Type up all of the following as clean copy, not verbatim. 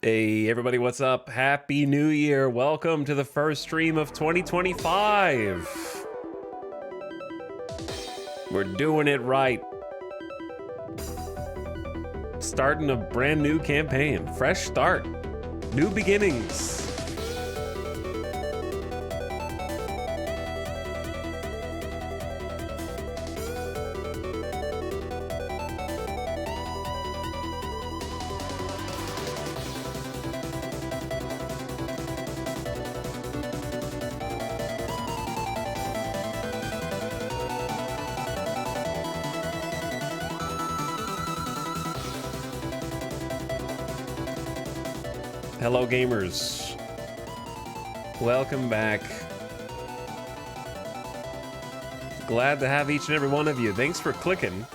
Hey everybody, what's up? Happy New Year. Welcome to the first stream of 2025. We're doing it right. Starting a brand new campaign. Fresh start. New beginnings. Hello gamers. Welcome back. Glad to have each and every one of you. Thanks for clicking.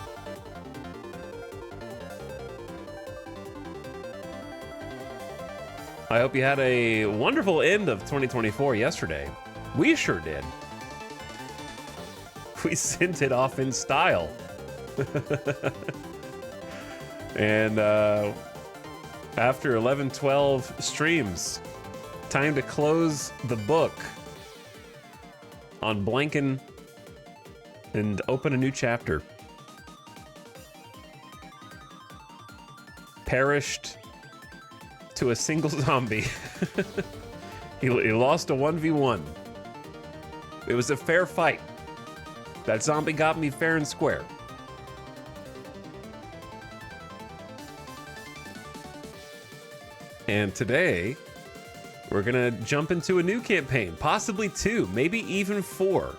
I hope you had a wonderful end of 2024 yesterday. We sure did. We sent it off in style. And after 11-12 streams, time to close the book on Blanken and open a new chapter. Perished to a single zombie. He lost a 1v1. It was a fair fight. That zombie got me fair and square. And today, we're gonna jump into a new campaign, possibly 2, maybe even 4.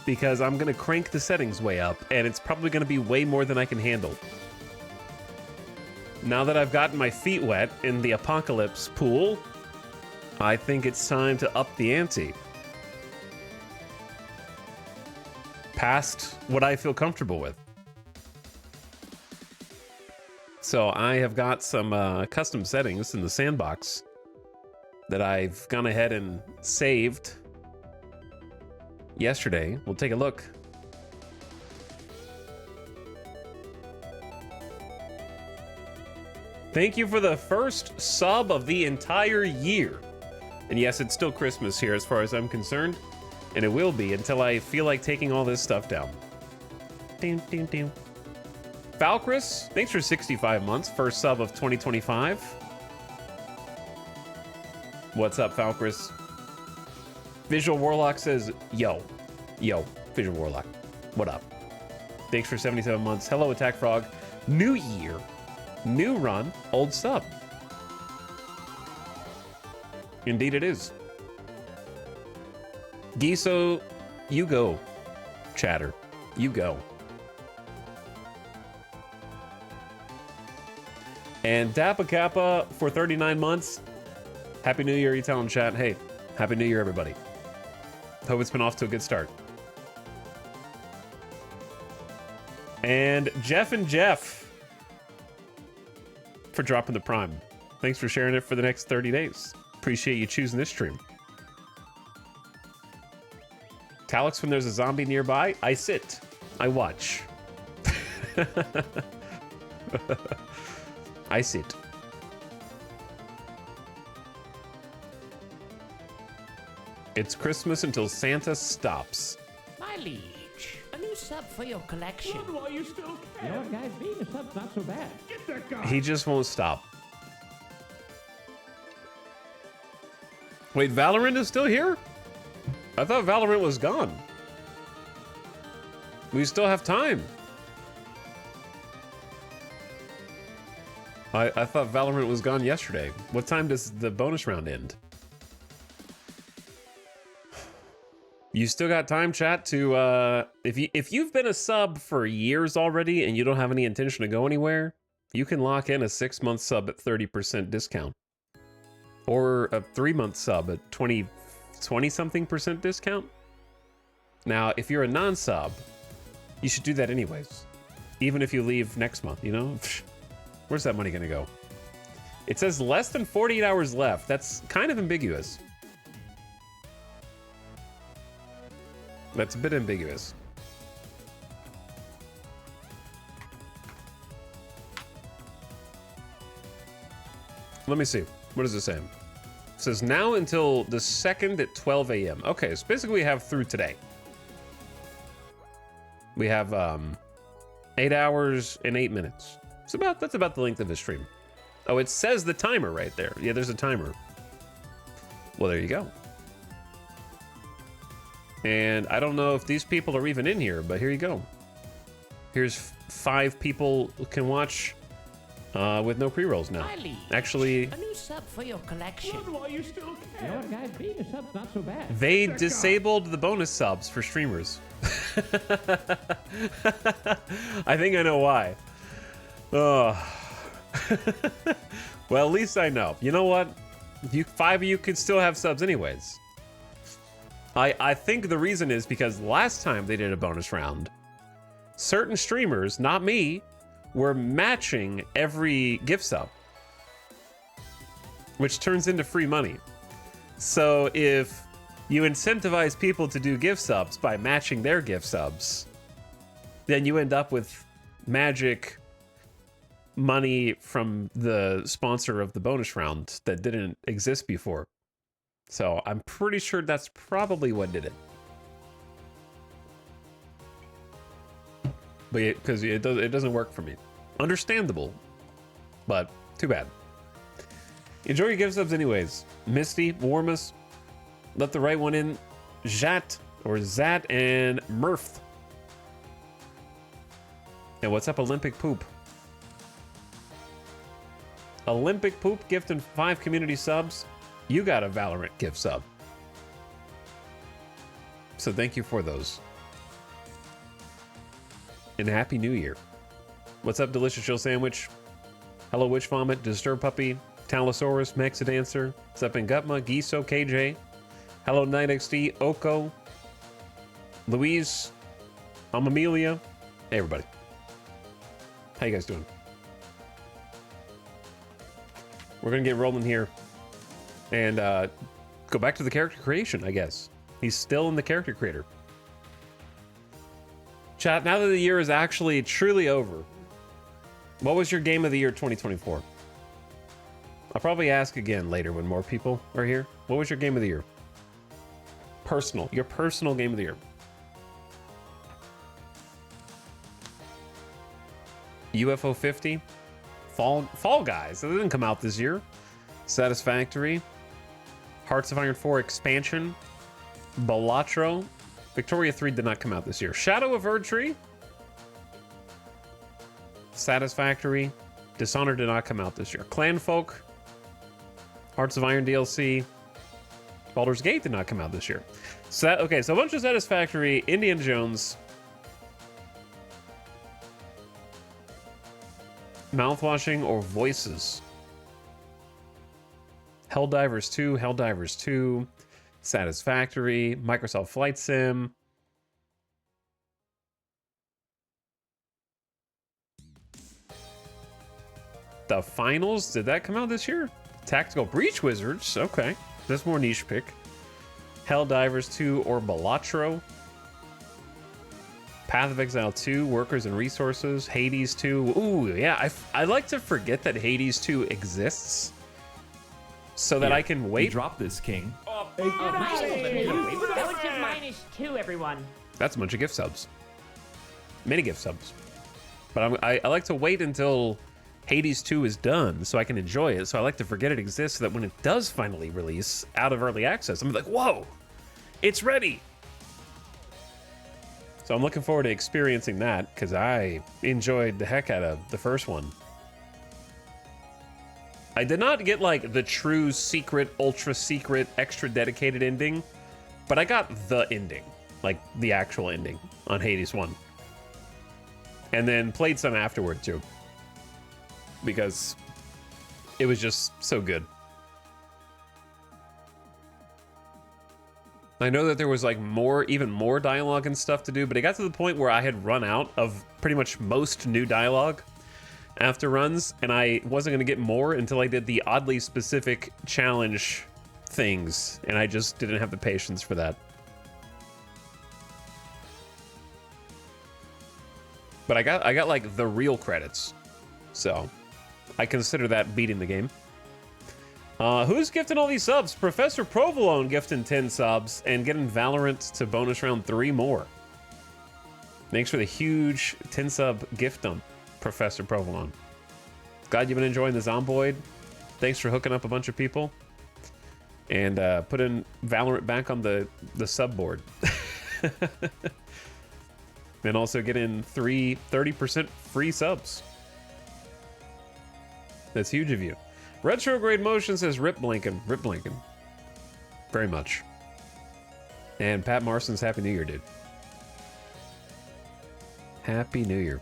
Because I'm gonna crank the settings way up, and it's probably gonna be way more than I can handle. Now that I've gotten my feet wet in the apocalypse pool, I think it's time to up the ante. Past what I feel comfortable with. So I have got some custom settings in the sandbox that I've gone ahead and saved yesterday. We'll take a look. Thank you for the first sub of the entire year. And yes, it's still Christmas here as far as I'm concerned. And it will be until I feel like taking all this stuff down. Ding, ding, ding. Falcris, thanks for 65 months, first sub of 2025. What's up, Falcris? Visual Warlock says, yo, Visual Warlock, what up? Thanks for 77 months. Hello, Attack Frog. New year, new run, old sub. Indeed it is. Giso, you go, chatter, you go. And Dappa Kappa for 39 months. Happy New Year, you telling chat. Hey, Happy New Year, everybody. Hope it's been off to a good start. And Jeff and Jeff for dropping the Prime. Thanks for sharing it for the next 30 days. Appreciate you choosing this stream. Talix, when there's a zombie nearby, I sit. I watch. I sit. It's Christmas until Santa stops. My liege, a new sub for your collection. Good, while you still can. You know what, guys? Being a sub's not so bad. Get that guy. He just won't stop. Wait, Valorant is still here? I thought Valorant was gone. We still have time. I thought Valorant was gone yesterday. What time does the bonus round end? You still got time, chat, to if you've been a sub for years already and you don't have any intention to go anywhere, you can lock in a 6-month sub at 30% discount. Or a 3-month sub at 20-something% discount. Now, if you're a non-sub, you should do that anyways. Even if you leave next month, you know? Where's that money gonna go? It says less than 48 hours left. That's kind of ambiguous. That's a bit ambiguous. Let me see. What does it say? It says now until the 2nd at 12 a.m. Okay, so basically we have through today. We have 8 hours and 8 minutes. That's about the length of the stream. Oh, it says the timer right there. Yeah, there's a timer. Well, there you go. And I don't know if these people are even in here, but here you go. Here's 5 people who can watch with no pre-rolls now. Hi, Leech. Actually, A new sub for your collection. Why you still care? You know what, guys? Being a sub's not so bad. they disabled the bonus subs for streamers. I think I know why. Oh. Well, at least I know. You know what? 5 of you could still have subs anyways. I think the reason is because last time they did a bonus round, certain streamers, not me, were matching every gift sub, which turns into free money. So if you incentivize people to do gift subs by matching their gift subs, then you end up with magic money from the sponsor of the bonus round that didn't exist before. So I'm pretty sure that's probably what did it. But because it doesn't work for me. Understandable, but too bad. Enjoy your gift subs anyways. Misty, Warmus, let the right one in. Zat or Zat and Murph. And what's up, Olympic Poop? Olympic Poop gifting 5 community subs. You got a Valorant gift sub. So thank you for those. And Happy New Year. What's up, Delicious Chill Sandwich? Hello, Witch Vomit, Disturb Puppy, Talosaurus, Maxidancer. What's up, Gutma, Giso, KJ? Hello, Night XD, Oko, Louise, I'm Amelia. Hey, everybody. How you guys doing? We're gonna get rolling here and go back to the character creation, I guess. He's still in the character creator. Chat, now that the year is actually truly over, what was your game of the year 2024? I'll probably ask again later when more people are here. What was your game of the year? Your personal game of the year. UFO 50? Fall Guys, that didn't come out this year. Satisfactory. Hearts of Iron 4 expansion. Balatro. Victoria 3 did not come out this year. Shadow of Erdtree. Satisfactory. Dishonored did not come out this year. Clanfolk. Hearts of Iron DLC. Baldur's Gate did not come out this year. Okay, so a bunch of Satisfactory. Indiana Jones. Mouthwashing or Voices. Helldivers 2, Satisfactory, Microsoft Flight Sim. The Finals, did that come out this year? Tactical Breach Wizards, okay. That's more niche pick. Helldivers 2 or Balatro. Path of Exile 2, Workers and Resources. Hades 2. Ooh, yeah, I like to forget that Hades 2 exists so that I can wait. Drop this, King. That was just -2, everyone. That's a bunch of gift subs. Many gift subs. But I like to wait until Hades 2 is done so I can enjoy it. So I like to forget it exists so that when it does finally release out of early access, I'm like, whoa, it's ready. So I'm looking forward to experiencing that because I enjoyed the heck out of the first one. I did not get like the true secret, ultra secret, extra dedicated ending, but I got the ending, like the actual ending on Hades 1. And then played some afterward too, because it was just so good. I know that there was like even more dialogue and stuff to do, but it got to the point where I had run out of pretty much most new dialogue after runs, and I wasn't going to get more until I did the oddly specific challenge things, and I just didn't have the patience for that. But I got like the real credits, so I consider that beating the game. Who's gifting all these subs? Professor Provolone gifting 10 subs and getting Valorant to bonus round 3 more. Thanks for the huge 10 sub gift dump, Professor Provolone. Glad you've been enjoying the Zomboid. Thanks for hooking up a bunch of people. And putting Valorant back on the sub board. And also getting 30% free subs. That's huge of you. Retrograde Motion says Rip Blinken. Rip Blinken. Very much. And Pat Marston's Happy New Year, dude. Happy New Year.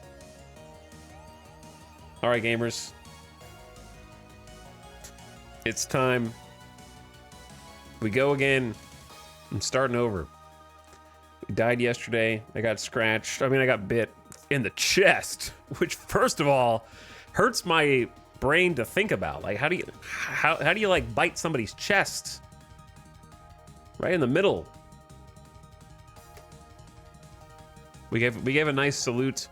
All right, gamers. It's time. We go again. I'm starting over. We died yesterday. I got scratched. I mean, I got bit in the chest, which, first of all, hurts my brain to think about. Like, how do you like bite somebody's chest? Right in the middle. We gave a nice salute.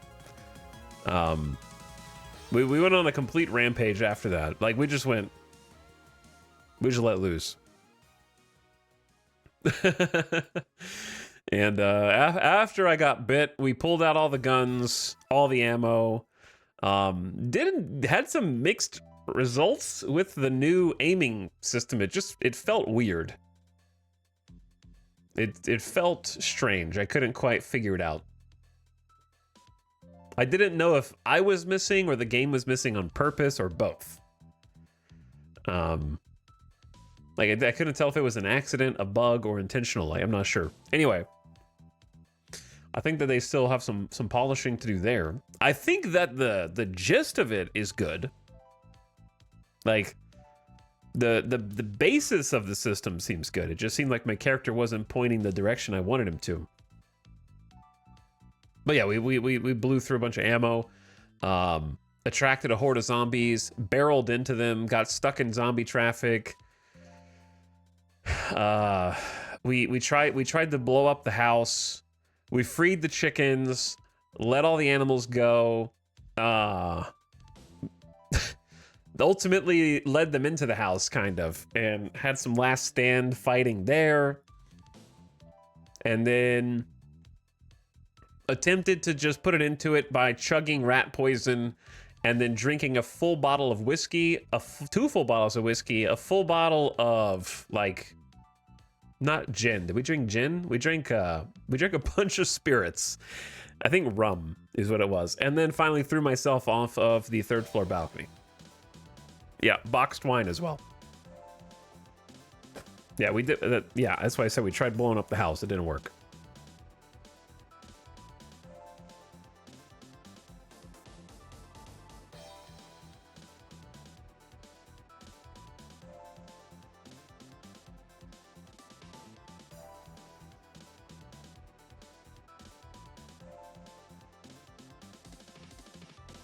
We went on a complete rampage after that. Like, we just let loose. And after I got bit, we pulled out all the guns, all the ammo. Had some mixed results with the new aiming system. It felt weird. It felt strange. I couldn't quite figure it out. I didn't know if I was missing or the game was missing on purpose or both. Like, I couldn't tell if it was an accident, a bug, or intentional. Like, I'm not sure. Anyway, I think that they still have some polishing to do there. I think that the gist of it is good. Like, the basis of the system seems good. It just seemed like my character wasn't pointing the direction I wanted him to. But yeah, we blew through a bunch of ammo, attracted a horde of zombies, barreled into them, got stuck in zombie traffic. We tried to blow up the house. We freed the chickens, let all the animals go. Ultimately led them into the house, kind of, and had some last stand fighting there. And then attempted to just put it into it by chugging rat poison and then drinking a full bottle of whiskey, two full bottles of whiskey, a full bottle of, like, not gin. Did we drink gin? We drank a bunch of spirits. I think rum is what it was. And then finally threw myself off of the 3rd floor balcony. Yeah, boxed wine as well. Yeah, we did. Yeah, that's why I said we tried blowing up the house. It didn't work.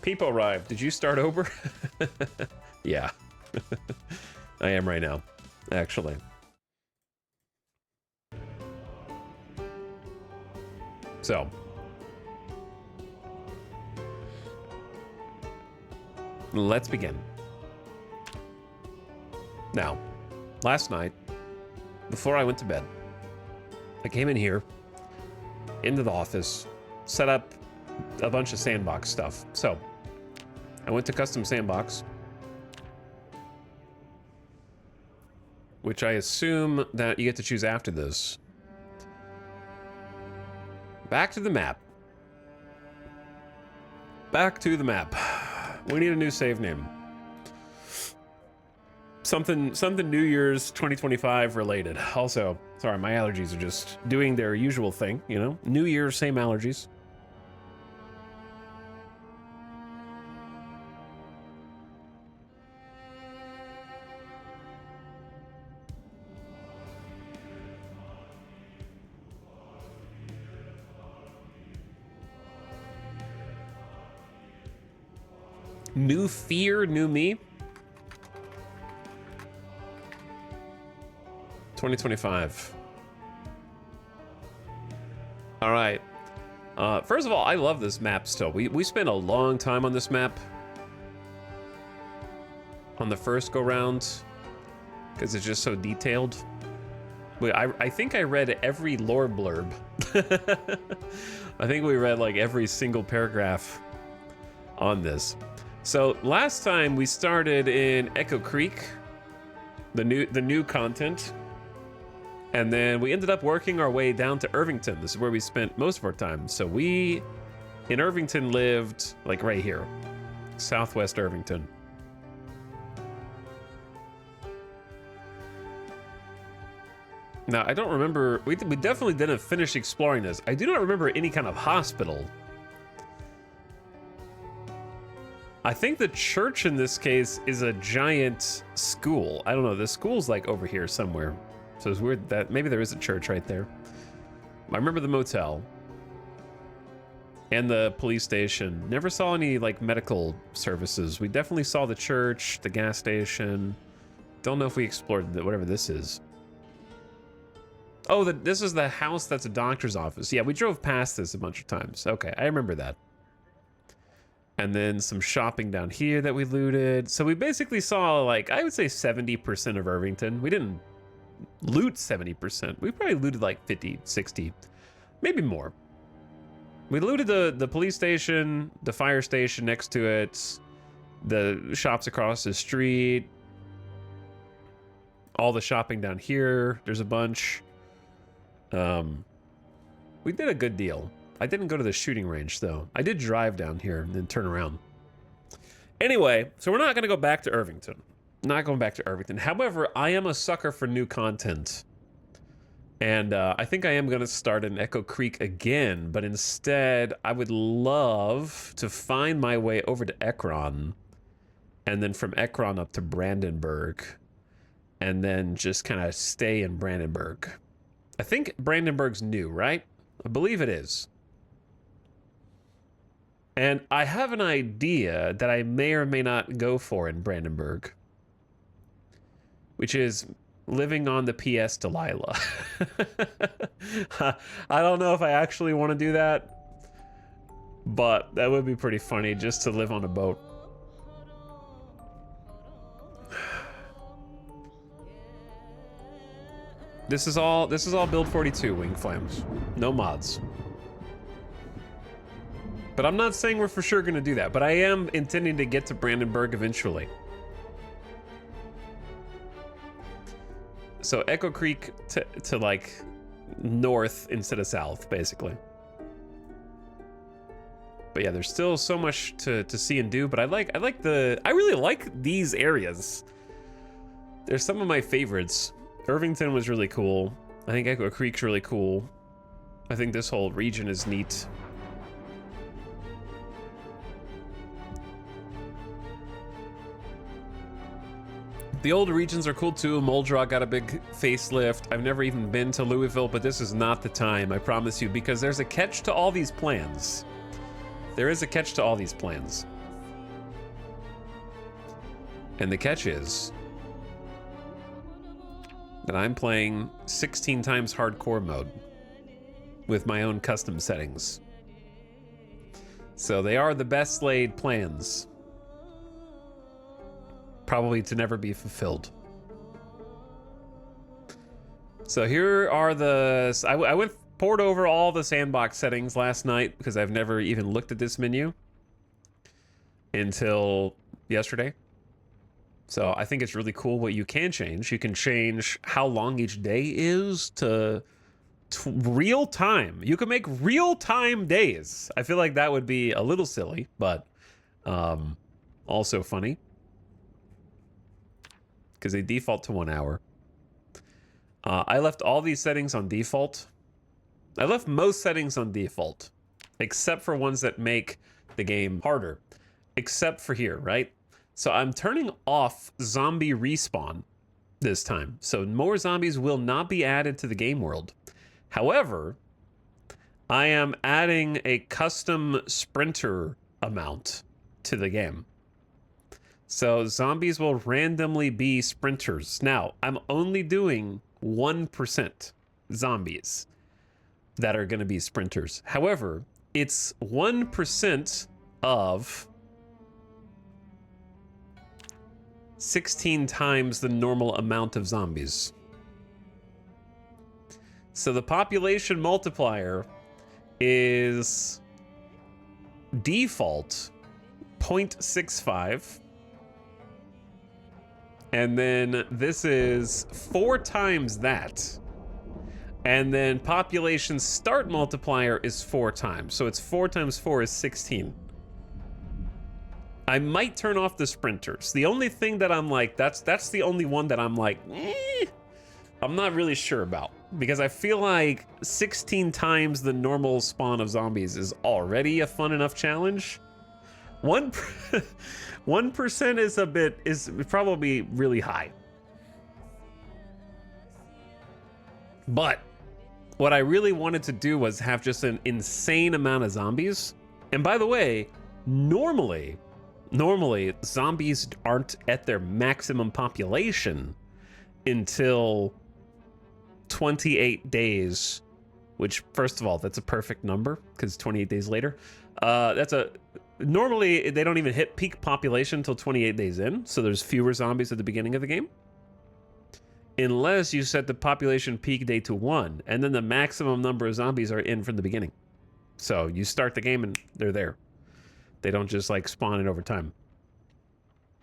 Peep arrived. Did you start over? Yeah. I am right now, actually. So. Let's begin. Now, last night, before I went to bed, I came in here, into the office, set up a bunch of sandbox stuff. So, I went to custom sandbox, which I assume that you get to choose after this. Back to the map. Back to the map. We need a new save name. Something New Year's 2025 related. Also, sorry, my allergies are just doing their usual thing, you know? New Year, same allergies. New fear, new me. 2025. All right. First of all, I love this map still. We spent a long time on this map on the first go round. because it's just so detailed. Wait, I think I read every lore blurb. I think we read like every single paragraph on this. So last time we started in Echo Creek, the new content, and then we ended up working our way down to Irvington. This is where we spent most of our time. So we in Irvington lived like right here, Southwest Irvington. Now, I don't remember, we definitely didn't finish exploring this. I do not remember any kind of hospital. I think the church in this case is a giant school. I don't know, the school's like over here somewhere. So it's weird that maybe there is a church right there. I remember the motel. And the police station. Never saw any like medical services. We definitely saw the church, the gas station. Don't know if we explored whatever this is. Oh, this is the house that's a doctor's office. Yeah, we drove past this a bunch of times. Okay, I remember that. And then some shopping down here that we looted. So we basically saw, like, I would say 70% of Irvington. We didn't loot 70%. We probably looted like 50, 60, maybe more. We looted the police station, the fire station next to it, the shops across the street, all the shopping down here. There's a bunch. We did a good deal. I didn't go to the shooting range though. I did drive down here and then turn around. Anyway, so we're not going to go back to Irvington. Not going back to Irvington. However, I am a sucker for new content. And I think I am going to start in Echo Creek again, but instead I would love to find my way over to Ekron, and then from Ekron up to Brandenburg, and then just kind of stay in Brandenburg. I think Brandenburg's new, right? I believe it is. And I have an idea that I may or may not go for in Brandenburg, which is living on the PS Delilah. I don't know if I actually want to do that, but that would be pretty funny just to live on a boat. This is all build 42 wing flames. No mods. But I'm not saying we're for sure going to do that, but I am intending to get to Brandenburg eventually. So Echo Creek to like north instead of south, basically. But yeah, there's still so much to see and do, but I really like these areas. They're some of my favorites. Irvington was really cool. I think Echo Creek's really cool. I think this whole region is neat. The old regions are cool too. Moldra got a big facelift. I've never even been to Louisville, but this is not the time, I promise you, because there's a catch to all these plans. There is a catch to all these plans. And the catch is that I'm playing 16 times hardcore mode with my own custom settings. So they are the best laid plans. Probably to never be fulfilled. So here are the... I poured over all the sandbox settings last night because I've never even looked at this menu until yesterday. So I think it's really cool what you can change. You can change how long each day is to real time. You can make real time days. I feel like that would be a little silly, but also funny. Because they default to 1 hour. I left all these settings on default. I left most settings on default, except for ones that make the game harder. Except for here, right? So I'm turning off zombie respawn this time. So more zombies will not be added to the game world. However, I am adding a custom sprinter amount to the game. So zombies will randomly be sprinters. Now, I'm only doing 1% zombies that are going to be sprinters. However, it's 1% of 16 times the normal amount of zombies. So the population multiplier is default 0.65. And then this is 4 times that. And then population start multiplier is 4 times. So it's 4 times 4 is 16. I might turn off the sprinters. The only thing that I'm like, that's the only one that I'm like, I'm not really sure about. Because I feel like 16 times the normal spawn of zombies is already a fun enough challenge. 1% is probably really high. But what I really wanted to do was have just an insane amount of zombies. And by the way, normally zombies aren't at their maximum population until 28 days, which, first of all, that's a perfect number because 28 days later. Normally, they don't even hit peak population until 28 days in, so there's fewer zombies at the beginning of the game. Unless you set the population peak day to 1, and then the maximum number of zombies are in from the beginning. So you start the game and they're there. They don't just like spawn in over time.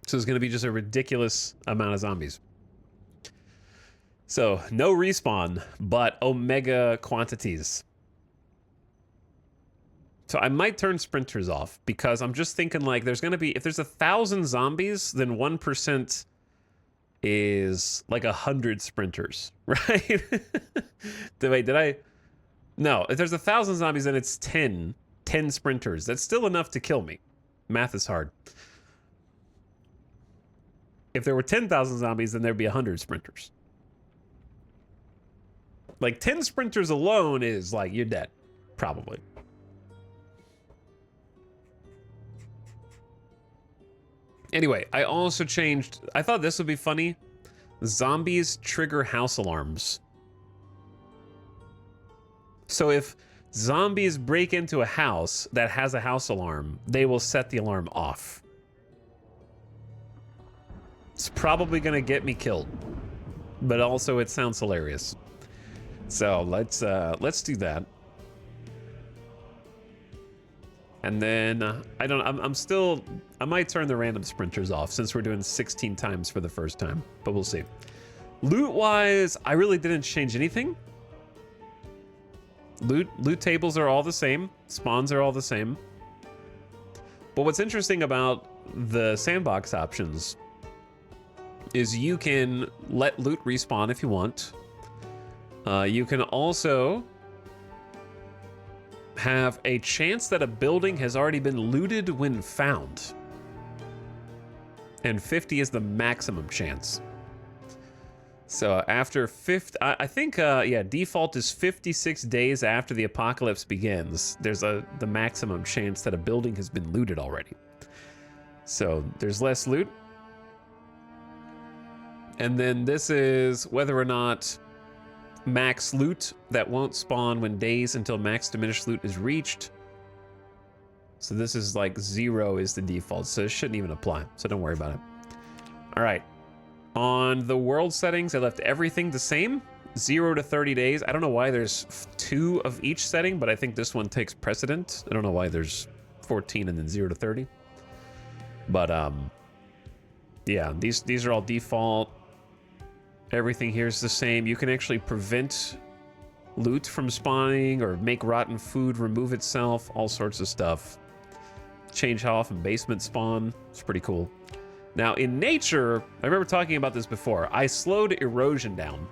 So it's going to be just a ridiculous amount of zombies. So no respawn, but omega quantities. So I might turn sprinters off because I'm just thinking like there's going to be, if there's 1,000 zombies, then 1% is like 100 sprinters, right? No, if there's 1,000 zombies, then it's 10 sprinters. That's still enough to kill me. Math is hard. If there were 10,000 zombies, then there'd be 100 sprinters. Like 10 sprinters alone is like, you're dead, probably. Anyway, I also changed, I thought this would be funny. Zombies trigger house alarms. So if zombies break into a house that has a house alarm, they will set the alarm off. It's probably gonna get me killed, but also it sounds hilarious. So let's do that. And then I might turn the random sprinters off since we're doing 16 times for the first time, but we'll see. Loot wise, I really didn't change anything. Loot tables are all the same. Spawns are all the same. But what's interesting about the sandbox options is you can let loot respawn if you want. You can also have a chance that a building has already been looted when found. And 50 is the maximum chance. So after I think default is 56 days after the apocalypse begins. There's the maximum chance that a building has been looted already. So there's less loot. And then this is whether or not max loot that won't spawn when days until max diminished loot is reached. So this is like 0 is the default, so it shouldn't even apply, so don't worry about it. All right, on the world settings, I left everything the same, 0 to 30 days. I don't know why there's 2 of each setting, but I think this one takes precedent. I don't know why there's 14 and then 0 to 30. But yeah, these are all default. Everything here is the same. You can actually prevent loot from spawning or make rotten food remove itself, all sorts of stuff. Change how often basements spawn. It's pretty cool. Now, in nature, I remember talking about this before. I slowed erosion down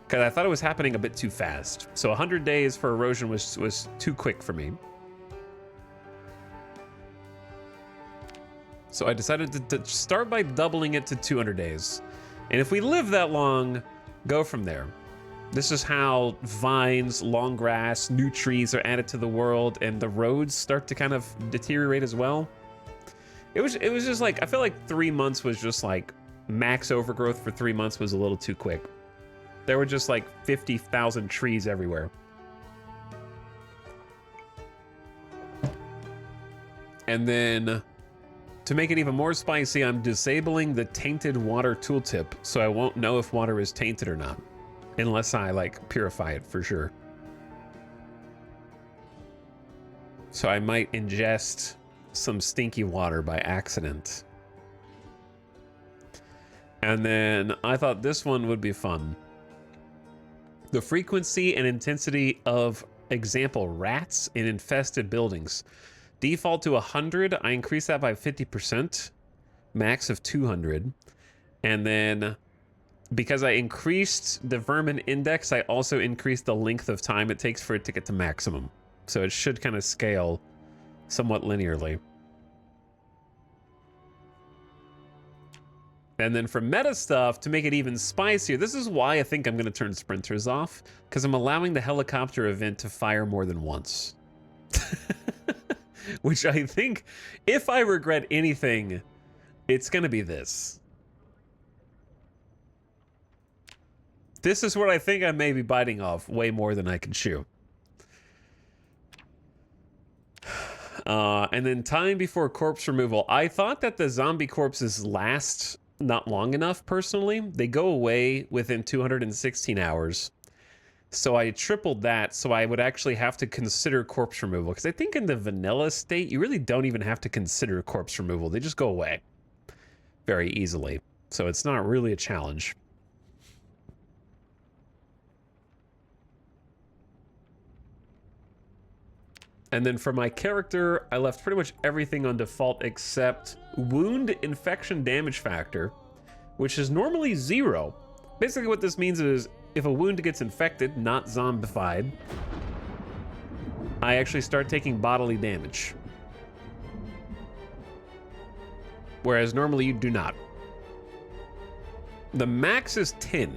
because I thought it was happening a bit too fast. So 100 days for erosion was too quick for me. So I decided to start by doubling it to 200 days. And if we live that long, go from there. This is how vines, long grass, new trees are added to the world, and the roads start to kind of deteriorate as well. It was just like, I feel like 3 months was just like, max overgrowth for 3 months was a little too quick. There were just like 50,000 trees everywhere. And then To make it even more spicy, I'm disabling the tainted water tooltip, so I won't know if water is tainted or not. Unless I, like, purify it for sure. So I might ingest some stinky water by accident. And then I thought this one would be fun. The frequency and intensity of example rats in infested buildings. Default to 100, I increase that by 50%, max of 200. And then because I increased the vermin index, I also increased the length of time it takes for it to get to maximum. So it should kind of scale somewhat linearly. And then for meta stuff, to make it even spicier, this is why I think I'm going to turn sprinters off, because I'm allowing the helicopter event to fire more than once. Which I think, if I regret anything, it's going to be this. This is what I think I may be biting off way more than I can chew. And then time before corpse removal. I thought that the zombie corpses last not long enough, personally. They go away within 216 hours. So I tripled that, so I would actually have to consider corpse removal. Because I think in the vanilla state, you really don't even have to consider corpse removal. They just go away very easily. So it's not really a challenge. And then for my character, I left pretty much everything on default except wound infection damage factor, which is normally 0. Basically what this means is if a wound gets infected, not zombified, I actually start taking bodily damage. Whereas normally you do not. The max is 10.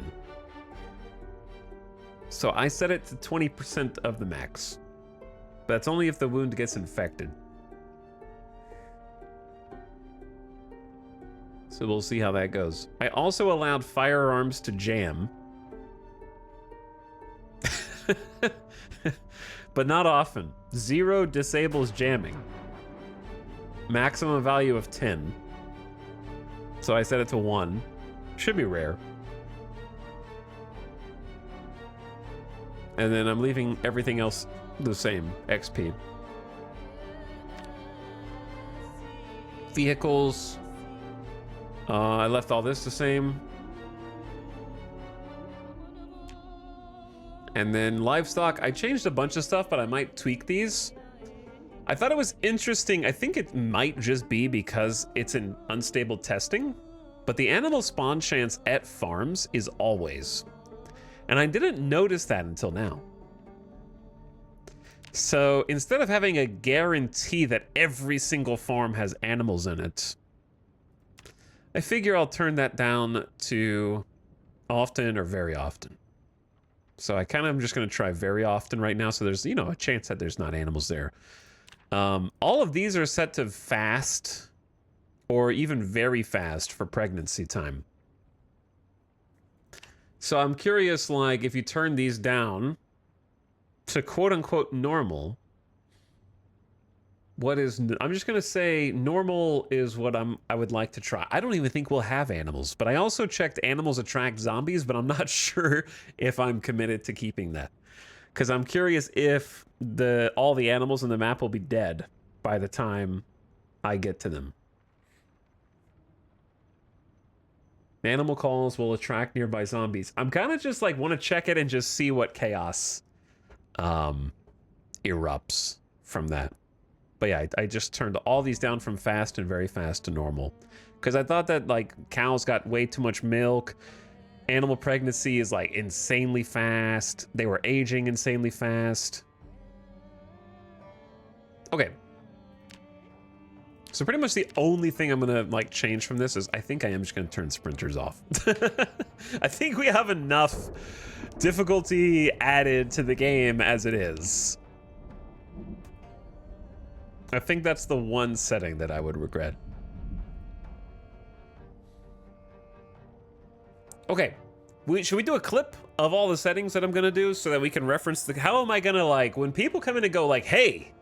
So I set it to 20% of the max. But that's only if the wound gets infected. So we'll see how that goes. I also allowed firearms to jam. But not often. 0 disables jamming. Maximum value of 10. So I set it to 1. Should be rare. And then I'm leaving everything else the same, XP. Vehicles. I left all this the same. And then livestock, I changed a bunch of stuff, but I might tweak these. I thought it was interesting. I think it might just be because it's in unstable testing, but the animal spawn chance at farms is always. And I didn't notice that until now. So instead of having a guarantee that every single farm has animals in it, I figure I'll turn that down to often or very often. So I kind of am just going to try very often right now. So there's, you know, a chance that there's not animals there. All of these are set to fast or even very fast for pregnancy time. So I'm curious, like, if you turn these down to quote-unquote normal, what is... I'm just going to say normal is what I would like to try. I don't even think we'll have animals, but I also checked animals attract zombies, but I'm not sure if I'm committed to keeping that. Because I'm curious if all the animals in the map will be dead by the time I get to them. Animal calls will attract nearby zombies. I'm kind of just like want to check it and just see what chaos erupts from that. But yeah, I just turned all these down from fast and very fast to normal. Because I thought that like cows got way too much milk. Animal pregnancy is like insanely fast. They were aging insanely fast. Okay. So pretty much the only thing I'm gonna like change from this is I think I am just gonna turn sprinters off. I think we have enough difficulty added to the game as it is. I think that's the one setting that I would regret. Okay, should we do a clip of all the settings that I'm gonna do so that we can reference the... How am I gonna like, when people come in and go like, hey,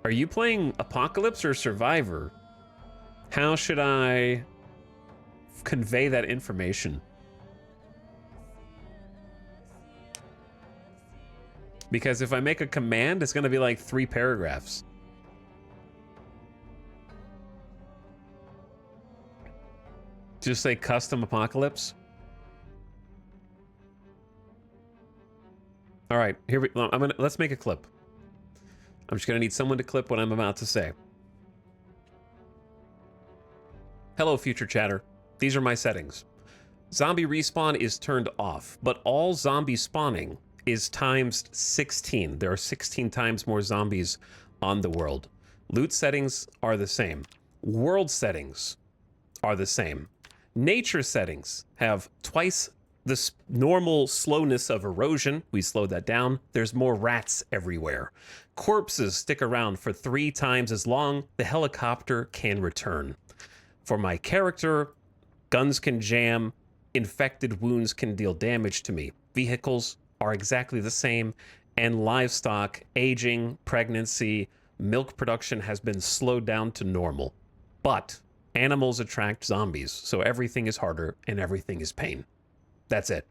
are you playing Apocalypse or Survivor? How should I convey that information? Because if I make a command, it's going to be like 3 paragraphs. Just say custom apocalypse. All right, here let's make a clip. I'm just gonna need someone to clip what I'm about to say. Hello, future chatter. These are my settings. Zombie respawn is turned off, but all zombie spawning is times 16. There are 16 times more zombies on the world. Loot settings are the same. World settings are the same. Nature settings have twice the normal slowness of erosion. We slowed that down. There's more rats everywhere. Corpses stick around for 3 times as long. The helicopter can return. For my character, guns can jam. Infected wounds can deal damage to me. Vehicles are exactly the same. And livestock, aging, pregnancy, milk production has been slowed down to normal. But animals attract zombies, so everything is harder and everything is pain. That's it.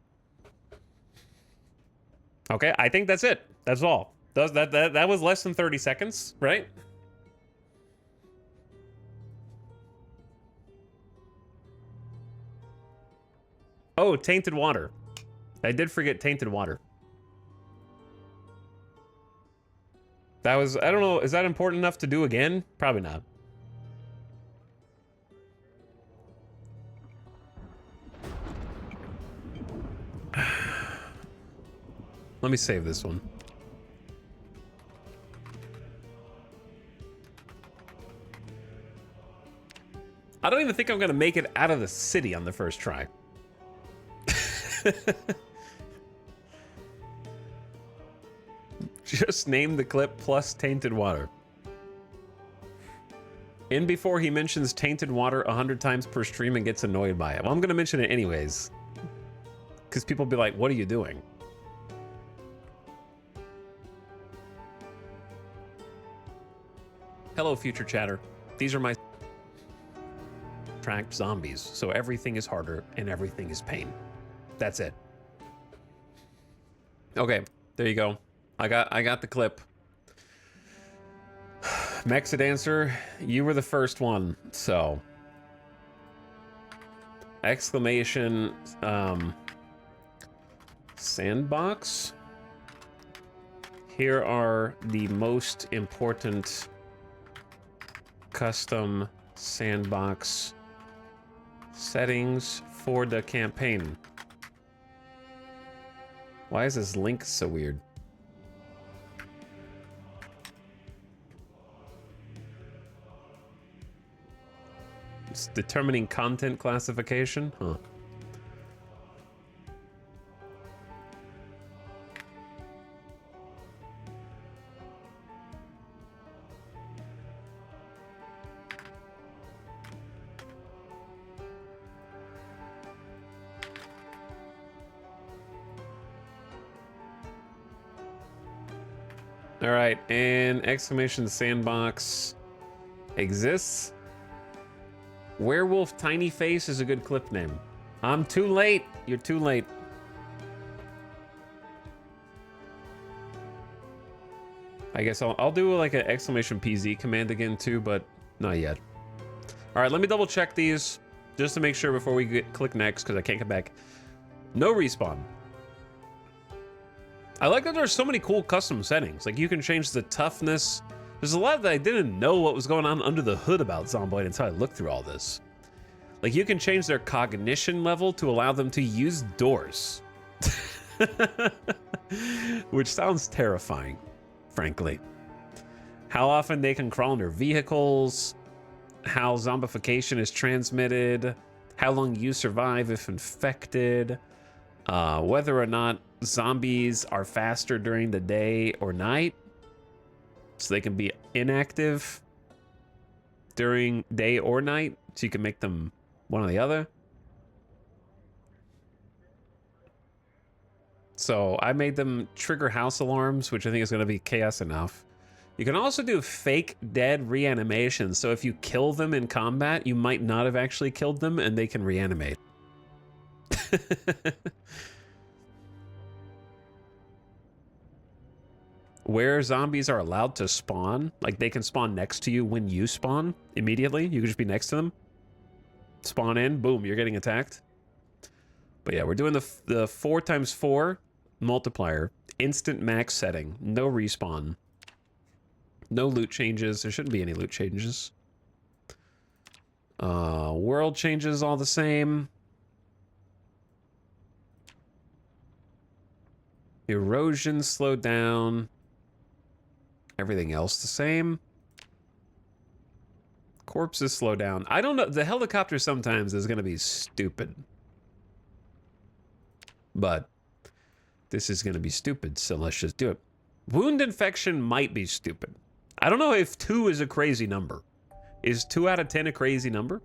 Okay, I think that's it. That's all. That was less than 30 seconds, right? Oh, tainted water. I did forget tainted water. That was, I don't know, is that important enough to do again? Probably not. Let me save this one. I don't even think I'm gonna make it out of the city on the first try. Just name the clip plus tainted water. In before he mentions tainted water 100 times per stream and gets annoyed by it. Well, I'm gonna mention it anyways. Because people be like, what are you doing? Hello, future chatter. These are my attract zombies, so everything is harder and everything is pain. That's it. Okay, there you go. I got the clip. Mexidancer, you were the first one, so exclamation sandbox. Here are the most important custom sandbox settings for the campaign. Why is this link so weird? It's determining content classification? Huh. All right, and exclamation sandbox exists. Werewolf Tiny Face is a good clip name. I'm too late. You're too late. I guess I'll do like an exclamation PZ command again too, but not yet. All right, let me double check these just to make sure before we click next because I can't come back. No respawn. I like that there's so many cool custom settings. Like you can change the toughness. There's a lot that I didn't know what was going on under the hood about Zomboid until I looked through all this. Like you can change their cognition level to allow them to use doors. Which sounds terrifying, frankly. How often they can crawl under vehicles, how zombification is transmitted, how long you survive if infected, whether or not zombies are faster during the day or night, so they can be inactive during day or night, so you can make them one or the other. So I made them trigger house alarms, which I think is going to be chaos enough. You can also do fake dead reanimation. So if you kill them in combat, you might not have actually killed them and they can reanimate. Where zombies are allowed to spawn, like they can spawn next to you when you spawn immediately. You can just be next to them. Spawn in, boom, you're getting attacked. But yeah, we're doing the 4x4 multiplier. Instant max setting. No respawn. No loot changes. There shouldn't be any loot changes. World changes all the same. Erosion slowed down. Everything else the same. Corpses slow down. I don't know. The helicopter sometimes is going to be stupid. But this is going to be stupid, so let's just do it. Wound infection might be stupid. I don't know if 2 is a crazy number. Is 2 out of 10 a crazy number?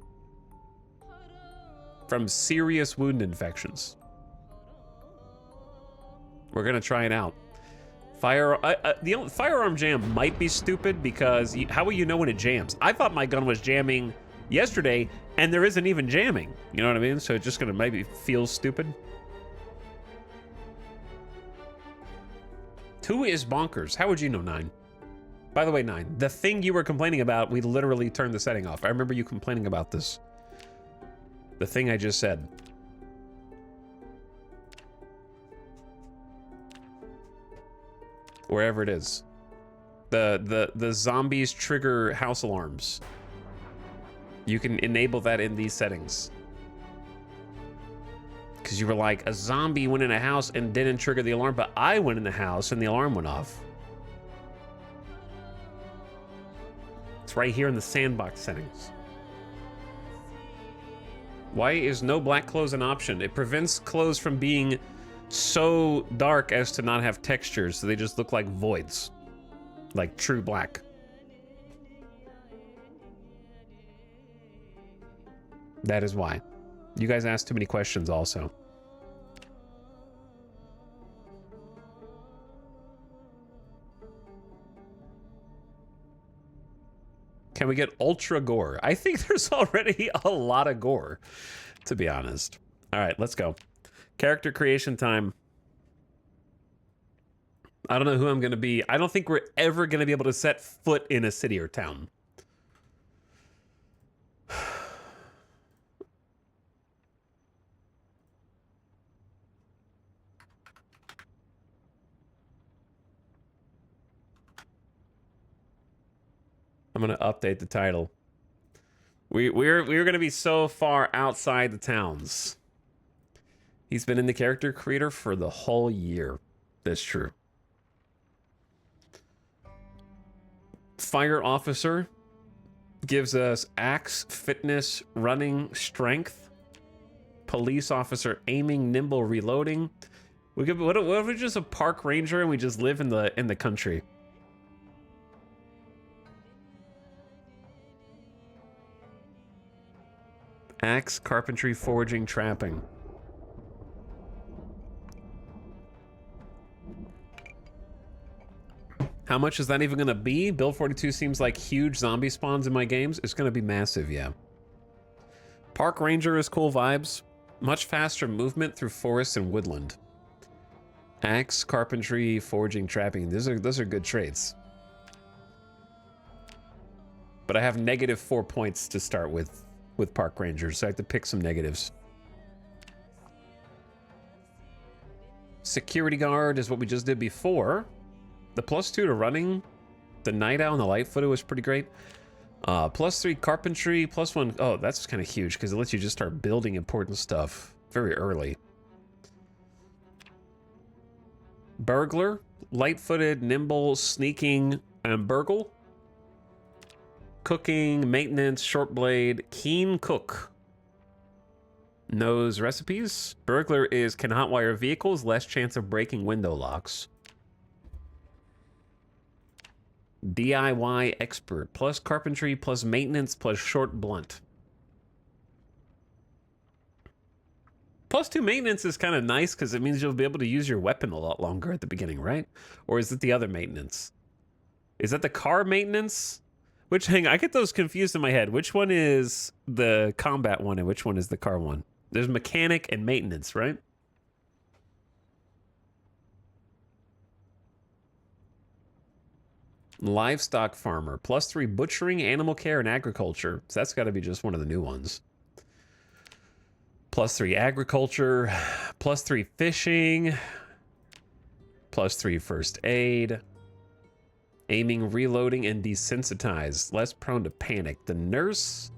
From serious wound infections. We're going to try it out. The firearm jam might be stupid because how will you know when it jams? I thought my gun was jamming yesterday and there isn't even jamming. You know what I mean? So it's just going to maybe feel stupid. 2 is bonkers. How would you know 9? By the way, 9, the thing you were complaining about, we literally turned the setting off. I remember you complaining about this. The thing I just said. Wherever it is. The zombies trigger house alarms. You can enable that in these settings. Because you were like, a zombie went in a house and didn't trigger the alarm, but I went in the house and the alarm went off. It's right here in the sandbox settings. Why is no black clothes an option? It prevents clothes from being so dark as to not have textures, so they just look like voids. Like true black. That is why. You guys asked too many questions also. Can we get ultra gore? I think there's already a lot of gore, to be honest. All right, let's go. Character creation time. I don't know who I'm going to be. I don't think we're ever going to be able to set foot in a city or town. I'm going to update the title. We're going to be so far outside the towns. He's been in the character creator for the whole year. That's true. Fire officer gives us axe, fitness, running, strength. Police officer, aiming, nimble, reloading. What if we're just a park ranger and we just live in the country? Axe, carpentry, forging, trapping. How much is that even going to be? Build 42 seems like huge zombie spawns in my games. It's going to be massive, yeah. Park ranger is cool vibes. Much faster movement through forest and woodland. Axe, carpentry, forging, trapping. Those are good traits. But I have -4 points to start with park rangers, so I have to pick some negatives. Security guard is what we just did before. The +2 to running, the night owl and the light-footed was pretty great. +3 carpentry, +1. Oh, that's kind of huge because it lets you just start building important stuff very early. Burglar, light-footed, nimble, sneaking, and burgle. Cooking, maintenance, short blade, keen cook. Knows recipes. Burglar is can hotwire vehicles, less chance of breaking window locks. DIY expert, plus carpentry, plus maintenance, plus short blunt. +2 maintenance is kind of nice because it means you'll be able to use your weapon a lot longer at the beginning, right? Or is it the other maintenance? Is that the car maintenance? Which, hang on, I get those confused in my head. Which one is the combat one and which one is the car one? There's mechanic and maintenance, right? Livestock farmer. +3 butchering, animal care, and agriculture. So that's got to be just one of the new ones. +3 agriculture. +3 fishing. +3 first aid. Aiming, reloading, and desensitized. Less prone to panic. The nurse.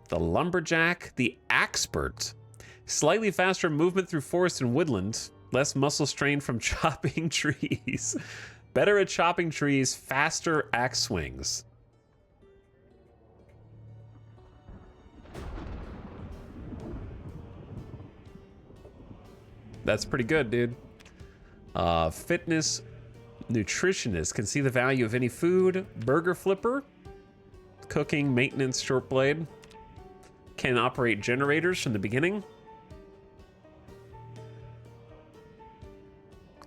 The lumberjack. The expert. Slightly faster movement through forest and woodland. Less muscle strain from chopping trees. Better at chopping trees. Faster axe swings. That's pretty good, dude. Fitness nutritionist can see the value of any food. Burger flipper. Cooking, maintenance, short blade. Can operate generators from the beginning.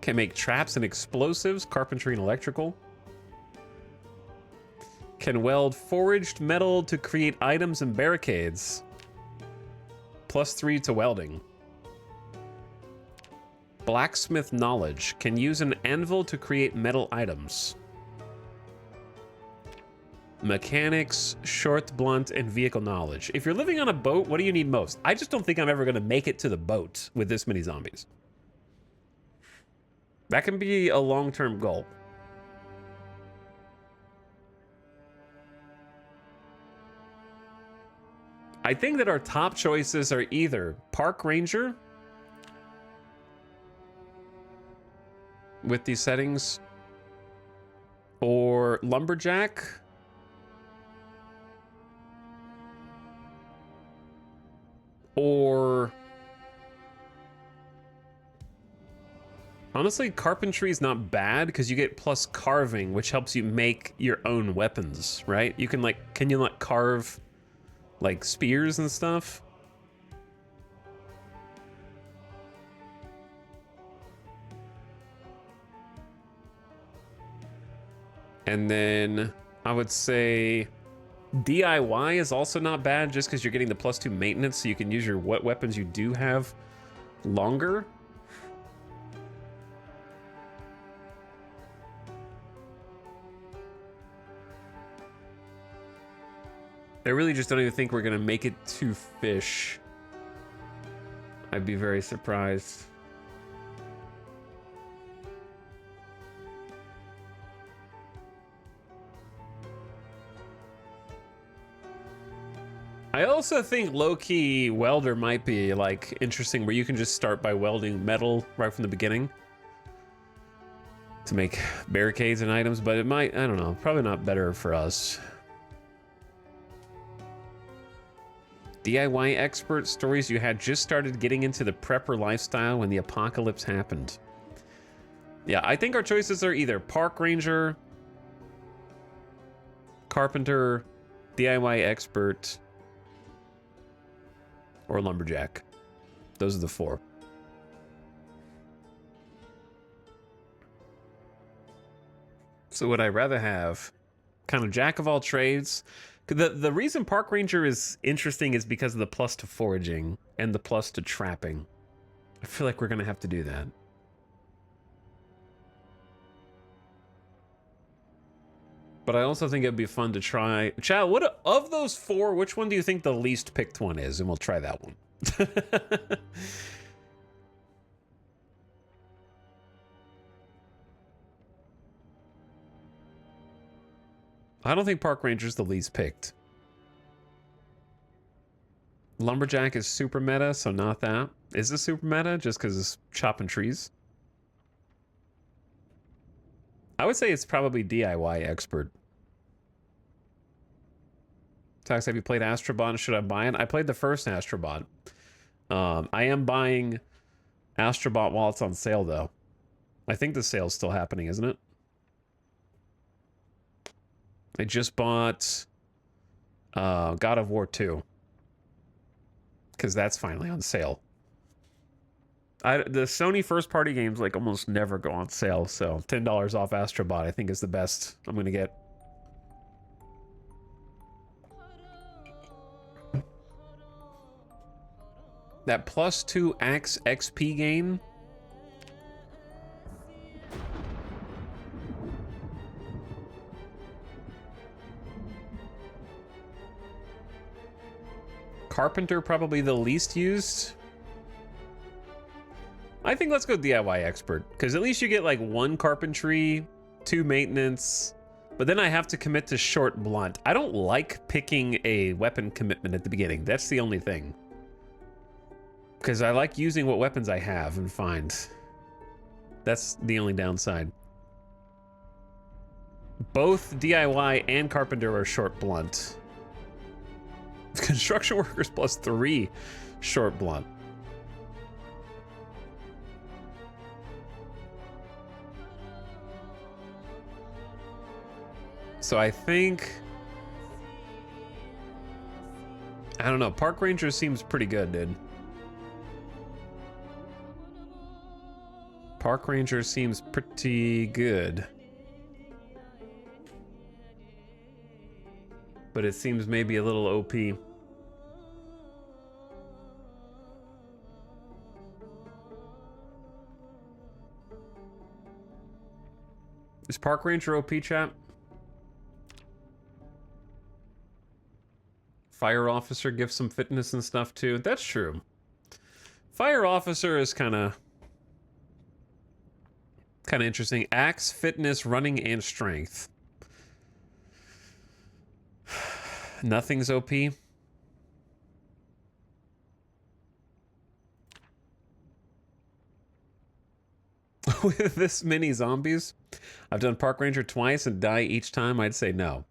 Can make traps and explosives. Carpentry and electrical. Can weld forged metal to create items and barricades. +3 to welding. Blacksmith knowledge. Can use an anvil to create metal items. Mechanics, short, blunt, and vehicle knowledge. If you're living on a boat, what do you need most? I just don't think I'm ever going to make it to the boat with this many zombies. That can be a long-term goal. I think that our top choices are either Park Ranger with these settings or Lumberjack or honestly, carpentry is not bad because you get plus carving, which helps you make your own weapons, right? You can like, can you like carve like spears and stuff? And then I would say DIY is also not bad just because you're getting the +2 maintenance, so you can use your what weapons you do have longer. I really just don't even think we're gonna make it to fish. I'd be very surprised. I also think low-key welder might be like interesting, where you can just start by welding metal right from the beginning to make barricades and items, but it might, I don't know, probably not better for us. DIY expert stories you had just started getting into the prepper lifestyle when the apocalypse happened. Yeah, I think our choices are either Park Ranger, Carpenter, DIY expert, or Lumberjack. Those are the four. So would I rather have kind of jack of all trades? The reason Park Ranger is interesting is because of the plus to foraging and the plus to trapping. I feel like we're gonna have to do that. But I also think it'd be fun to try. Chat, what of those four, which one do you think the least picked one is? And we'll try that one. I don't think Park Ranger's the least picked. Lumberjack is super meta, so not that. Is it super meta just because it's chopping trees? I would say it's probably DIY expert. Tax, have you played Astrobot? Should I buy it? I played the first Astrobot. I am buying Astrobot while it's on sale, though. I think the sale's still happening, isn't it? I just bought God of War 2. Because that's finally on sale. The Sony first party games like almost never go on sale, so $10 off Astrobot I think is the best I'm gonna get. That +2 Axe XP gain. Carpenter probably the least used. I think let's go DIY expert, because at least you get like 1 carpentry, 2 maintenance, but then I have to commit to short blunt. I don't like picking a weapon commitment at the beginning. That's the only thing. Because I like using what weapons I have and find. That's the only downside. Both DIY and carpenter are short blunt. Construction workers +3 short blunt. So I think, I don't know, Park Ranger seems pretty good, dude. Park Ranger seems pretty good. But it seems maybe a little OP. Is Park Ranger OP, chat? Fire Officer gives some fitness and stuff too. That's true. Fire Officer is kind of interesting. Axe, fitness, running, and strength. Nothing's OP. With this many zombies, I've done Park Ranger twice and die each time. I'd say no.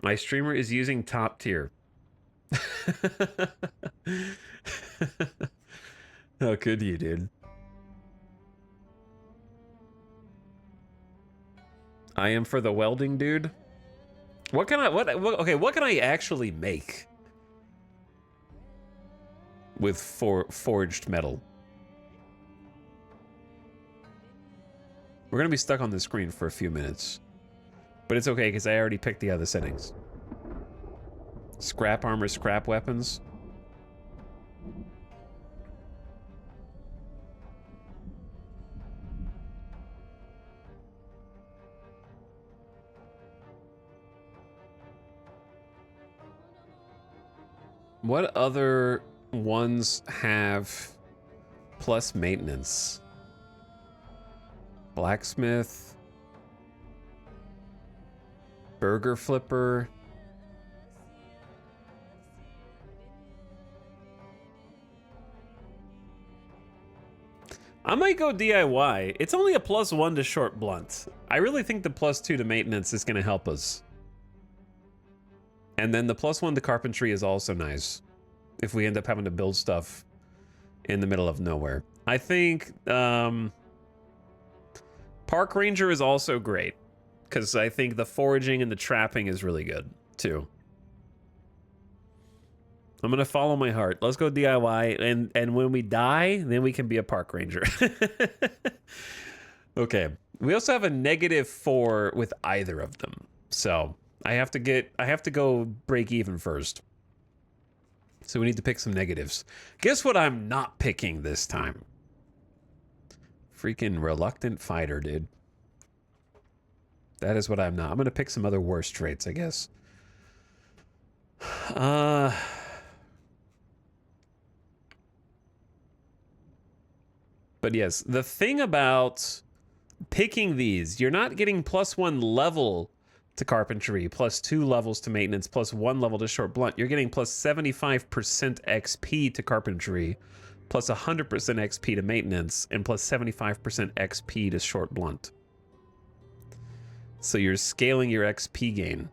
My streamer is using top tier. How could you, dude? I am for the welding, dude. What can I, okay, what can I actually make with forged metal? We're gonna be stuck on the screen for a few minutes. But it's okay, because I already picked the other settings. Scrap armor, scrap weapons. What other ones have plus maintenance? Blacksmith. Burger flipper. I might go DIY. It's only a +1 to short blunt. I really think the +2 to maintenance is going to help us. And then the +1 to carpentry is also nice if we end up having to build stuff in the middle of nowhere. I think Park Ranger is also great because I think the foraging and the trapping is really good too. I'm gonna follow my heart. Let's go DIY, and when we die, then we can be a Park Ranger. Okay. We also have a -4 with either of them, so I have to go break even first. So we need to pick some negatives. Guess what I'm not picking this time? Freaking reluctant fighter, dude. That is what I'm not. I'm gonna pick some other worst traits, I guess. But yes, the thing about picking these, you're not getting +1 level to carpentry, +2 levels to maintenance, +1 level to short blunt. You're getting +75% XP to carpentry, +100% XP to maintenance, and +75% XP to short blunt. So you're scaling your XP gain.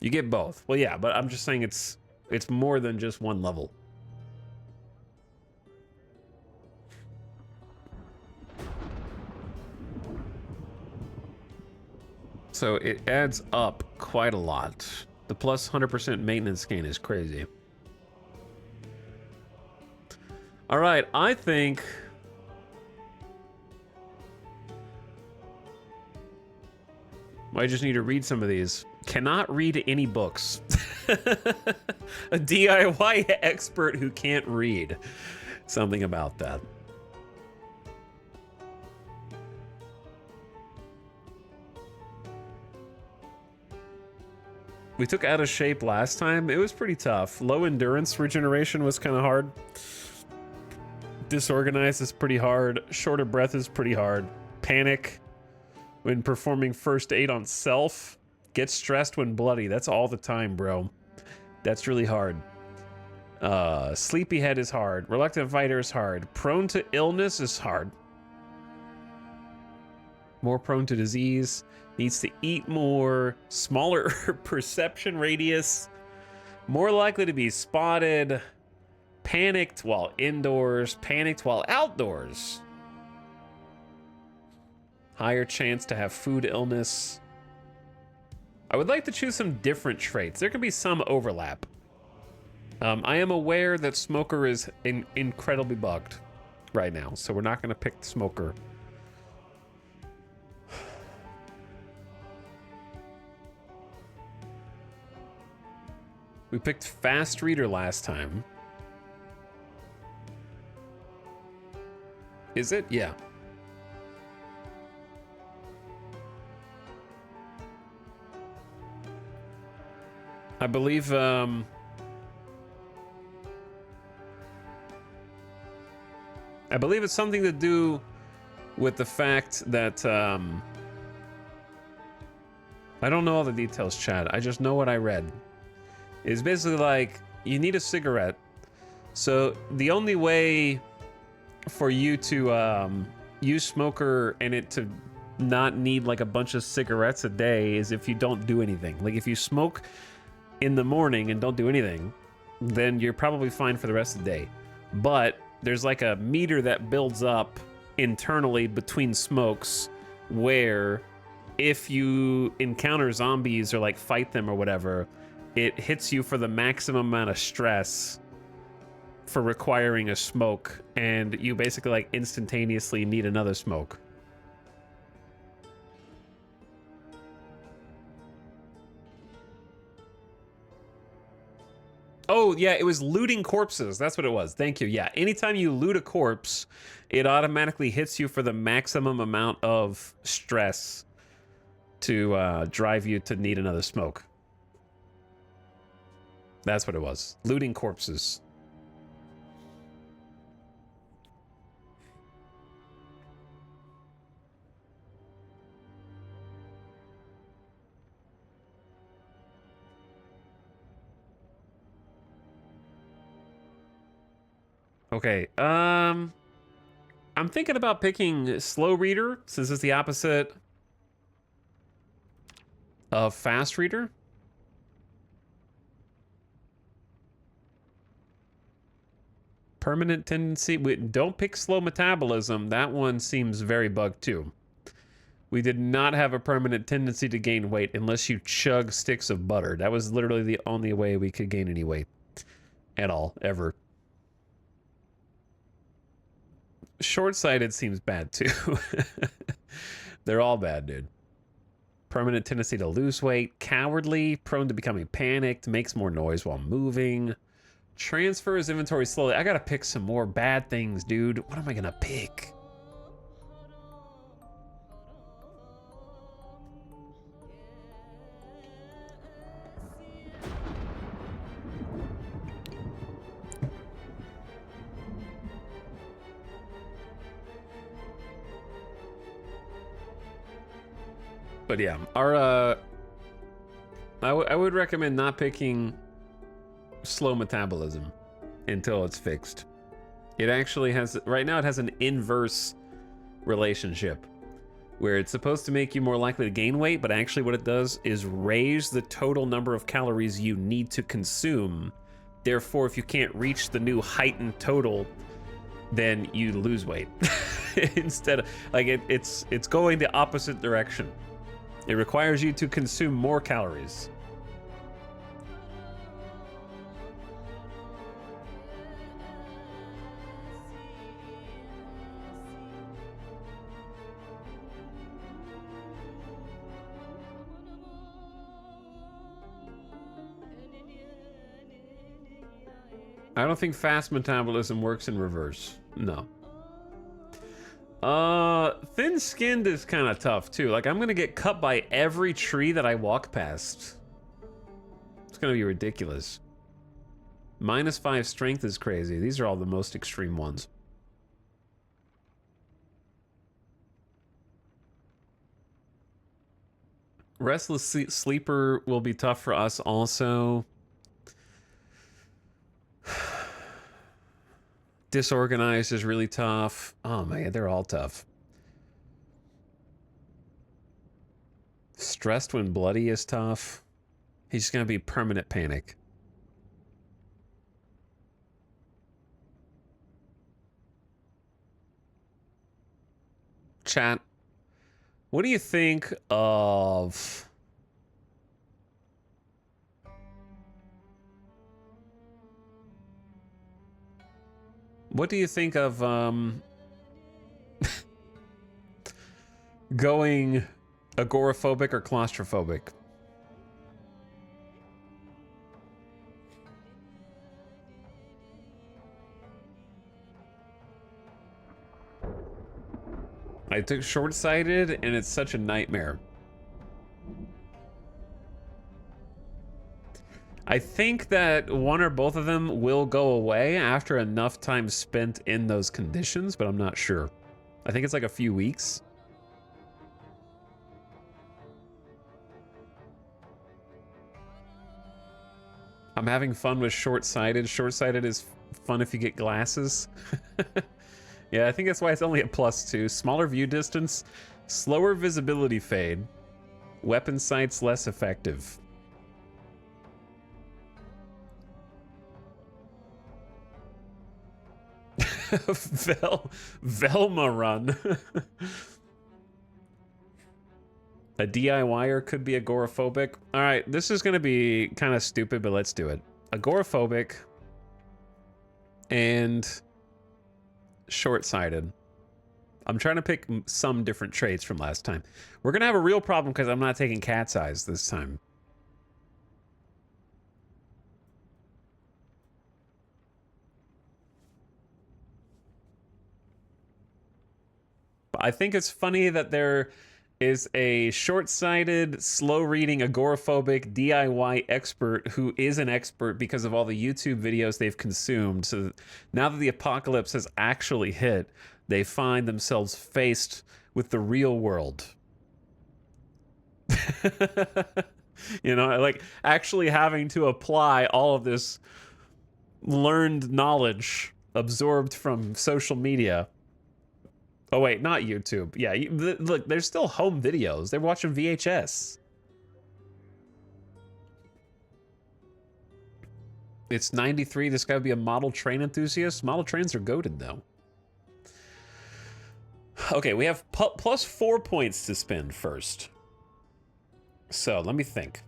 You get both. Well, yeah, but I'm just saying it's more than just one level. So it adds up quite a lot. The plus 100% maintenance gain is crazy. All right, I think... I just need to read some of these. Cannot read any books. A DIY expert who can't read. Something about that. We took Out of Shape last time. It was pretty tough. Low endurance regeneration was kind of hard. Disorganized is pretty hard. Short of breath is pretty hard. Panic when performing first aid on self. Get stressed when bloody. That's all the time, bro. That's really hard. Sleepyhead is hard. Reluctant fighter is hard. Prone to illness is hard. More prone to disease. Needs to eat more. Smaller perception radius. More likely to be spotted. Panicked while indoors. Panicked while outdoors. Higher chance to have food illness. I would like to choose some different traits. There can be some overlap. I am aware that Smoker is incredibly bugged right now, so we're not going to pick Smoker. We picked Fast Reader last time. Is it? Yeah. I believe, I believe it's something to do with the fact that, I don't know all the details, Chad. I just know what I read. It's basically like, you need a cigarette. So the only way for you to use Smoker and it to not need like a bunch of cigarettes a day is if you don't do anything. Like if you smoke in the morning and don't do anything, then you're probably fine for the rest of the day. But there's like a meter that builds up internally between smokes where if you encounter zombies or like fight them or whatever, it hits you for the maximum amount of stress for requiring a smoke, and you basically like instantaneously need another smoke. Oh, yeah, it was looting corpses. That's what it was. Thank you. Yeah, anytime you loot a corpse, it automatically hits you for the maximum amount of stress to drive you to need another smoke. That's what it was. Looting corpses. Okay, I'm thinking about picking Slow Reader, since it's the opposite of Fast Reader. Permanent tendency. Don't pick Slow Metabolism. That one seems very bugged too. We did not have a permanent tendency to gain weight unless you chug sticks of butter. That was literally the only way we could gain any weight at all, ever. Short-sighted seems bad too. They're all bad, dude. Permanent tendency to lose weight. Cowardly. Prone to becoming panicked. Makes more noise while moving. Transfers inventory slowly. I gotta pick some more bad things, dude. What am I gonna pick? But yeah, our I would recommend not picking Slow Metabolism until it's fixed. It actually has, right now it has an inverse relationship where it's supposed to make you more likely to gain weight, but actually what it does is raise the total number of calories you need to consume. Therefore, if you can't reach the new heightened total, then you lose weight. Instead of, like, it's going the opposite direction. It requires you to consume more calories. I don't think fast metabolism works in reverse. No. Thin-skinned is kind of tough too. Like, I'm gonna get cut by every tree that I walk past. It's gonna be ridiculous. -5 strength is crazy. These are all the most extreme ones. Restless sleeper will be tough for us also. Disorganized is really tough. Oh man, they're all tough. Stressed when bloody is tough. He's gonna be permanent panic. Chat, what do you think of... What do you think of, going agoraphobic or claustrophobic? I took short-sighted, and it's such a nightmare. I think that one or both of them will go away after enough time spent in those conditions, but I'm not sure. I think it's like a few weeks. I'm having fun with short-sighted. Short-sighted is fun if you get glasses. Yeah, I think that's why it's only a +2. Smaller view distance, slower visibility fade. Weapon sight's less effective. Velma run. A DIYer could be agoraphobic. All right, this is gonna be kind of stupid, but let's do it. Agoraphobic and short-sighted. I'm trying to pick some different traits from last time. We're gonna have a real problem because I'm not taking cat's eyes this time. I think it's funny that there is a short-sighted, slow-reading, agoraphobic DIY expert who is an expert because of all the YouTube videos they've consumed. So now that the apocalypse has actually hit, they find themselves faced with the real world. You know, like actually having to apply all of this learned knowledge absorbed from social media. Oh, wait, not YouTube. Yeah, look, there's still home videos. They're watching VHS. It's 93. This guy would be a model train enthusiast. Model trains are goated, though. Okay, we have +4 points to spend first. So, let me think.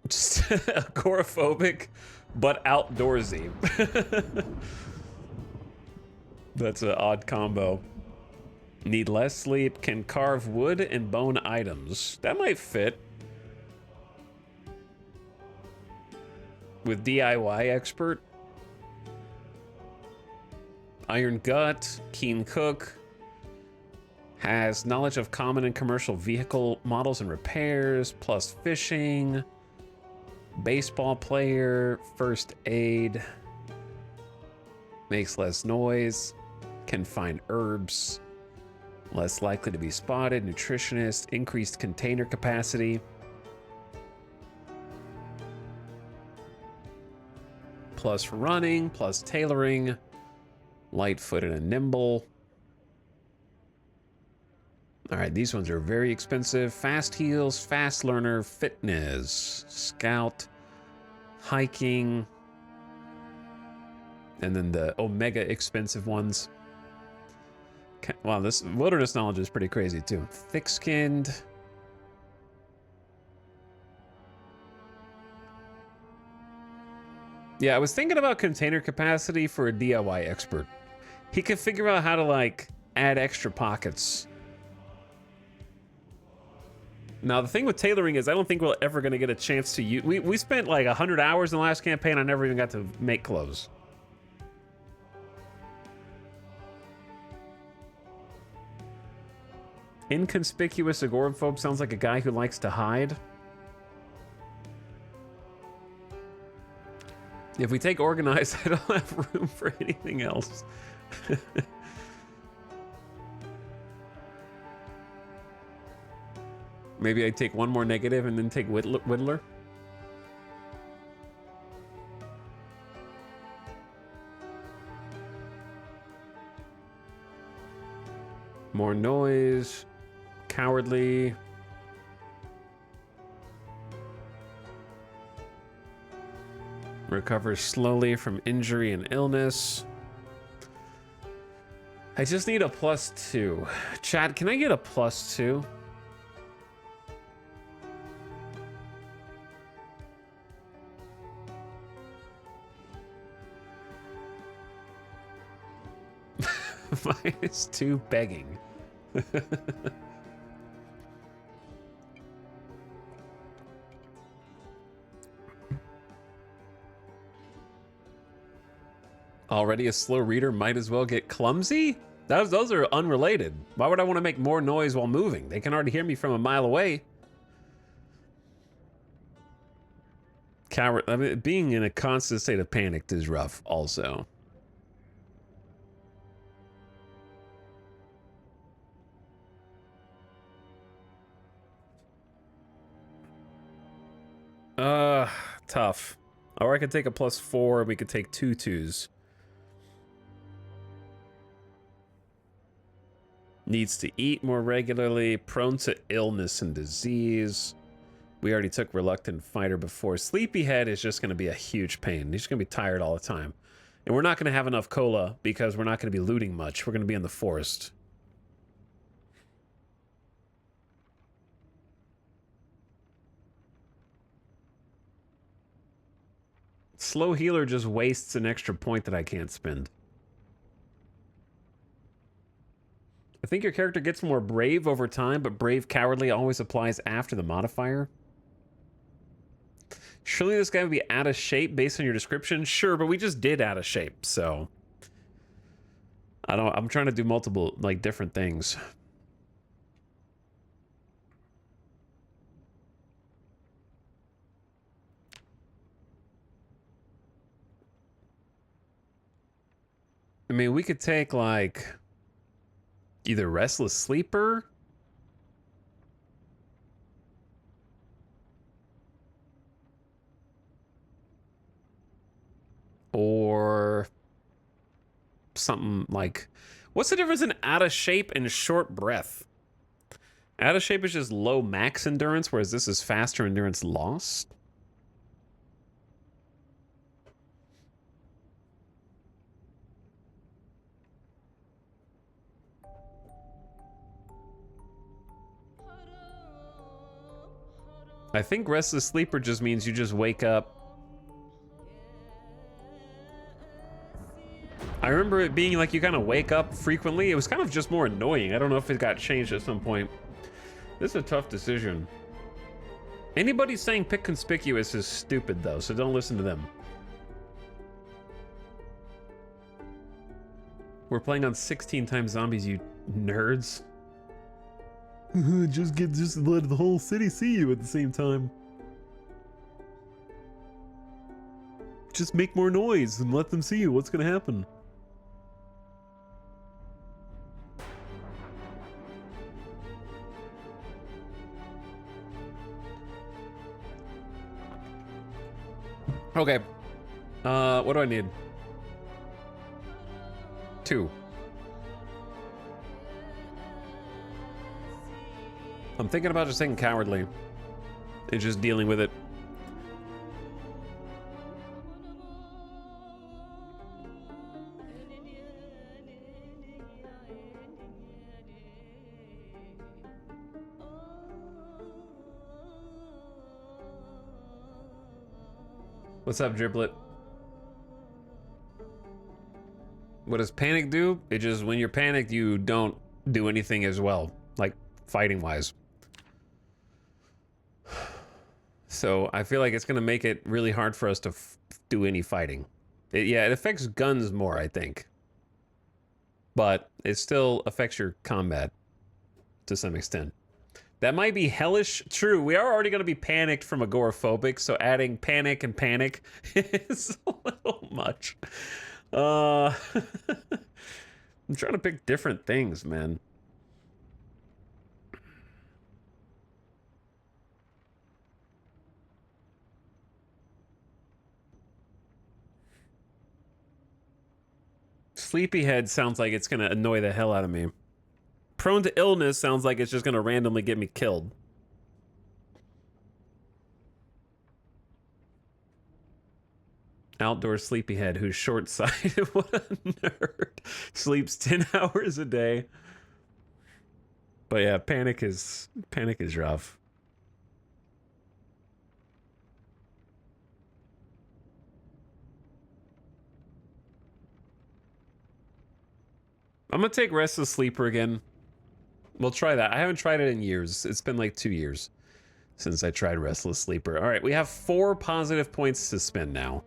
Just agoraphobic, but outdoorsy. That's an odd combo. Need less sleep, can carve wood and bone items. That might fit. With DIY expert. Iron gut, keen cook. Has knowledge of common and commercial vehicle models and repairs, plus fishing. Baseball player, first aid. Makes less noise. Can find herbs, less likely to be spotted, nutritionist, increased container capacity. Plus running, plus tailoring, light-footed and nimble. All right, these ones are very expensive. Fast heals, fast learner, fitness, scout, hiking, and then the omega expensive ones. Wow, this wilderness knowledge is pretty crazy too. Thick-skinned. Yeah, I was thinking about container capacity for a DIY expert. He could figure out how to, like, add extra pockets. Now, the thing with tailoring is I don't think we're ever going to get a chance to use... We spent like 100 hours in the last campaign. I never even got to make clothes. Inconspicuous agoraphobe sounds like a guy who likes to hide. If we take organized, I don't have room for anything else. Maybe I take one more negative and then take Whittler. More noise. Cowardly. Recovers slowly from injury and illness. I just need a +2. Chad, can I get a +2? -2 begging. Already a slow reader, might as well get clumsy? Those are unrelated. Why would I want to make more noise while moving? They can already hear me from a mile away. Coward. I mean, being in a constant state of panic is rough also. Tough. Or I could take a +4, we could take 2 2s. Needs to eat more regularly, prone to illness and disease. We already took Reluctant Fighter before. Sleepyhead is just going to be a huge pain. He's going to be tired all the time. And we're not going to have enough cola because we're not going to be looting much. We're going to be in the forest. Slow healer just wastes an extra point that I can't spend. I think your character gets more brave over time, but brave cowardly always applies after the modifier. Surely this guy would be out of shape based on your description? Sure, but we just did out of shape, so... I'm trying to do multiple, like, different things. I mean, we could take, like, either Restless Sleeper or something like... What's the difference in out of shape and short breath? Out of shape is just low max endurance, whereas this is faster endurance lost. I think Restless Sleeper just means you just wake up. I remember it being like you kind of wake up frequently. It was kind of just more annoying. I don't know if it got changed at some point. This is a tough decision. Anybody saying pick conspicuous is stupid though, so don't listen to them. We're playing on 16 times zombies, you nerds. just let the whole city see you at the same time. Just make more noise and let them see you. What's gonna happen? Okay. What do I need? 2. I'm thinking about just taking Cowardly and just dealing with it. What's up, Driblet? What does panic do? It just, when you're panicked, you don't do anything as well, like fighting-wise. So I feel like it's going to make it really hard for us to do any fighting. Yeah, it affects guns more, I think. But it still affects your combat to some extent. That might be hellish. True, we are already going to be panicked from agoraphobic, so adding panic and panic is a little much. I'm trying to pick different things, man. Sleepyhead sounds like it's going to annoy the hell out of me. Prone to illness sounds like it's just going to randomly get me killed. Outdoor sleepyhead who's short-sighted. What a nerd. Sleeps 10 hours a day. But yeah, panic is rough. I'm gonna take Restless Sleeper again. We'll try that. I haven't tried it in years. It's been like 2 years since I tried Restless Sleeper. All right, we have 4 positive points to spend now.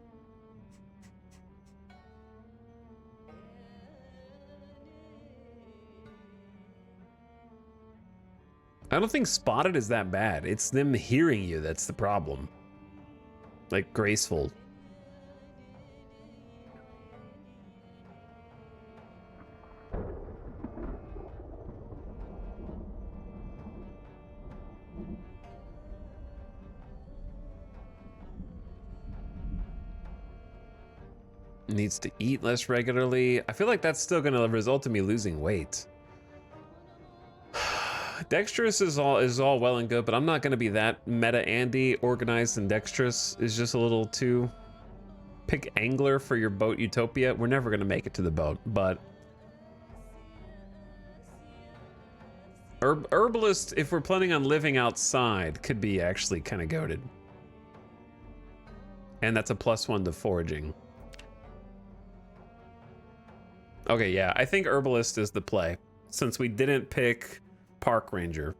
I don't think Spotted is that bad. It's them hearing you that's the problem. Like, graceful. Needs to eat less regularly. I feel like that's still gonna result in me losing weight. Dexterous is all well and good, but I'm not gonna be that meta Andy. Organized and dexterous is just a little too. Pick angler for your boat utopia. We're never gonna make it to the boat, but herbalist, if we're planning on living outside, could be actually kind of goated. And that's a +1 to foraging. Okay, yeah, I think herbalist is the play since we didn't pick park ranger.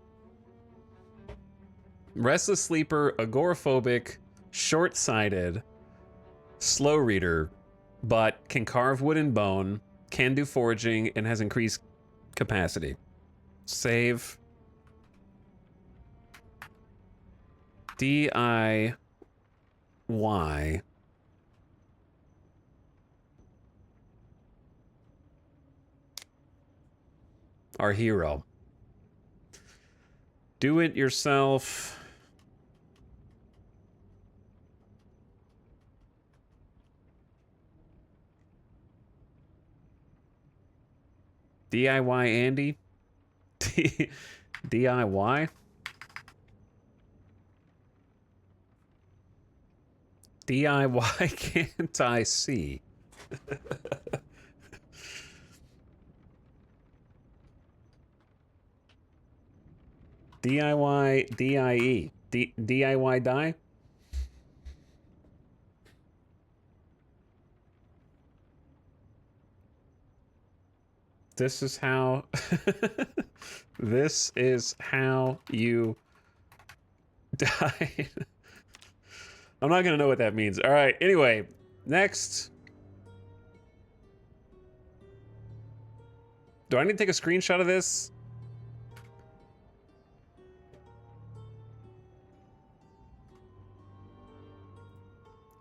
Restless sleeper, agoraphobic, short-sighted, slow reader, but can carve wood and bone, can do foraging, and has increased capacity. Save. DIY. Our hero. Do it yourself. DIY Andy? DIY? DIY can't I see? DIY DIE. DIY die? This is how this is how you die. I'm not gonna know what that means. All right, anyway, next. Do I need to take a screenshot of this?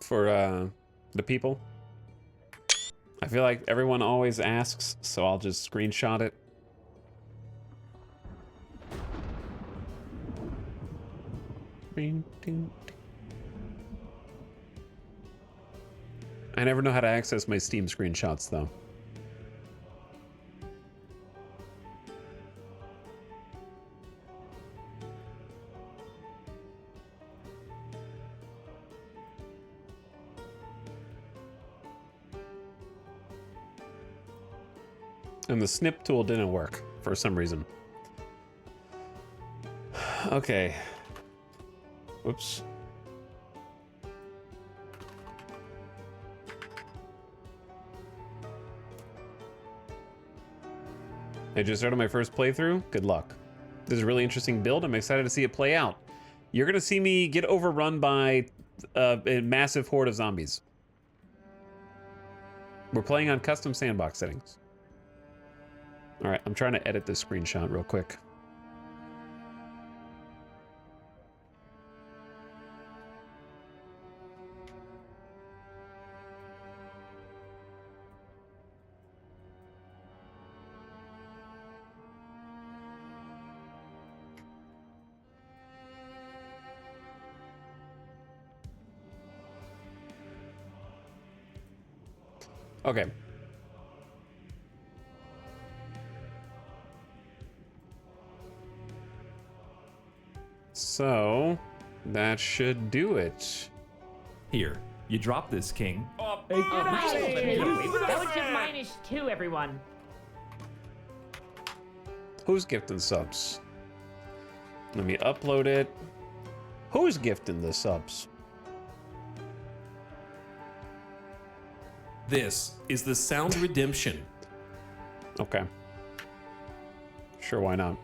For the people? I feel like everyone always asks, so I'll just screenshot it. I never know how to access my Steam screenshots, though. And the snip tool didn't work for some reason. Okay. Whoops. I just started my first playthrough. Good luck. This is a really interesting build. I'm excited to see it play out. You're gonna see me get overrun by a massive horde of zombies. We're playing on custom sandbox settings. All right, I'm trying to edit this screenshot real quick. Okay. So, that should do it. Here, you drop this, King. Hey, get Oh, out minus of two. here! That was just -2, everyone. Who's gifting subs? Let me upload it. Who's gifting the subs? This is the Sound Redemption. Okay. Sure, why not?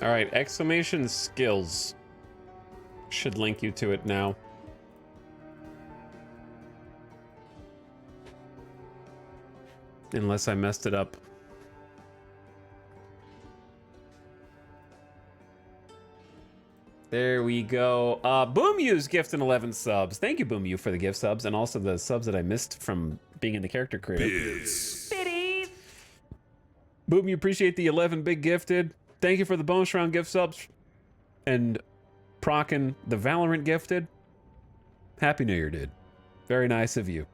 All right, exclamation skills should link you to it now. Unless I messed it up. There we go. Boomyu's gifting 11 subs. Thank you, Boomyu, for the gift subs and also the subs that I missed from being in the character creator. Biddies. Boom, you appreciate the 11 big gifted. Thank you for the bonus round gift subs. And Prockin, the Valorant gifted. Happy New Year, dude. Very nice of you.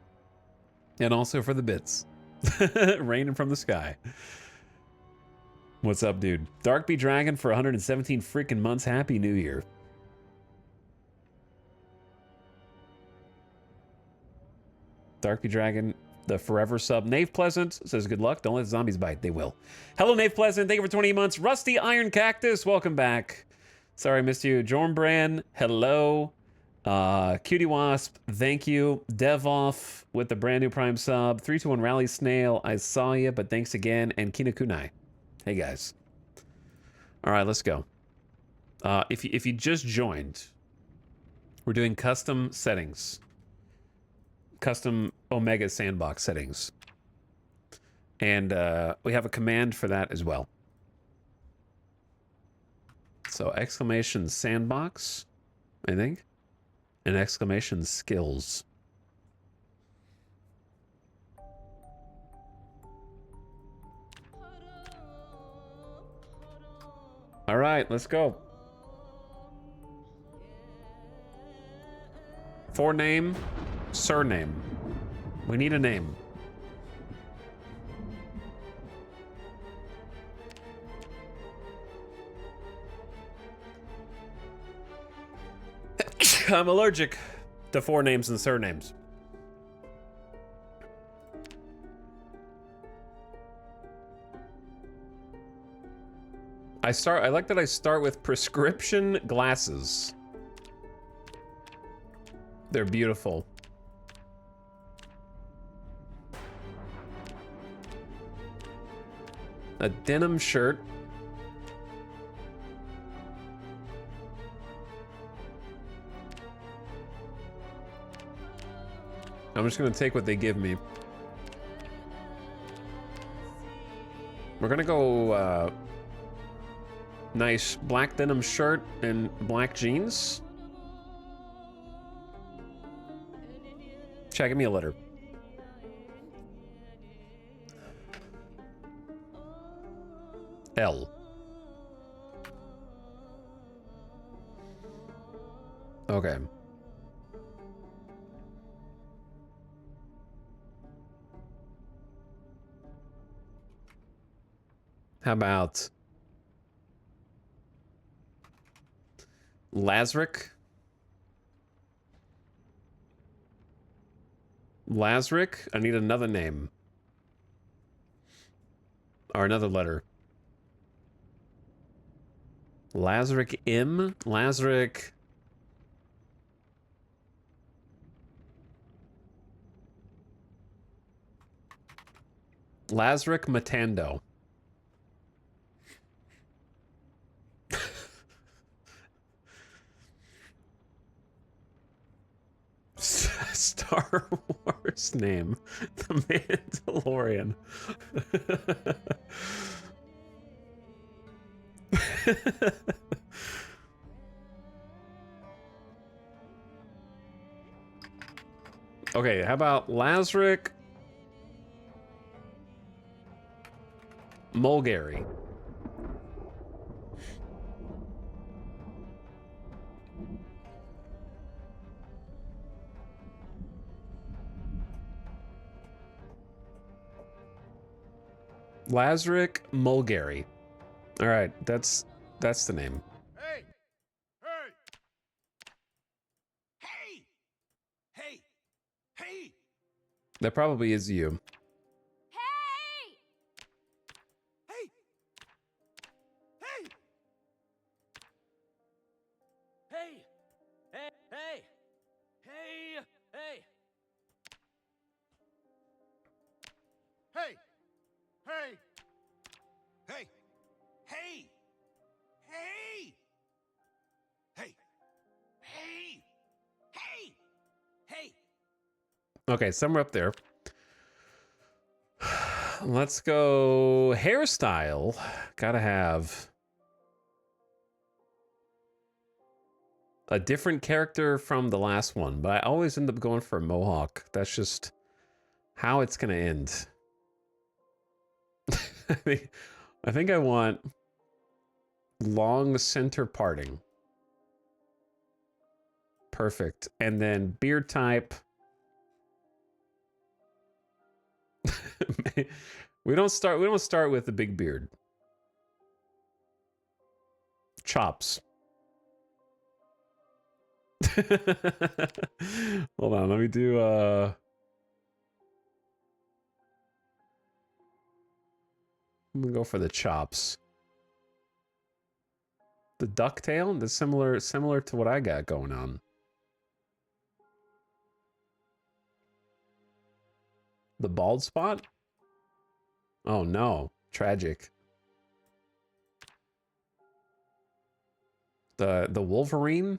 And also for the bits. Raining from the sky. What's up, dude? Darkbee Dragon for 117 freaking months. Happy New Year. Darkbee Dragon, the forever sub. Nave Pleasant says, good luck. Don't let the zombies bite. They will. Hello, Nave Pleasant. Thank you for 20 months. Rusty Iron Cactus, welcome back. Sorry I missed you. Jormbran, hello. Cutie Wasp, thank you. Devoff with the brand new Prime sub. 321 Rally Snail, I saw you, but thanks again. And Kinakunai. Hey, guys. All right, let's go. If you just joined, we're doing custom settings. Custom Omega sandbox settings. And we have a command for that as well. So exclamation sandbox, I think, and exclamation skills. All right, let's go. Forename, surname. We need a name. I'm allergic to forenames and surnames. I like that I start with prescription glasses. They're beautiful. A denim shirt. I'm just gonna take what they give me. We're gonna go nice black denim shirt and black jeans. Chat, give me a letter. L. Okay. How about Lazarick? Lazarick? I need another name. Or another letter. Lazarick M? Lazarick... Lazarick Matando. Star Wars name. The Mandalorian. Okay, how about Lazarick Mulgary? Lazarick Mulgary. All right, that's the name. Hey! Hey! Hey! Hey! Hey! That probably is you. Hey! Hey! Hey! Hey! Hey! Hey! Hey! Hey! Hey! Hey! Hey! Hey! Hey! Hey! Hey! Hey! Hey! Okay, somewhere up there. Let's go hairstyle. Gotta have a different character from the last one, but I always end up going for a mohawk. That's just how it's gonna end. I think I want long center parting. Perfect. And then beard type. we don't start with the big beard. Chops. Hold on, let me do I'm gonna go for the chops. The ducktail? That's similar to what I got going on. The bald spot? Oh no, tragic. The Wolverine?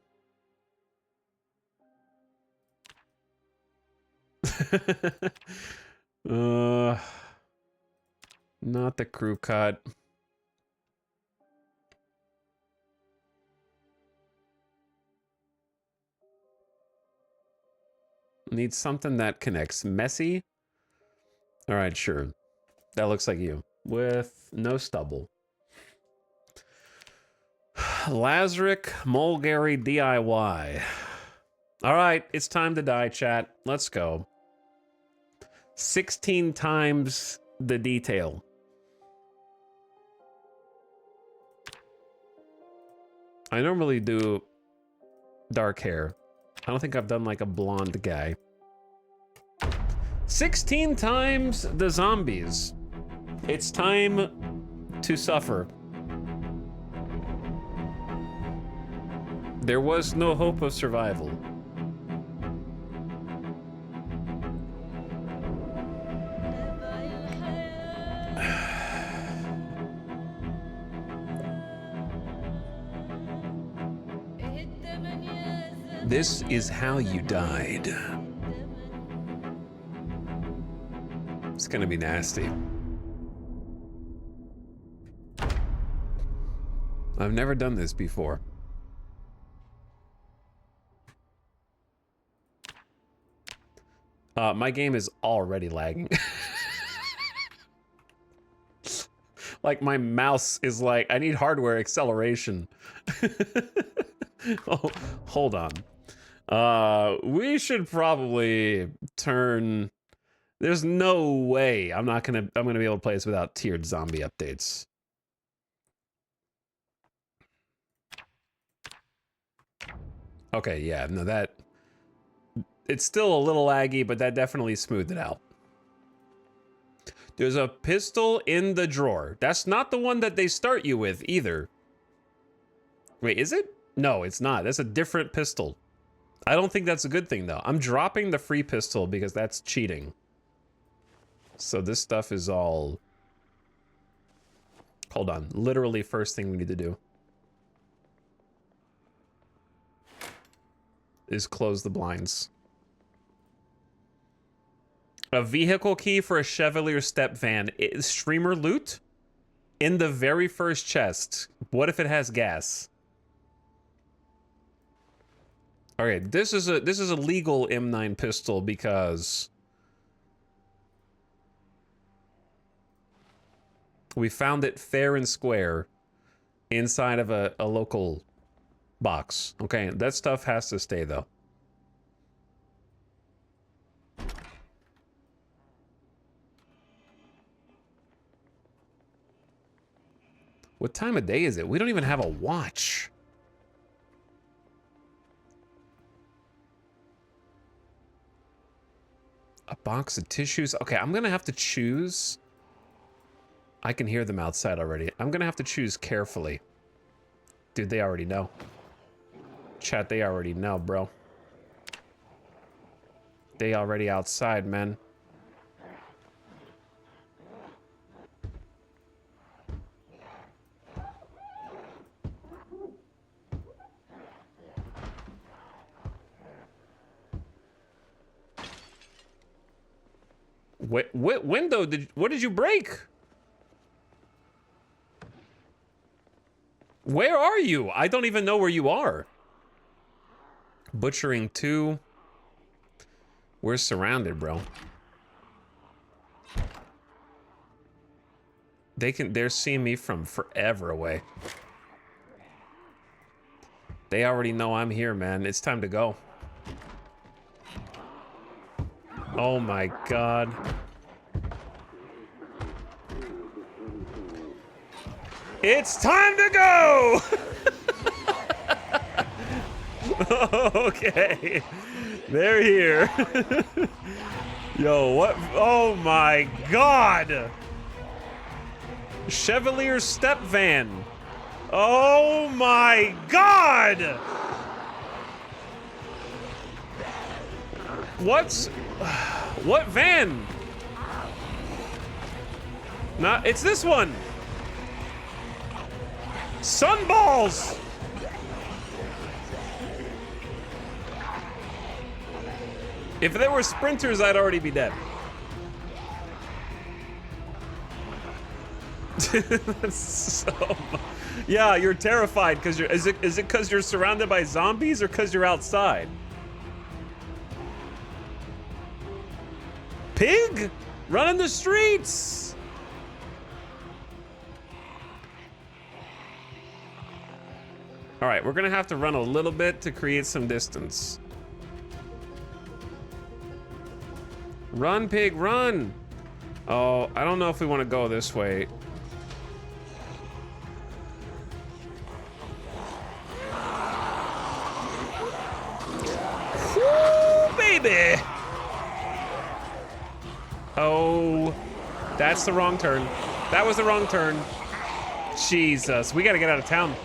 Not the crew cut. Need something that connects. Messy? All right, sure. That looks like you. With no stubble. Lazarick Mulgary DIY. All right, it's time to die, chat. Let's go. 16 times the detail. I normally do dark hair. I don't think I've done like a blonde guy. 16 times the zombies. It's time to suffer. There was no hope of survival. This is how you died. It's gonna be nasty. I've never done this before. My game is already lagging. Like my mouse is like, I need hardware acceleration. Oh, hold on. We should probably turn. There's no way I'm gonna be able to play this without tiered zombie updates. Okay, yeah, no, that... It's still a little laggy, but that definitely smoothed it out. There's a pistol in the drawer. That's not the one that they start you with, either. Wait, is it? No, it's not. That's a different pistol. I don't think that's a good thing, though. I'm dropping the free pistol because that's cheating. So this stuff is all... Hold on. Literally first thing we need to do is close the blinds. A vehicle key for a Chevalier step van. Streamer loot? In the very first chest. What if it has gas? Okay, this is a legal M9 pistol because we found it fair and square inside of a local box. Okay, that stuff has to stay though. What time of day is it? We don't even have a watch. A box of tissues. Okay, I'm gonna have to choose. I can hear them outside already. I'm gonna have to choose carefully. Dude, they already know. Chat, they already know, bro. They already outside, man. What window what did you break? Where are you? I don't even know where you are. Butchering 2. We're surrounded, bro. They're seeing me from forever away. They already know I'm here, man. It's time to go. Oh my god. It's time to go! Okay. They're here. Yo, what? Oh my god! Chevalier step van. Oh my god! What van? Not, it's this one. Sunballs! If there were sprinters, I'd already be dead. So, yeah, you're terrified because you're. Is it because you're surrounded by zombies or because you're outside? Pig, running the streets. All right, we're gonna have to run a little bit to create some distance. Run, pig, run! Oh, I don't know if we want to go this way. Woo, baby! Oh, that's the wrong turn. That was the wrong turn. Jesus, we gotta get out of town.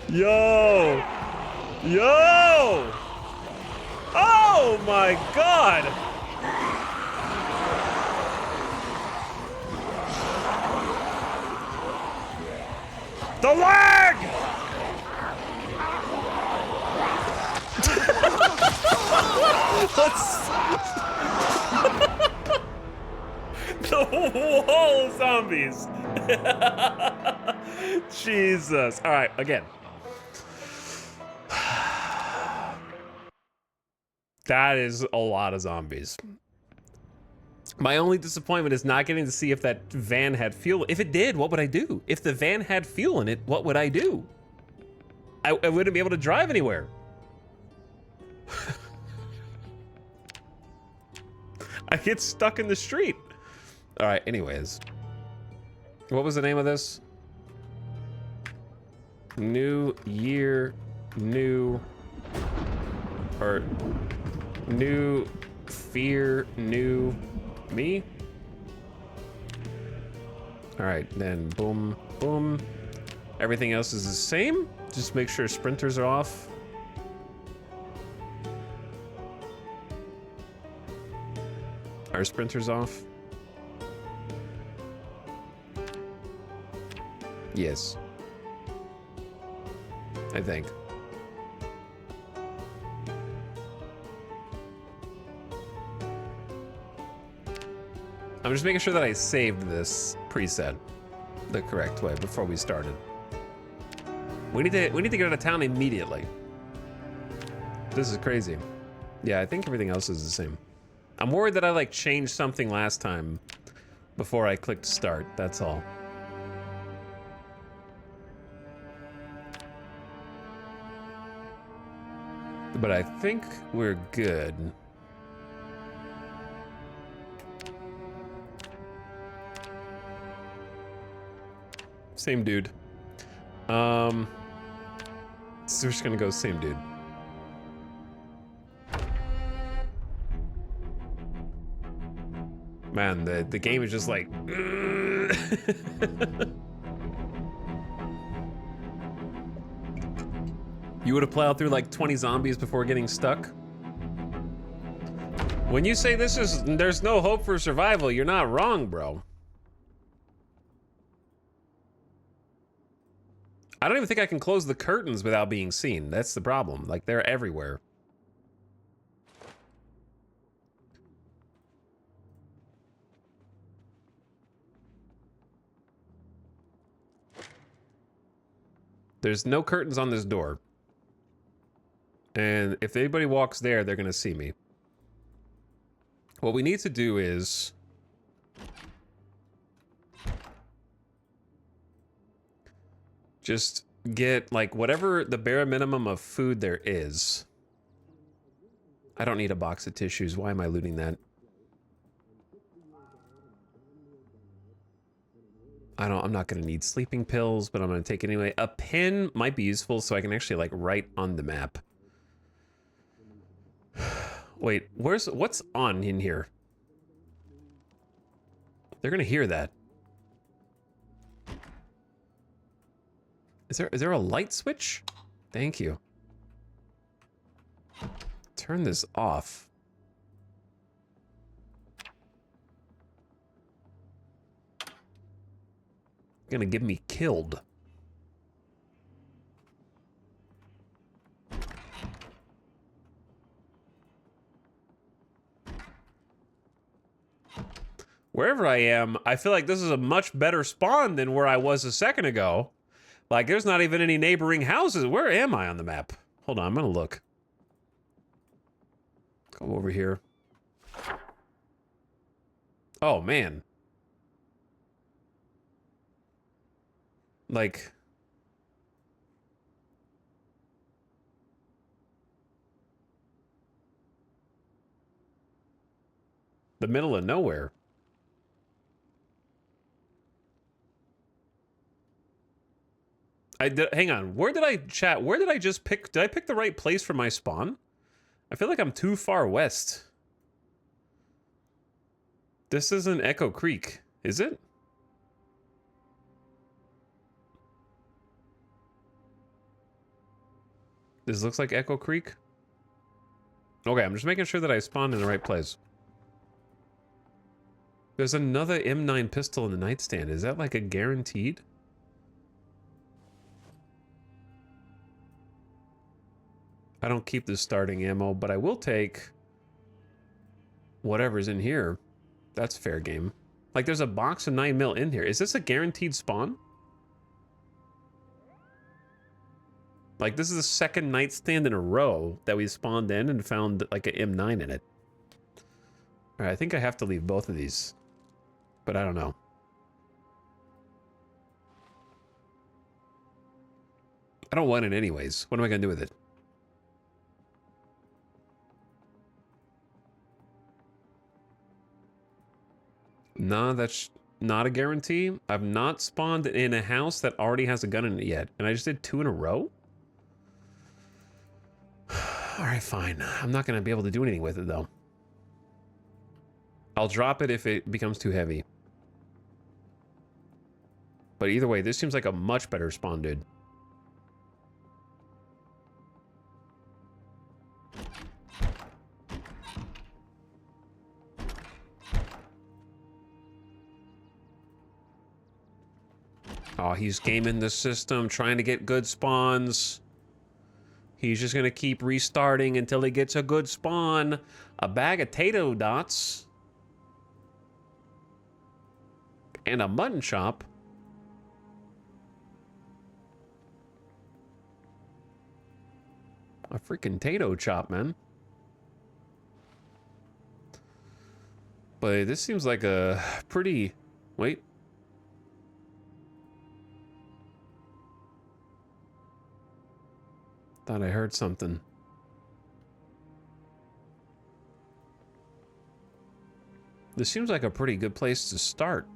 Yo! Yo! Oh my god! The lag! The wall of zombies. Jesus. All right, again. That is a lot of zombies. My only disappointment is not getting to see if that van had fuel. If it did, what would I do? If the van had fuel in it, what would I do? I wouldn't be able to drive anywhere. I get stuck in the street. All right, anyways. What was the name of this? New year, new... Or... New fear, new me? Alright, then boom, boom. Everything else is the same. Just make sure sprinters are off. Are sprinters off? Yes. I think. I'm just making sure that I saved this preset the correct way before we started. We need to get out of town immediately. This is crazy. Yeah, I think everything else is the same. I'm worried that I like changed something last time before I clicked start, that's all. But I think we're good. Same dude. So we're just gonna go same dude. Man, the game is just like... You would have plowed through like 20 zombies before getting stuck? When you say there's no hope for survival, you're not wrong, bro. I don't even think I can close the curtains without being seen. That's the problem. Like, they're everywhere. There's no curtains on this door. And if anybody walks there, they're gonna see me. What we need to do is... just get, like, whatever the bare minimum of food there is. I don't need a box of tissues. Why am I looting that? I'm not gonna need sleeping pills, but I'm gonna take it anyway. A pen might be useful so I can actually, like, write on the map. Wait, what's on in here? They're gonna hear that. Is there a light switch? Thank you. Turn this off. Gonna get me killed. Wherever I am, I feel like this is a much better spawn than where I was a second ago. Like, there's not even any neighboring houses. Where am I on the map? Hold on, I'm gonna look. Go over here. Oh, man. Like... the middle of nowhere. Hang on, where did I chat? Where did I just pick? Did I pick the right place for my spawn? I feel like I'm too far west. This isn't Echo Creek, is it? This looks like Echo Creek. Okay, I'm just making sure that I spawned in the right place. There's another M9 pistol in the nightstand. Is that like a guaranteed? I don't keep the starting ammo, but I will take whatever's in here. That's fair game. Like, there's a box of 9mm in here. Is this a guaranteed spawn? Like, this is the second nightstand in a row that we spawned in and found, like, an M9 in it. All right, I think I have to leave both of these. But I don't know. I don't want it anyways. What am I going to do with it? Nah, that's... not a guarantee. I've not spawned in a house that already has a gun in it yet, and I just did 2 in a row? All right, fine. I'm not going to be able to do anything with it, though. I'll drop it if it becomes too heavy. But either way, this seems like a much better spawn, dude. Oh, he's gaming the system, trying to get good spawns. He's just gonna keep restarting until he gets a good spawn. A bag of tato dots. And a mutton chop. A freaking tato chop, man. But this seems like a pretty... Wait. Thought I heard something. This seems like a pretty good place to start.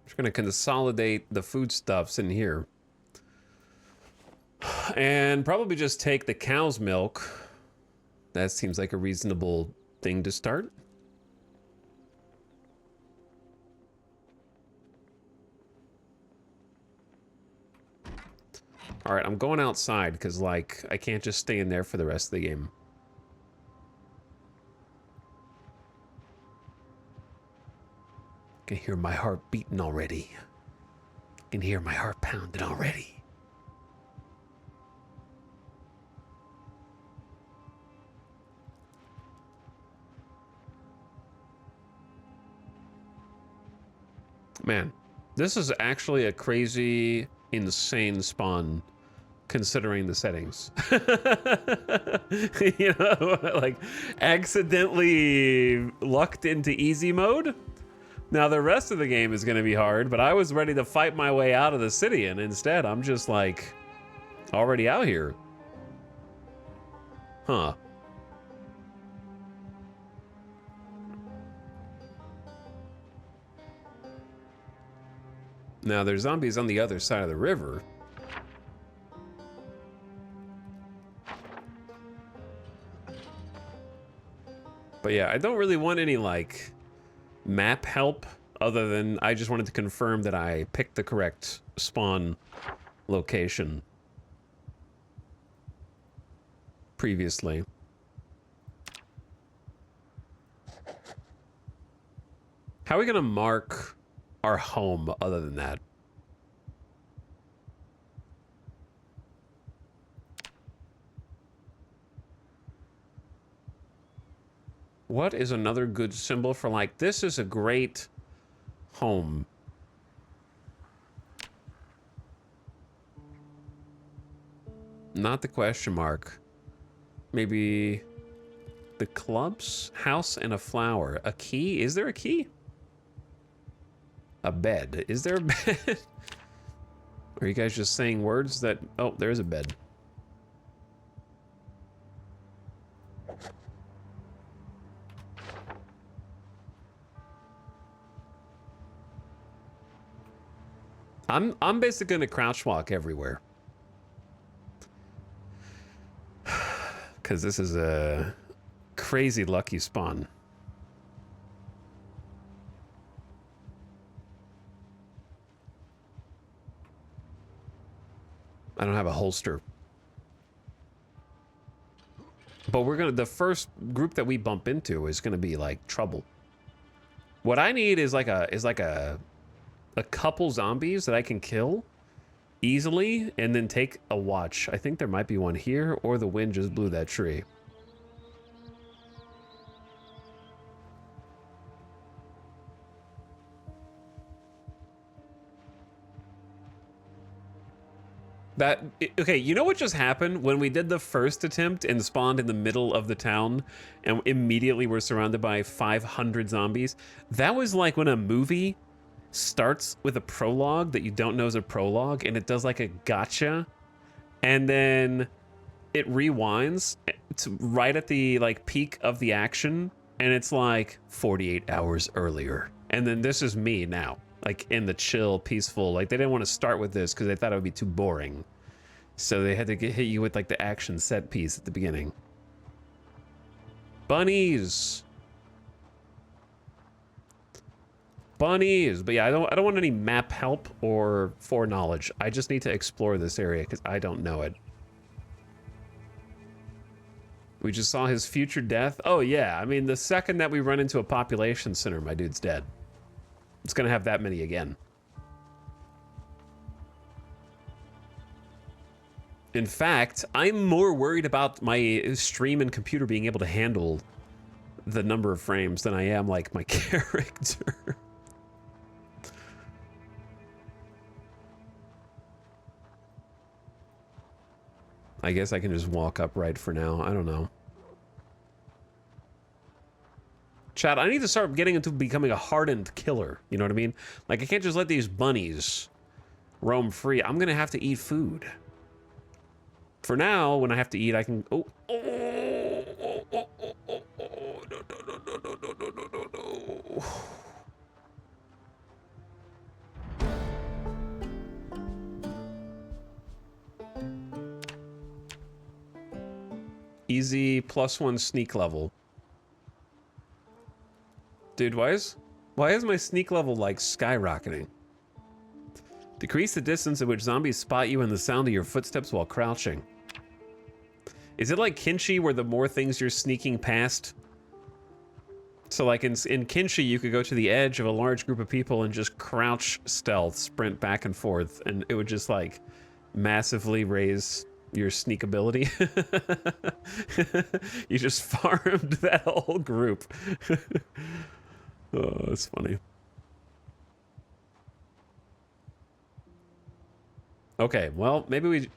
Just gonna consolidate the foodstuffs in here. And probably just take the cow's milk. That seems like a reasonable thing to start. All right, I'm going outside because, like, I can't just stay in there for the rest of the game. I can hear my heart beating already. I can hear my heart pounding already. Man, this is actually a crazy, insane spawn, considering the settings. You know, like, accidentally lucked into easy mode. Now, the rest of the game is going to be hard, but I was ready to fight my way out of the city, and instead, I'm just, like, already out here. Huh. Now, there's zombies on the other side of the river. But yeah, I don't really want any, like, map help, other than I just wanted to confirm that I picked the correct spawn location previously. How are we gonna mark our home other than that? What is another good symbol for, like, this is a great home? Not the question mark. Maybe the clubs, house, and a flower. A key? Is there a key? A bed. Is there a bed? Are you guys just saying words that... Oh, there's a bed. I'm basically gonna crouch walk everywhere. Because this is a crazy lucky spawn. I don't have a holster. But we're gonna, the first group that we bump into is gonna be like trouble. What I need is like a couple zombies that I can kill easily and then take a watch. I think there might be one here, or the wind just blew that tree. Okay, you know what just happened when we did the first attempt and spawned in the middle of the town and immediately were surrounded by 500 zombies? That was like when a movie starts with a prologue that you don't know is a prologue and it does like a gotcha and then it rewinds to right at the like peak of the action and it's like 48 hours earlier. And then this is me now, like in the chill, peaceful, like they didn't want to start with this because they thought it would be too boring. So they had to hit you with like the action set piece at the beginning. Bunnies. Bunnies. But yeah, I don't want any map help or foreknowledge. I just need to explore this area because I don't know it. We just saw his future death. Oh yeah, I mean the second that we run into a population center, my dude's dead. It's gonna have that many again. In fact, I'm more worried about my stream and computer being able to handle the number of frames than I am like my character. I guess I can just walk upright for now. I don't know. Chat, I need to start getting into becoming a hardened killer. You know what I mean? Like, I can't just let these bunnies roam free. I'm gonna have to eat food. For now, when I have to eat, I can... Oh, no. Easy +1 sneak level. Dude, why is my sneak level like skyrocketing? Decrease the distance at which zombies spot you and the sound of your footsteps while crouching. Is it like Kinshi where the more things you're sneaking past? So like in Kinshi, you could go to the edge of a large group of people and just crouch stealth, sprint back and forth, and it would just like massively raise your sneak ability. You just farmed that whole group. Oh, that's funny. Okay, well, maybe we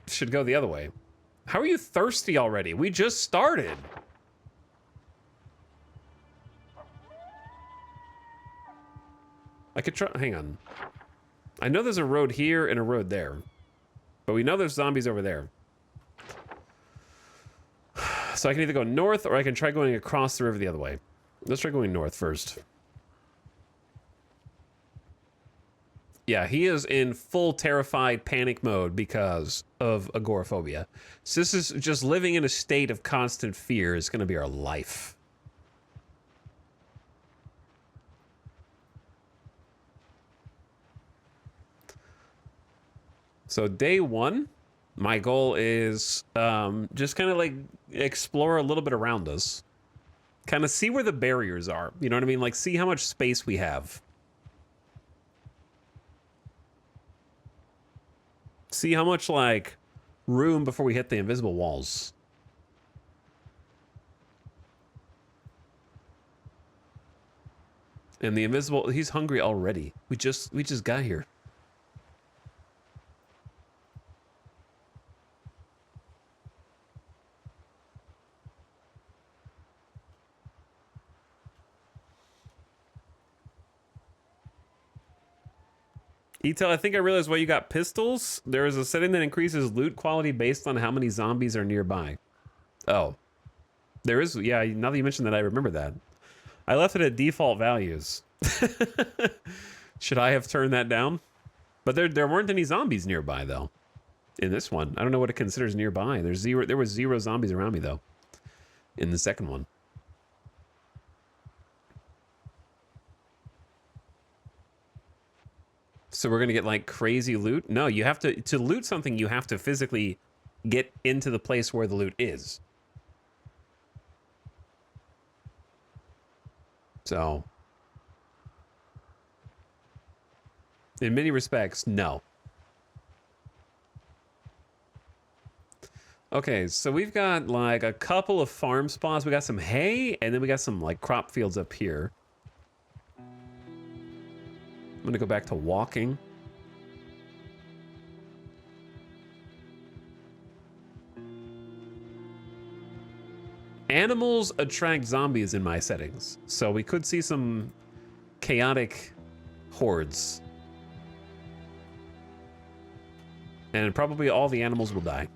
should go the other way. How are you thirsty already? We just started. I could try, hang on. I know there's a road here and a road there, but we know there's zombies over there. So I can either go north or I can try going across the river the other way. Let's try going north first. Yeah, he is in full terrified panic mode because of agoraphobia. So this is just living in a state of constant fear is going to be our life. So day one, my goal is just kind of like explore a little bit around us. Kind of see where the barriers are. You know what I mean? Like see how much space we have. See how much like room before we hit the invisible walls. And the invisible, he's hungry already. We just got here. Etel, I think I realized why you got pistols. There is a setting that increases loot quality based on how many zombies are nearby. Oh. There is, yeah, now that you mentioned that, I remember that. I left it at default values. Should I have turned that down? But there weren't any zombies nearby, though. In this one. I don't know what it considers nearby. There was 0 zombies around me, though. In the second one. So we're gonna get like crazy loot? No, you have to loot something, you have to physically get into the place where the loot is. So, in many respects, no. Okay, so we've got like a couple of farm spots. We got some hay, and then we got some like crop fields up here. I'm gonna go back to walking. Animals attract zombies in my settings, so we could see some chaotic hordes. And probably all the animals will die.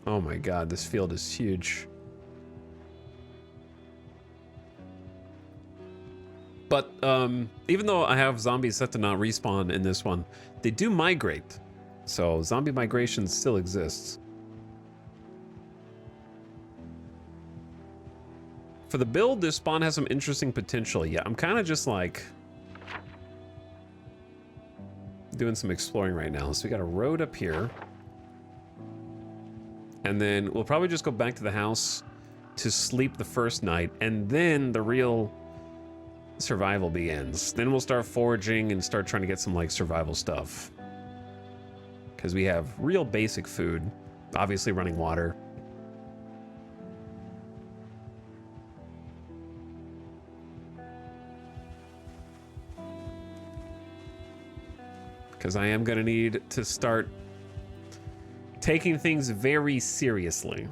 Oh my god, this field is huge. But even though I have zombies set to not respawn in this one, they do migrate. So zombie migration still exists. For the build, this spawn has some interesting potential. Yeah, I'm kind of just like doing some exploring right now. So we got a road up here. And then we'll probably just go back to the house to sleep the first night. And then the real survival begins. Then we'll start foraging and start trying to get some like survival stuff. Because we have real basic food. Obviously running water. Because I am going to need to start taking things very seriously.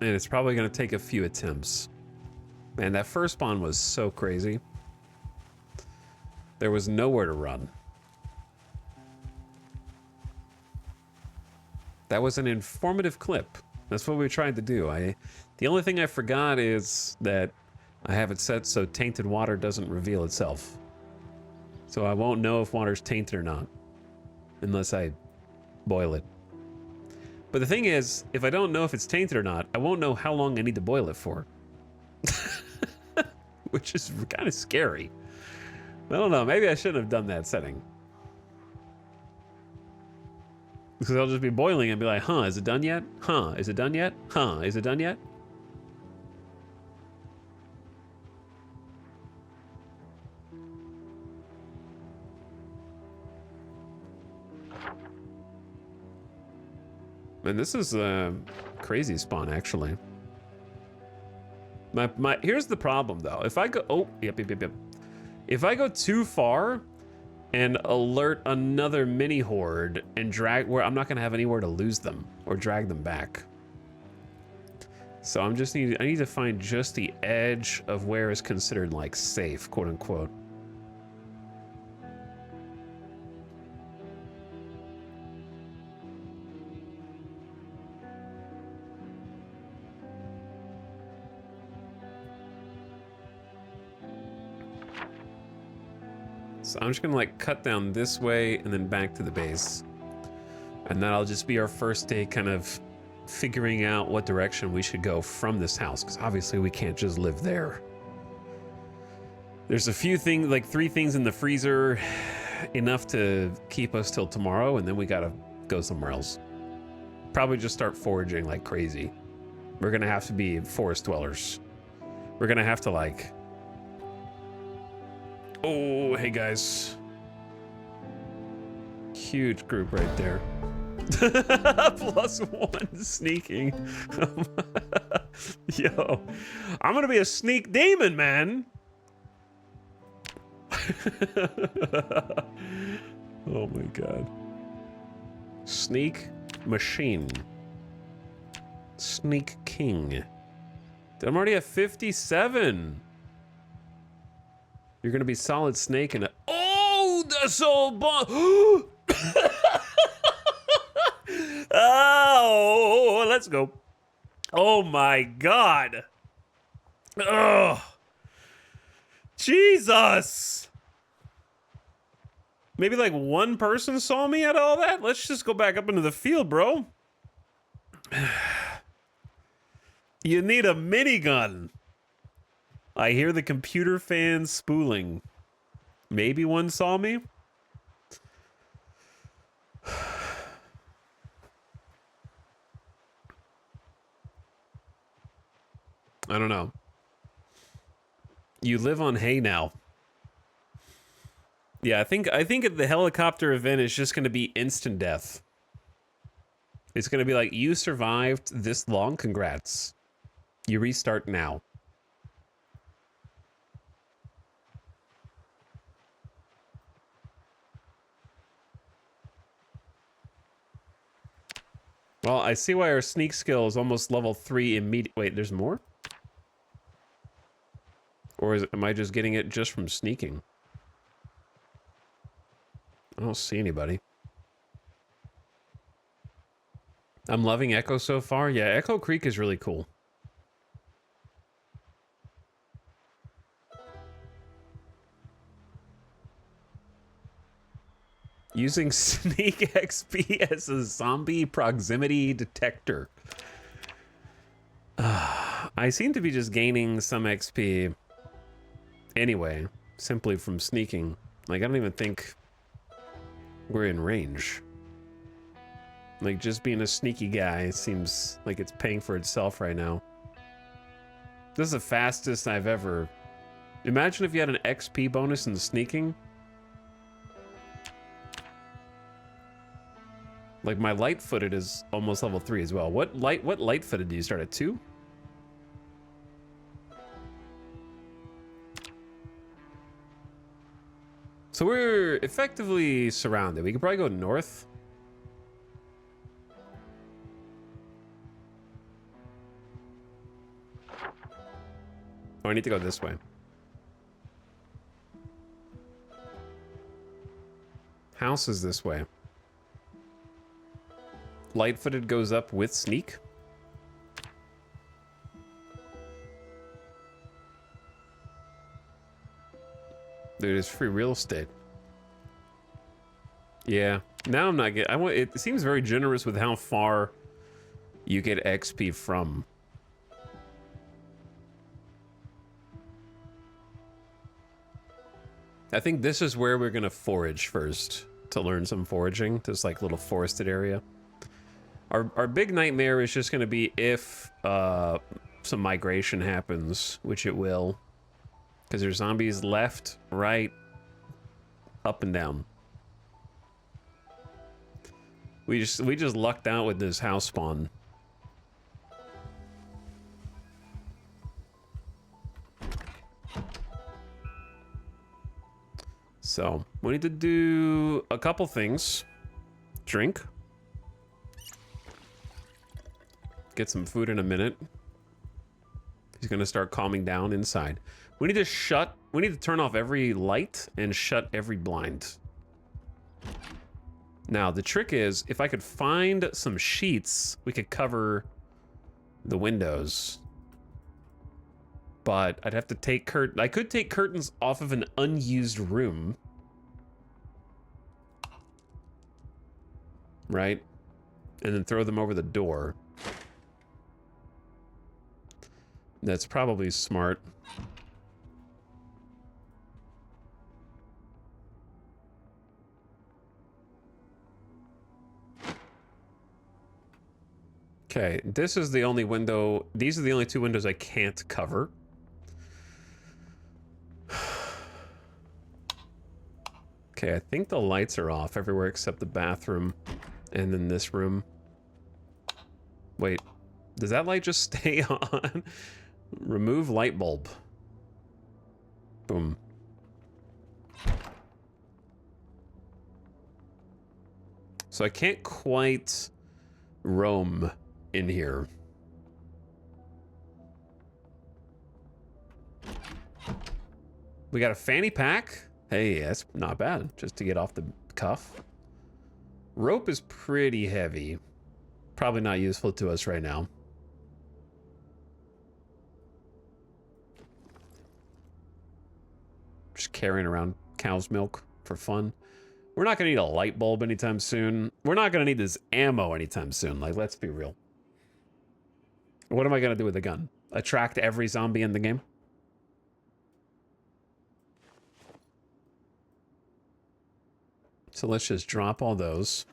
And it's probably going to take a few attempts. Man, that first spawn was so crazy. There was nowhere to run. That was an informative clip. That's what we tried to do. The only thing I forgot is that I have it set so tainted water doesn't reveal itself. So I won't know if water's tainted or not. Unless I boil it. But the thing is, if I don't know if it's tainted or not, I won't know how long I need to boil it for. Which is kind of scary. I don't know, maybe I shouldn't have done that setting. Because I'll just be boiling and be like, huh, is it done yet? Huh, is it done yet? Huh, is it done yet? And this is a crazy spawn, actually. Here's the problem, though. If I go... Oh, yep. If I go too far and alert another mini horde and drag... where I'm not going to have anywhere to lose them or drag them back. So I need to find just the edge of where is considered, like, safe, quote unquote. So I'm just gonna like cut down this way and then back to the base. And that'll just be our first day kind of figuring out what direction we should go from this house, because obviously we can't just live there. There's a few things, like 3 things in the freezer, enough to keep us till tomorrow, and then we gotta go somewhere else. Probably just start foraging like crazy. We're gonna have to be forest dwellers. We're gonna have to like... Oh, hey guys. Huge group right there. +1 sneaking. Yo, I'm gonna be a sneak demon, man. Oh my god. Sneak machine. Sneak king. I'm already at 57. You're gonna be solid snake and oh, that's so bomb. Oh, let's go. Oh my god. Oh, Jesus. Maybe like 1 person saw me at all that. Let's just go back up into the field, bro. You need a minigun. I hear the computer fans spooling. Maybe 1 saw me? I don't know. You live on hay now. Yeah, I think the helicopter event is just going to be instant death. It's going to be like, you survived this long, congrats. You restart now. Well, I see why our sneak skill is almost level 3 immediate. Wait, there's more? Or am I just getting it just from sneaking? I don't see anybody. I'm loving Echo so far. Yeah, Echo Creek is really cool. Using Sneak XP as a zombie proximity detector. I seem to be just gaining some XP anyway, simply from sneaking. Like, I don't even think we're in range. Like, just being a sneaky guy seems like it's paying for itself right now. This is the fastest I've ever... Imagine if you had an XP bonus in sneaking. Like, my light-footed is almost level 3 as well. What light-footed do you start at 2? So we're effectively surrounded. We could probably go north. Oh, I need to go this way. House is this way. Light-footed goes up with sneak. Dude, it's free real estate. Yeah. Now I'm not getting... It seems very generous with how far you get XP from. I think this is where we're gonna forage first to learn some foraging. This like little forested area. Our big nightmare is just gonna be if some migration happens, which it will. Because there's zombies left, right, up and down. We just lucked out with this house spawn. So, we need to do a couple things. Drink. Get some food in a minute. He's gonna start calming down inside. We need to turn off every light and shut every blind. Now, the trick is, if I could find some sheets, we could cover the windows. But I'd have to take I could take curtains off of an unused room. Right? And then throw them over the door. That's probably smart. Okay, this is the only window. These are the only 2 windows I can't cover. Okay, I think the lights are off everywhere except the bathroom and then this room. Wait, does that light just stay on? Remove light bulb. Boom. So I can't quite roam in here. We got a fanny pack. Hey, that's not bad, just to get off the cuff. Rope is pretty heavy. Probably not useful to us right now. Just carrying around cow's milk for fun. We're not gonna need a light bulb anytime soon. We're not gonna need this ammo anytime soon. Like, let's be real. What am I gonna do with the gun? Attract every zombie in the game? So let's just drop all those.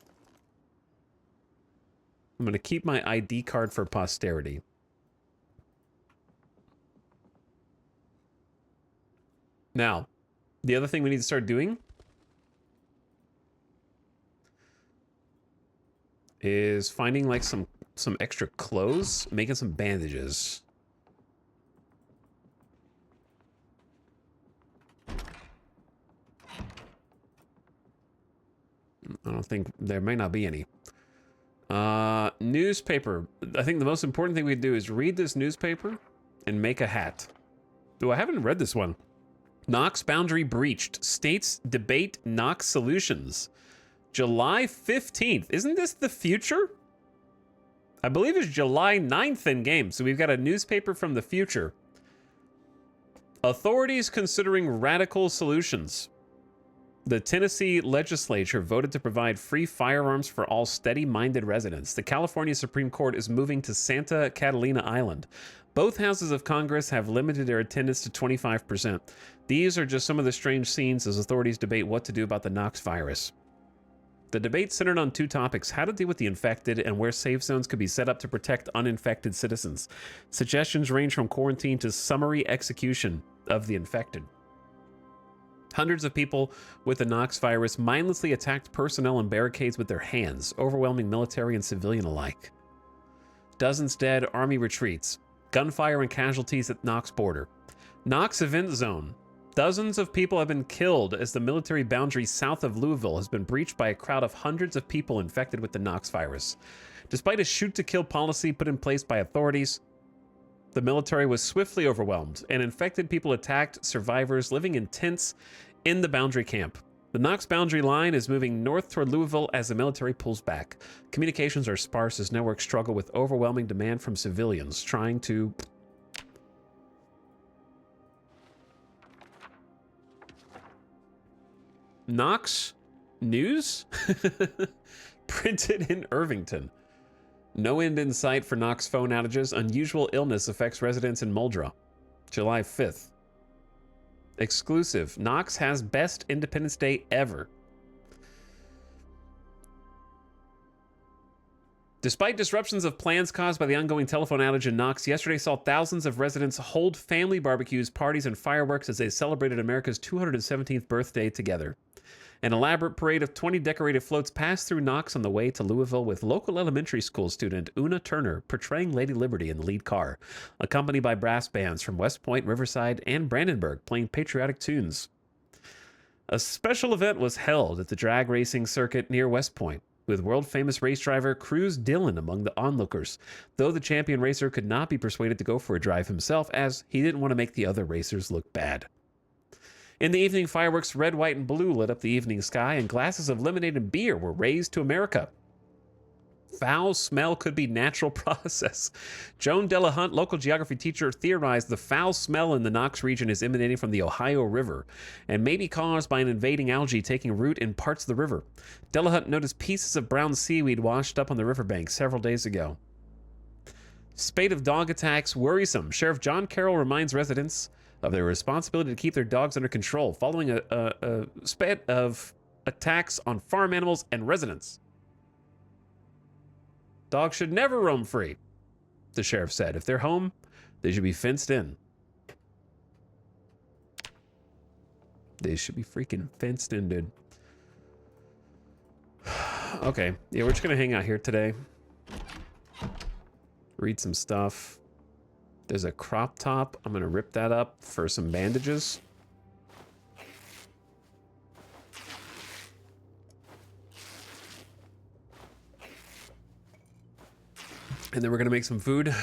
I'm gonna keep my ID card for posterity. Now, the other thing we need to start doing is finding like some extra clothes, making some bandages. I don't think there may not be any. Newspaper. I think the most important thing we do is read this newspaper and make a hat. Oh, I haven't read this one. Knox boundary breached. States debate Knox solutions. July 15th. Isn't this the future? I believe it's July 9th in game. So we've got a newspaper from the future. Authorities considering radical solutions. The Tennessee legislature voted to provide free firearms for all steady-minded residents. The California Supreme Court is moving to Santa Catalina Island. Both houses of Congress have limited their attendance to 25%. These are just some of the strange scenes as authorities debate what to do about the Knox virus. The debate centered on two topics: how to deal with the infected and where safe zones could be set up to protect uninfected citizens. Suggestions range from quarantine to summary execution of the infected. Hundreds of people with the Knox virus mindlessly attacked personnel and barricades with their hands, overwhelming military and civilian alike. Dozens dead, army retreats, gunfire and casualties at Knox border. Knox event zone. Dozens of people have been killed as the military boundary south of Louisville has been breached by a crowd of hundreds of people infected with the Knox virus. Despite a shoot-to-kill policy put in place by authorities, the military was swiftly overwhelmed, and infected people attacked survivors living in tents in the boundary camp. The Knox boundary line is moving north toward Louisville as the military pulls back. Communications are sparse as networks struggle with overwhelming demand from civilians trying to... Knox news? Printed in Irvington. No end in sight for Knox phone outages. Unusual illness affects residents in Muldrow. July 5th. Exclusive. Knox has best Independence Day ever. Despite disruptions of plans caused by the ongoing telephone outage in Knox, yesterday saw thousands of residents hold family barbecues, parties, and fireworks as they celebrated America's 217th birthday together. An elaborate parade of 20 decorated floats passed through Knox on the way to Louisville, with local elementary school student Una Turner portraying Lady Liberty in the lead car, accompanied by brass bands from West Point, Riverside, and Brandenburg playing patriotic tunes. A special event was held at the drag racing circuit near West Point, with world-famous race driver Cruz Dillon among the onlookers, though the champion racer could not be persuaded to go for a drive himself, as he didn't want to make the other racers look bad. In the evening, fireworks red, white, and blue lit up the evening sky, and glasses of lemonade and beer were raised to America. Foul smell could be natural process. Joan Delahunt, local geography teacher, theorized the foul smell in the Knox region is emanating from the Ohio River and may be caused by an invading algae taking root in parts of the river. Delahunt noticed pieces of brown seaweed washed up on the riverbank several days ago. Spate of dog attacks worrisome. Sheriff John Carroll reminds residents of their responsibility to keep their dogs under control following a spate of attacks on farm animals and residents. Dogs should never roam free, the sheriff said. If they're home, they should be fenced in. They should be freaking fenced in, dude. Okay, yeah, we're just gonna hang out here today. Read some stuff. There's a crop top. I'm gonna rip that up for some bandages. And then we're gonna make some food.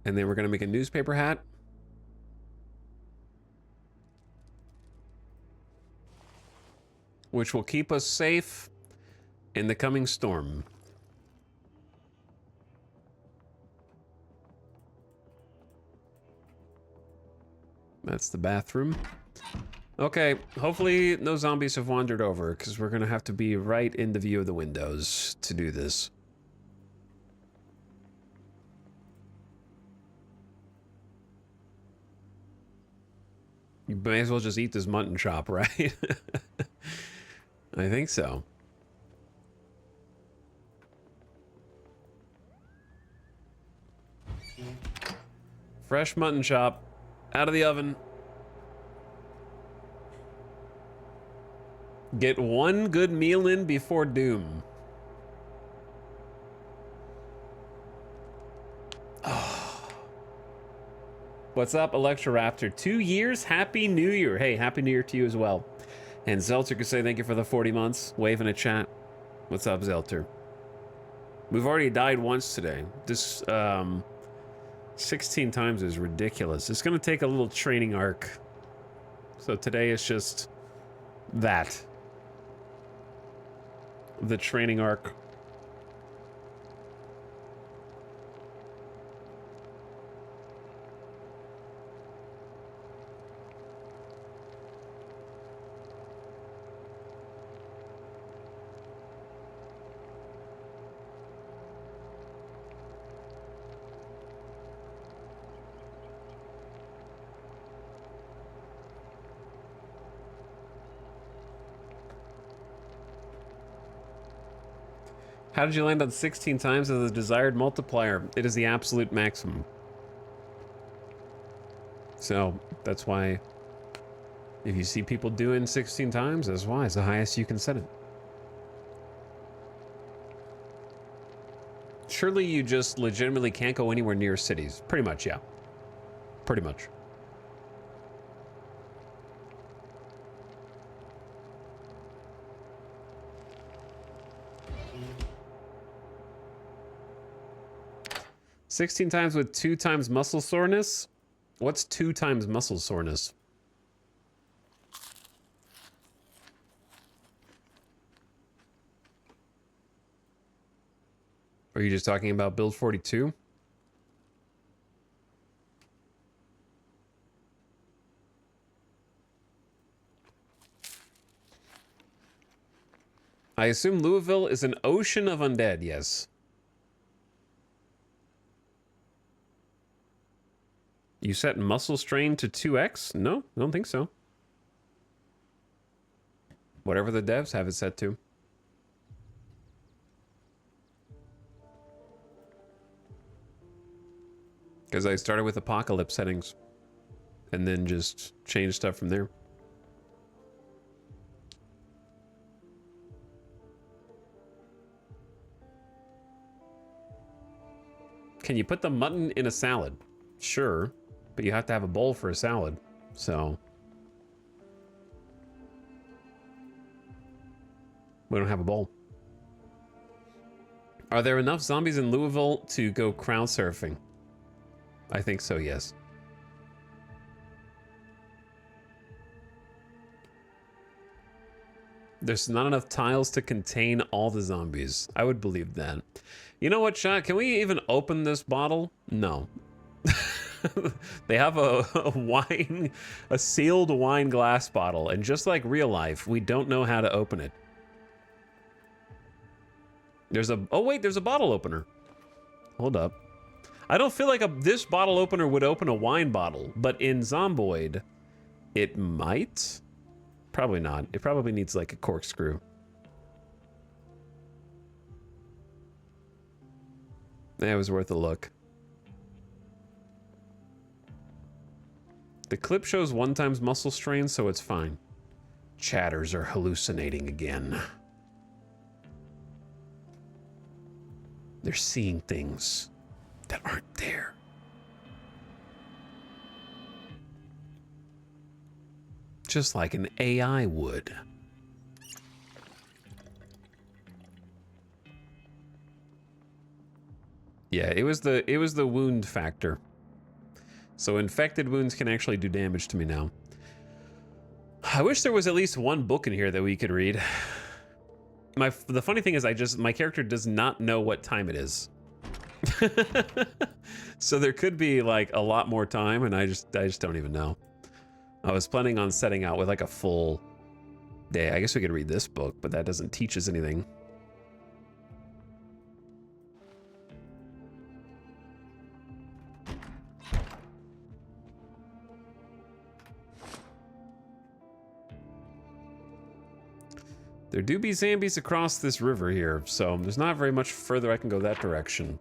And then we're gonna make a newspaper hat. Which will keep us safe in the coming storm. That's the bathroom. Okay, hopefully no zombies have wandered over, because we're gonna have to be right in the view of the windows to do this. You may as well just eat this mutton chop, right? I think so. Fresh mutton chop, out of the oven. Get one good meal in before doom. Oh. What's up, Electroraptor? 2 years? Happy New Year. Hey, Happy New Year to you as well. And Zelter could say thank you for the 40 months. Wave in a chat. What's up, Zelter? We've already died once today. This, 16 times is ridiculous. It's gonna take a little training arc. So today is just that. The training arc. How did you land on 16 times as the desired multiplier? It is the absolute maximum. So that's why if you see people doing 16 times, that's why it's the highest you can set it. Surely you just legitimately can't go anywhere near cities. Pretty much, yeah. Pretty much. "16 times with 2 times muscle soreness?" What's 2 times muscle soreness? Are you just talking about build 42? I assume Louisville is an ocean of undead, yes. You set muscle strain to 2x? No, I don't think so. Whatever the devs have it set to. Because I started with apocalypse settings and then just changed stuff from there. Can you put the mutton in a salad? Sure. But you have to have a bowl for a salad, so. We don't have a bowl. Are there enough zombies in Louisville to go crowd surfing? I think so, yes. There's not enough tiles to contain all the zombies. I would believe that. You know what, Shot? Can we even open this bottle? No. They have a sealed wine glass bottle, and just like real life, we don't know how to open it. There's a, oh wait, there's a bottle opener. Hold up. I don't feel like this bottle opener would open a wine bottle, but in Zomboid, it might. Probably not. It probably needs like a corkscrew. That was worth a look. The clip shows 1 times muscle strain, so it's fine. Chatters are hallucinating again. They're seeing things that aren't there. Just like an AI would. Yeah, it was the wound factor. So infected wounds can actually do damage to me now. I wish there was at least one book in here that we could read. The funny thing is my character does not know what time it is. So there could be like a lot more time, and I just don't even know. I was planning on setting out with like a full day. I guess we could read this book, but that doesn't teach us anything. There do be zombies across this river here, so there's not very much further I can go that direction.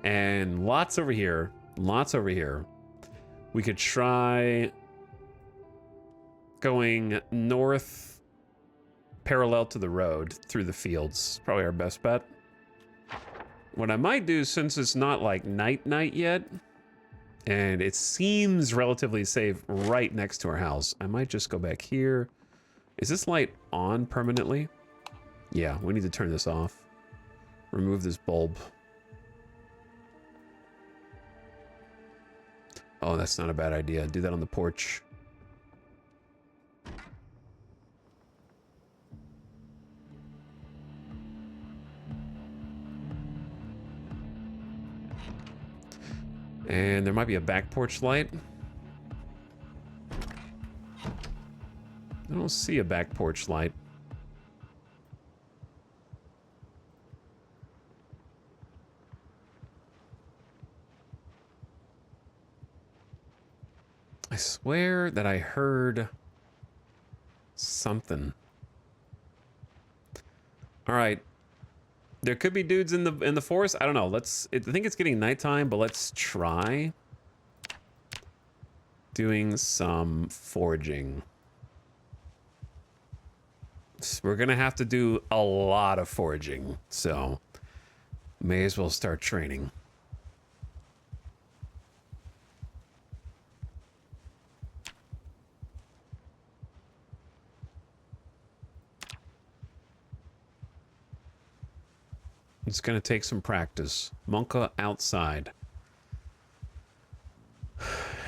And lots over here. Lots over here. We could try going north parallel to the road through the fields. Probably our best bet. What I might do, since it's not like night yet, And it seems relatively safe right next to our house. I might just go back here. Is this light on permanently? Yeah, we need to turn this off. Remove this bulb. Oh, that's not a bad idea. Do that on the porch. And there might be a back porch light. I don't see a back porch light. I swear that I heard something. All right. There could be dudes in the forest. I don't know. I think it's getting nighttime, but let's try doing some foraging. We're gonna have to do a lot of foraging, so may as well start training. It's gonna take some practice. Monka outside.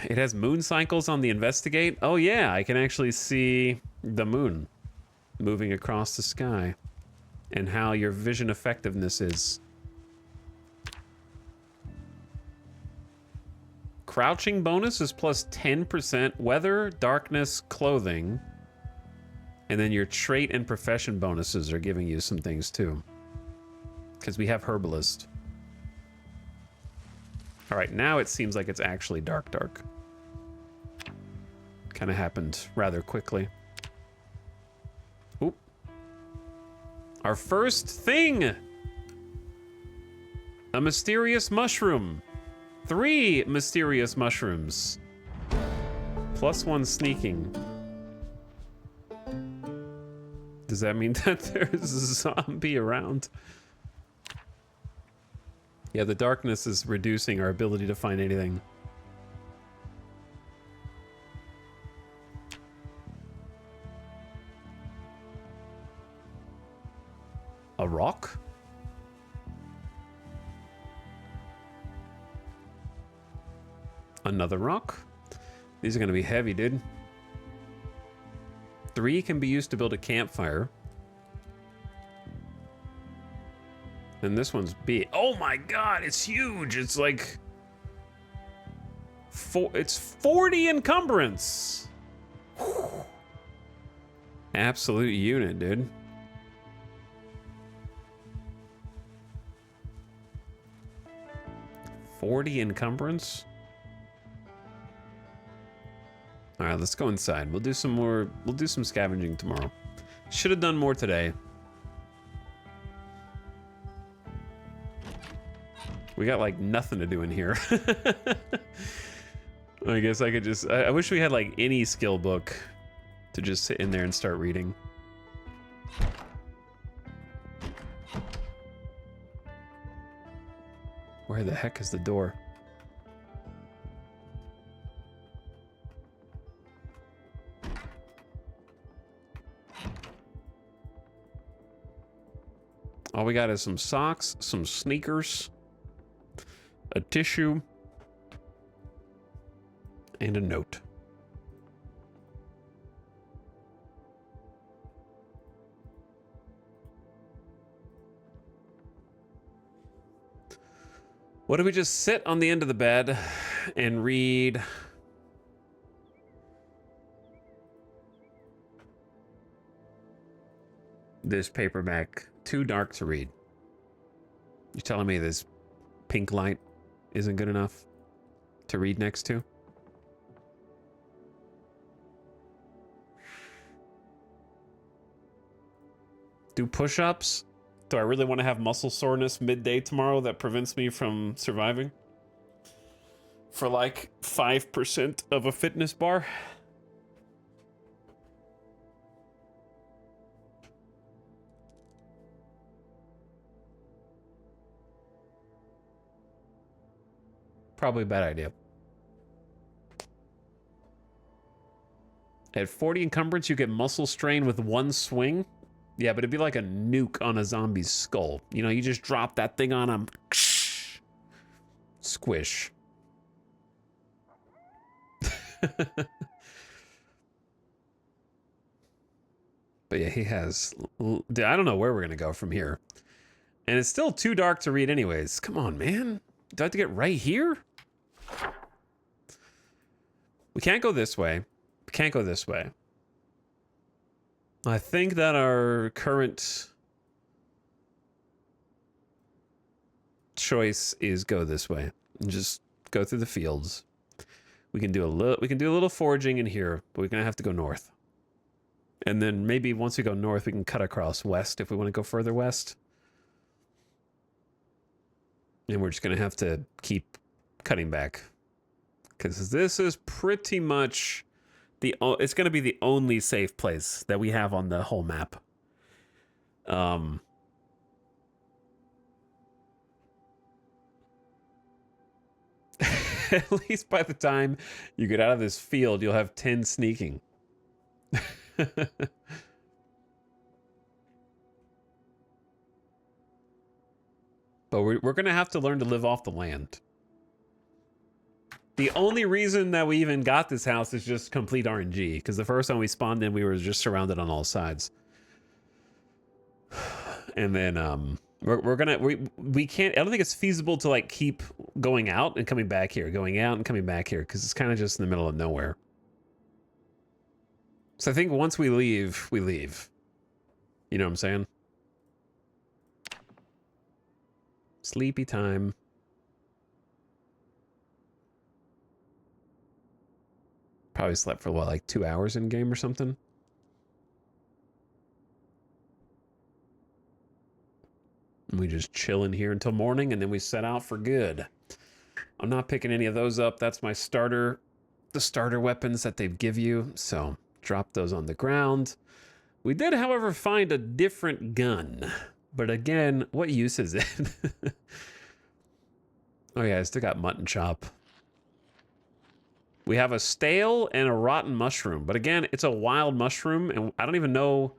It has moon cycles on the investigate. Oh yeah, I can actually see the moon moving across the sky and how your vision effectiveness is. Crouching bonus is plus 10%, weather, darkness, clothing, and then your trait and profession bonuses are giving you some things too. Because we have herbalist. All right, now it seems like it's actually dark. Kind of happened rather quickly. Oop. Our first thing! A mysterious mushroom. 3 mysterious mushrooms. +1 sneaking. Does that mean that there's a zombie around? Yeah, the darkness is reducing our ability to find anything. A rock? Another rock? These are gonna be heavy, dude. 3 can be used to build a campfire. And this one's big. Oh my god, it's huge. It's like... it's 40 encumbrance. Whew. Absolute unit, dude. $40 encumbrance? Alright, let's go inside. We'll do some more... We'll do some scavenging tomorrow. Should have done more today. We got like nothing to do in here. I guess I could just... I wish we had like any skill book to just sit in there and start reading. Where the heck is the door? All we got is some socks, some sneakers, a tissue, and a note. What do we just sit on the end of the bed and read? This paperback, too dark to read. You telling me this pink light isn't good enough to read next to? Do push-ups? Do I really want to have muscle soreness midday tomorrow that prevents me from surviving? For like 5% of a fitness bar? Probably a bad idea. At 40 encumbrance, you get muscle strain with one swing. Yeah, but it'd be like a nuke on a zombie's skull. You know, you just drop that thing on him. Squish. But yeah, he has... I don't know where we're going to go from here. And it's still too dark to read anyways. Come on, man. Do I have to get right here? We can't go this way. We can't go this way. I think that our current choice is go this way. And just go through the fields. We can do a little foraging in here, but we're going to have to go north. And then maybe once we go north, we can cut across west if we want to go further west. And we're just going to have to keep cutting back. Because this is pretty much it's going to be the only safe place that we have on the whole map. At least by the time you get out of this field, you'll have 10 sneaking. But we're going to have to learn to live off the land. The only reason that we even got this house is just complete RNG, because the first time we spawned in, we were just surrounded on all sides. And then we can't, I don't think it's feasible to like keep going out and coming back here, going out and coming back here, because it's kind of just in the middle of nowhere. So I think once we leave, we leave. You know what I'm saying? Sleepy time. Probably slept for what, like 2 hours in game or something? And we just chill in here until morning and then we set out for good. I'm not picking any of those up. That's my starter, the starter weapons that they give you. So drop those on the ground. We did, however, find a different gun. But again, what use is it? Oh yeah, I still got mutton chop. We have a stale and a rotten mushroom. But again, it's a wild mushroom, and I don't even know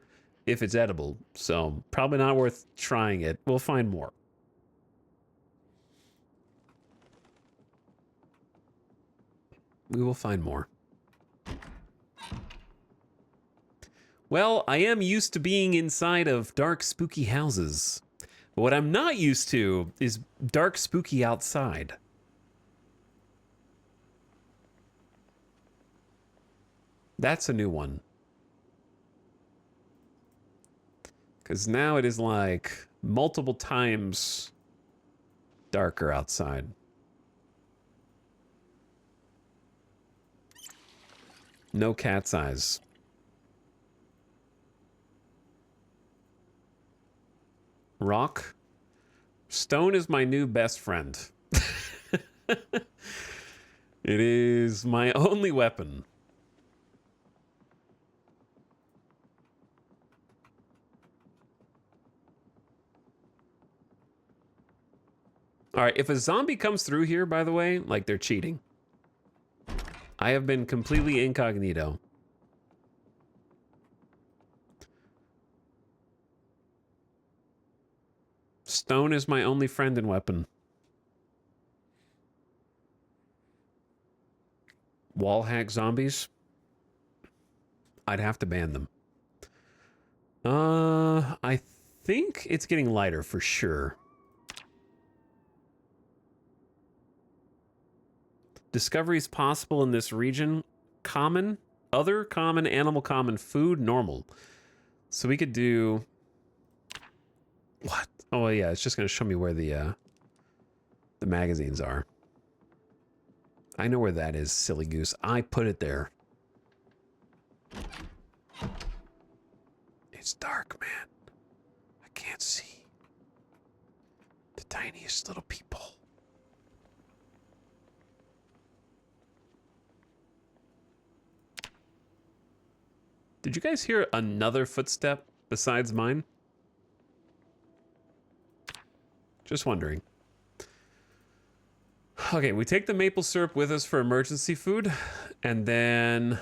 if it's edible. So probably not worth trying it. We'll find more. We will find more. Well, I am used to being inside of dark, spooky houses. But what I'm not used to is dark, spooky outside. That's a new one. Because now it is like multiple times darker outside. No cat's eyes. Rock. Stone is my new best friend. It is my only weapon. All right, if a zombie comes through here, by the way, like they're cheating. I have been completely incognito. Stone is my only friend and weapon. Wall hack zombies? I'd have to ban them. I think it's getting lighter for sure. Discoveries possible in this region. Common, other, common, animal, common, food, normal. So we could do... What? Oh, yeah, it's just going to show me where the magazines are. I know where that is, silly goose. I put it there. It's dark, man. I can't see. The tiniest little people. Did you guys hear another footstep besides mine? Just wondering. Okay, we take the maple syrup with us for emergency food, and then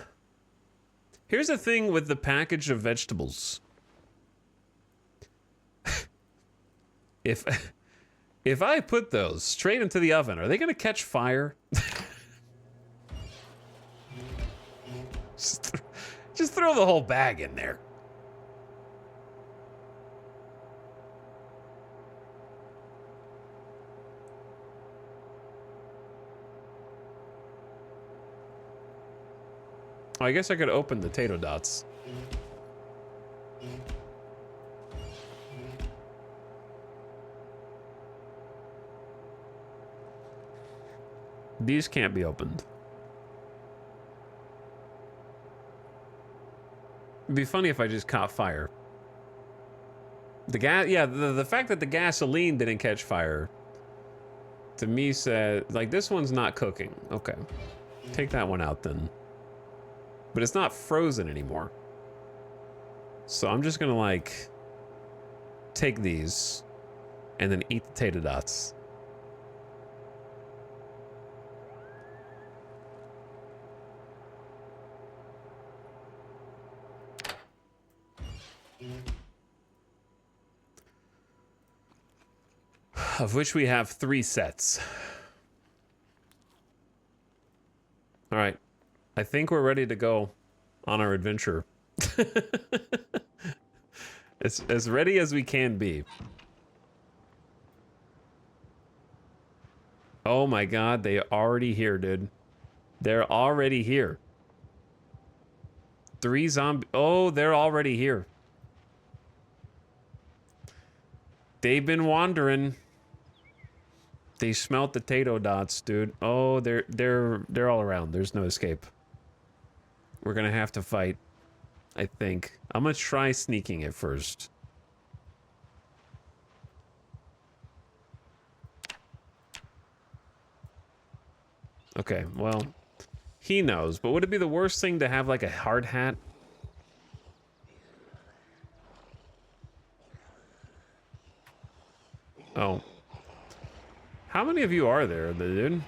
Here's the thing with the package of vegetables. If I put those straight into the oven, are they gonna catch fire? Just throw the whole bag in there. Oh, I guess I could open the tato dots. These can't be opened. It'd be funny if I just caught fire. The gas, yeah, the fact that the gasoline didn't catch fire, to me said, like, this one's not cooking. Okay, take that one out then. But it's not frozen anymore. So I'm just gonna, like, take these and then eat the tater dots. Of which we have 3 sets. All right. I think we're ready to go on our adventure. It's as ready as we can be. Oh my god, they're already here, dude. They're already here. 3 zombie. Oh, they're already here. They've been wandering. They smelt the tato dots, dude. Oh, they're all around. There's no escape. We're gonna have to fight, I think. I'm gonna try sneaking it first. Okay, well, he knows, but would it be the worst thing to have like a hard hat? Oh. How many of you are there, dude?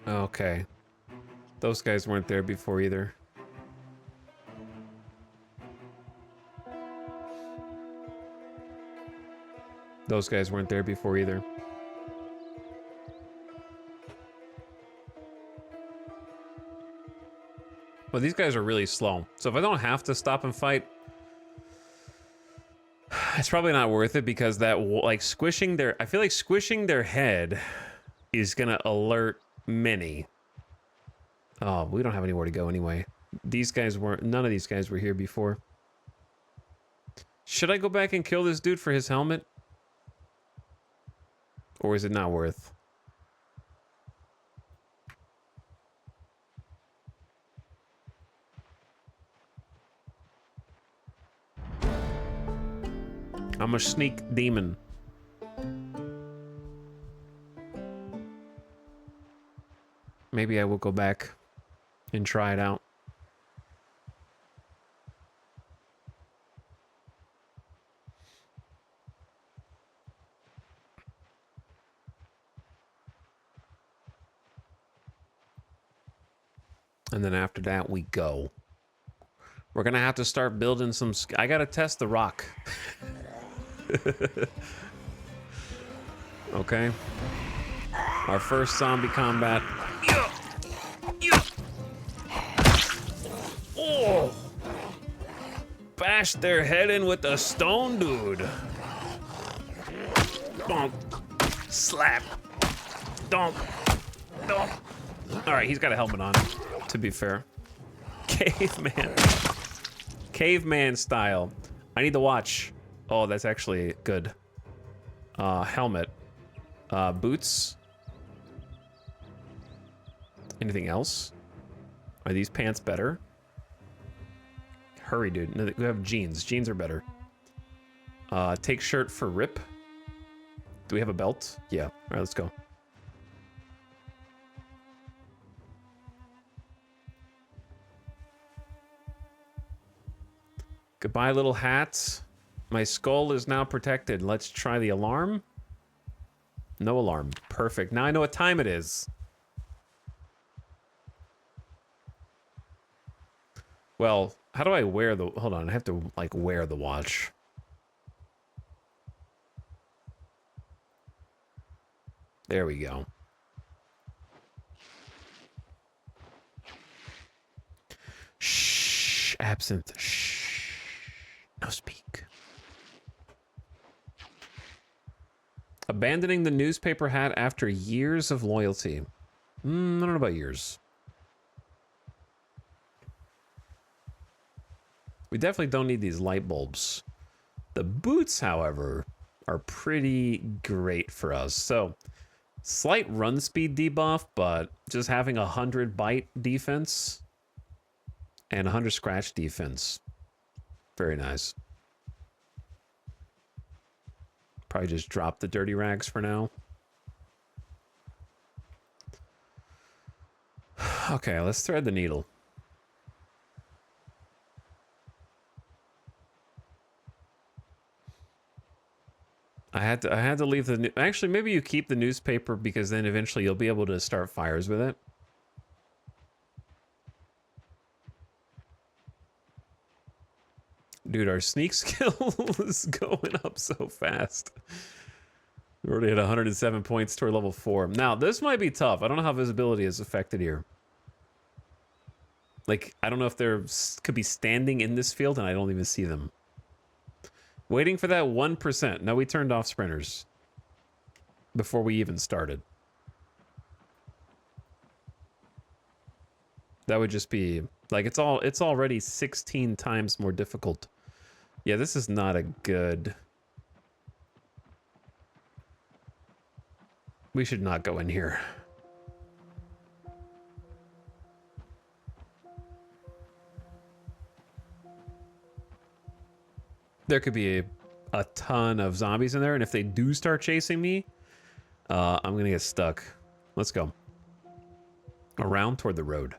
Okay. Those guys weren't there before either. Those guys weren't there before either. Well, these guys are really slow. So if I don't have to stop and fight, it's probably not worth it because that, like, squishing their... I feel like squishing their head is gonna alert many. Oh, we don't have anywhere to go anyway. These guys weren't... None of these guys were here before. Should I go back and kill this dude for his helmet? Or is it not worth? I'm a sneak demon. Maybe I will go back and try it out. And then after that, we go. We're gonna have to start building some... I gotta test the rock. Okay. Our first zombie combat. Oh! Bash their head in with a stone, dude. Donk. Slap. Donk. Donk. Alright, he's got a helmet on, to be fair. Caveman. Caveman style. I need the watch. Oh, that's actually good. Helmet. Boots. Anything else? Are these pants better? hurry, dude. No, we have jeans. Jeans are better. Take shirt for rip. Do we have a belt? Yeah. All right, let's go. Goodbye, little hats. My skull is now protected. Let's try the alarm. No alarm. Perfect. Now I know what time it is. Well, how do I wear the... Hold on, I have to, like, wear the watch. There we go. Shh. Absinthe. Shh. No speak. Abandoning the newspaper hat after years of loyalty. I don't know about years. We definitely don't need these light bulbs. The boots, however, are pretty great for us. So, slight run speed debuff, but just having 100 bite defense and 100 scratch defense. Very nice. Probably just drop the dirty rags for now. Okay, let's thread the needle. I had to leave the... Actually, maybe you keep the newspaper because then eventually you'll be able to start fires with it. Dude, our sneak skill is going up so fast. We already had 107 points toward level 4. Now, this might be tough. I don't know how visibility is affected here. Like, I don't know if they're could be standing in this field and I don't even see them. Waiting for that 1%. No, we turned off sprinters before we even started. That would just be like it's already 16 times more difficult. Yeah, this is not a good. We should not go in here. There could be a ton of zombies in there, and if they do start chasing me, I'm gonna get stuck. Let's go. Around toward the road.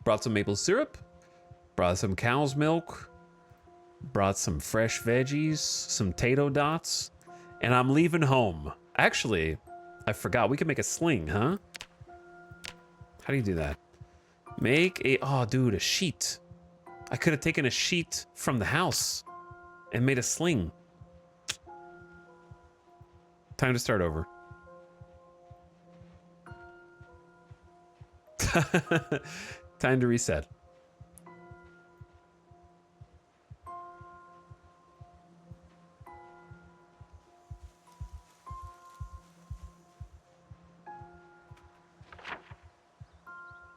Brought some maple syrup. Brought some cow's milk. Brought some fresh veggies. Some tato dots. And I'm leaving home. Actually, I forgot. We can make a sling, huh? How do you do that? Make a... Oh, dude, a sheet. I could have taken a sheet from the house and made a sling. Time to start over. Time to reset.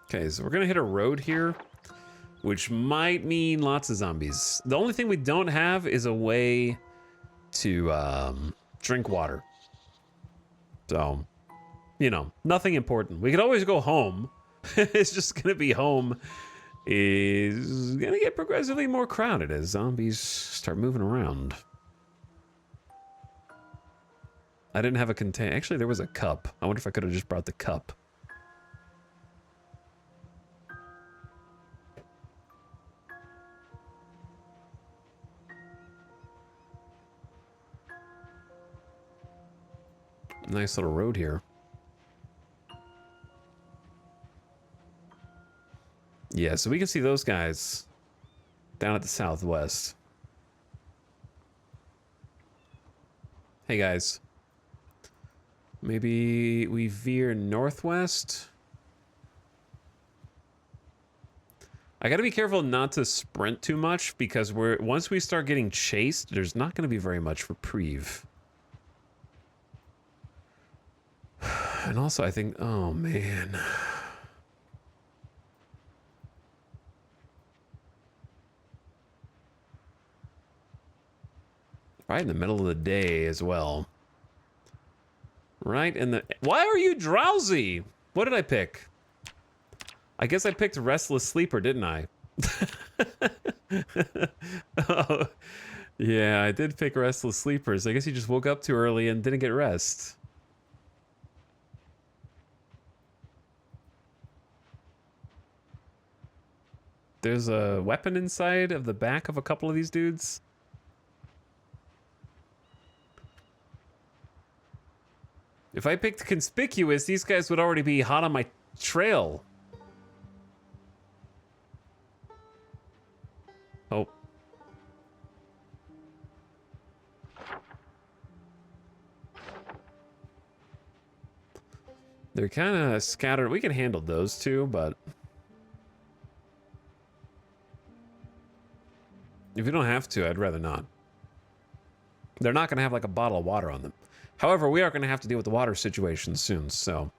Okay, so we're gonna hit a road here, which might mean lots of zombies. The only thing we don't have is a way to drink water. So, you know, nothing important. We could always go home. It's just gonna be home is gonna get progressively more crowded as zombies start moving around. I didn't have a contain. Actually, there was a cup. I wonder if I could have just brought the cup. Nice little road here. Yeah, so we can see those guys down at the southwest. Hey guys. Maybe we veer northwest? I gotta be careful not to sprint too much because once we start getting chased, there's not gonna be very much reprieve. And also, I think, oh man. Right in the middle of the day as well. Right in the... Why are you drowsy? What did I pick? I guess I picked Restless Sleeper, didn't I? Oh, yeah, I did pick Restless Sleepers. I guess you just woke up too early and didn't get rest. There's a weapon inside of the back of a couple of these dudes. If I picked Conspicuous, these guys would already be hot on my trail. Oh. They're kind of scattered. We can handle those two, but if you don't have to, I'd rather not. They're not going to have like a bottle of water on them. However, we are going to have to deal with the water situation soon, so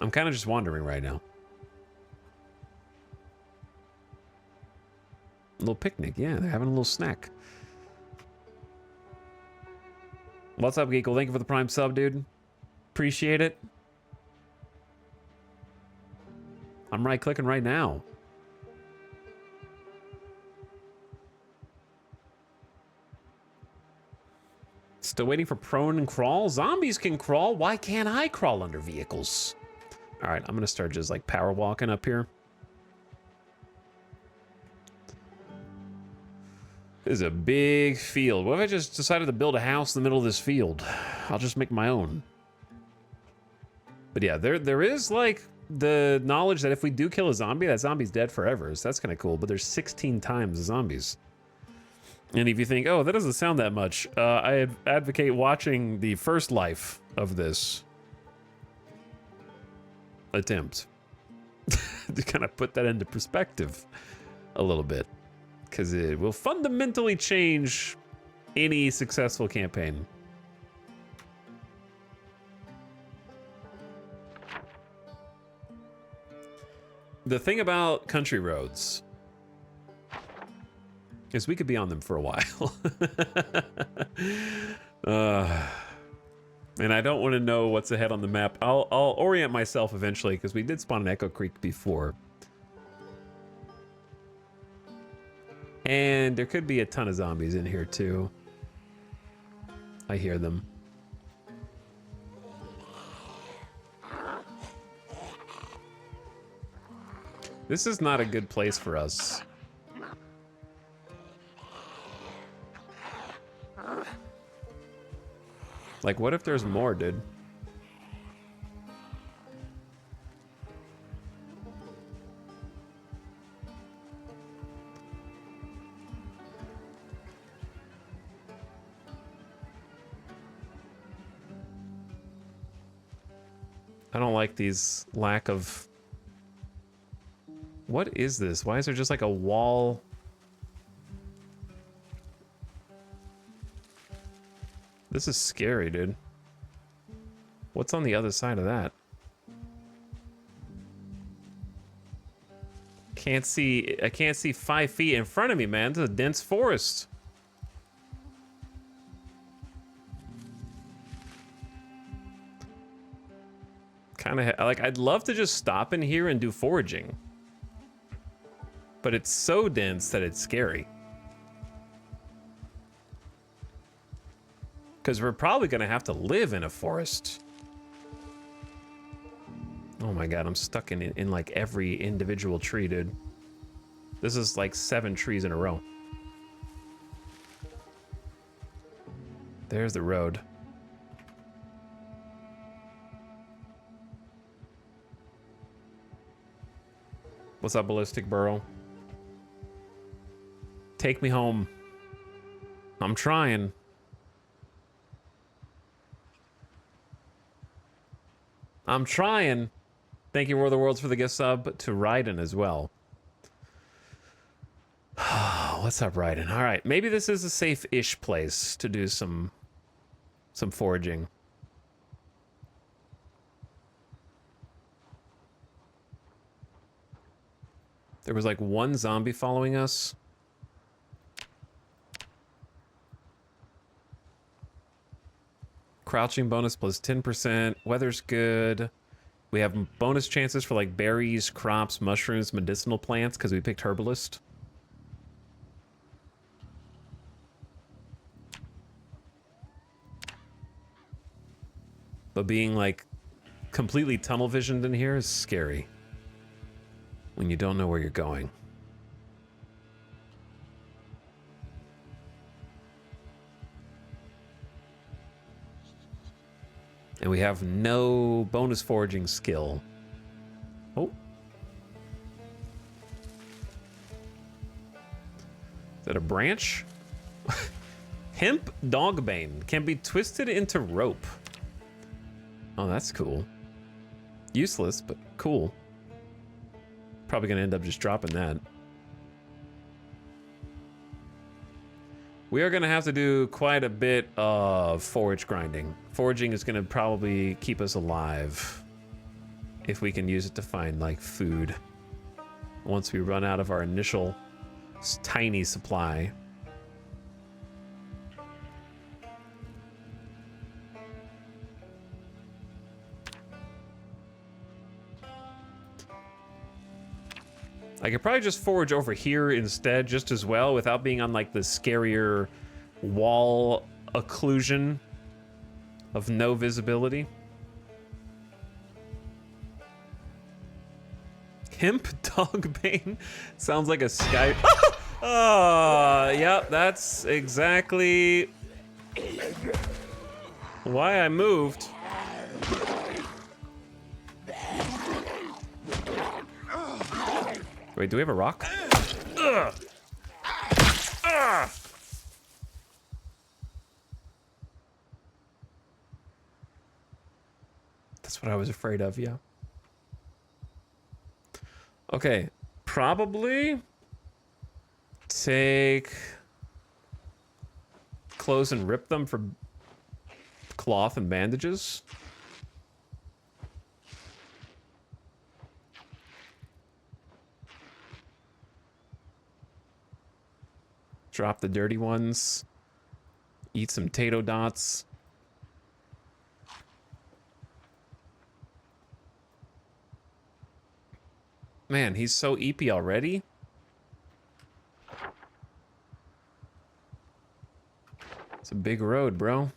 I'm kind of just wandering right now. A little picnic, yeah, they're having a little snack. What's up, Geekle? Thank you for the Prime sub, dude. Appreciate it. I'm right-clicking right now. Still waiting for prone and crawl? Zombies can crawl. Why can't I crawl under vehicles? All right, I'm going to start just like power walking up here. This is a big field. What if I just decided to build a house in the middle of this field? I'll just make my own. But yeah, there is like the knowledge that if we do kill a zombie, that zombie's dead forever. So that's kind of cool. But there's 16 times the zombies. And if you think, oh, that doesn't sound that much, I advocate watching the first life of this attempt to kind of put that into perspective a little bit, because it will fundamentally change any successful campaign. The thing about country roads is we could be on them for a while. And I don't want to know what's ahead on the map. I'll orient myself eventually, because we did spawn in Echo Creek before. And there could be a ton of zombies in here too. I hear them. This is not a good place for us. Like, what if there's more, dude? I don't like these lack of... What is this? Why is there just like a wall? This is scary, dude. What's on the other side of that? Can't see. I can't see 5 feet in front of me, man. This is a dense forest. Kind of like, I'd love to just stop in here and do foraging, but it's so dense that it's scary. Because we're probably going to have to live in a forest. Oh my god, I'm stuck in like every individual tree, dude. This is like 7 trees in a row. There's the road. What's up, Ballistic Burrow? Take me home. I'm trying. I'm trying. Thank you, War of the Worlds, for the gift sub to Raiden as well. What's up, Raiden? All right, maybe this is a safe-ish place to do some foraging. There was like 1 zombie following us. Crouching bonus plus 10%. Weather's good. We have bonus chances for like berries, crops, mushrooms, medicinal plants because we picked herbalist. But being like completely tunnel visioned in here is scary when you don't know where you're going. And we have no bonus foraging skill. Oh. Is that a branch? Hemp dogbane can be twisted into rope. Oh, that's cool. Useless, but cool. Probably gonna end up just dropping that. We are gonna have to do quite a bit of forage grinding. Foraging is gonna probably keep us alive if we can use it to find like food once we run out of our initial tiny supply. I could probably just forage over here instead just as well without being on like the scarier wall occlusion of no visibility. Hemp dogbane sounds like a sky. Oh, yep, that's exactly why I moved. Wait, do we have a rock? Ugh. Ugh. That's what I was afraid of, yeah. Okay, probably take clothes and rip them for cloth and bandages. Drop the dirty ones. Eat some potato dots. Man, he's so eepy already. It's a big road, bro.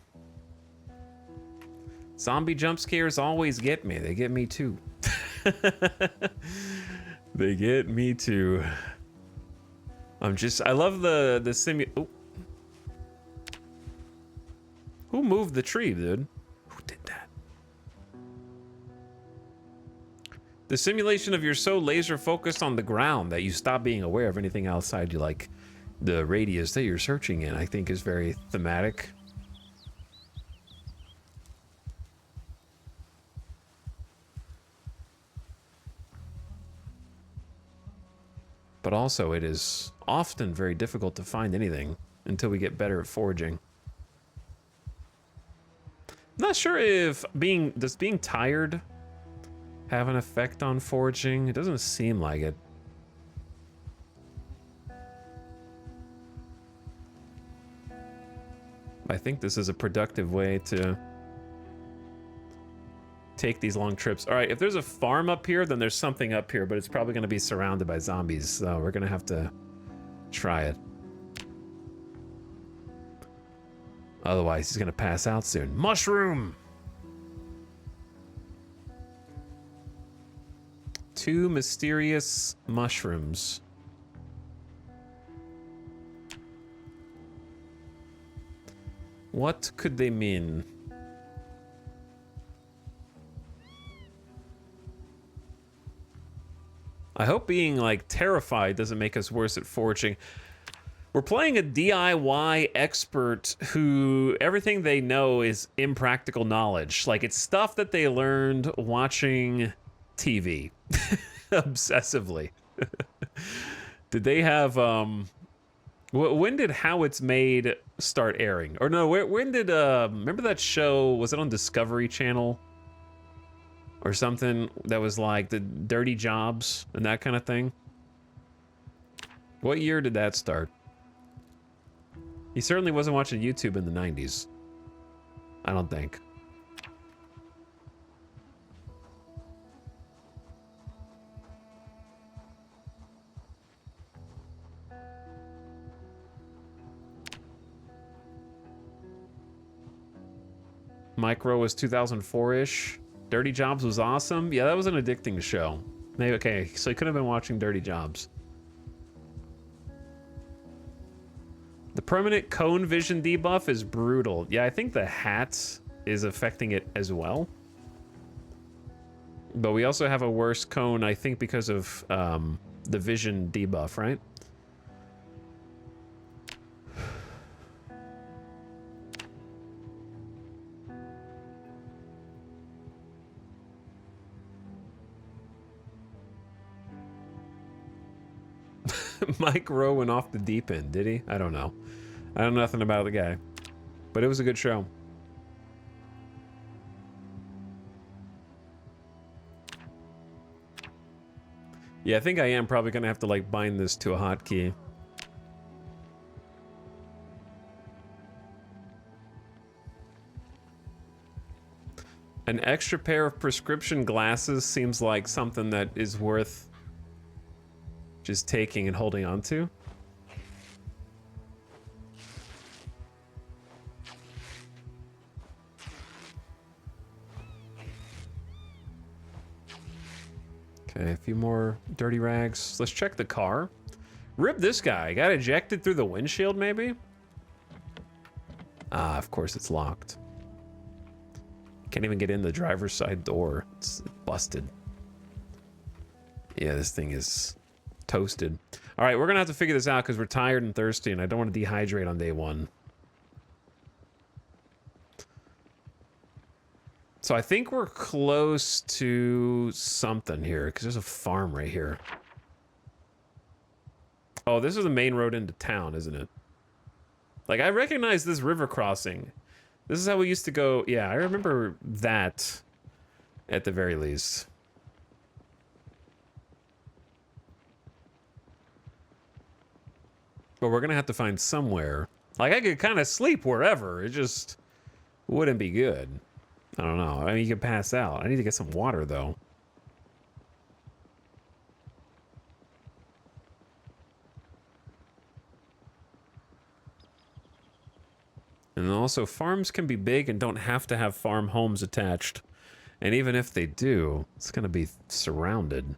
Zombie jump scares always get me. They get me too. They get me too. I love the oh. Who moved the tree, dude? Who did that? The simulation of you're so laser focused on the ground that you stop being aware of anything outside you, like the radius that you're searching in, I think is very thematic. But also, it is often very difficult to find anything until we get better at foraging. I'm not sure if does being tired have an effect on foraging? It doesn't seem like it. I think this is a productive way to take these long trips. All right, if there's a farm up here, then there's something up here, but it's probably going to be surrounded by zombies, so we're going to have to try it. Otherwise, he's going to pass out soon. Mushroom! 2 mysterious mushrooms. What could they mean? I hope being like terrified doesn't make us worse at foraging. We're playing a DIY expert who everything they know is impractical knowledge. Like it's stuff that they learned watching TV obsessively. Did they have when did How It's Made start airing? Or no, when did remember that show, was it on Discovery Channel? Or something that was like the dirty jobs and that kind of thing? What year did that start? He certainly wasn't watching YouTube in the 90s. I don't think. Micro was 2004-ish. Dirty Jobs was awesome. Yeah, that was an addicting show. Maybe, okay, so you could have been watching Dirty Jobs. The permanent cone vision debuff is brutal. Yeah, I think the hat is affecting it as well. But we also have a worse cone, I think, because of the vision debuff, right? Mike Rowe went off the deep end, did he? I don't know. I know nothing about the guy. But it was a good show. Yeah, I think I am probably gonna have to like bind this to a hotkey. An extra pair of prescription glasses seems like something that is worth just taking and holding on to. Okay, a few more dirty rags. Let's check the car. Rip this guy. Got ejected through the windshield, maybe? Ah, of course it's locked. Can't even get in the driver's side door. It's busted. Yeah, this thing is toasted. All right, we're gonna have to figure this out because we're tired and thirsty, and I don't want to dehydrate on day one. So I think we're close to something here because there's a farm right here. Oh, this is the main road into town, isn't it? Like, I recognize this river crossing. This is how we used to go. Yeah, I remember that at the very least. But we're gonna have to find somewhere. Like, I could kind of sleep wherever. It just wouldn't be good. I don't know. I mean, you could pass out. I need to get some water, though. And also, farms can be big and don't have to have farm homes attached. And even if they do, it's going to be surrounded.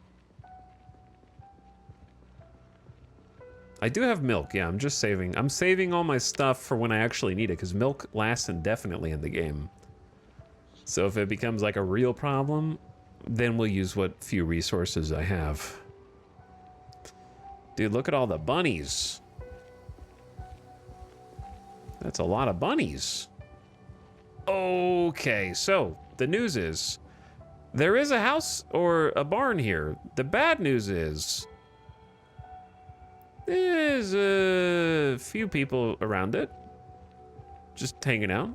I do have milk. Yeah, I'm just saving. I'm saving all my stuff for when I actually need it, because milk lasts indefinitely in the game. So if it becomes like a real problem, then we'll use what few resources I have. Dude, look at all the bunnies. That's a lot of bunnies. Okay, so the news is there is a house or a barn here. The bad news is there's a few people around it just hanging out.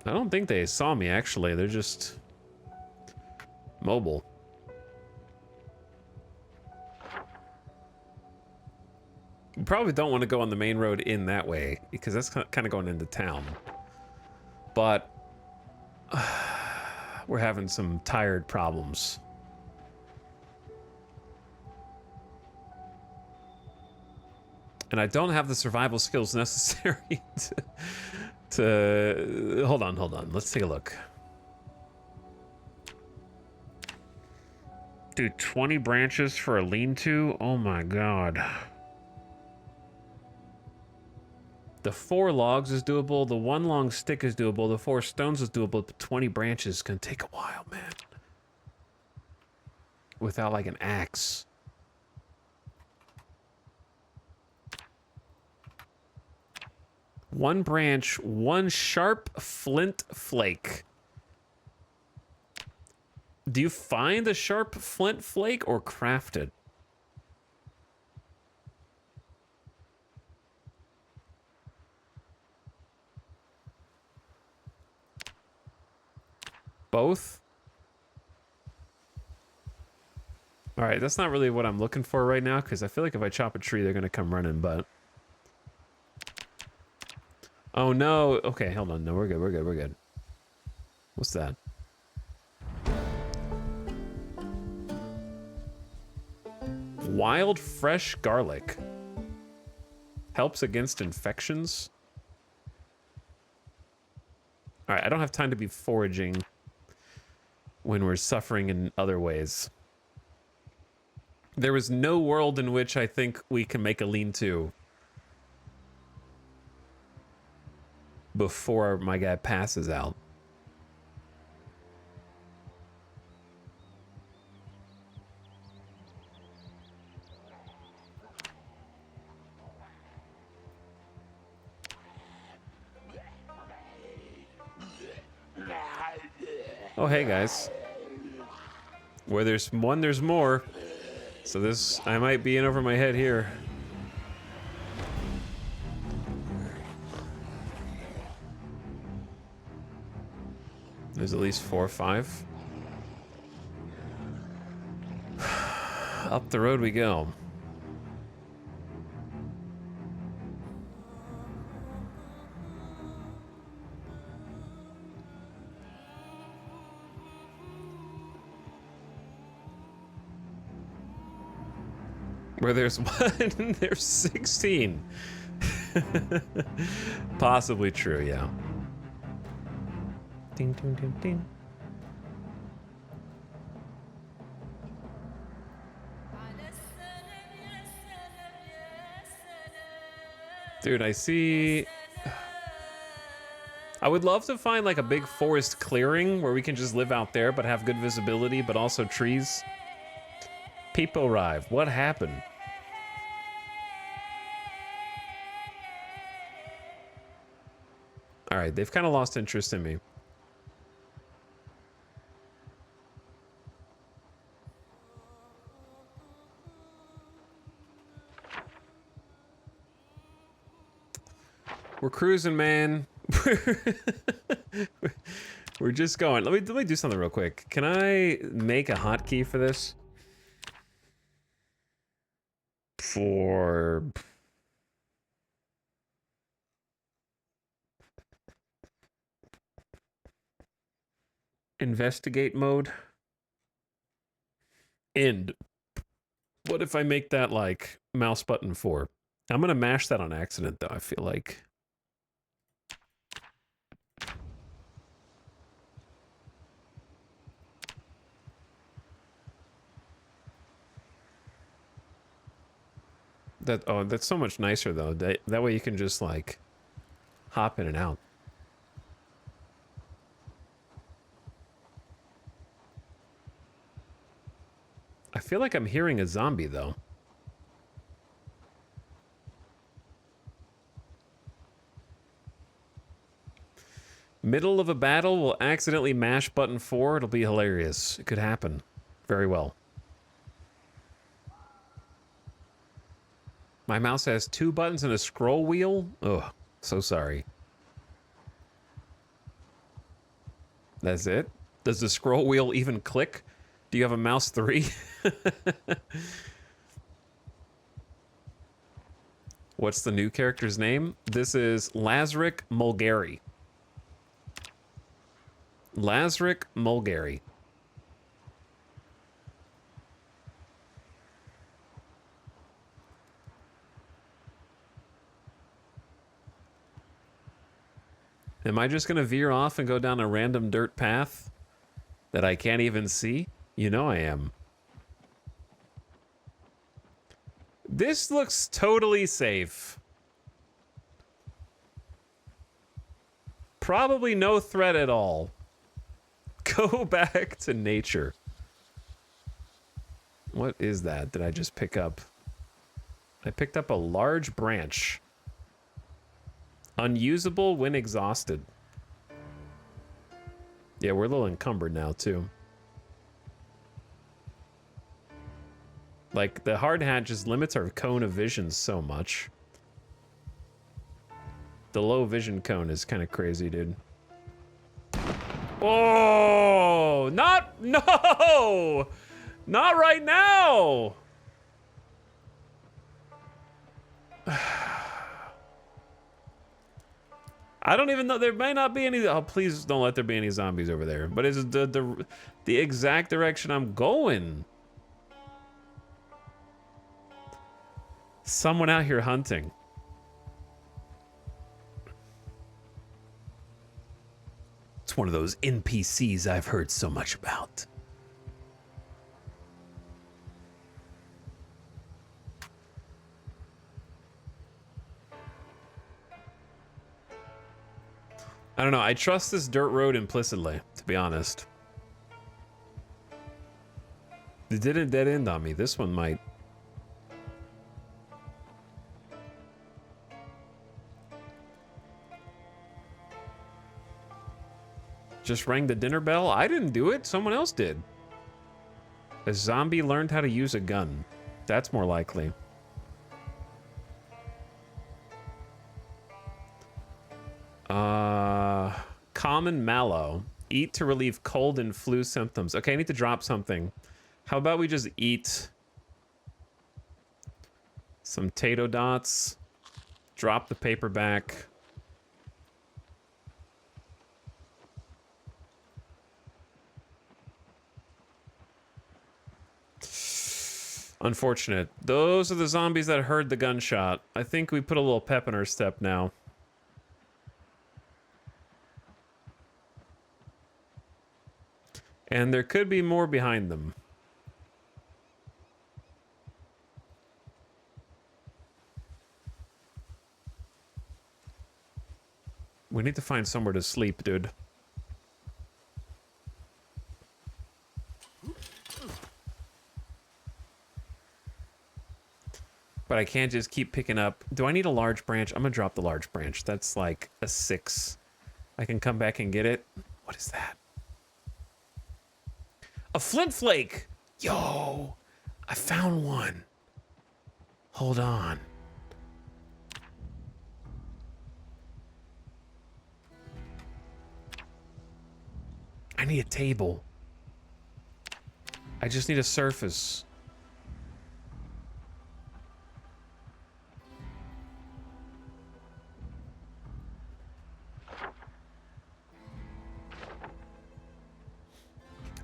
I don't think they saw me, actually. They're just mobile. You probably don't want to go on the main road in that way, because that's kind of going into town. But we're having some tired problems. And I don't have the survival skills necessary to... Hold on. Let's take a look. Dude, 20 branches for a lean-to? Oh my god. The 4 logs is doable, the 1 long stick is doable, the 4 stones is doable, but 20 branches is gonna take a while, man. Without like an axe. One branch, 1 sharp flint flake. Do you find a sharp flint flake or craft it? Both? All right, that's not really what I'm looking for right now, because I feel like if I chop a tree, they're going to come running, but... Oh, no. Okay, hold on. No, we're good, we're good, we're good. What's that? Wild fresh garlic. Helps against infections. All right, I don't have time to be foraging when we're suffering in other ways. There is no world in which I think we can make a lean-to before my guy passes out. Oh, hey, guys. Where there's one, there's more. So this, I might be in over my head here. There's at least 4 or 5. Up the road we go. Where there's one, there's 16. Possibly true, yeah. Ding, ding, ding, ding. Dude, I see... I would love to find like a big forest clearing where we can just live out there but have good visibility, but also trees. People arrive. What happened? All right, they've kind of lost interest in me. We're cruising, man. We're just going. Let me do something real quick. Can I make a hotkey for this? For investigate mode. End. What if I make that like mouse button 4? I'm gonna mash that on accident though, I feel like. That's so much nicer though. That way you can just like hop in and out. I feel like I'm hearing a zombie though. Middle of a battle, will accidentally mash button 4. It'll be hilarious. It could happen. Very well. My mouse has 2 buttons and a scroll wheel? Ugh, so sorry. That's it? Does the scroll wheel even click? Do you have a mouse 3? What's the new character's name? This is Lazaric Mulgary. Lazaric Mulgary. Am I just gonna veer off and go down a random dirt path that I can't even see? You know I am. This looks totally safe. Probably no threat at all. Go back to nature. What is that? Did I just pick up? I picked up a large branch. Unusable when exhausted. Yeah, we're a little encumbered now, too. Like, the hard hat just limits our cone of vision so much. The low vision cone is kind of crazy, dude. Oh, not, no! Not right now! I don't even know. There may not be any. Oh, please don't let there be any zombies over there. But it's the exact direction I'm going. Someone out here hunting. It's one of those NPCs I've heard so much about. I don't know. I trust this dirt road implicitly, to be honest. It didn't dead end on me. This one might. Just rang the dinner bell? I didn't do it. Someone else did. A zombie learned how to use a gun. That's more likely. Common mallow. Eat to relieve cold and flu symptoms. Okay, I need to drop something. How about we just eat some potato dots, drop the paperback. Unfortunate. Those are the zombies that heard the gunshot. I think we put a little pep in our step now. And there could be more behind them. We need to find somewhere to sleep, dude. But I can't just keep picking up. Do I need a large branch? I'm gonna drop the large branch. That's like a 6. I can come back and get it. What is that? A flint flake! Yo! I found one. Hold on. I need a table. I just need a surface.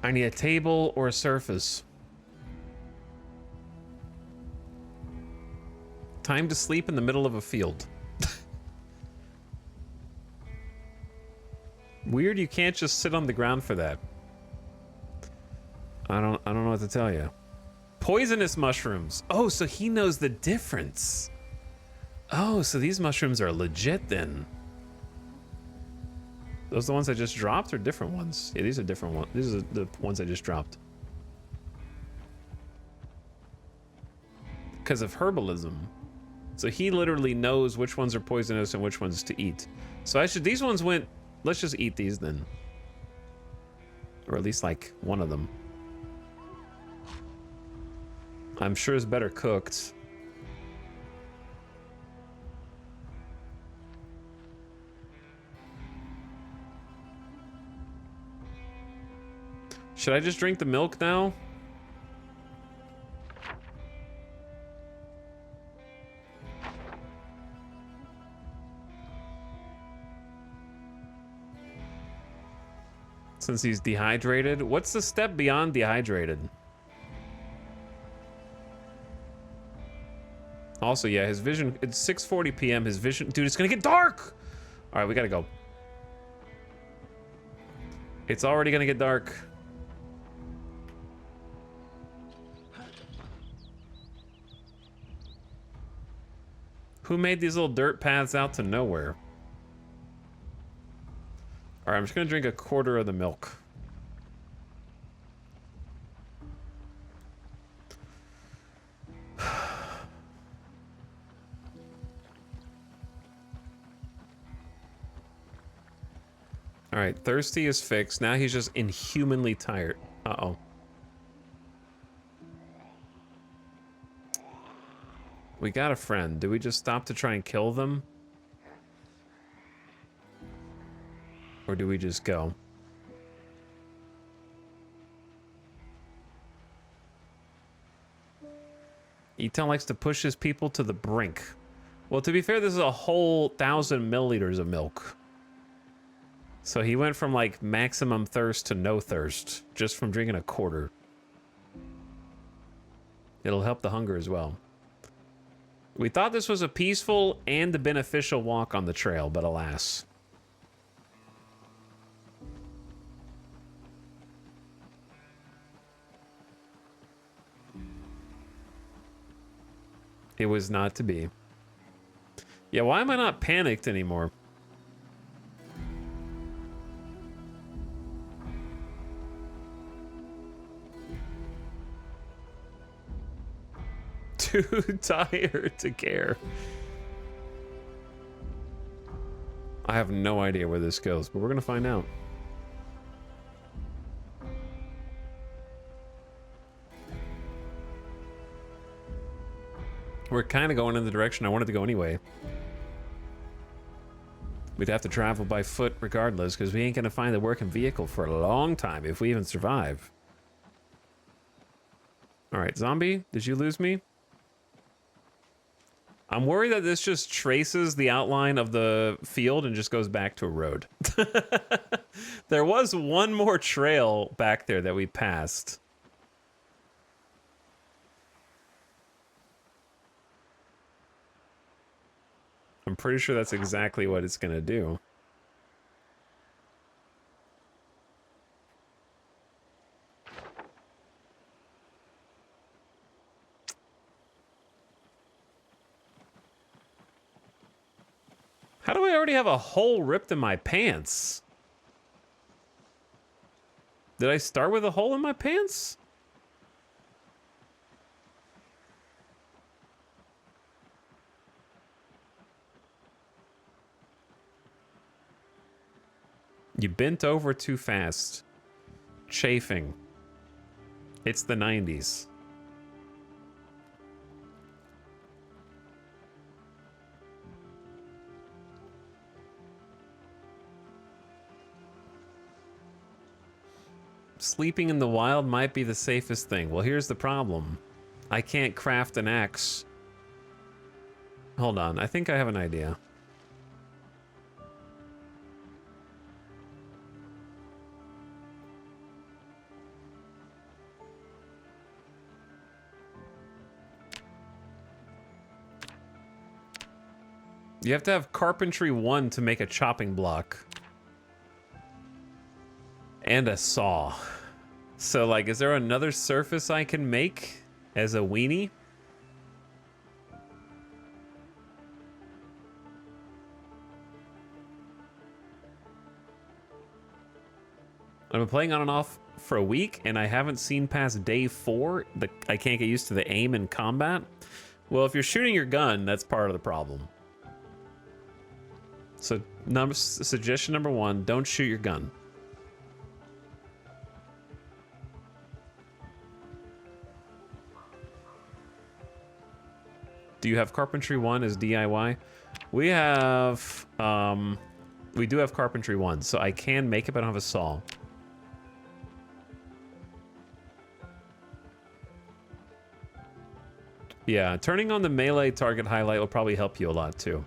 I need a table or a surface. Time to sleep in the middle of a field. Weird, you can't just sit on the ground for that. I don't know what to tell you. Poisonous mushrooms. Oh, so he knows the difference. Oh, so these mushrooms are legit then. Those the ones I just dropped or different ones? Yeah, these are different ones. These are the ones I just dropped. Because of herbalism. So he literally knows which ones are poisonous and which ones to eat. So these ones went, let's just eat these then. Or at least like one of them. I'm sure it's better cooked. Should I just drink the milk now? Since he's dehydrated? What's the step beyond dehydrated? Also, yeah, his vision, it's 6:40 p.m. His vision, dude, it's gonna get dark! All right, we gotta go. It's already gonna get dark. Who made these little dirt paths out to nowhere? All right, I'm just gonna drink a quarter of the milk. All right, thirsty is fixed. Now he's just inhumanly tired. Uh-oh. We got a friend. Do we just stop to try and kill them? Or do we just go? E-Town likes to push his people to the brink. Well, to be fair, this is a whole 1,000 milliliters of milk. So he went from like maximum thirst to no thirst just from drinking a quarter. It'll help the hunger as well. We thought this was a peaceful and a beneficial walk on the trail, but alas. It was not to be. Yeah, why am I not panicked anymore? Too tired to care. I have no idea where this goes, but we're gonna find out. We're kind of going in the direction I wanted to go anyway. We'd have to travel by foot regardless, because we ain't gonna find a working vehicle for a long time if we even survive. All right, zombie, did you lose me? I'm worried that this just traces the outline of the field and just goes back to a road. There was one more trail back there that we passed. I'm pretty sure that's exactly what it's gonna do. How do I already have a hole ripped in my pants? Did I start with a hole in my pants? You bent over too fast. Chafing. It's the 90s. Sleeping in the wild might be the safest thing. Well, here's the problem. I can't craft an axe. Hold on, I think I have an idea. You have to have carpentry 1 to make a chopping block. And a saw. So, like, is there another surface I can make as a weenie? I've been playing on and off for a week, and I haven't seen past day 4. I can't get used to the aim in combat. Well, if you're shooting your gun, that's part of the problem. So, suggestion number 1, don't shoot your gun. Do you have carpentry 1 as DIY? We have, we do have carpentry 1, so I can make it, but I don't have a saw. Yeah, turning on the melee target highlight will probably help you a lot too.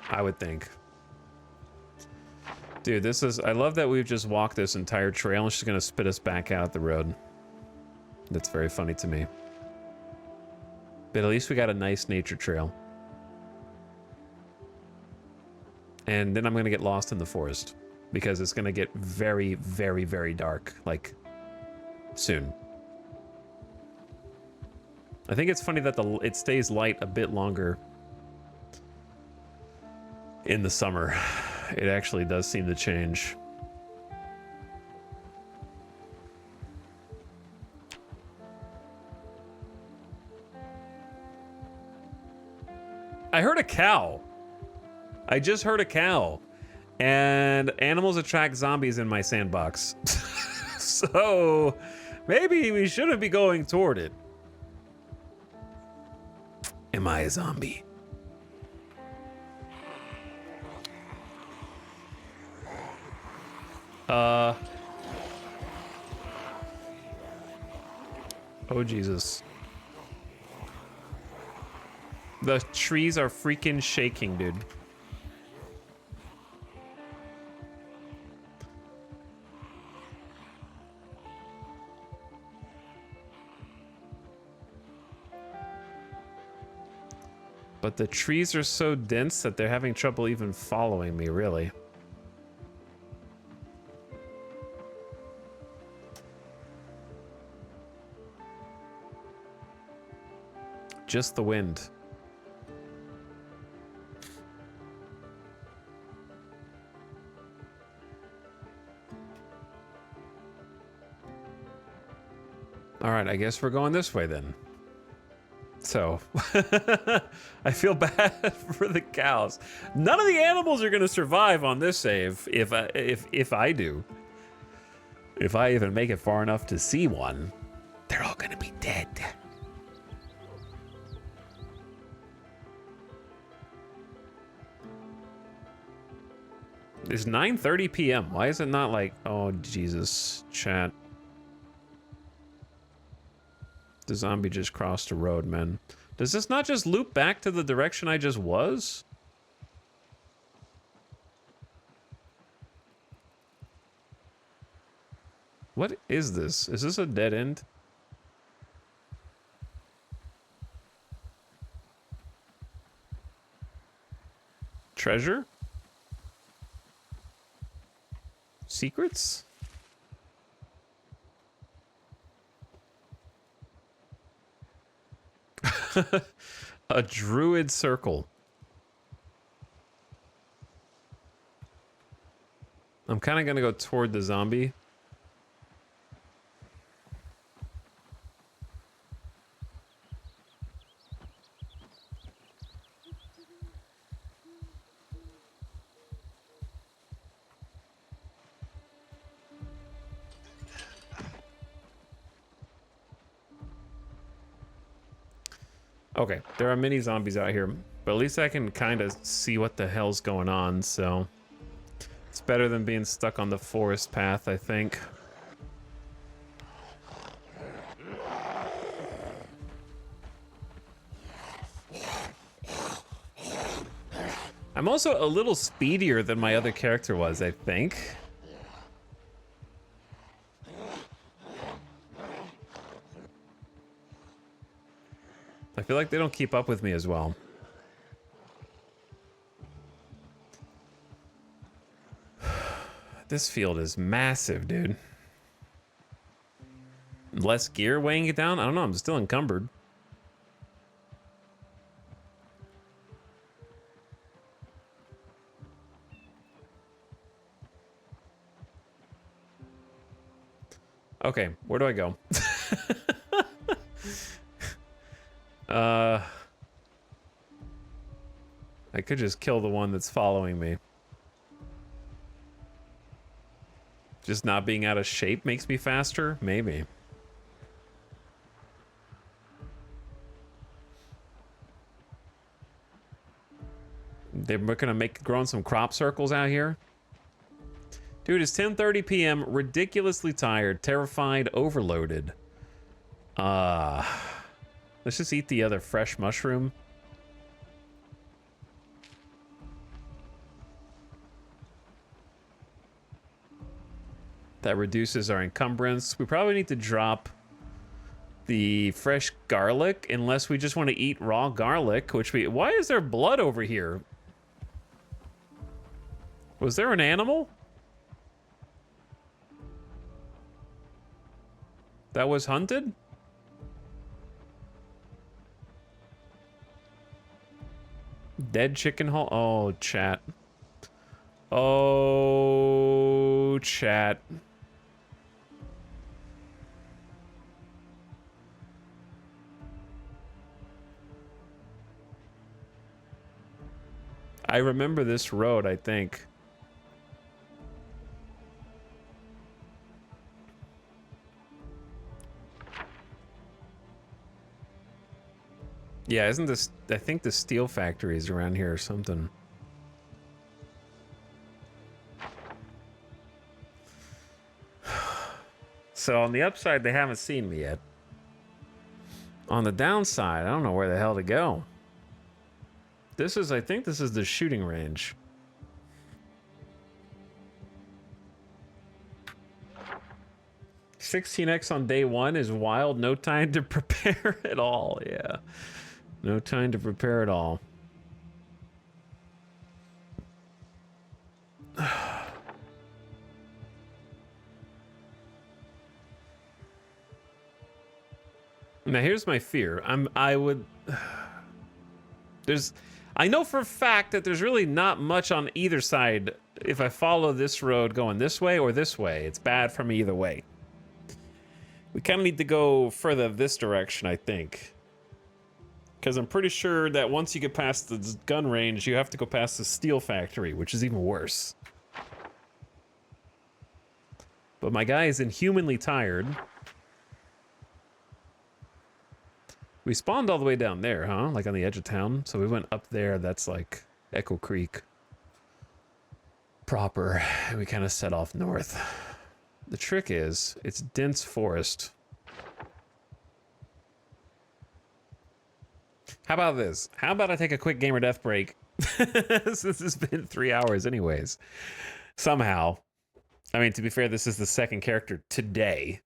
I would think. Dude, this is, I love that we've just walked this entire trail and she's gonna spit us back out the road. That's very funny to me. But at least we got a nice nature trail. And then I'm gonna get lost in the forest because it's gonna get very, very, very dark, like, soon. I think it's funny that it stays light a bit longer in the summer. It actually does seem to change. I heard a cow. I just heard a cow. And animals attract zombies in my sandbox. So maybe we shouldn't be going toward it. Am I a zombie? Oh, Jesus. The trees are freaking shaking, dude. But the trees are so dense that they're having trouble even following me, really. Just the wind. All right, I guess we're going this way then. So, I feel bad for the cows. None of the animals are gonna survive on this save if I do. If I even make it far enough to see one, they're all gonna be dead. It's 9:30 p.m. Why is it not like, oh Jesus, chat. The zombie just crossed a road, man. Does this not just loop back to the direction I just was? What is this? Is this a dead end? Treasure? Secrets? A druid circle. I'm kind of gonna go toward the zombie. Okay, there are many zombies out here, but at least I can kind of see what the hell's going on, so it's better than being stuck on the forest path, I think. I'm also a little speedier than my other character was, I think. I feel like they don't keep up with me as well. This field is massive, dude. Less gear weighing it down? I don't know, I'm still encumbered. Okay, where do I go? I could just kill the one that's following me. Just not being out of shape makes me faster? Maybe. They're gonna make growing some crop circles out here. Dude, it's 10:30 p.m. Ridiculously tired, terrified, overloaded. Let's just eat the other fresh mushroom. That reduces our encumbrance. We probably need to drop the fresh garlic unless we just want to eat raw garlic, which we... Why is there blood over here? Was there an animal that was hunted? Dead chicken hole? Oh, chat. Oh, chat. I remember this road, I think. Yeah, isn't this... I think the steel factory is around here or something. So on the upside, they haven't seen me yet. On the downside, I don't know where the hell to go. I think this is the shooting range. $16x on day one is wild. No time to prepare at all. Yeah. No time to prepare at all. Now here's my fear. I know for a fact that there's really not much on either side. If I follow this road going this way or this way, it's bad for me either way. We kind of need to go further this direction, I think. Because I'm pretty sure that once you get past the gun range, you have to go past the steel factory, which is even worse. But my guy is inhumanly tired. We spawned all the way down there, huh? Like on the edge of town. So we went up there. That's like Echo Creek proper. And we kind of set off north. The trick is, it's dense forest. How about this? How about I take a quick gamer death break? Since it's been 3 hours anyways. Somehow. I mean, to be fair, this is the second character today.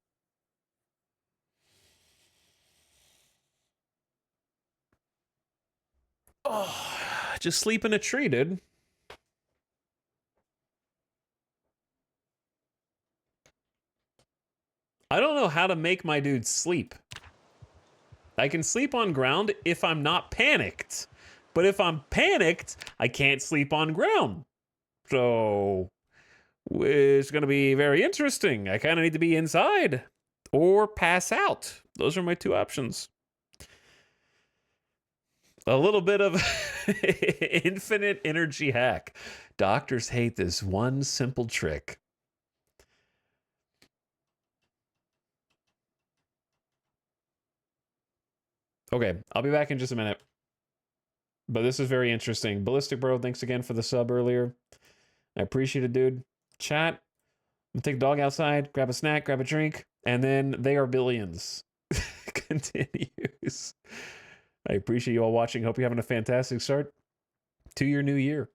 Oh, just sleep in a tree, dude. I don't know how to make my dude sleep. I can sleep on ground if I'm not panicked. But if I'm panicked, I can't sleep on ground. So it's going to be very interesting. I kind of need to be inside or pass out. Those are my two options. A little bit of infinite energy hack. Doctors hate this one simple trick. Okay, I'll be back in just a minute. But this is very interesting. Ballistic Bro, thanks again for the sub earlier. I appreciate it, dude. Chat. I'm gonna take the dog outside, grab a snack, grab a drink, and then they are billions. Continues. I appreciate you all watching. Hope you're having a fantastic start to your new year.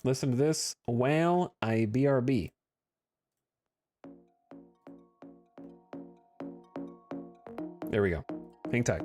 Listen to this while I BRB. There we go. Hang tight.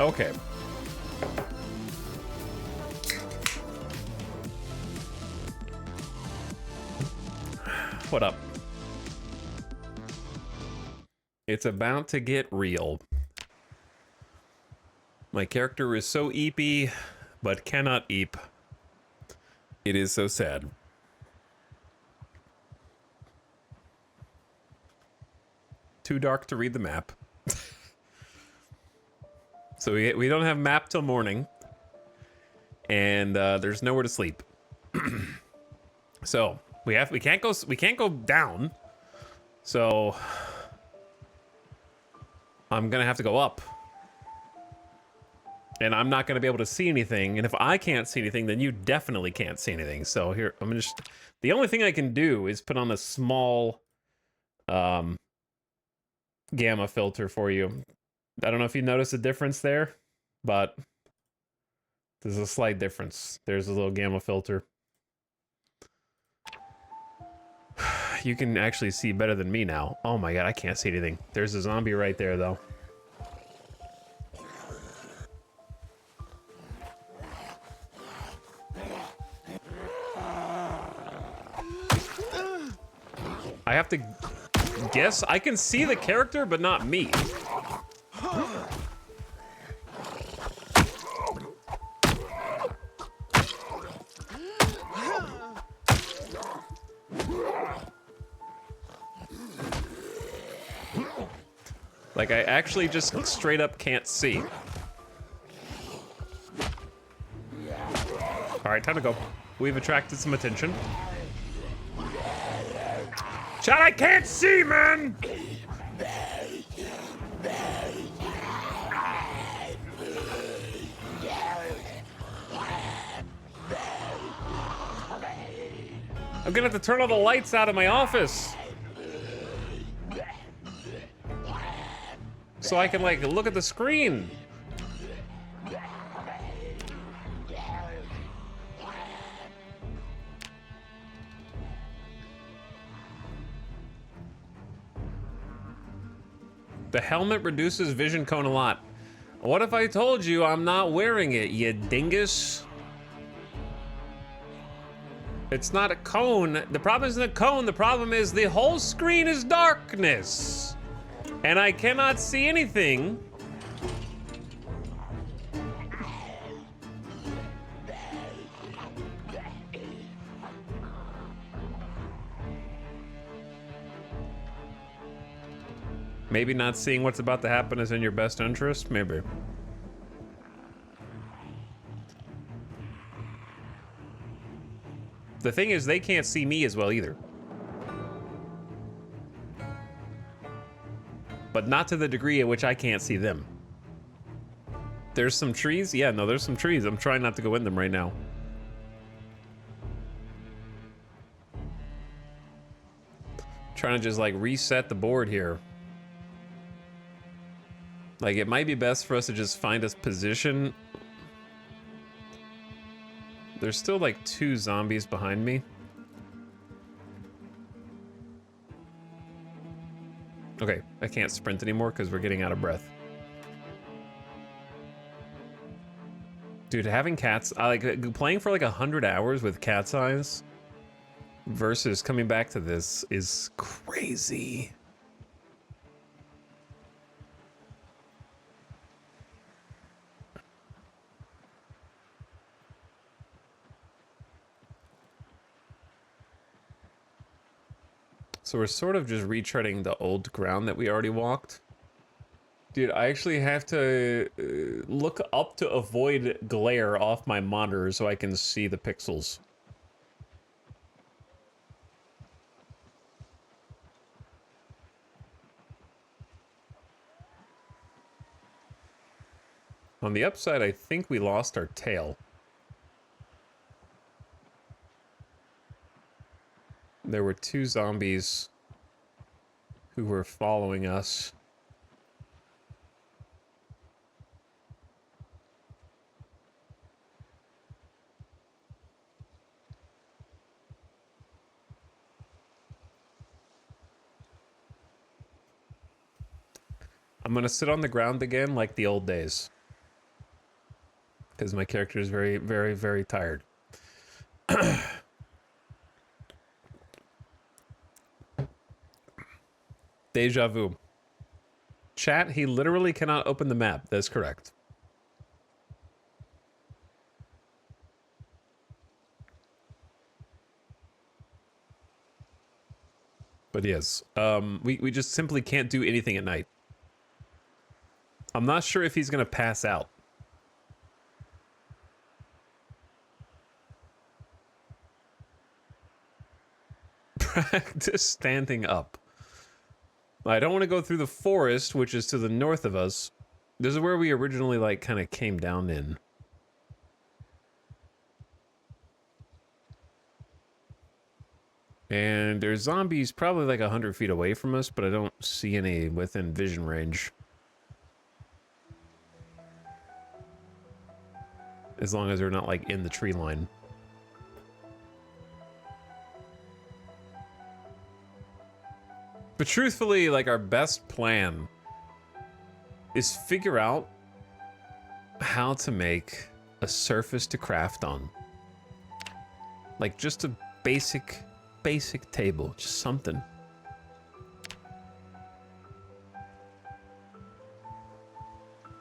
Okay. What up? It's about to get real. My character is so eepy, but cannot eep. It is so sad. Too dark to read the map. So we don't have map till morning. And there's nowhere to sleep. So we can't go down. So I'm gonna have to go up. And I'm not gonna be able to see anything. And if I can't see anything, then you definitely can't see anything. So here, I'm gonna just, the only thing I can do is put on a small gamma filter for you. I don't know if you notice a difference there, but there's a slight difference. There's a little gamma filter. You can actually see better than me now. Oh my god, I can't see anything. There's a zombie right there, though. I have to guess. I can see the character, but not me. Like, I actually just straight up can't see. Alright, time to go. We've attracted some attention. Chad, I can't see, man! I'm gonna have to turn all the lights out of my office. So I can, like, look at the screen. The helmet reduces vision cone a lot. What if I told you I'm not wearing it, you dingus? It's not a cone. The problem isn't a cone. The problem is the whole screen is darkness. And I cannot see anything. Maybe not seeing what's about to happen is in your best interest? Maybe. The thing is, they can't see me as well either. But not to the degree at which I can't see them. There's some trees? Yeah, no, there's some trees. I'm trying not to go in them right now. Trying to just, like, reset the board here. Like, it might be best for us to just find a position. There's still, like, 2 zombies behind me. Okay, I can't sprint anymore because we're getting out of breath. Dude, having cats, like, playing for like 100 hours with cat's eyes versus coming back to this is crazy. So we're sort of just retreading the old ground that we already walked. Dude, I actually have to look up to avoid glare off my monitor so I can see the pixels. On the upside, I think we lost our tail. There were 2 zombies who were following us. I'm gonna sit on the ground again like the old days. because my character is very, very, very tired. Deja vu. Chat, he literally cannot open the map. That's correct. But yes, we just simply can't do anything at night. I'm not sure if he's gonna pass out. Practice standing up. I don't want to go through the forest, which is to the north of us. This is where we originally, like, kind of came down in. And there's zombies probably like 100 feet away from us, but I don't see any within vision range. As long as they're not, like, in the tree line. But truthfully, like, our best plan is figure out how to make a surface to craft on. Like, just a basic table, just something.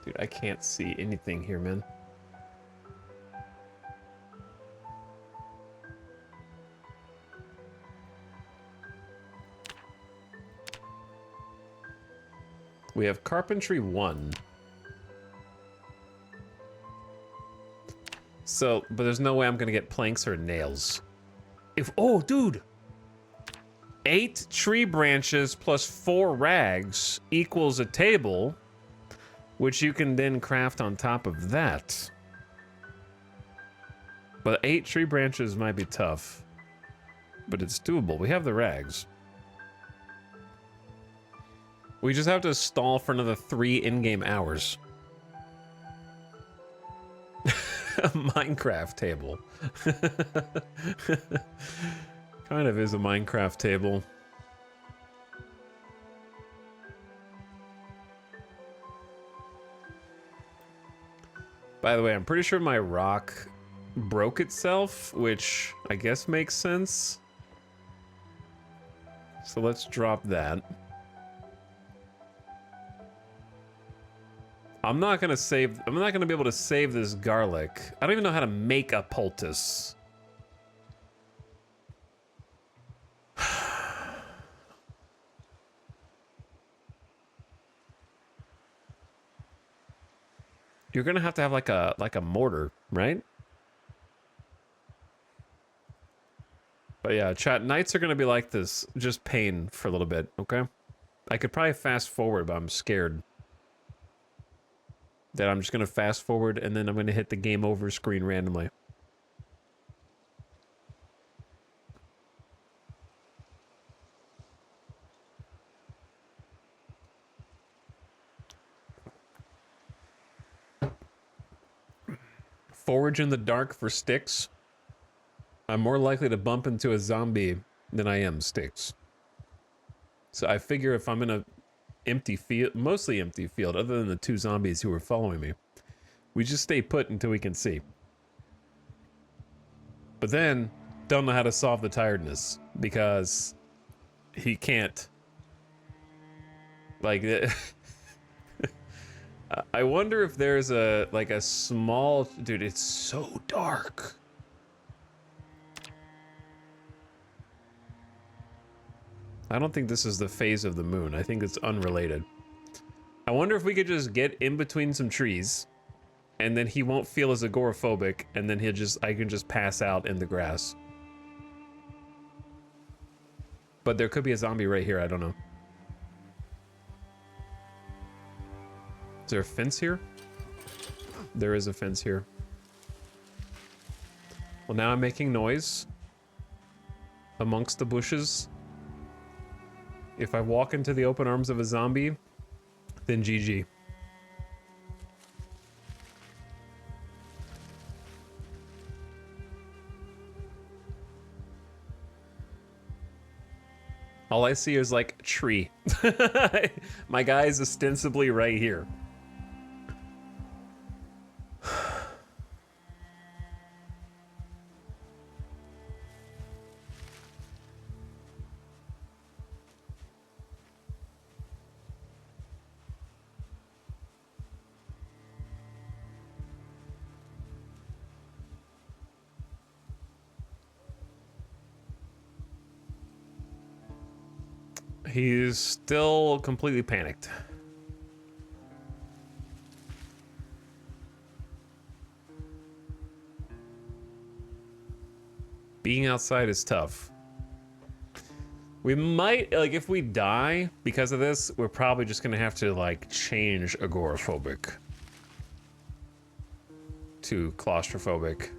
Dude, I can't see anything here, man. We have carpentry 1. So, but there's no way I'm gonna get planks or nails. Oh, dude! 8 tree branches plus 4 rags equals a table, which you can then craft on top of that. But 8 tree branches might be tough. But it's doable. We have the rags. We just have to stall for another 3 in-game hours. A Minecraft table. Kind of is a Minecraft table. By the way, I'm pretty sure my rock broke itself, which I guess makes sense. So let's drop that. I'm not gonna be able to save this garlic. I don't even know how to make a poultice. You're gonna have to have like a mortar, right? But yeah, chat, nights are gonna be like this, just pain for a little bit, okay? I could probably fast forward, but I'm scared that I'm just gonna fast forward and then I'm gonna hit the game over screen randomly. Forage in the dark for sticks. I'm more likely to bump into a zombie than I am sticks. So I figure if I'm in a empty field, mostly empty field, other than the 2 zombies who are following me, we just stay put until we can see. But then, don't know how to solve the tiredness, because he can't. Like, I wonder if there's a small... Dude, it's so dark. I don't think this is the phase of the moon. I think it's unrelated. I wonder if we could just get in between some trees, and then he won't feel as agoraphobic, and then I can just pass out in the grass. But there could be a zombie right here, I don't know. Is there a fence here? There is a fence here. Well, now I'm making noise amongst the bushes. If I walk into the open arms of a zombie, then GG. All I see is like tree. My guy is ostensibly right here. He's still completely panicked. Being outside is tough. We might, like, if we die because of this, we're probably just gonna have to, like, change agoraphobic to claustrophobic.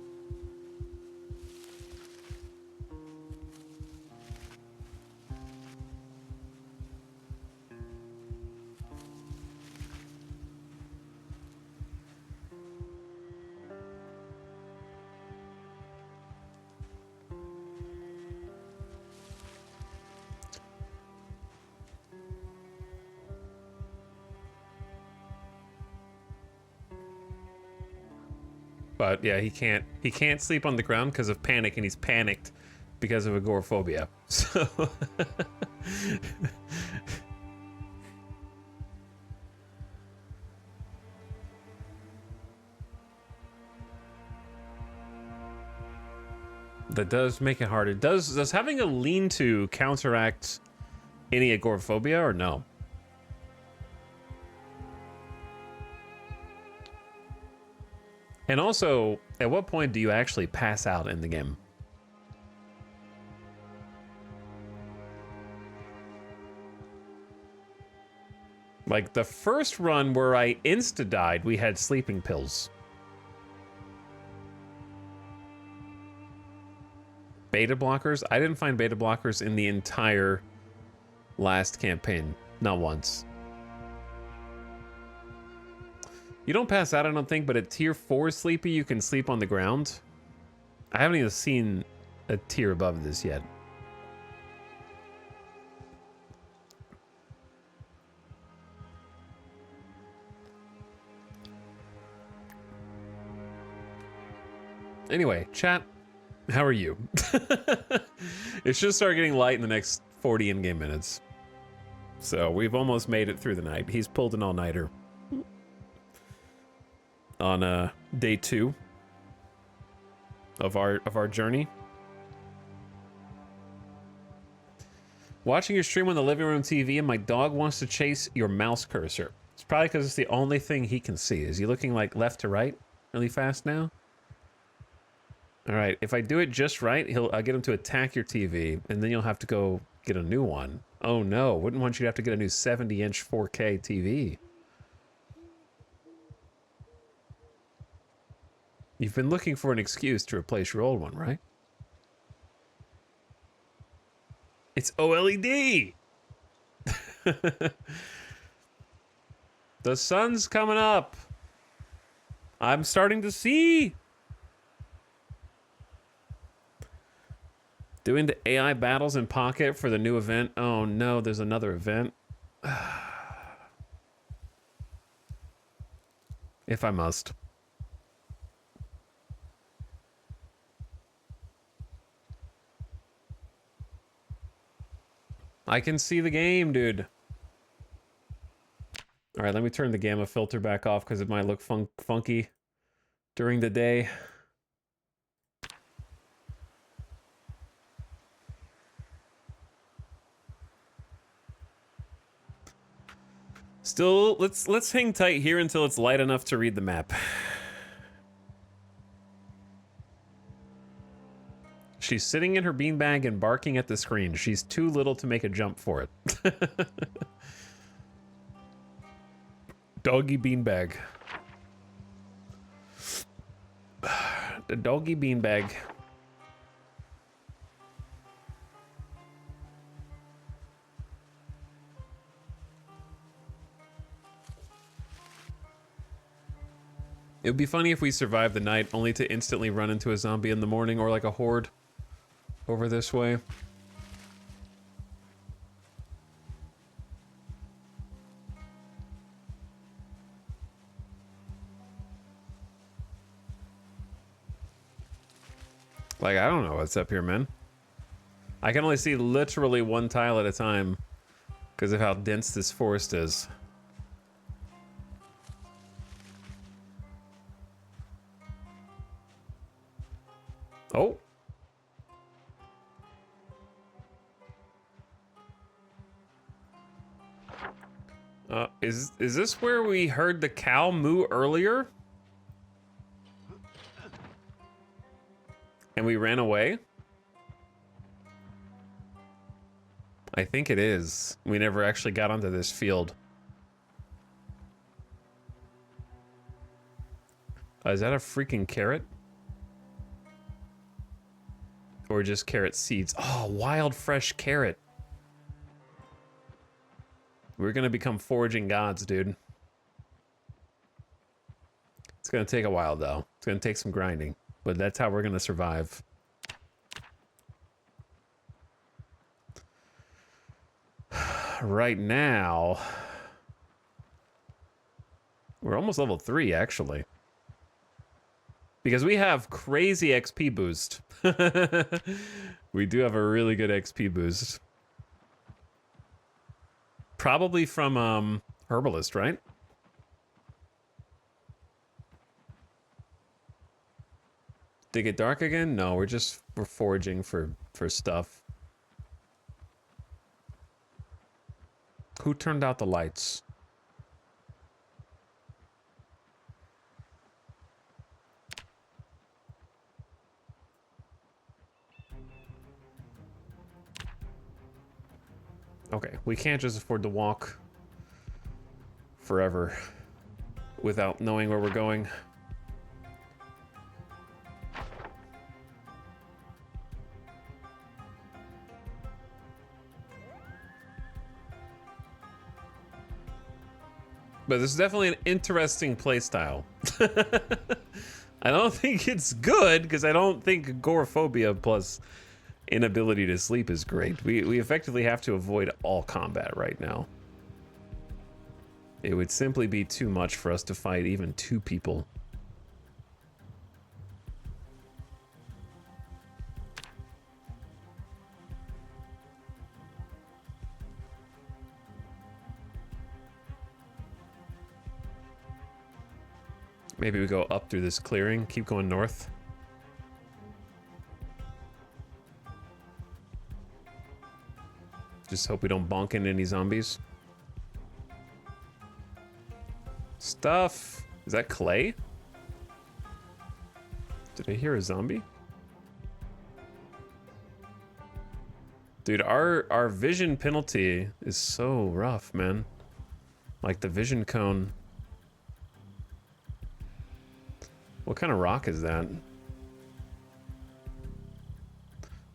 But yeah, he can't sleep on the ground because of panic, and he's panicked because of agoraphobia. So that does make it harder. Does having a lean-to counteract any agoraphobia or no? And also, at what point do you actually pass out in the game? Like the first run where I insta-died, we had sleeping pills. Beta blockers? I didn't find beta blockers in the entire last campaign. Not once. You don't pass out, I don't think, but at tier 4 sleepy, you can sleep on the ground. I haven't even seen a tier above this yet. Anyway, chat, how are you? It should start getting light in the next 40 in-game minutes. So we've almost made it through the night. He's pulled an all-nighter on day 2 of our journey. Watching your stream on the living room TV, and my dog wants to chase your mouse cursor. It's probably because it's the only thing he can see. Is he looking like left to right really fast now? All right, if I do it just right, I'll get him to attack your TV, and then you'll have to go get a new one. Oh no, wouldn't want you to have to get a new 70-inch 4K TV. You've been looking for an excuse to replace your old one, right? It's OLED! The sun's coming up. I'm starting to see. Doing the AI battles in Pocket for the new event. Oh no, there's another event. If I must. I can see the game, dude. All right, let me turn the gamma filter back off because it might look funky during the day. Still, let's hang tight here until it's light enough to read the map. She's sitting in her beanbag and barking at the screen. She's too little to make a jump for it. Doggy beanbag. The doggy beanbag. It would be funny if we survived the night only to instantly run into a zombie in the morning, or like a horde over this way. Like, I don't know what's up here, man. I can only see literally one tile at a time because of how dense this forest is. Oh. Is this where we heard the cow moo earlier? And we ran away? I think it is. We never actually got onto this field. Is that a freaking carrot? Or just carrot seeds? Oh, wild fresh carrot. We're gonna become foraging gods, dude. It's gonna take a while, though. It's gonna take some grinding, but that's how we're gonna survive. Right now, we're almost level 3, actually. Because we have crazy XP boost. We do have a really good XP boost. Probably from Herbalist, right? Did it get dark again? No, we're foraging for stuff. Who turned out the lights? Okay, we can't just afford to walk forever without knowing where we're going. But this is definitely an interesting playstyle. I don't think it's good, because I don't think agoraphobia plus inability to sleep is great. We effectively have to avoid all combat right now. It would simply be too much for us to fight even 2 people. Maybe we go up through this clearing, keep going north. Just hope we don't bonk into any zombies. Stuff. Is that clay? Did I hear a zombie? Dude, our vision penalty is so rough, man. Like the vision cone. What kind of rock is that?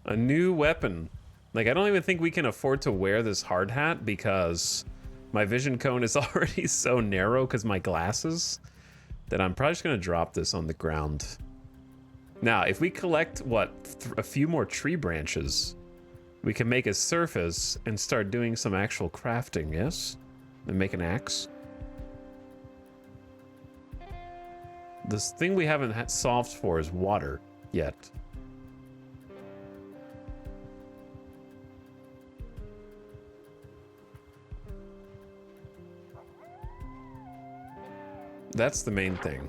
A new weapon. Like, I don't even think we can afford to wear this hard hat because my vision cone is already so narrow because my glasses that I'm probably just gonna drop this on the ground. Now, if we collect, what, a few more tree branches, we can make a surface and start doing some actual crafting, yes? And make an axe. This thing we haven't solved for is water yet. That's the main thing.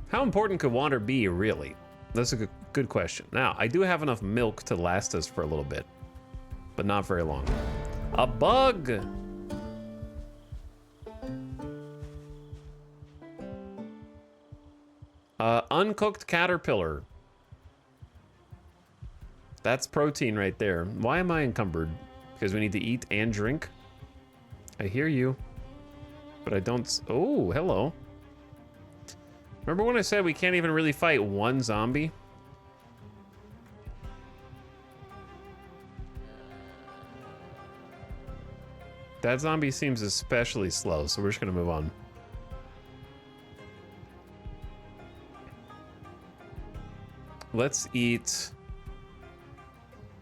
How important could water be, really? That's a good question. Now, I do have enough milk to last us for a little bit, but not very long. A bug! Uncooked caterpillar. That's protein right there. Why am I encumbered? Because we need to eat and drink? I hear you. But I don't... Oh, hello. Remember when I said we can't even really fight one zombie? That zombie seems especially slow, so we're just gonna move on. Let's eat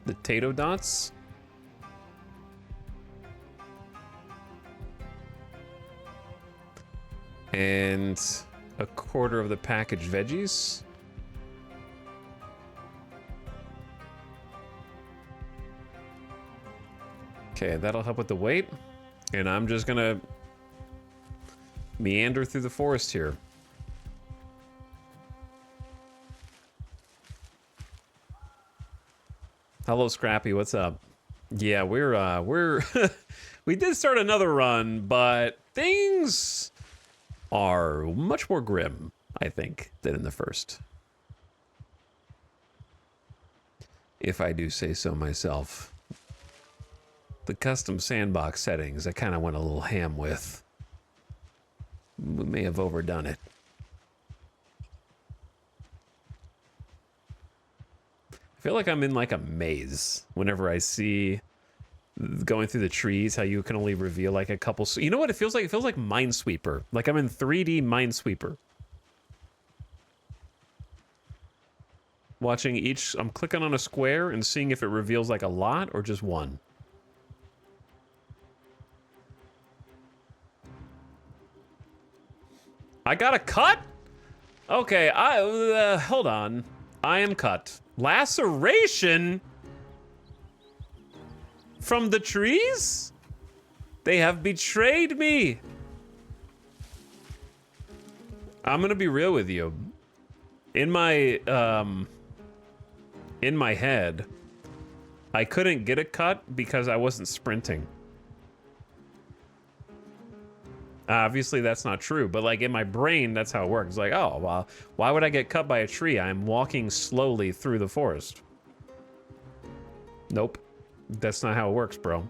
the potato dots. And a quarter of the packaged veggies. Okay, that'll help with the weight. And I'm just gonna meander through the forest here. Hello, Scrappy, what's up? Yeah, we're we did start another run, but things are much more grim, I think, than in the first. If I do say so myself. The custom sandbox settings I kind of went a little ham with. We may have overdone it. I feel like I'm in like a maze whenever I see going through the trees, how you can only reveal like a couple. You know what it feels like? It feels like Minesweeper. Like I'm in 3D Minesweeper. Watching each, I'm clicking on a square and seeing if it reveals like a lot or just one. I got a cut? Okay, hold on. I am cut. Laceration? From the trees? They have betrayed me. I'm gonna be real with you. In my head, I couldn't get a cut because I wasn't sprinting. Obviously, that's not true, but like in my brain, that's how it works. It's like, oh, well, why would I get cut by a tree? I'm walking slowly through the forest. Nope. That's not how it works, bro.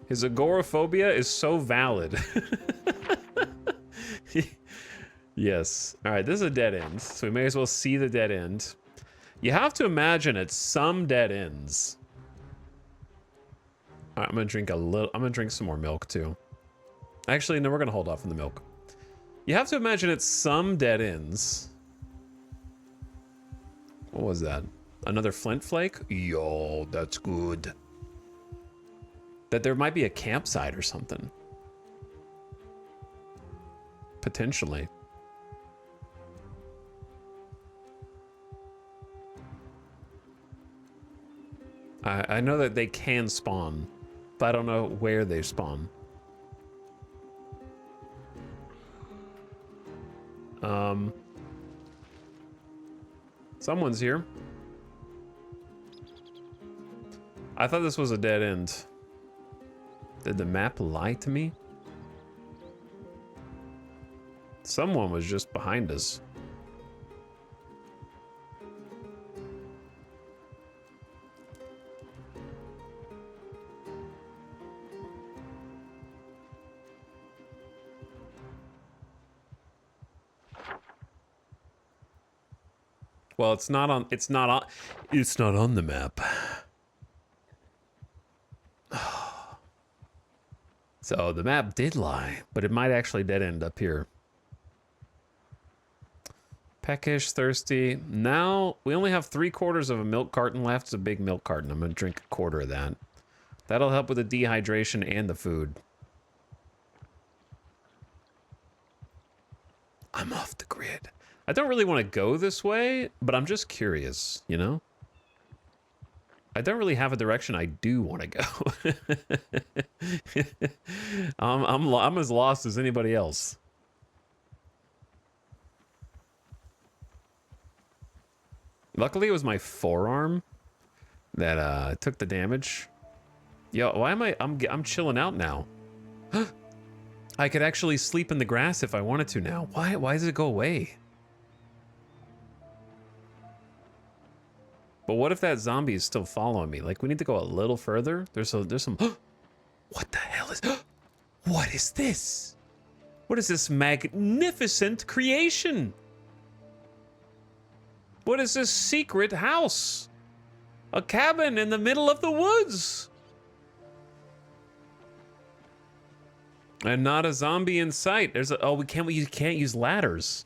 His agoraphobia is so valid. Yes. All right, this is a dead end, so we may as well see the dead end. You have to imagine at some dead ends. All right, I'm gonna drink some more milk too. Actually, no, we're gonna hold off on the milk. You have to imagine at some dead ends. What was that? Another flint flake? Yo, that's good. That there might be a campsite or something. Potentially. I know that they can spawn, but I don't know where they spawn. Someone's here. I thought this was a dead end. Did the map lie to me? Someone was just behind us. Well, it's not on the map. So the map did lie, but it might actually dead end up here. Peckish, thirsty. Now we only have 3/4 of a milk carton left. It's a big milk carton. I'm gonna drink a quarter of that. That'll help with the dehydration and the food. I'm off the grid. I don't really want to go this way, but I'm just curious, you know? I don't really have a direction I do want to go. I'm as lost as anybody else. Luckily, it was my forearm that took the damage. Yo, why am I'm chilling out now. I could actually sleep in the grass if I wanted to now. Why does it go away? But what if that zombie is still following me? Like, we need to go a little further. There's some. What the hell is? What is this? What is this magnificent creation? What is this secret house? A cabin in the middle of the woods. And not a zombie in sight. There's a, we can't use ladders.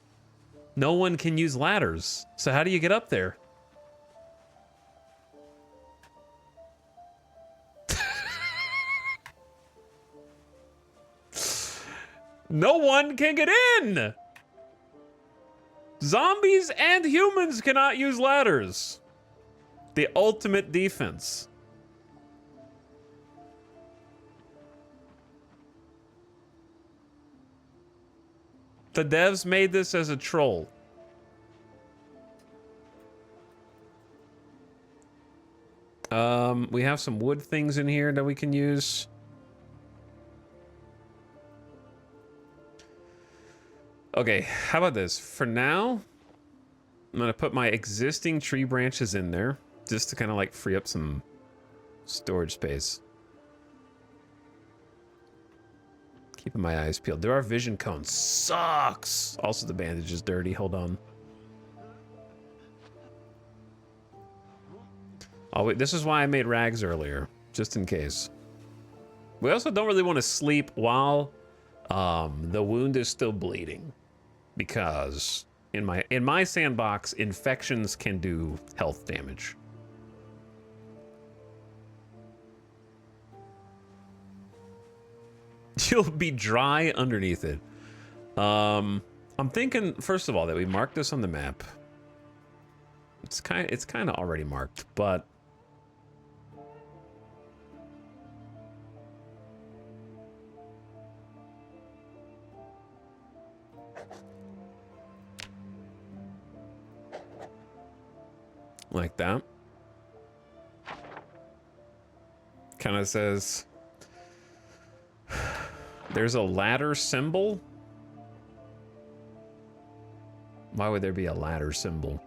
No one can use ladders. So how do you get up there? No one can get in. Zombies and humans cannot use ladders. The ultimate defense. The devs made this as a troll. We have some wood things in here that we can use. Okay, how about this? For now, I'm gonna put my existing tree branches in there just to kind of like free up some storage space. Keeping my eyes peeled. There are vision cones. Sucks. Also, the bandage is dirty. Hold on. Oh, wait, this is why I made rags earlier, just in case. We also don't really want to sleep while the wound is still bleeding, because in my sandbox, infections can do health damage. You'll be dry underneath it. I'm thinking, first of all, that we mark this on the map. It's kind of already marked, but like that. Kind of says there's a ladder symbol. Why would there be a ladder symbol?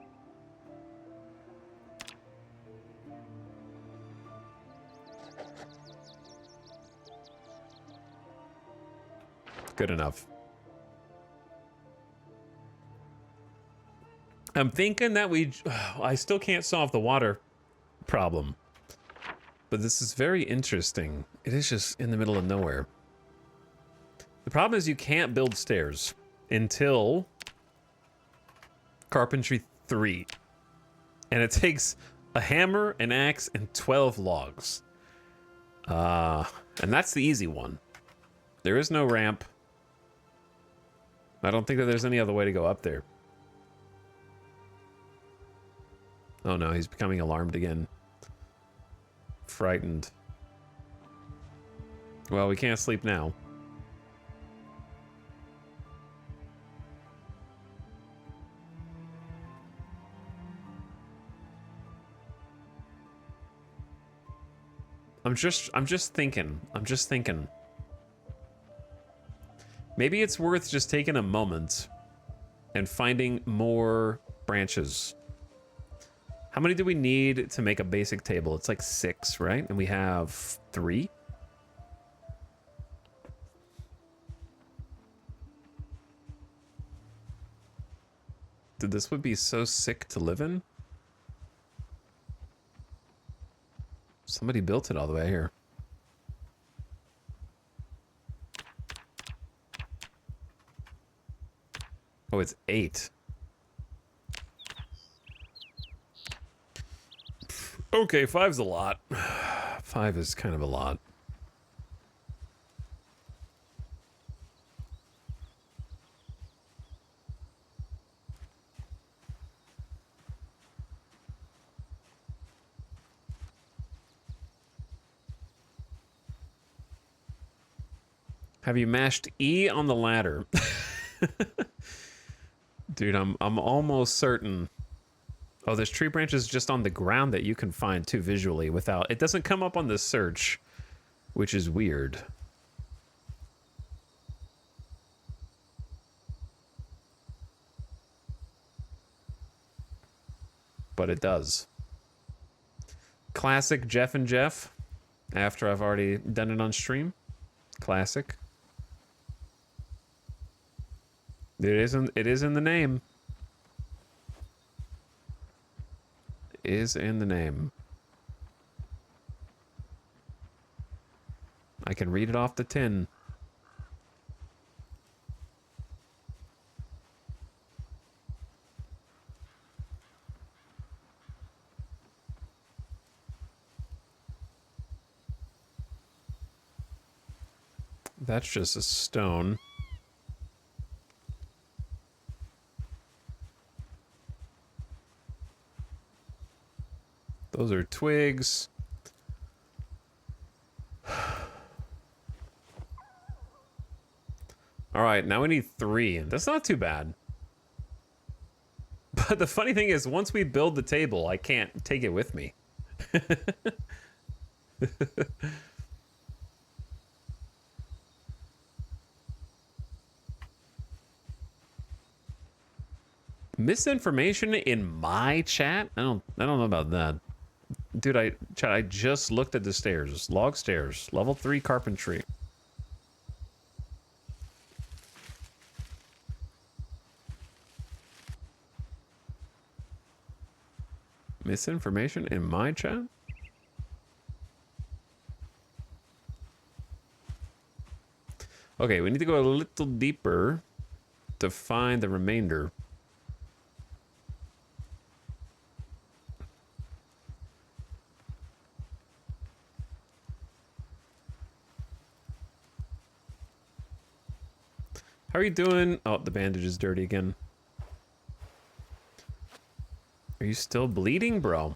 Good enough. I'm thinking that I still can't solve the water problem, but this is very interesting. It is just in the middle of nowhere. The problem is you can't build stairs until Carpentry 3. And it takes a hammer, an axe, and 12 logs. And that's the easy one. There is no ramp. I don't think that there's any other way to go up there. Oh no, he's becoming alarmed again. Frightened. Well, we can't sleep now. I'm just thinking. Maybe it's worth just taking a moment and finding more branches. How many do we need to make a basic table? It's like 6, right? And we have 3. Dude, this would be so sick to live in. Somebody built it all the way here. Oh, it's 8. Okay, 5's a lot. 5 is kind of a lot. Have you mashed E on the ladder? Dude, I'm almost certain. Oh, there's tree branches just on the ground that you can find too visually without. It doesn't come up on the search, which is weird. But it does. Classic Jeff and Jeff. After I've already done it on stream. Classic. It is in the name. Is in the name. I can read it off the tin. That's just a stone. Those are twigs. All right, now we need 3. That's not too bad. But the funny thing is, once we build the table, I can't take it with me. Misinformation in my chat? I don't know about that. Dude, I just looked at the stairs. Log stairs. Level 3 carpentry. Misinformation in my chat? Okay, we need to go a little deeper to find the remainder. How are you doing? Oh, the bandage is dirty again. Are you still bleeding, bro?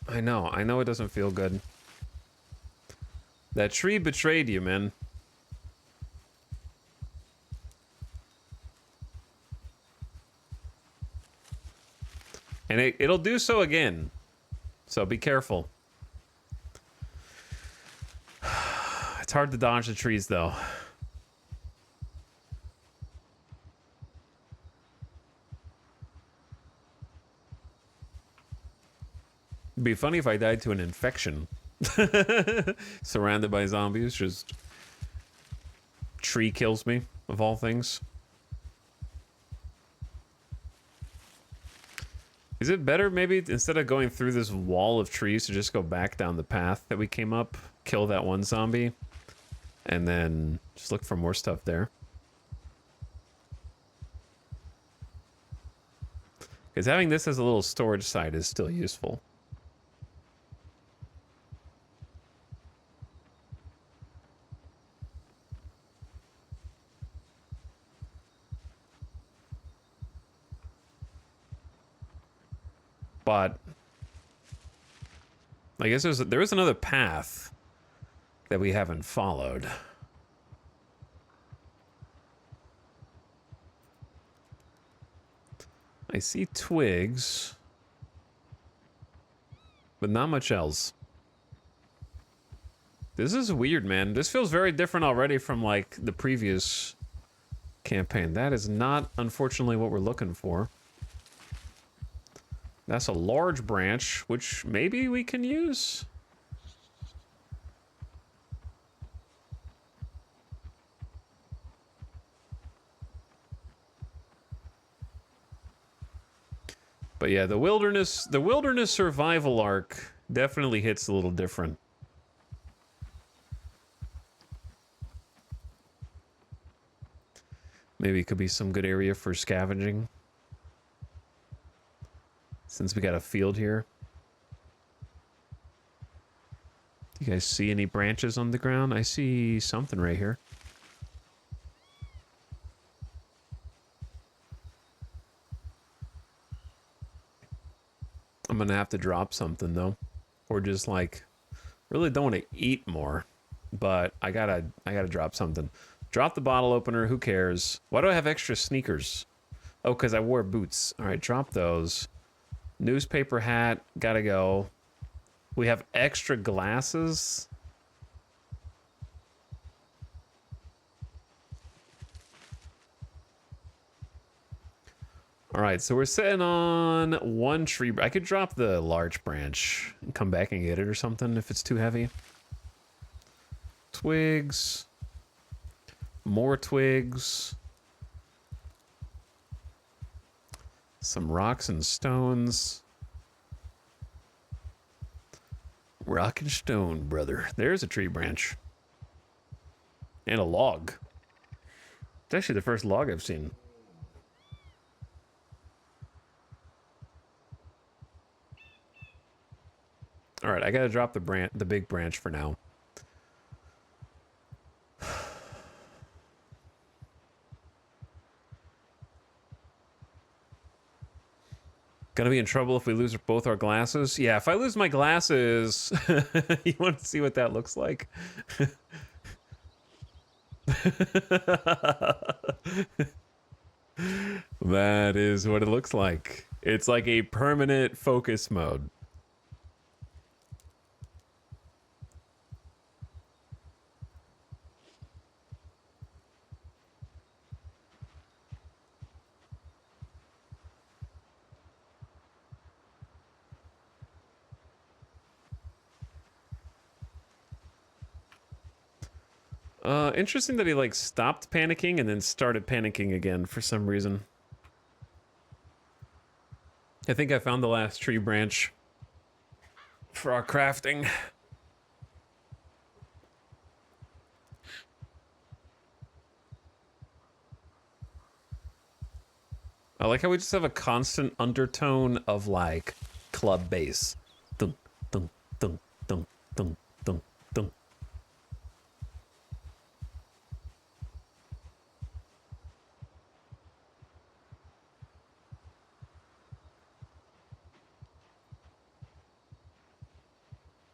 I know it doesn't feel good. That tree betrayed you, man. And it'll do so again. So be careful. It's hard to dodge the trees, though. It'd be funny if I died to an infection. Surrounded by zombies, just... Tree kills me, of all things. Is it better, maybe, instead of going through this wall of trees, to just go back down the path that we came up, kill that one zombie, and then just look for more stuff there? Because having this as a little storage site is still useful. But I guess there was another path that we haven't followed. I see twigs, but not much else. This is weird, man. This feels very different already from, like, the previous campaign. That is not, unfortunately, what we're looking for. That's a large branch, which maybe we can use? But yeah, the wilderness survival arc definitely hits a little different. Maybe it could be some good area for scavenging. Since we got a field here. Do you guys see any branches on the ground? I see something right here. I'm gonna have to drop something though. Or just like, really don't want to eat more. But I gotta drop something. Drop the bottle opener, who cares? Why do I have extra sneakers? Oh, because I wore boots. Alright, drop those. Newspaper hat, gotta go. We have extra glasses. All right, so we're sitting on one tree. I could drop the large branch and come back and get it or something if it's too heavy. Twigs. More twigs. Some rocks and stones. Rock and stone, brother. There's a tree branch. And a log. It's actually the first log I've seen. All right, I gotta drop the big branch for now. Gonna be in trouble if we lose both our glasses? Yeah, if I lose my glasses, you want to see what that looks like? That is what it looks like. It's like a permanent focus mode. Interesting that he like stopped panicking and then started panicking again for some reason. I think I found the last tree branch for our crafting. I like how we just have a constant undertone of like club bass. Dun, dun, dun, dun, dun, dun, dun.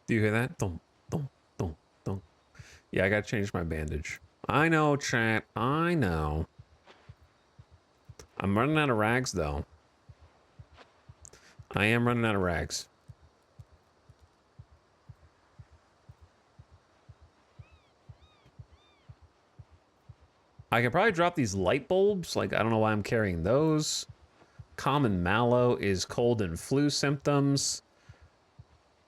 Do you hear that? Dum, dum, dum, dum. Yeah, I gotta change my bandage. I know, chat. I know. I'm running out of rags, though. I am running out of rags. I could probably drop these light bulbs. Like, I don't know why I'm carrying those. Common mallow is cold and flu symptoms.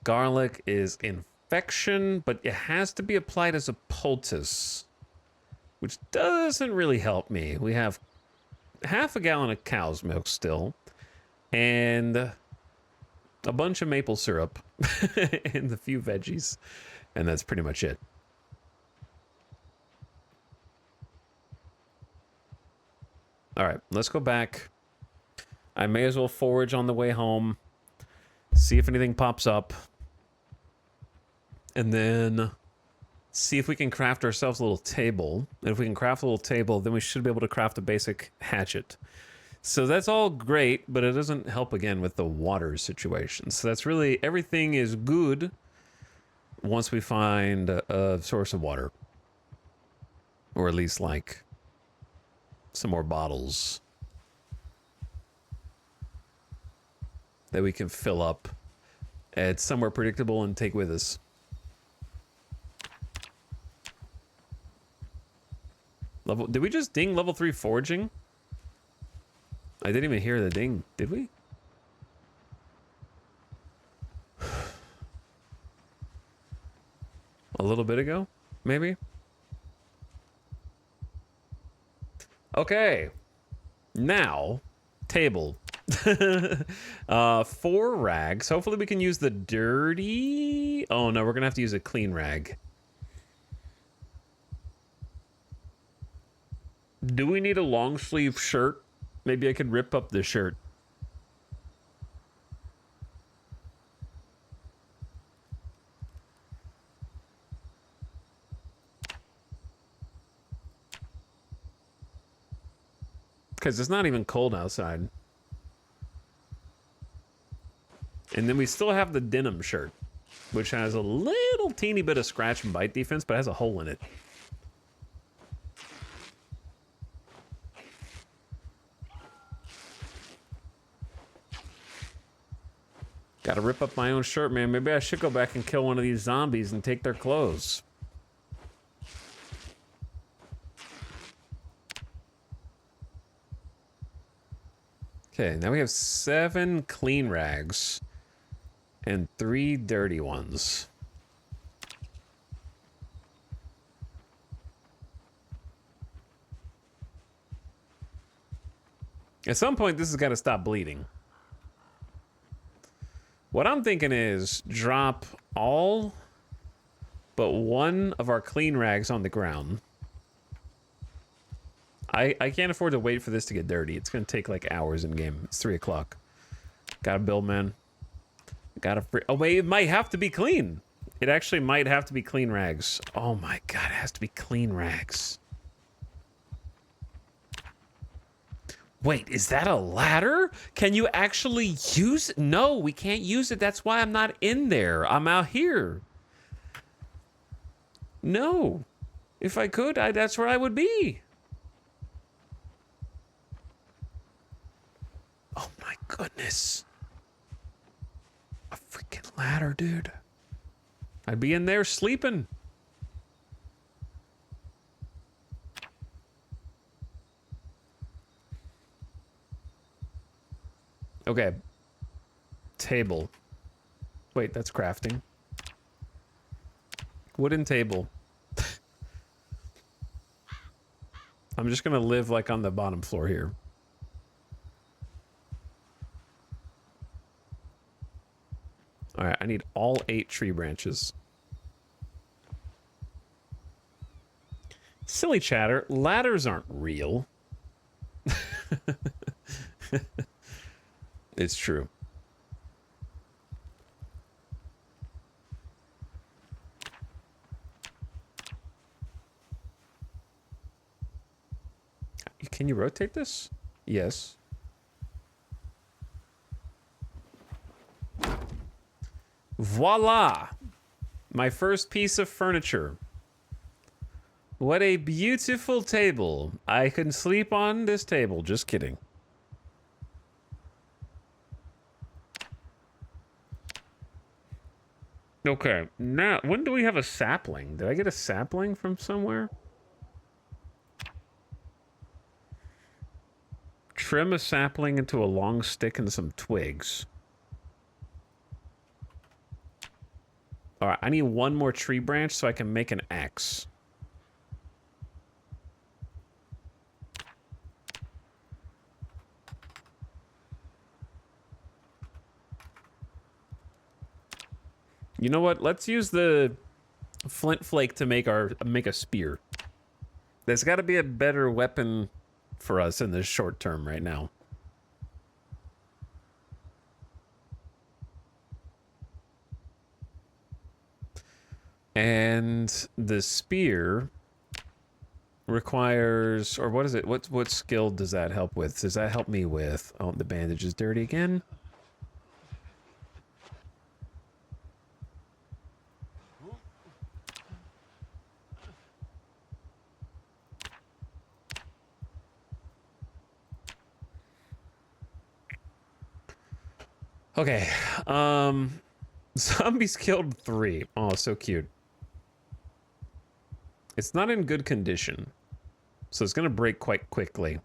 Garlic is infection, but it has to be applied as a poultice, which doesn't really help me. We have half a gallon of cow's milk still, and a bunch of maple syrup, and a few veggies, and that's pretty much it. All right, let's go back. I may as well forage on the way home, see if anything pops up, and then see if we can craft ourselves a little table. And if we can craft a little table, then we should be able to craft a basic hatchet. So that's all great, but it doesn't help again with the water situation. So that's really, everything is good once we find a source of water. Or at least like some more bottles that we can fill up at somewhere predictable and take with us. Did we just ding level 3 foraging? I didn't even hear the ding, did we? A little bit ago, maybe? Okay. Now, table. 4 rags. Hopefully we can use the dirty... Oh no, we're gonna have to use a clean rag. Do we need a long sleeve shirt? Maybe I could rip up the shirt. Because it's not even cold outside. And then we still have the denim shirt, which has a little teeny bit of scratch and bite defense, but has a hole in it. Gotta rip up my own shirt, man. Maybe I should go back and kill one of these zombies and take their clothes. Okay, now we have 7 clean rags and 3 dirty ones. At some point, this has got to stop bleeding. What I'm thinking is drop all but 1 of our clean rags on the ground. I can't afford to wait for this to get dirty. It's going to take like hours in game. It's 3 o'clock. Gotta build, man. Gotta free. Oh, wait, it might have to be clean. It actually might have to be clean rags. Oh my god, it has to be clean rags. Wait, is that a ladder? Can you actually use it? No, we can't use it. That's why I'm not in there. I'm out here. No. If I could, that's where I would be. Oh my goodness. A freaking ladder, dude. I'd be in there sleeping. Okay. Table. Wait, that's crafting. Wooden table. I'm just gonna live like on the bottom floor here. All right, I need all 8 tree branches. Silly chatter, ladders aren't real. It's true. Can you rotate this? Yes. Voila! My first piece of furniture. What a beautiful table. I can sleep on this table. Just kidding. Okay, now, when do we have a sapling? Did I get a sapling from somewhere? Trim a sapling into a long stick and some twigs. All right, I need one more tree branch so I can make an axe. You know what? Let's use the flint flake to make a spear. There's got to be a better weapon for us in the short term right now. And the spear requires, or what is it? What skill does that help with? Does that help me with? Oh, the bandage is dirty again. Okay, zombies killed 3. Oh, so cute. It's not in good condition, so it's gonna break quite quickly.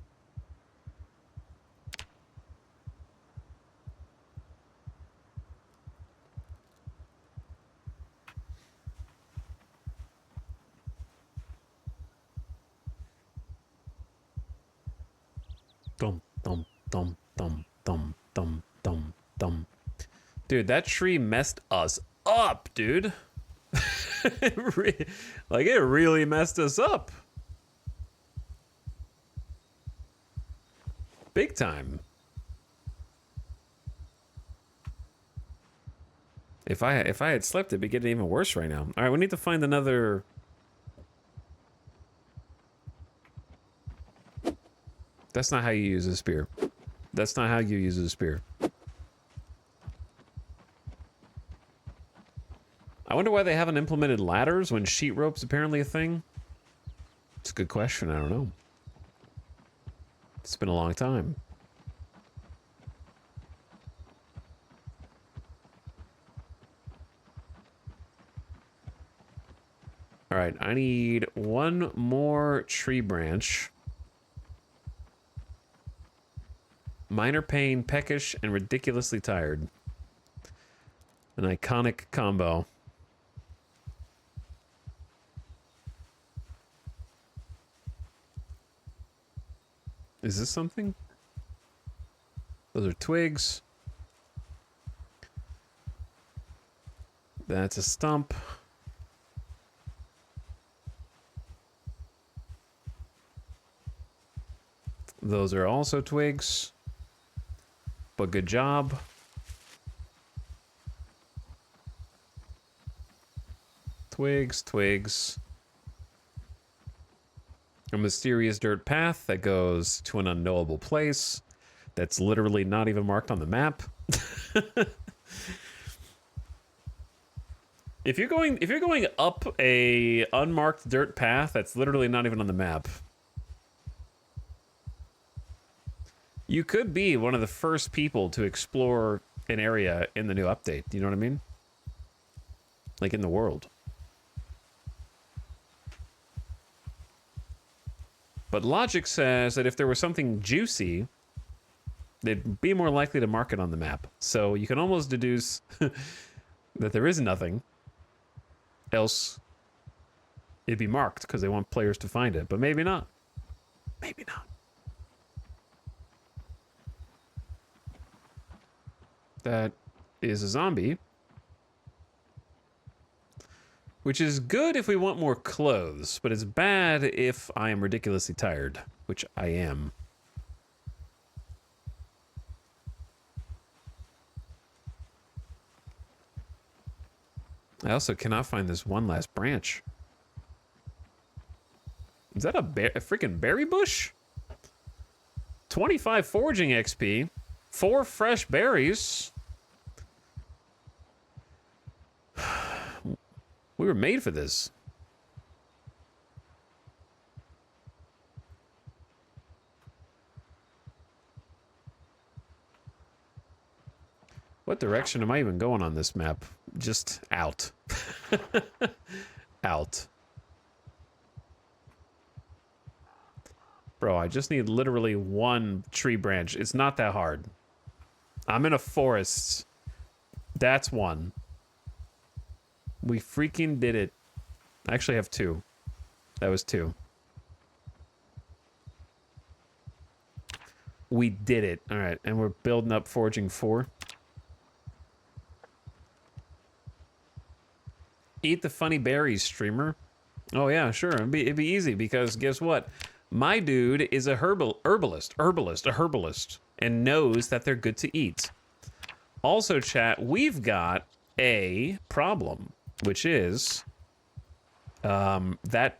Dum, dum, dum, dum, dum, dum, dum, dum. Dude, that tree messed us up, dude. Like, it really messed us up. Big time. If I had slept, it'd be getting even worse right now. All right, we need to find another. That's not how you use a spear. That's not how you use a spear. I wonder why they haven't implemented ladders when sheet rope's apparently a thing. It's a good question. I don't know. It's been a long time. All right, I need one more tree branch. Minor pain, peckish, and ridiculously tired. An iconic combo. Is this something? Those are twigs. That's a stump. Those are also twigs. But good job. Twigs, twigs. A mysterious dirt path that goes to an unknowable place that's literally not even marked on the map. If you're going up a unmarked dirt path that's literally not even on the map, You could be one of the first people to explore an area in the new update. Do you know what I mean? Like in the world. But logic says that if there was something juicy, they'd be more likely to mark it on the map. So you can almost deduce that there is nothing. Else it'd be marked because they want players to find it. But maybe not. Maybe not. That is a zombie. Which is good if we want more clothes, but it's bad if I am ridiculously tired, which I am. I also cannot find this one last branch. Is that a freaking berry bush? 25 foraging XP, 4 fresh berries. We were made for this. What direction am I even going on this map? Just out. Out. Bro, I just need literally one tree branch. It's not that hard. I'm in a forest. That's one. We freaking did it. I actually have 2. That was 2. We did it. All right, and we're building up foraging 4. Eat the funny berries, streamer. Oh yeah, sure. It'd be easy because guess what? My dude is a herbalist, and knows that they're good to eat. Also, chat, we've got a problem, which is that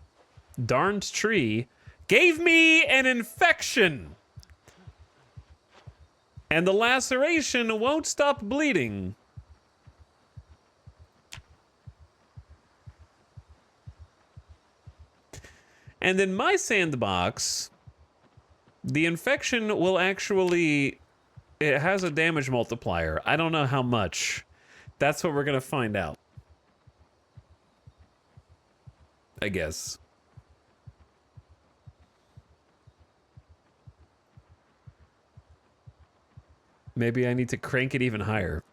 darned tree gave me an infection. And the laceration won't stop bleeding. And in my sandbox, the infection will actually... It has a damage multiplier. I don't know how much. That's what we're going to find out. I guess. Maybe I need to crank it even higher.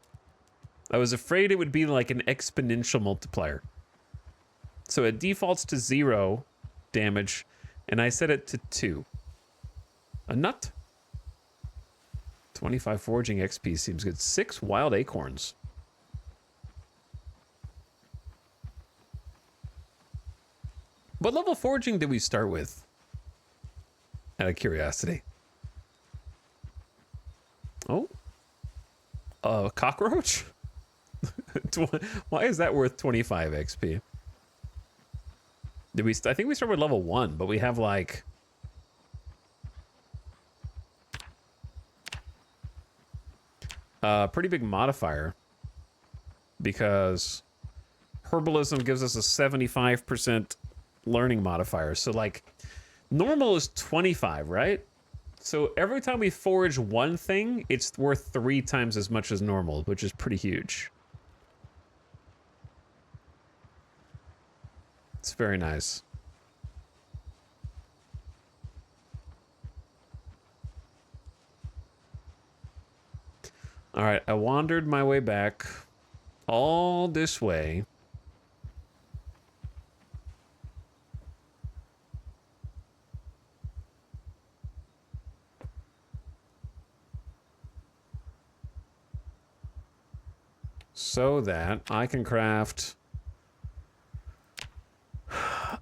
I was afraid it would be like an exponential multiplier. So it defaults to 0 damage, and I set it to 2. A nut? 25 foraging XP seems good. 6 wild acorns. What level foraging did we start with? Out of curiosity. Oh? A cockroach? Why is that worth 25 XP? Did we? I think we started with level 1, but we have like... a pretty big modifier. Because herbalism gives us a 75% learning modifier. So like, normal is 25, right? So every time we forage one thing, it's worth 3 times as much as normal, which is pretty huge. It's very nice. All right, I wandered my way back all this way. So that I can craft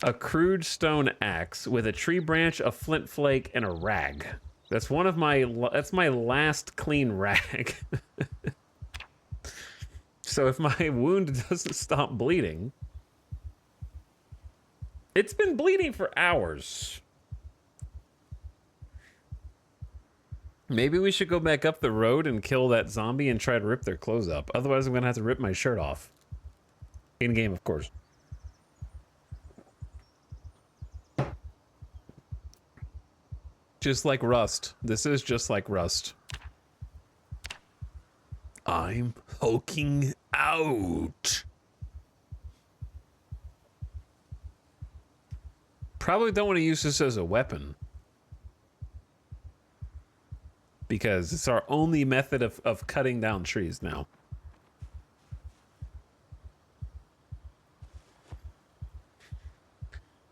a crude stone axe with a tree branch, a flint flake, and a rag. That's one of my, that's my last clean rag. So if my wound doesn't stop bleeding, it's been bleeding for hours. Maybe we should go back up the road and kill that zombie and try to rip their clothes up. Otherwise, I'm gonna have to rip my shirt off. In game, of course. Just like Rust. This is just like Rust. I'm hulking out. Probably don't want to use this as a weapon. Because it's our only method of cutting down trees now.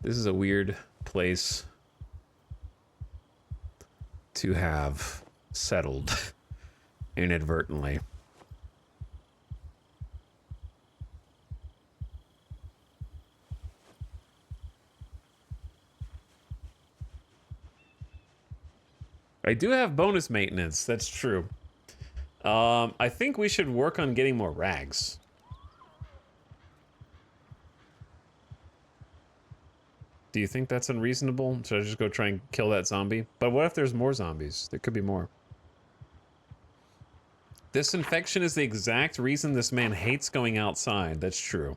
This is a weird place to have settled inadvertently. I do have bonus maintenance, that's true. I think we should work on getting more rags. Do you think that's unreasonable? Should I just go try and kill that zombie? But what if there's more zombies? There could be more. This infection is the exact reason this man hates going outside. That's true.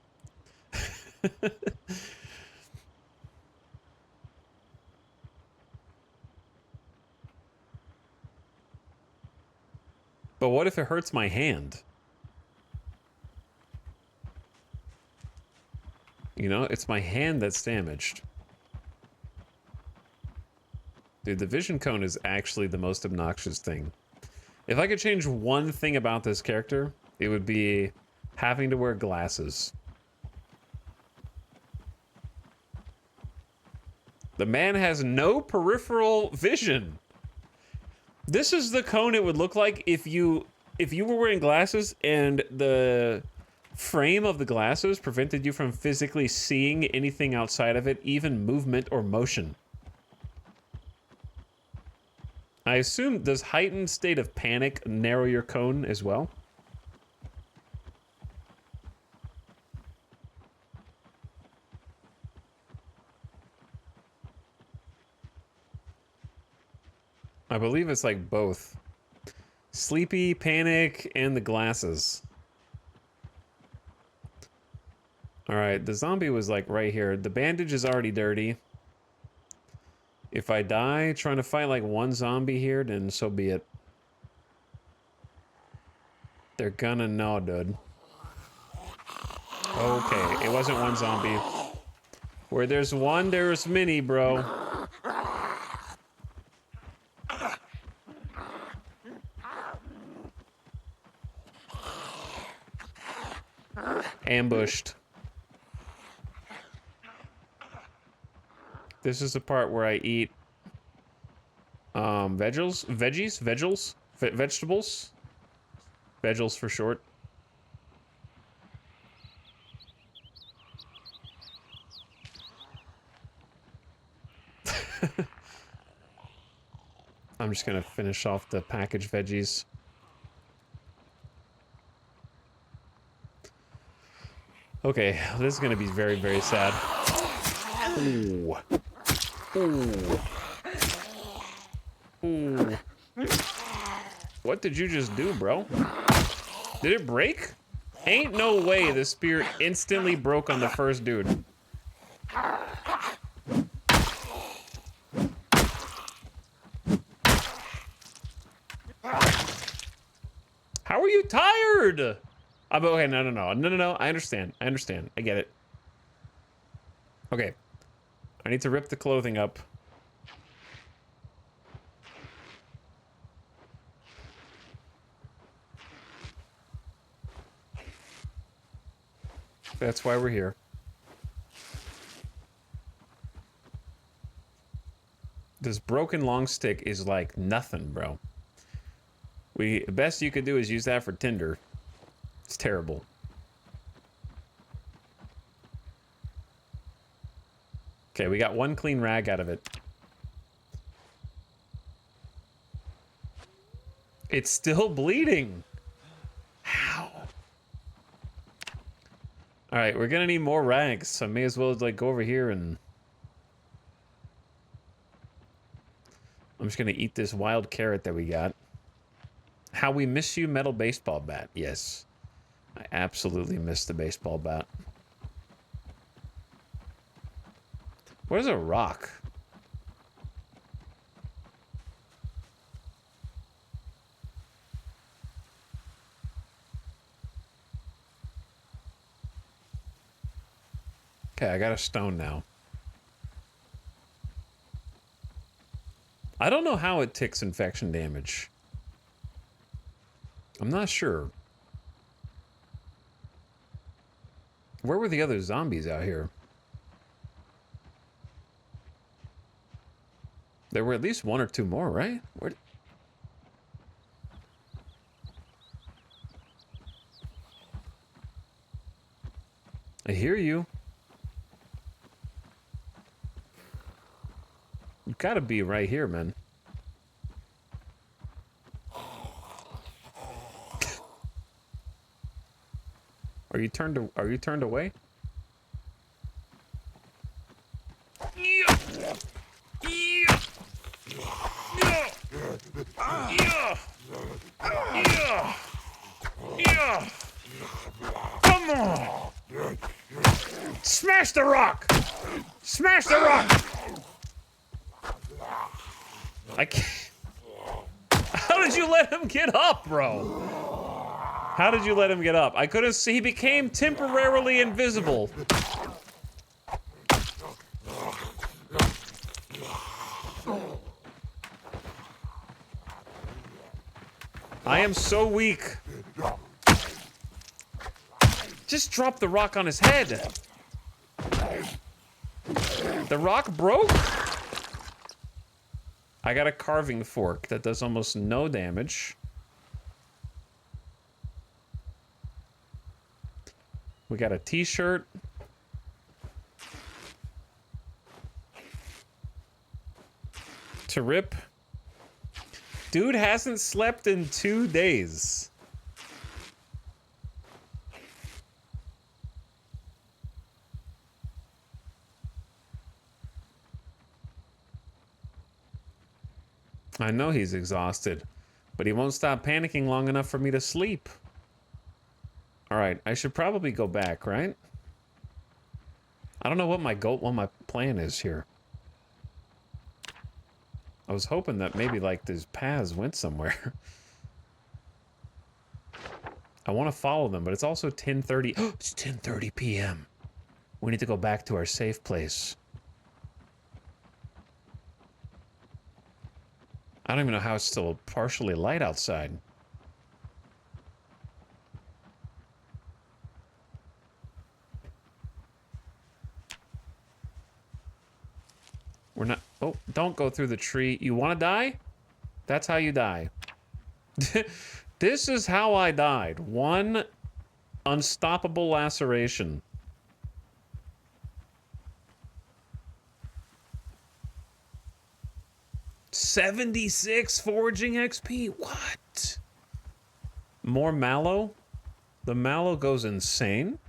But what if it hurts my hand? You know, it's my hand that's damaged. Dude, the vision cone is actually the most obnoxious thing. If I could change one thing about this character, it would be having to wear glasses. The man has no peripheral vision. This is the cone it would look like if you were wearing glasses and the frame of the glasses prevented you from physically seeing anything outside of it, even movement or motion. I assume, does heightened state of panic narrow your cone as well? I believe it's like both. Sleepy, panic, and the glasses. Alright, the zombie was like right here. The bandage is already dirty. If I die trying to fight like one zombie here, then so be it. They're gonna know, dude. Okay, it wasn't one zombie. Where there's one, there's many, bro. Ambushed. This is the part where I eat vegetables, vegetables for short. I'm just gonna finish off the packaged veggies. Okay, this is gonna be very, very sad. Ooh. Ooh. Ooh. What did you just do, bro? Did it break? Ain't no way the spear instantly broke on the first dude. How are you tired? Okay, no. I understand. I get it. Okay. I need to rip the clothing up. That's why we're here. This broken long stick is like nothing, bro. The best you could do is use that for tinder. It's terrible. Okay, we got one clean rag out of it. It's still bleeding. How? All right, we're gonna need more rags, so I may as well like go over here and... I'm just gonna eat this wild carrot that we got. How we miss you, metal baseball bat. Yes, I absolutely miss the baseball bat. What is a rock? Okay, I got a stone now. I don't know how it ticks infection damage. I'm not sure. Where were the other zombies out here? There were at least one or two more, right? Where... I hear you. You gotta be right here, man. Are you turned away? Yeah. Yeah. Yeah. Yeah. Yeah. Yeah. Come on. Smash the rock. Smash the rock. I can't. How did you let him get up, bro? How did you let him get up? I couldn't see. He became temporarily invisible. I am so weak. Just drop the rock on his head. The rock broke? I got a carving fork that does almost no damage. We got a t-shirt. To rip. Dude hasn't slept in 2 days. I know he's exhausted, but he won't stop panicking long enough for me to sleep. All right, I should probably go back, right? I don't know what my plan is here. I was hoping that maybe like these paths went somewhere. I want to follow them, but it's also 10:30. It's 10:30 p.m. We need to go back to our safe place. I don't even know how it's still partially light outside. We're not... Oh, don't go through the tree. You want to die? That's how you die. This is how I died. One unstoppable laceration. $76 foraging XP? What? More mallow? The mallow goes insane?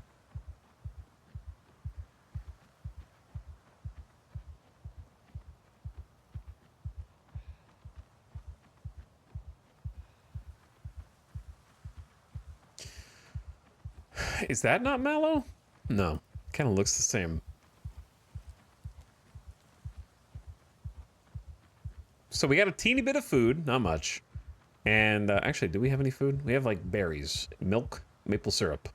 Is that not mallow? No. Kind of looks the same. So we got a teeny bit of food, not much. And actually, do we have any food? We have like berries, milk, maple syrup.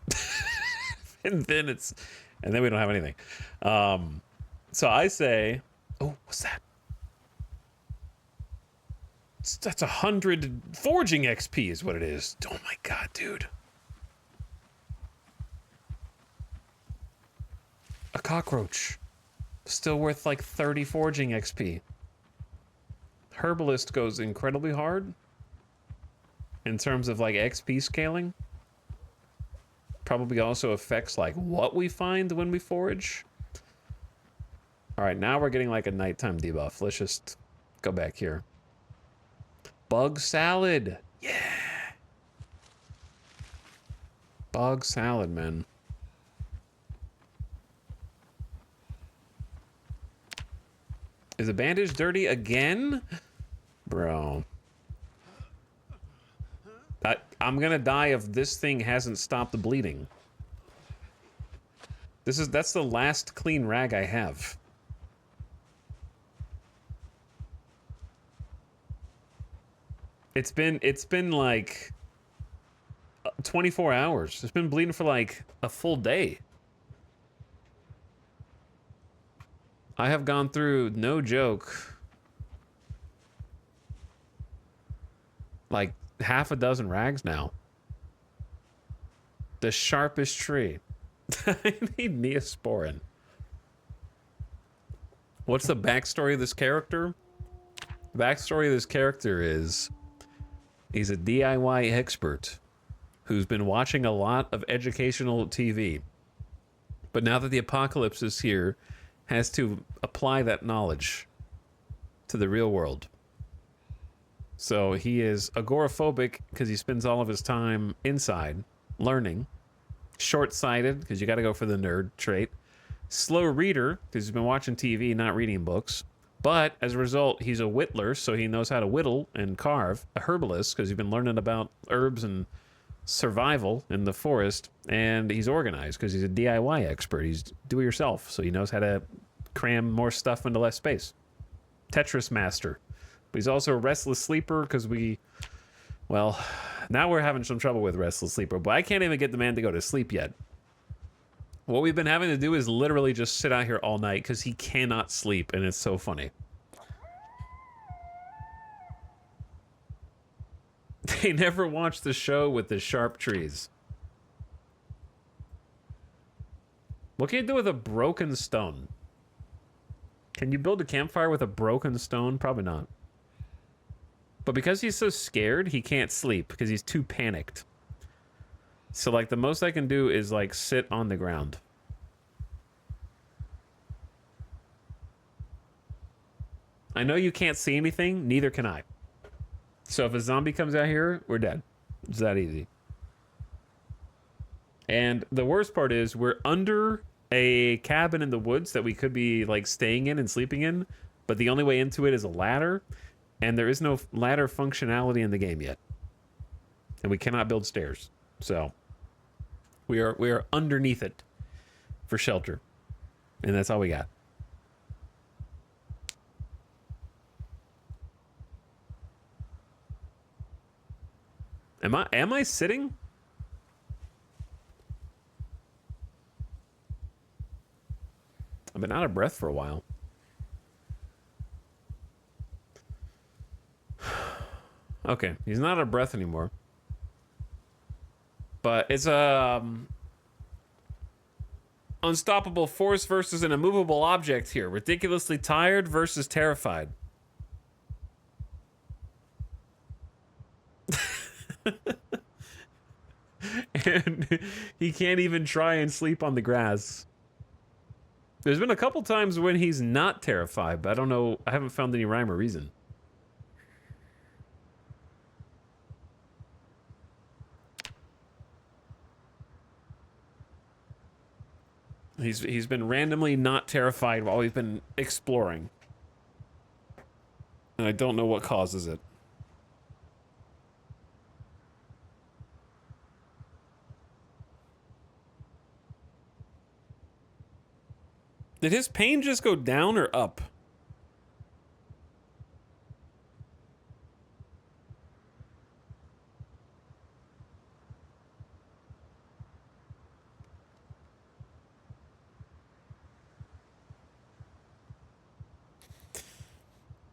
and then we don't have anything. So I say, oh, what's that? That's 100 foraging XP is what it is. Oh my God, dude. A cockroach. Still worth like 30 foraging XP. Herbalist goes incredibly hard in terms of like XP scaling. Probably also affects like what we find when we forage. All right, now we're getting like a nighttime debuff. Let's just go back here. Bug salad. Yeah. Bug salad, man. Is the bandage dirty again? Bro. I'm gonna die if this thing hasn't stopped the bleeding. That's the last clean rag I have. It's been like 24 hours. It's been bleeding for like a full day. I have gone through, no joke, like half a dozen rags now. The sharpest tree. I need Neosporin. What's the backstory of this character? The backstory of this character is he's a DIY expert who's been watching a lot of educational TV. But now that the apocalypse is here, has to apply that knowledge to the real world. So he is agoraphobic because he spends all of his time inside learning. Short-sighted because you got to go for the nerd trait. Slow reader because he's been watching TV, not reading books. But as a result, he's a whittler, so he knows how to whittle and carve. A herbalist because he's been learning about herbs and survival in the forest. And he's organized because he's a DIY expert. He's do-it-yourself, so he knows how to cram more stuff into less space. Tetris master. But he's also a restless sleeper because well, now we're having some trouble with restless sleeper, but I can't even get the man to go to sleep yet. What we've been having to do is literally just sit out here all night because he cannot sleep, and it's so funny. They never watched the show with the sharp trees. What can you do with a broken stone? Can you build a campfire with a broken stone? Probably not. But because he's so scared, he can't sleep because he's too panicked. So, like, the most I can do is, like, sit on the ground. I know you can't see anything, neither can I. So if a zombie comes out here, we're dead. It's that easy. And the worst part is we're under a cabin in the woods that we could be, like, staying in and sleeping in, but the only way into it is a ladder, and there is no ladder functionality in the game yet. And we cannot build stairs. So we are underneath it for shelter. And that's all we got. Am I sitting? I've been out of breath for a while. Okay, he's not out of breath anymore. But it's unstoppable force versus an immovable object here. Ridiculously tired versus terrified. And he can't even try and sleep on the grass. There's been a couple times when he's not terrified, but I don't know. I haven't found any rhyme or reason. He's been randomly not terrified while we've been exploring. And I don't know what causes it. Did his pain just go down or up?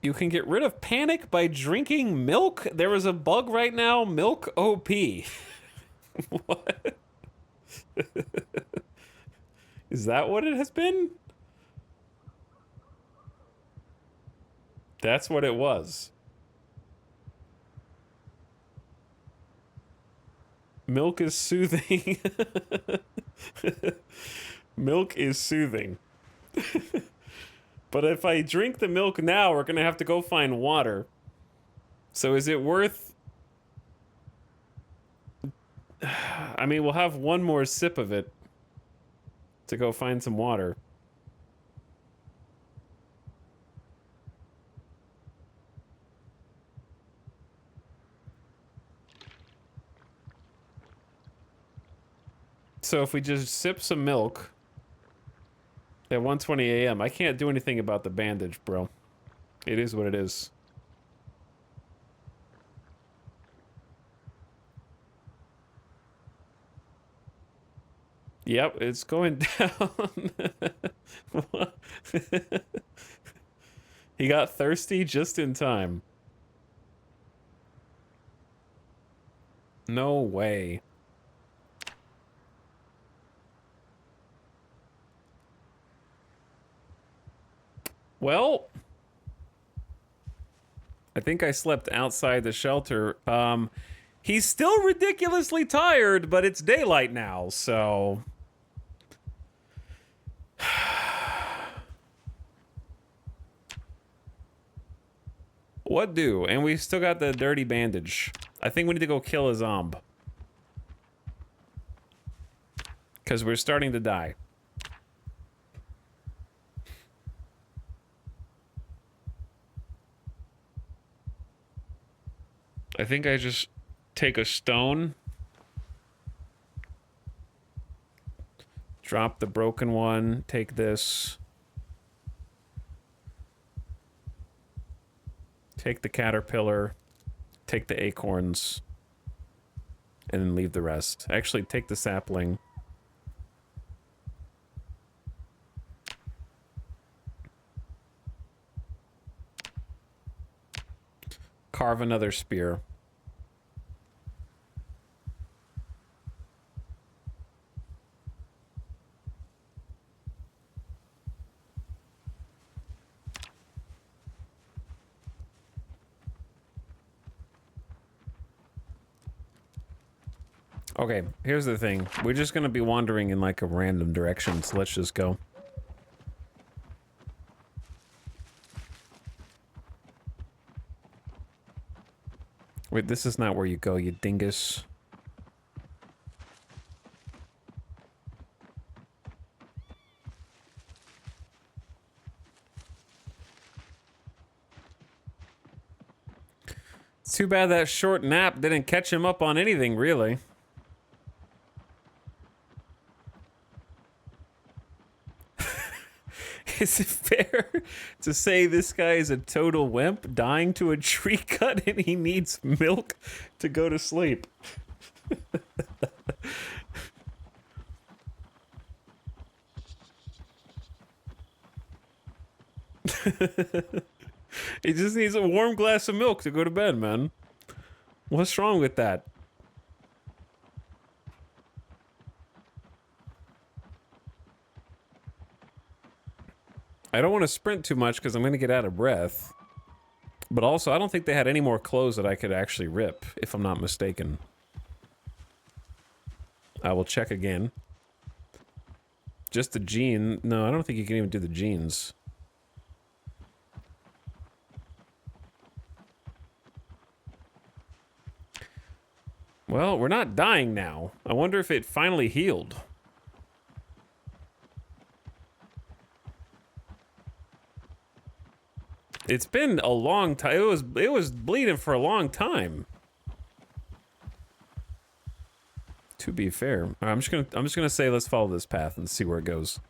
You can get rid of panic by drinking milk? There is a bug right now, milk OP. What? Is that what it has been? That's what it was. Milk is soothing. Milk is soothing. But if I drink the milk now, we're gonna have to go find water. So is it worth... I mean, we'll have one more sip of it to go find some water. So if we just sip some milk at 1:20 a.m., I can't do anything about the bandage, bro. It is what it is. Yep, it's going down. What? He got thirsty just in time. No way. Well, I think I slept outside the shelter. He's still ridiculously tired, but it's daylight now, so... What do? And we still got the dirty bandage. I think we need to go kill a zomb. Because we're starting to die. I think I just take a stone. Drop the broken one. Take this. Take the caterpillar. Take the acorns. And then leave the rest. Actually, take the sapling. Carve another spear. Okay, here's the thing. We're just gonna be wandering in like a random direction, so let's just go. Wait, this is not where you go, you dingus. It's too bad that short nap didn't catch him up on anything, really. Is it fair to say this guy is a total wimp, dying to a tree cut, and he needs milk to go to sleep? He just needs a warm glass of milk to go to bed, man. What's wrong with that? I don't want to sprint too much because I'm going to get out of breath. But also, I don't think they had any more clothes that I could actually rip, if I'm not mistaken. I will check again. Just the jean. No, I don't think you can even do the jeans. Well, we're not dying now. I wonder if it finally healed. It's been a long time. It was bleeding for a long time. To be fair, I'm just gonna say let's follow this path and see where it goes.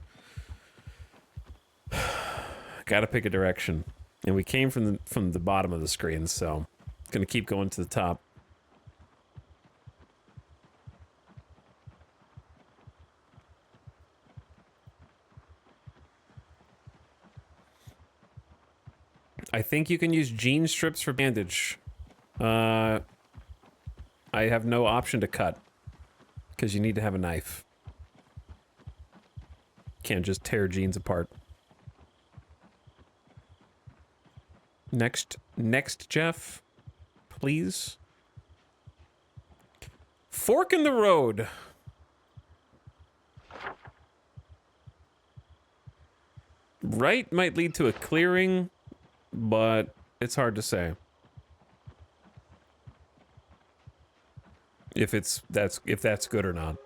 Gotta pick a direction, and we came from the bottom of the screen, so gonna keep going to the top. I think you can use jean strips for bandage. I have no option to cut. Because you need to have a knife. Can't just tear jeans apart. Next, Jeff. Please. Fork in the road. Right might lead to a clearing, but it's hard to say. If that's good or not.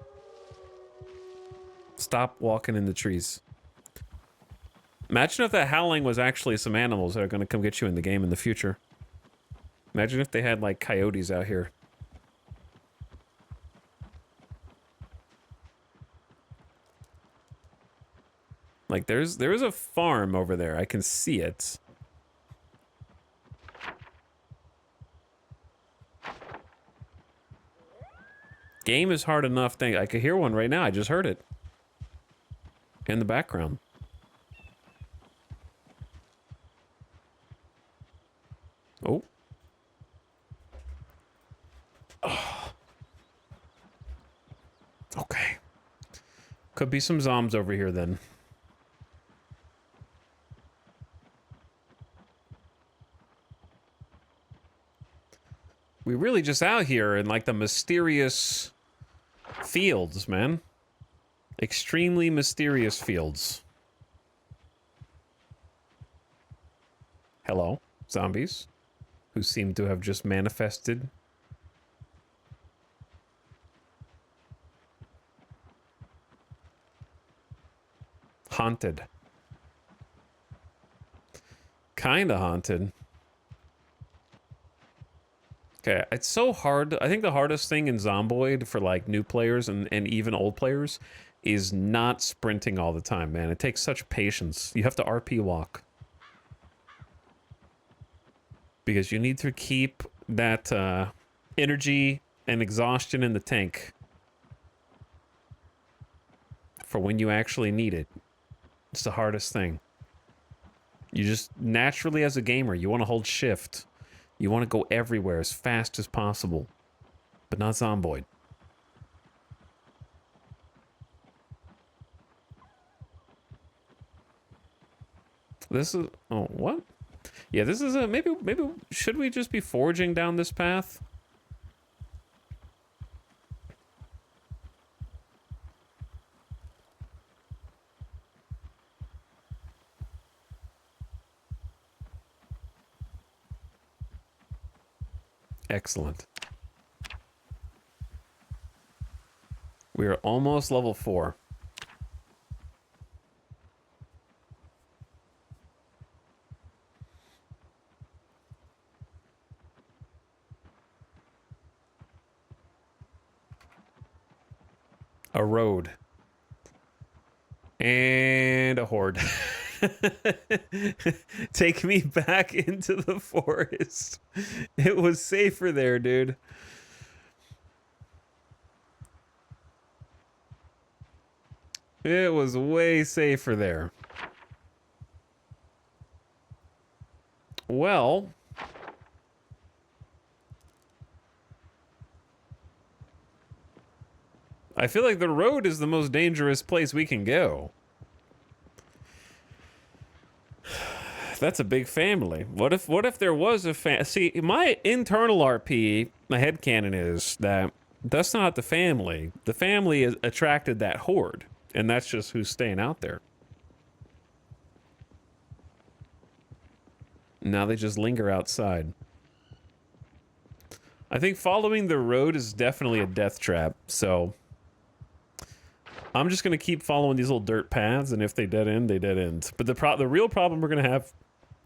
Stop walking in the trees. Imagine if that howling was actually some animals that are going to come get you in the game in the future. Imagine if they had like coyotes out here. Like there is a farm over there. I can see it. Game is hard enough thing. I could hear one right now. I just heard it. in the background. Oh. Oh. Okay. Could be some zombs over here then. We really just out here in like the mysterious fields, man. Extremely mysterious fields. Hello, zombies, who seem to have just manifested. Haunted. Kinda haunted. Okay, it's so hard. I think the hardest thing in Zomboid for like new players and even old players is not sprinting all the time, man. It takes such patience. You have to RP walk. Because you need to keep that energy and exhaustion in the tank for when you actually need it. It's the hardest thing. You just naturally, as a gamer, you want to hold shift. You want to go everywhere as fast as possible. But not Zomboid. This is... Oh, what? Yeah, this is a... Maybe... Should we just be forging down this path? Excellent. We are almost level 4. A road. And a horde. Take me back into the forest. It was safer there, dude. It was way safer there. Well... I feel like the road is the most dangerous place we can go. That's a big family. What if there was a See, my internal RP, my headcanon is that that's not the family. The family is attracted that horde, and that's just who's staying out there. Now they just linger outside. I think following the road is definitely a death trap, so... I'm just going to keep following these little dirt paths, and if they dead end, they dead end. But the real problem we're going to have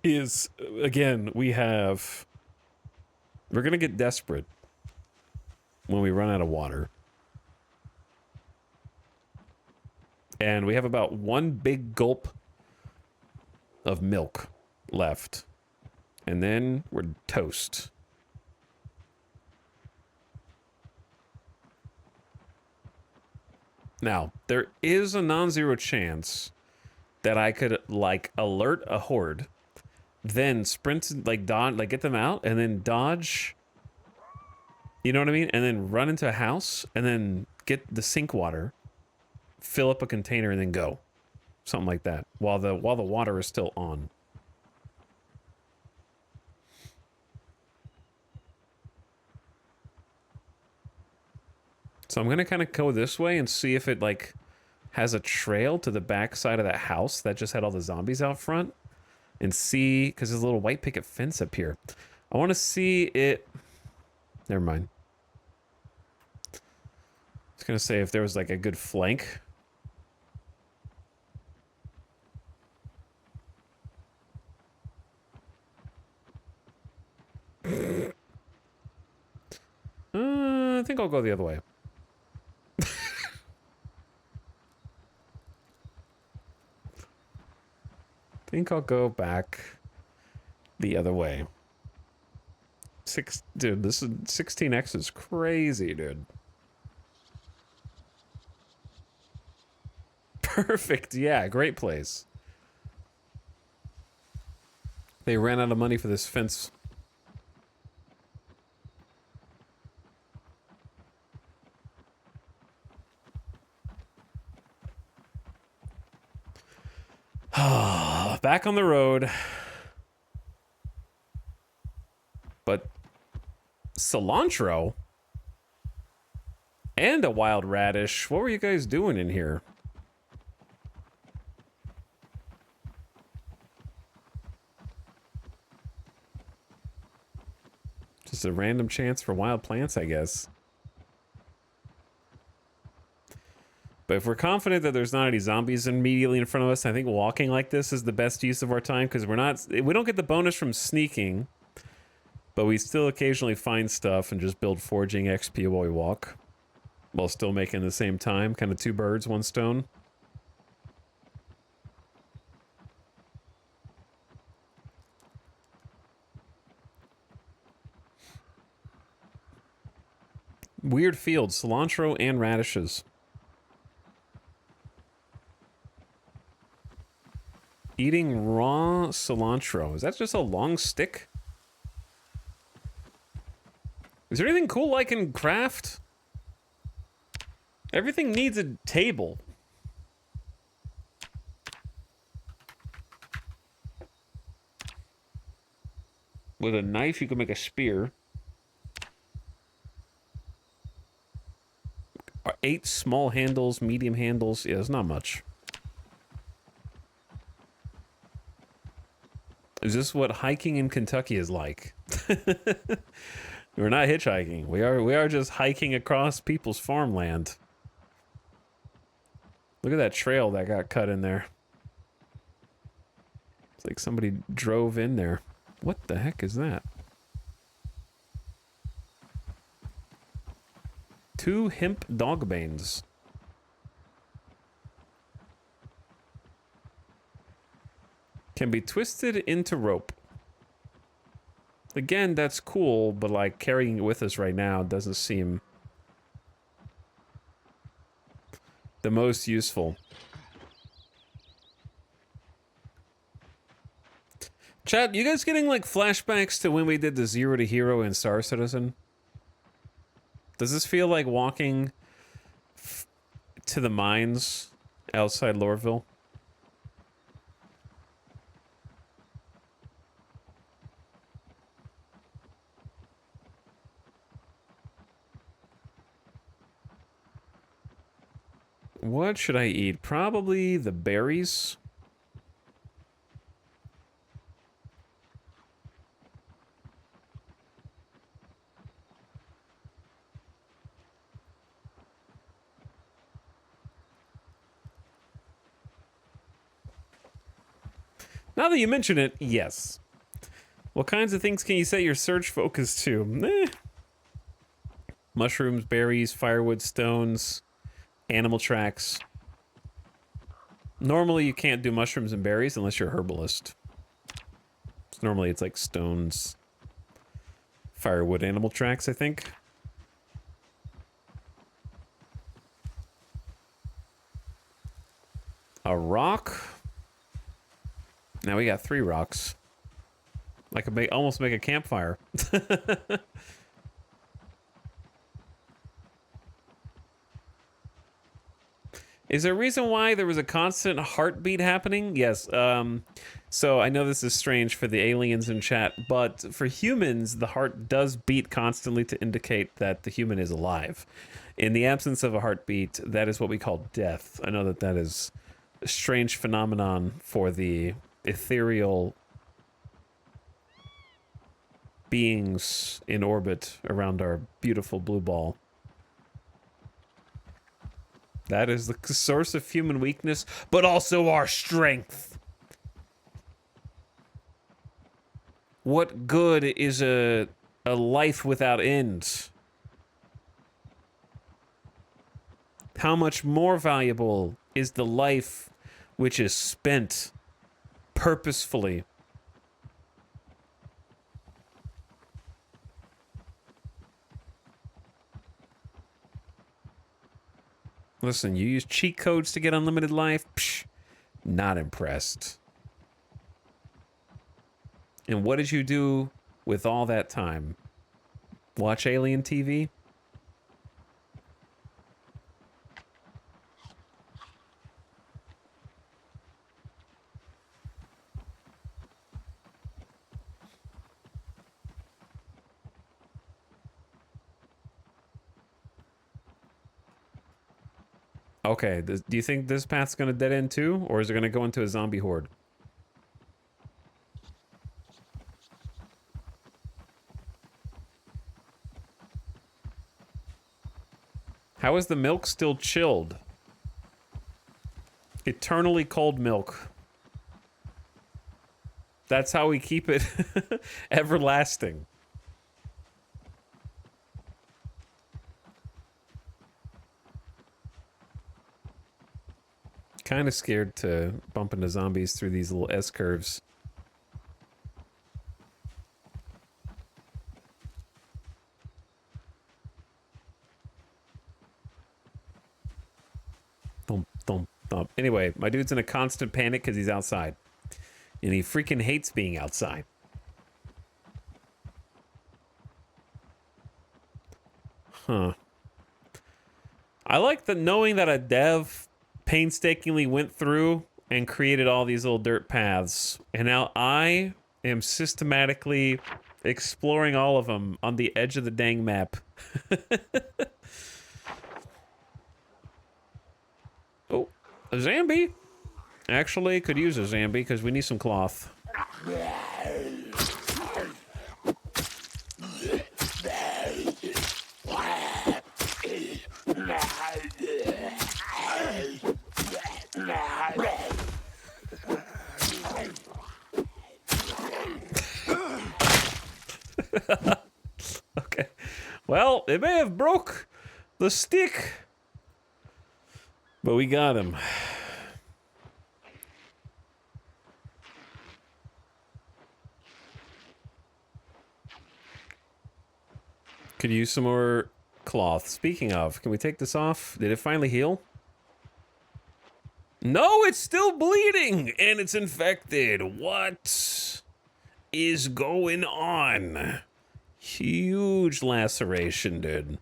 is, again, we're going to get desperate when we run out of water. And we have about one big gulp of milk left. And then we're toast. Now, there is a non-zero chance that I could, like, alert a horde, then sprint, like, dodge, like, get them out, and then dodge, you know what I mean? And then run into a house, and then get the sink water, fill up a container, and then go. Something like that, while the water is still on. So I'm going to kind of go this way and see if it, like, has a trail to the back side of that house that just had all the zombies out front. And see, because there's a little white picket fence up here. I want to see it... Never mind. I was going to say if there was, like, a good flank. I think I'll go the other way. I think I'll go back the other way. Dude, this is 16x is crazy, dude. Perfect. Yeah, great place. They ran out of money for this fence. Back on the road. But cilantro and a wild radish. What were you guys doing in here? Just a random chance for wild plants, I guess. But if we're confident that there's not any zombies immediately in front of us, I think walking like this is the best use of our time, because we don't get the bonus from sneaking, but we still occasionally find stuff and just build foraging XP while we walk, while still making the same time, kind of two birds, one stone. Weird field, cilantro and radishes. Eating raw cilantro. Is that just a long stick? Is there anything cool like in craft? Everything needs a table. With a knife, you can make a spear. 8 small handles, medium handles. Yeah, it's not much. Is this what hiking in Kentucky is like? We're not hitchhiking. We are just hiking across people's farmland. Look at that trail that got cut in there. It's like somebody drove in there. What the heck is that? 2 hemp dog banes. Can be twisted into rope. Again, that's cool, but like carrying it with us right now doesn't seem the most useful. Chat, you guys getting like flashbacks to when we did the 0 to Hero in Star Citizen? Does this feel like walking to the mines outside Lorville? What should I eat? Probably the berries. Now that you mention it, yes. What kinds of things can you set your search focus to? Mushrooms, berries, firewood, stones, animal tracks. Normally you can't do mushrooms and berries unless you're a herbalist. So normally it's like stones, firewood, animal tracks, I think. A rock. Now we got 3 rocks. I could almost make a campfire. Is there a reason why there was a constant heartbeat happening? Yes. So I know this is strange for the aliens in chat, but for humans, the heart does beat constantly to indicate that the human is alive. In the absence of a heartbeat, that is what we call death. I know that that is a strange phenomenon for the ethereal beings in orbit around our beautiful blue ball. That is the source of human weakness, but also our strength. What good is a life without end? How much more valuable is the life which is spent purposefully? Listen, you use cheat codes to get unlimited life? Psh, not impressed. And what did you do with all that time? Watch Alien TV? Okay, do you think this path's gonna dead end too? Or is it gonna go into a zombie horde? How is the milk still chilled? Eternally cold milk. That's how we keep it everlasting. Kind of scared to bump into zombies through these little S-curves. Thump, thump, thump. Anyway, my dude's in a constant panic because he's outside. And he freaking hates being outside. Huh. I like the knowing that a dev painstakingly went through and created all these little dirt paths. And now I am systematically exploring all of them on the edge of the dang map. Oh, a Zambi. Actually, could use a Zambi because we need some cloth. Okay. Well, it may have broke the stick, but we got him. Could use some more cloth. Speaking of, can we take this off? Did it finally heal? No, it's still bleeding and it's infected. What is going on? Huge laceration, dude.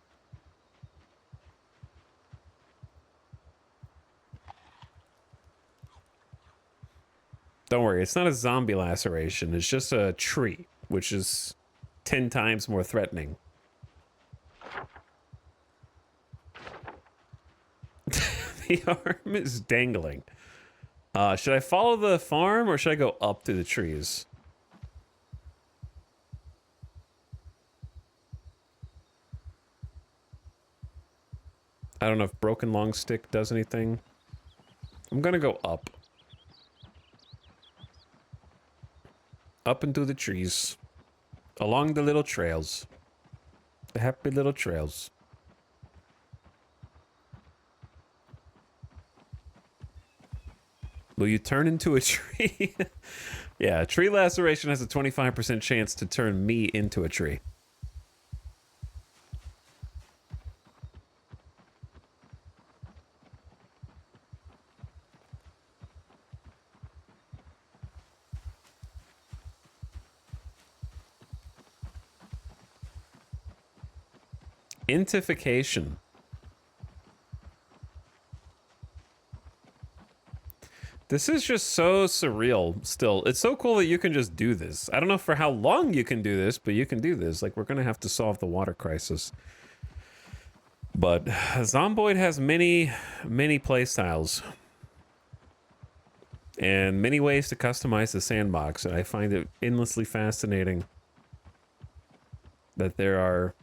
Don't worry, it's not a zombie laceration. It's just a tree, which is 10 times more threatening. The arm is dangling. Should I follow the farm or should I go up through the trees? I don't know if broken long stick does anything. I'm gonna go up. Up into the trees. Along the little trails. The happy little trails. Will you turn into a tree? Yeah, tree laceration has a 25% chance to turn me into a tree. Intification. This is just so surreal still. It's so cool that you can just do this. I don't know for how long you can do this, but you can do this. Like, we're gonna have to solve the water crisis. But Zomboid has many, many playstyles. And many ways to customize the sandbox. And I find it endlessly fascinating that there are...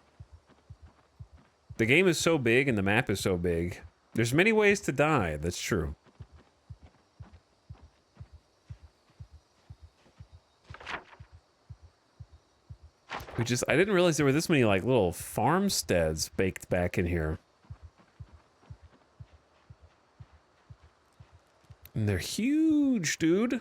The game is so big and the map is so big. There's many ways to die, that's true. I didn't realize there were this many, like, little farmsteads baked back in here. And they're huge, dude.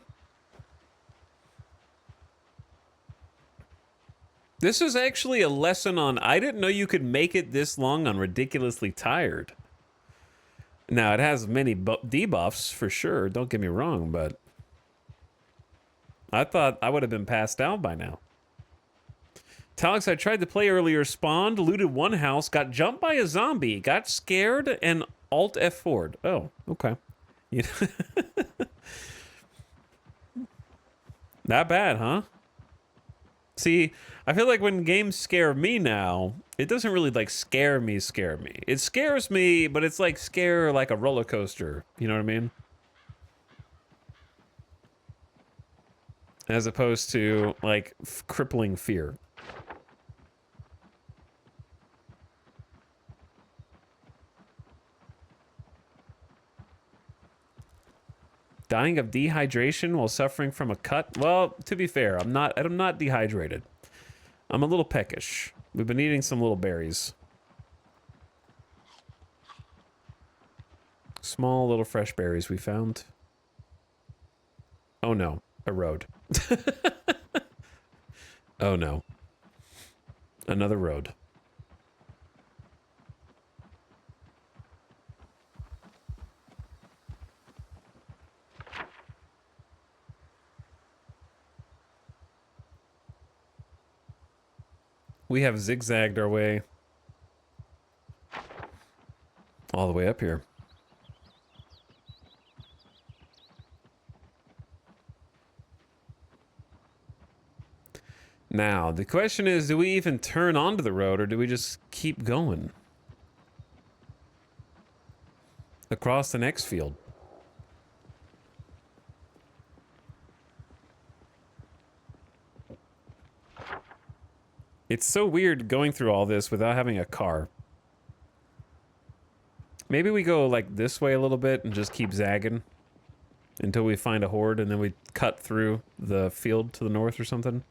This is actually a lesson on... I didn't know you could make it this long on Ridiculously Tired. Now, it has many debuffs for sure. Don't get me wrong, but I thought I would have been passed out by now. Talix, I tried to play earlier, spawned, looted one house, got jumped by a zombie, got scared, and Alt F4'd. Oh, okay. Not bad, huh? See, I feel like when games scare me now, it doesn't really like scare me. It scares me, but it's like scare like a roller coaster. You know what I mean? As opposed to like crippling fear. Dying of dehydration while suffering from a cut? Well, to be fair, I'm not dehydrated. I'm a little peckish. We've been eating some little berries. Small little fresh berries we found. Oh no, a road. Oh no. Another road. We have zigzagged our way all the way up here. Now, the question is, do we even turn onto the road or do we just keep going? Across the next field. It's so weird going through all this without having a car. Maybe we go like this way a little bit and just keep zagging until we find a horde and then we cut through the field to the north or something.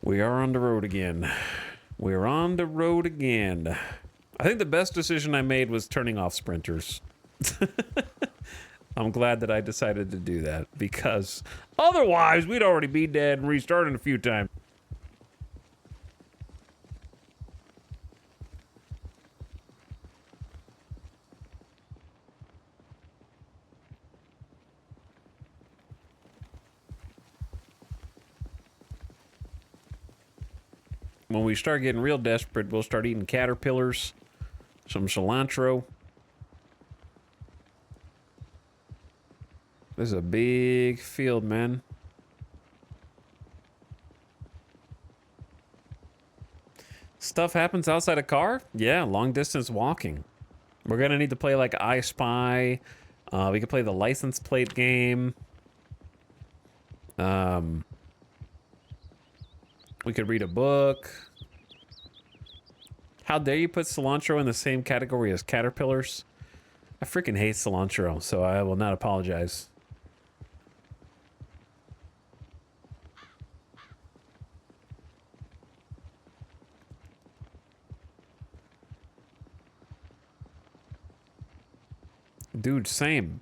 We are on the road again. We're on the road again. I think the best decision I made was turning off sprinters. I'm glad that I decided to do that because otherwise we'd already be dead and restarting a few times. When we start getting real desperate, we'll start eating caterpillars, some cilantro. This is a big field, man. Stuff happens outside a car? Yeah, long distance walking. We're gonna need to play like I Spy. We could play the license plate game. We could read a book. How dare you put cilantro in the same category as caterpillars? I freaking hate cilantro, so I will not apologize. Dude, same.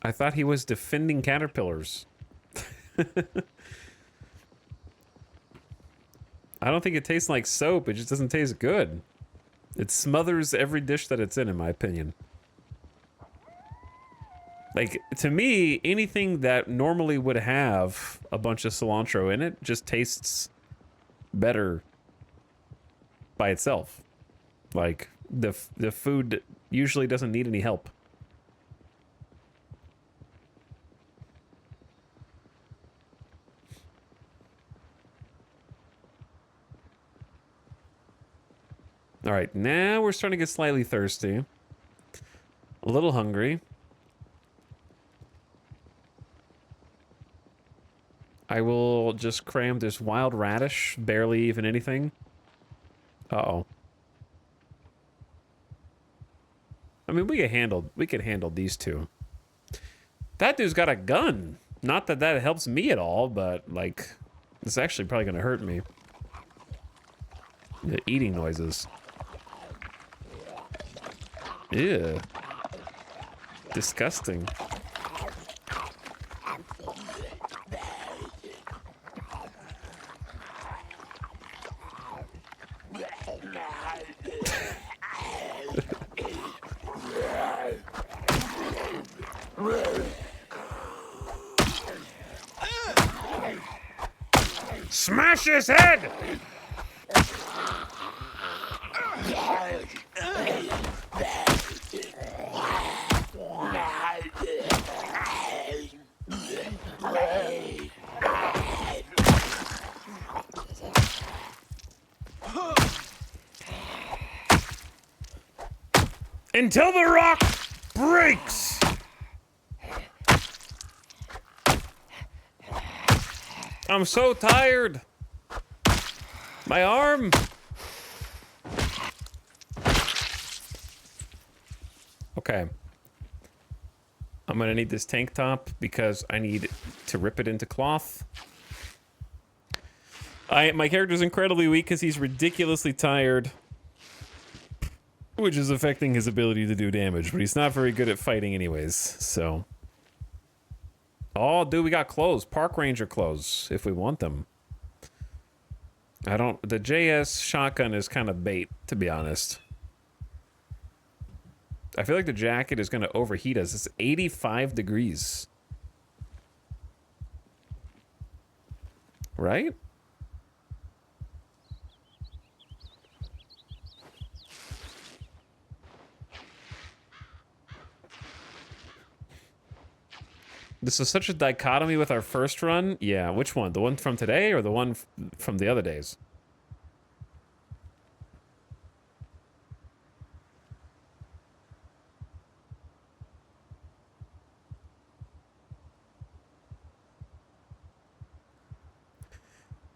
I thought he was defending caterpillars. I don't think it tastes like soap. It just doesn't taste good. It smothers every dish that it's in my opinion. Like, to me, anything that normally would have a bunch of cilantro in it just tastes better by itself. Like, the food usually doesn't need any help. All right, now we're starting to get slightly thirsty. A little hungry. I will just cram this wild radish, barely even anything. Uh-oh. I mean, we could handle these two. That dude's got a gun. Not that that helps me at all, but like, it's actually probably gonna hurt me. The eating noises. Ew. Disgusting. Smash his head! Until the rock breaks! I'm so tired. My arm. Okay. I'm gonna need this tank top because I need to rip it into cloth. My character's incredibly weak because he's ridiculously tired, which is affecting his ability to do damage, but he's not very good at fighting anyways, so. Oh, dude, we got clothes. Park ranger clothes, if we want them. The JS shotgun is kind of bait, to be honest. I feel like the jacket is going to overheat us. It's 85 degrees. Right? This is such a dichotomy with our first run. Yeah, which one? The one from today or the one from the other days?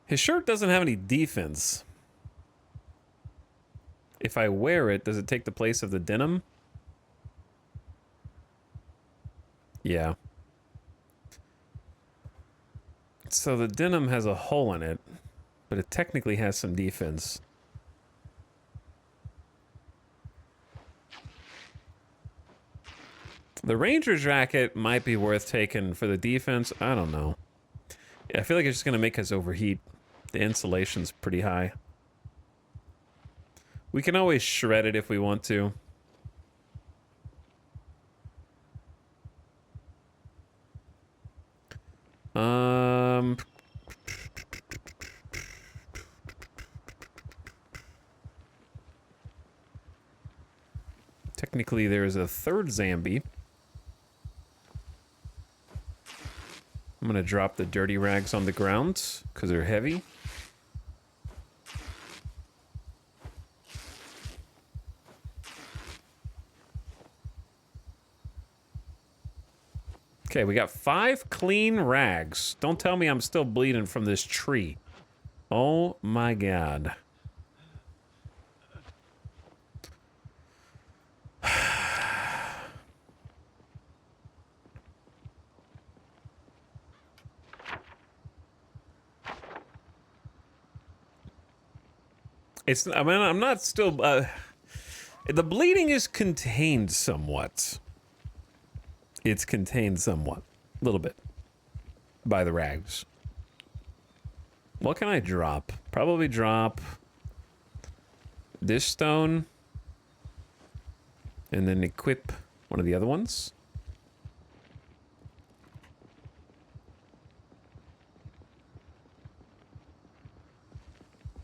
His shirt doesn't have any defense. If I wear it, does it take the place of the denim? Yeah. So the denim has a hole in it, but it technically has some defense. The Ranger jacket might be worth taking for the defense. I don't know. Yeah, I feel like it's just going to make us overheat. The insulation's pretty high. We can always shred it if we want to. Technically, there is a third zombie. I'm gonna drop the dirty rags on the ground because they're heavy. Okay, we got 5 clean rags. Don't tell me I'm still bleeding from this tree. Oh my god. I mean, I'm not still, the bleeding is contained somewhat. It's contained somewhat. A little bit. By the rags. What can I drop? Probably drop this stone. And then equip one of the other ones.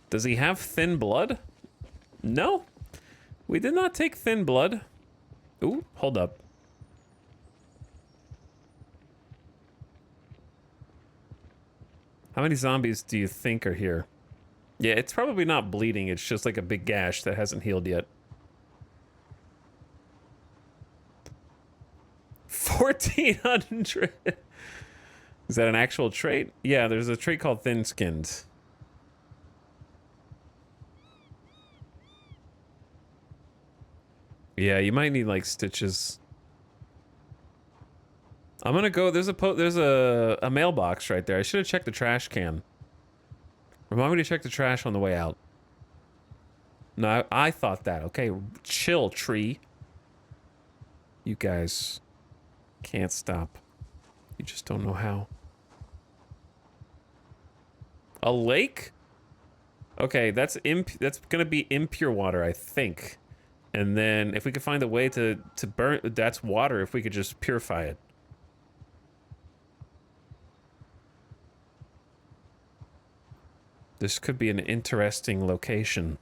Does he have thin blood? No. We did not take thin blood. Ooh, hold up. How many zombies do you think are here? Yeah, it's probably not bleeding. It's just like a big gash that hasn't healed yet. 1,400. Is that an actual trait? Yeah, there's a trait called thin-skinned. Yeah, you might need like stitches. I'm gonna go. There's a mailbox right there. I should have checked the trash can. Remind me to check the trash on the way out. No, I thought that. Okay, chill, tree. You guys can't stop. You just don't know how. A lake? Okay, that's gonna be impure water, I think. And then if we could find a way to burn, that's water. If we could just purify it. This could be an interesting location.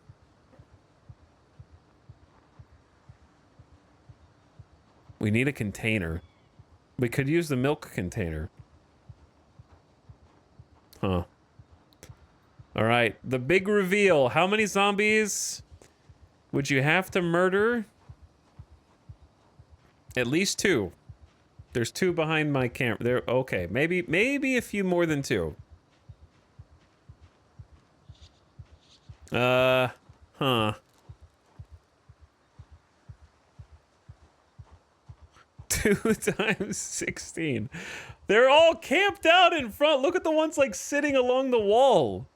We need a container. We could use the milk container. Huh. All right, the big reveal. How many zombies would you have to murder? At least 2. There's 2 behind my camera. There. Okay, maybe a few more than 2. Huh. 2 times 16. They're all camped out in front. Look at the ones like sitting along the wall.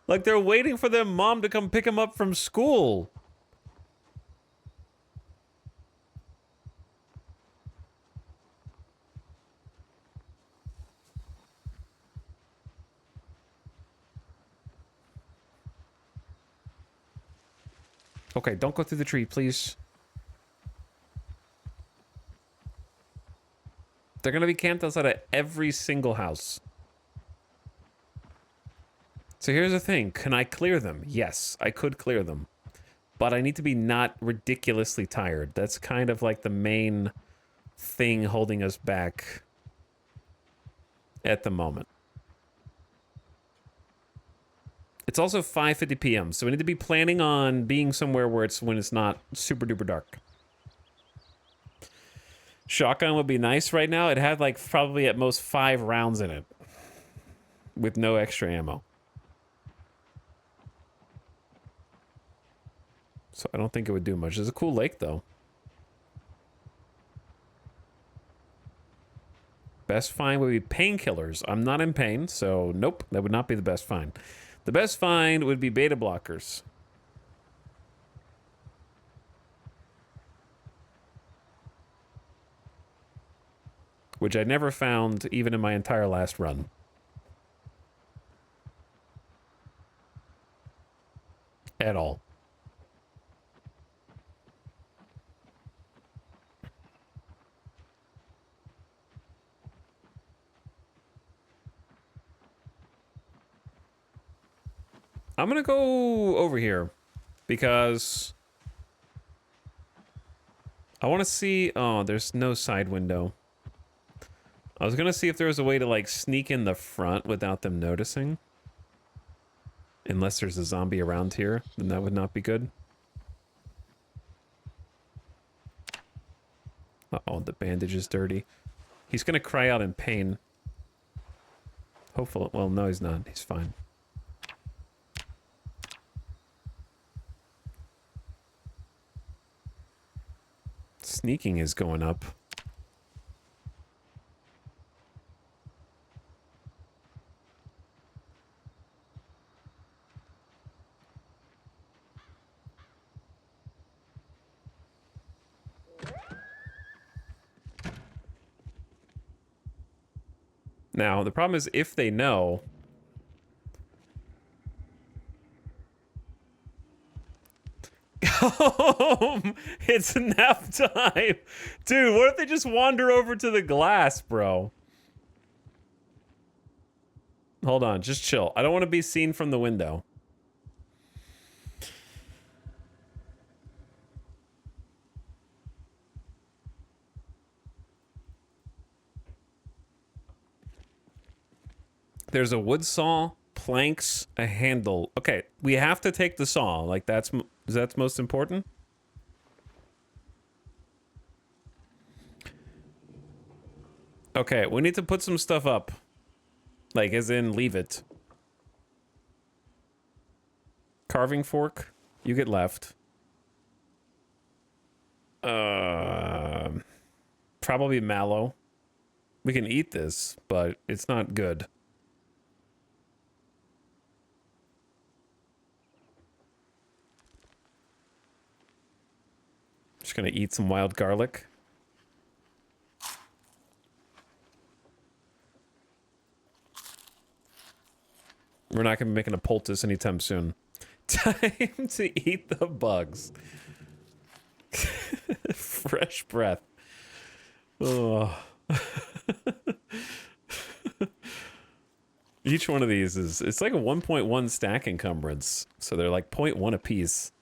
Like they're waiting for their mom to come pick them up from school. Okay, don't go through the tree, please. They're gonna be camped outside of every single house. So here's the thing. Can I clear them? Yes, I could clear them. But I need to be not ridiculously tired. That's kind of like the main thing holding us back at the moment. It's also 5:50 p.m., so we need to be planning on being somewhere where when it's not super duper dark. Shotgun would be nice right now. It had like probably at most 5 rounds in it with no extra ammo. So I don't think it would do much. It's a cool lake though. Best find would be painkillers. I'm not in pain, so nope, that would not be the best find. The best find would be beta blockers. Which I never found even in my entire last run. At all. I'm gonna go over here because I want to see. Oh, there's no side window. I was gonna see if there was a way to like sneak in the front without them noticing. Unless there's a zombie around here, then that would not be good. Uh-oh, the bandage is dirty. He's gonna cry out in pain. Hopefully, well, no, he's not. He's fine. Sneaking is going up. Now, the problem is if they know... It's nap time! Dude, what if they just wander over to the glass, bro? Hold on, just chill. I don't want to be seen from the window. There's a wood saw, planks, a handle. Okay, we have to take the saw. Like, that's most important? Okay, we need to put some stuff up. Like, as in, leave it. Carving fork, you get left. Probably mallow. We can eat this, but it's not good. Just gonna eat some wild garlic. We're not gonna be making a poultice anytime soon. Time to eat the bugs. Fresh breath. Oh. Each one of these it's like a 1.1 stack encumbrance. So they're like 0.1 apiece.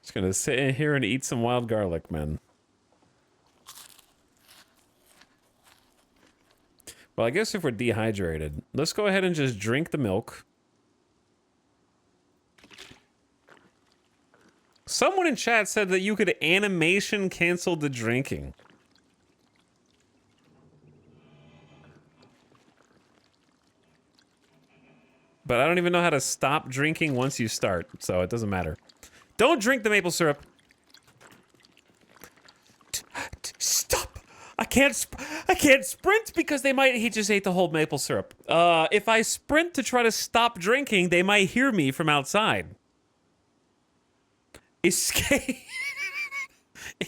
Just gonna sit in here and eat some wild garlic, man. Well, I guess if we're dehydrated, let's go ahead and just drink the milk. Someone in chat said that you could animation cancel the drinking. But I don't even know how to stop drinking once you start, so it doesn't matter. Don't drink the maple syrup. Stop! I can't sprint because they might. He just ate the whole maple syrup. If I sprint to try to stop drinking, they might hear me from outside. Escape.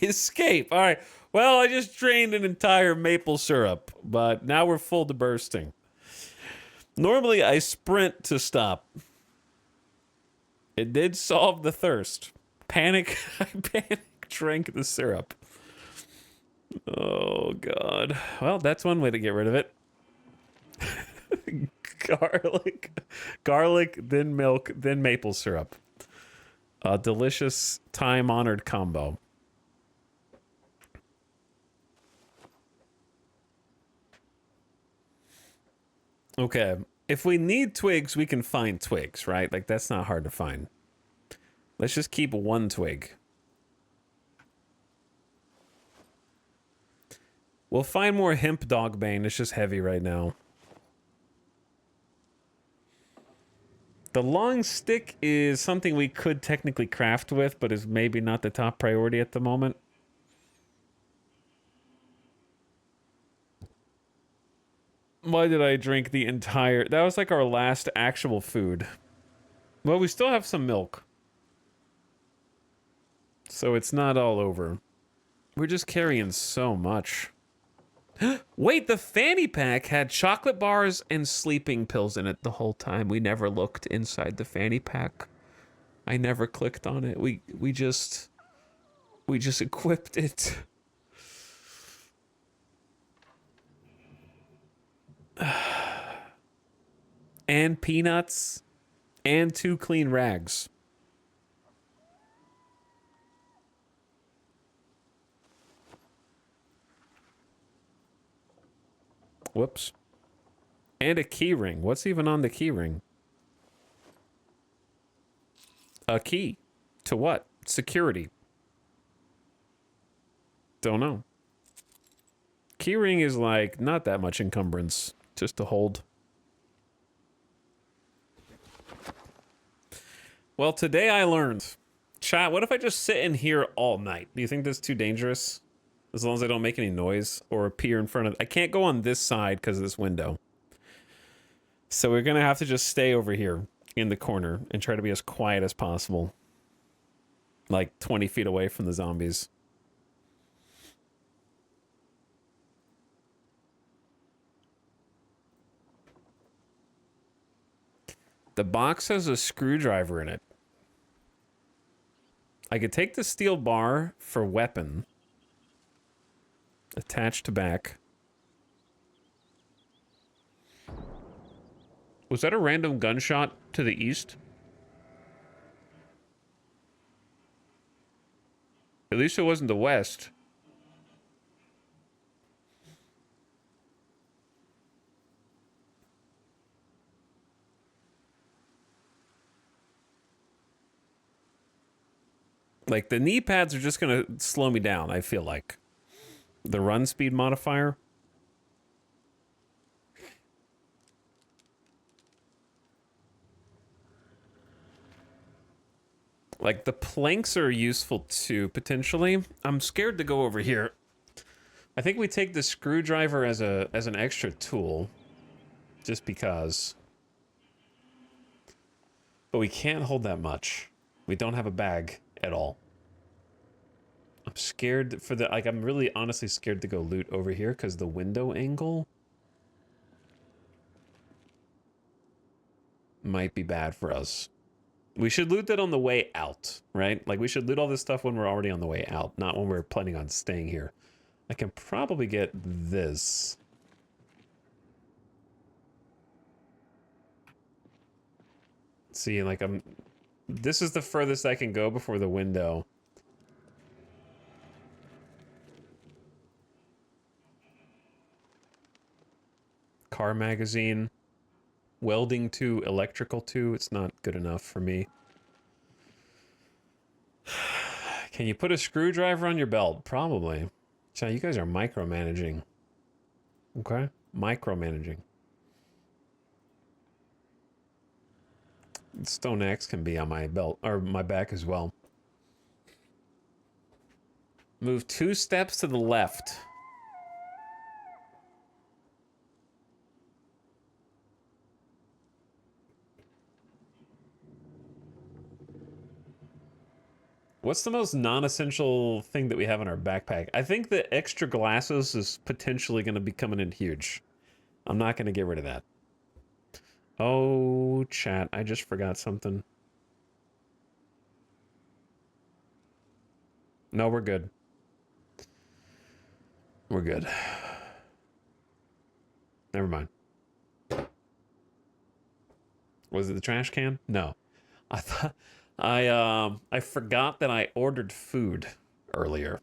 Escape. All right. Well, I just drained an entire maple syrup, but now we're full to bursting. Normally, I sprint to stop. It did solve the thirst. Panic. I panic drank the syrup. Oh, God. Well, that's one way to get rid of it. Garlic, then milk, then maple syrup. A delicious, time-honored combo. Okay. If we need twigs, we can find twigs, right? Like, that's not hard to find. Let's just keep one twig. We'll find more hemp dogbane. It's just heavy right now. The long stick is something we could technically craft with, but is maybe not the top priority at the moment. Why did I drink the entire... That was like our last actual food. Well, we still have some milk. So it's not all over. We're just carrying so much. Wait, the fanny pack had chocolate bars and sleeping pills in it the whole time. We never looked inside the fanny pack. I never clicked on it. We just equipped it. And peanuts and 2 clean rags. Whoops. And a key ring. What's even on the key ring? A key. To what? Security. Don't know. Key ring is like not that much encumbrance. Just to hold. Well, today I learned. Chat, what if I just sit in here all night? Do you think that's too dangerous? As long as I don't make any noise or appear in front of... I can't go on this side because of this window. So we're going to have to just stay over here in the corner and try to be as quiet as possible. Like 20 feet away from the zombies. The box has a screwdriver in it. I could take the steel bar for weapon. Attached to back. Was that a random gunshot to the east? At least it wasn't the west. Like, the knee pads are just gonna slow me down, I feel like. The run speed modifier. Like, the planks are useful too, potentially. I'm scared to go over here. I think we take the screwdriver as an extra tool. Just because. But we can't hold that much. We don't have a bag at all. I'm scared for the... Like, I'm really honestly scared to go loot over here because the window angle... might be bad for us. We should loot that on the way out, right? Like, we should loot all this stuff when we're already on the way out, not when we're planning on staying here. I can probably get this. See, like, this is the furthest I can go before the window. Car magazine. Welding 2, electrical 2. It's not good enough for me. Can you put a screwdriver on your belt? Probably. So you guys are micromanaging. Okay? Micromanaging. Stone axe can be on my belt, or my back as well. Move 2 steps to the left. What's the most non-essential thing that we have in our backpack? I think the extra glasses is potentially going to be coming in huge. I'm not going to get rid of that. Oh, chat, I just forgot something. No, we're good. We're good. Never mind. Was it the trash can? No. I thought I forgot that I ordered food earlier.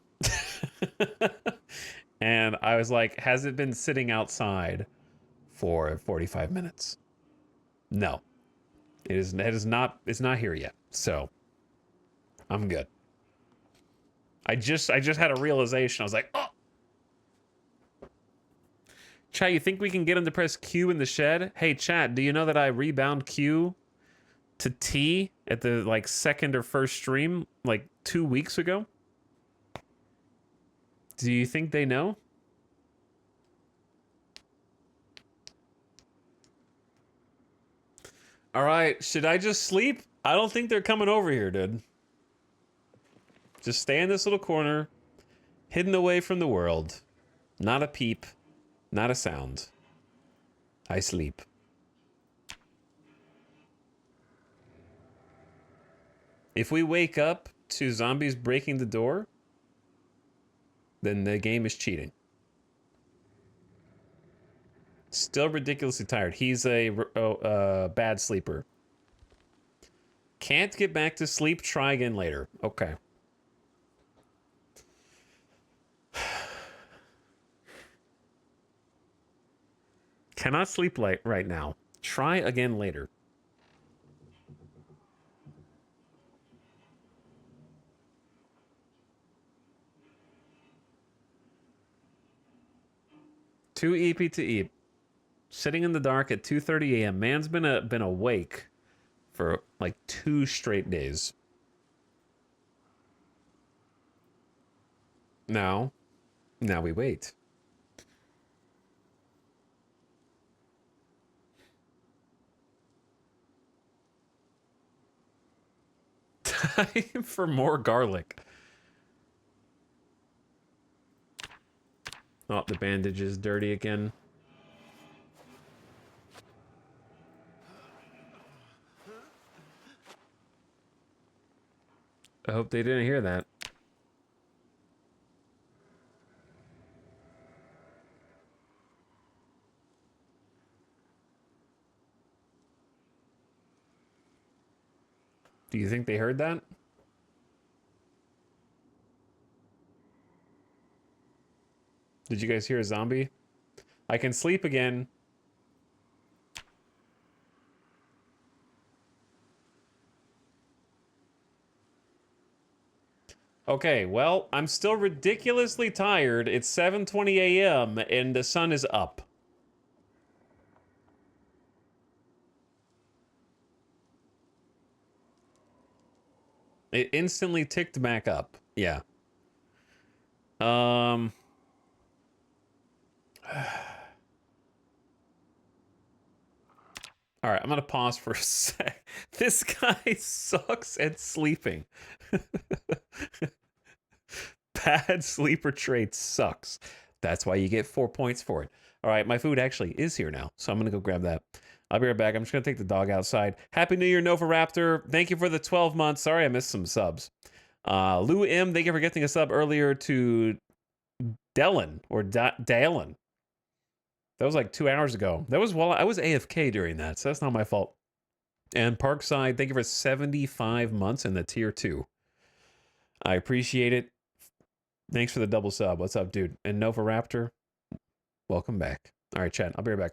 And I was like, has it been sitting outside for 45 minutes? No. It's not here yet. So I'm good. I just had a realization. I was like, oh. Chat, you think we can get him to press Q in the shed? Hey, chat, do you know that I rebound Q to T at the, like, second or first stream, like, 2 weeks ago? Do you think they know? All right, should I just sleep? I don't think they're coming over here, dude. Just stay in this little corner, hidden away from the world. Not a peep, not a sound. I sleep. If we wake up to zombies breaking the door, then the game is cheating. Still ridiculously tired. He's a bad sleeper. Can't get back to sleep. Try again later. Okay. Cannot sleep late right now. Try again later. Too eepy to eat. Sitting in the dark at 2:30 a.m. Man's been awake for like 2 straight days. Now we wait. Time for more garlic. Oh, the bandage is dirty again. I hope they didn't hear that. Do you think they heard that? Did you guys hear a zombie? I can sleep again. Okay, well, I'm still ridiculously tired. It's 7:20 a.m. and the sun is up. It instantly ticked back up. Yeah. All right, I'm gonna pause for a sec. This guy sucks at sleeping. Bad sleeper trait sucks. That's why you get 4 points for it. All right, my food actually is here now, so I'm gonna go grab that. I'll be right back. I'm just going to take the dog outside. Happy New Year, Nova Raptor. Thank you for the 12 months. Sorry I missed some subs. Lou M, thank you for getting a sub earlier to Dellen or Dalen. That was like 2 hours ago. That was while I was AFK during that, so that's not my fault. And Parkside, thank you for 75 months in the tier 2. I appreciate it. Thanks for the double sub. What's up, dude? And Nova Raptor, welcome back. All right, chat. I'll be right back.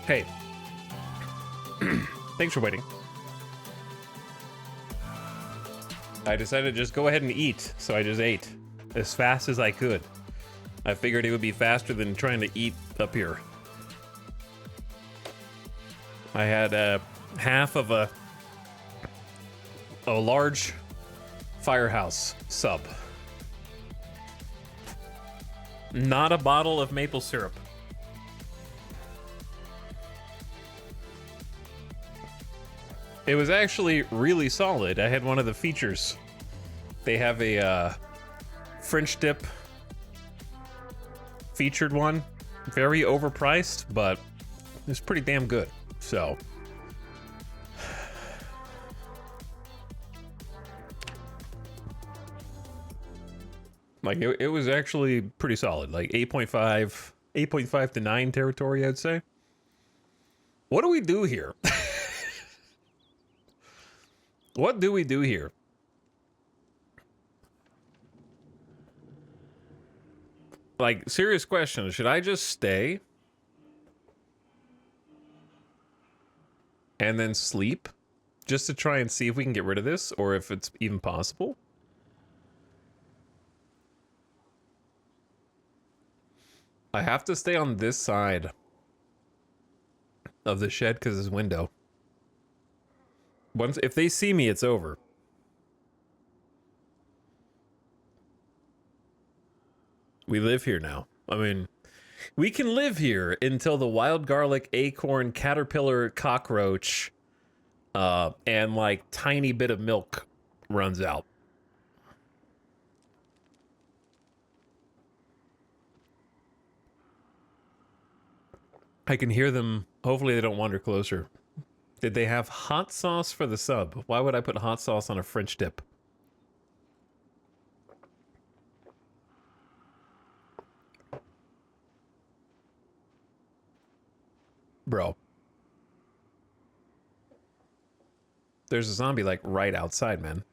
Hey. Thanks for waiting. I decided to just go ahead and eat, so I just ate as fast as I could. I figured it would be faster than trying to eat up here. I had half of a large Firehouse sub. Not a bottle of maple syrup. It was actually really solid. I had one of the features. They have a French dip featured one. Very overpriced, but it's pretty damn good. So. Like, it was actually pretty solid. Like 8.5 to 9 territory, I'd say. What do we do here? What do we do here? Like, serious question. Should I just stay? And then sleep? Just to try and see if we can get rid of this, or if it's even possible? I have to stay on this side of the shed because it's window. If they see me, it's over. We live here now. I mean, we can live here until the wild garlic, acorn, caterpillar, cockroach, and like tiny bit of milk runs out. I can hear them. Hopefully they don't wander closer. Did they have hot sauce for the sub? Why would I put hot sauce on a French dip? Bro. There's a zombie like right outside, man.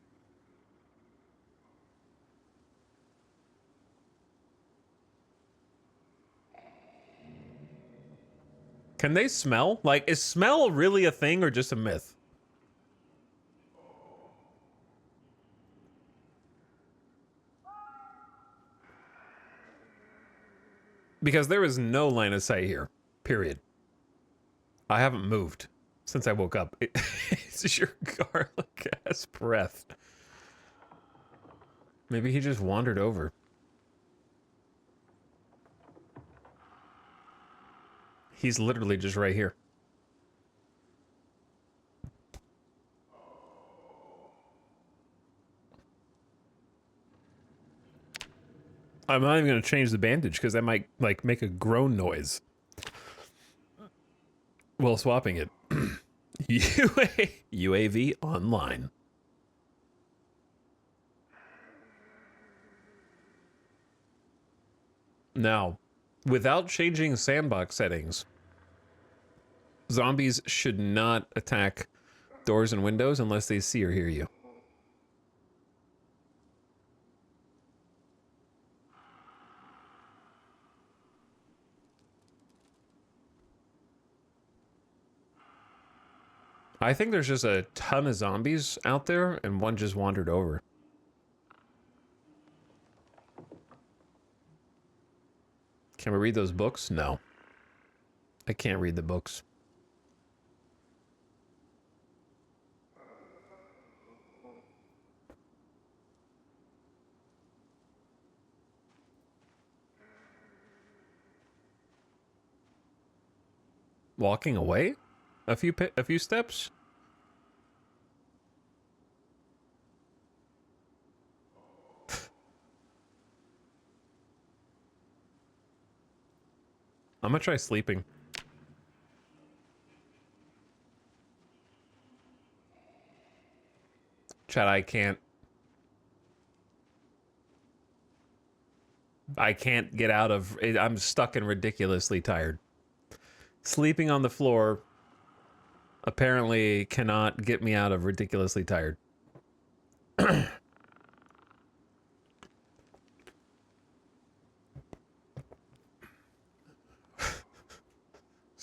Can they smell? Like, is smell really a thing or just a myth? Because there is no line of sight here. Period. I haven't moved since I woke up. It's your garlic ass breath. Maybe he just wandered over. He's literally just right here. I'm not even going to change the bandage because that might like make a groan noise while swapping it. UAV online. Now, without changing sandbox settings, zombies should not attack doors and windows unless they see or hear you. I think there's just a ton of zombies out there, and one just wandered over. Can we read those books? No. I can't read the books. Walking away? A few steps? I'm gonna try sleeping. Chat, I can't get out of it. I'm stuck and ridiculously tired. Sleeping on the floor apparently cannot get me out of ridiculously tired.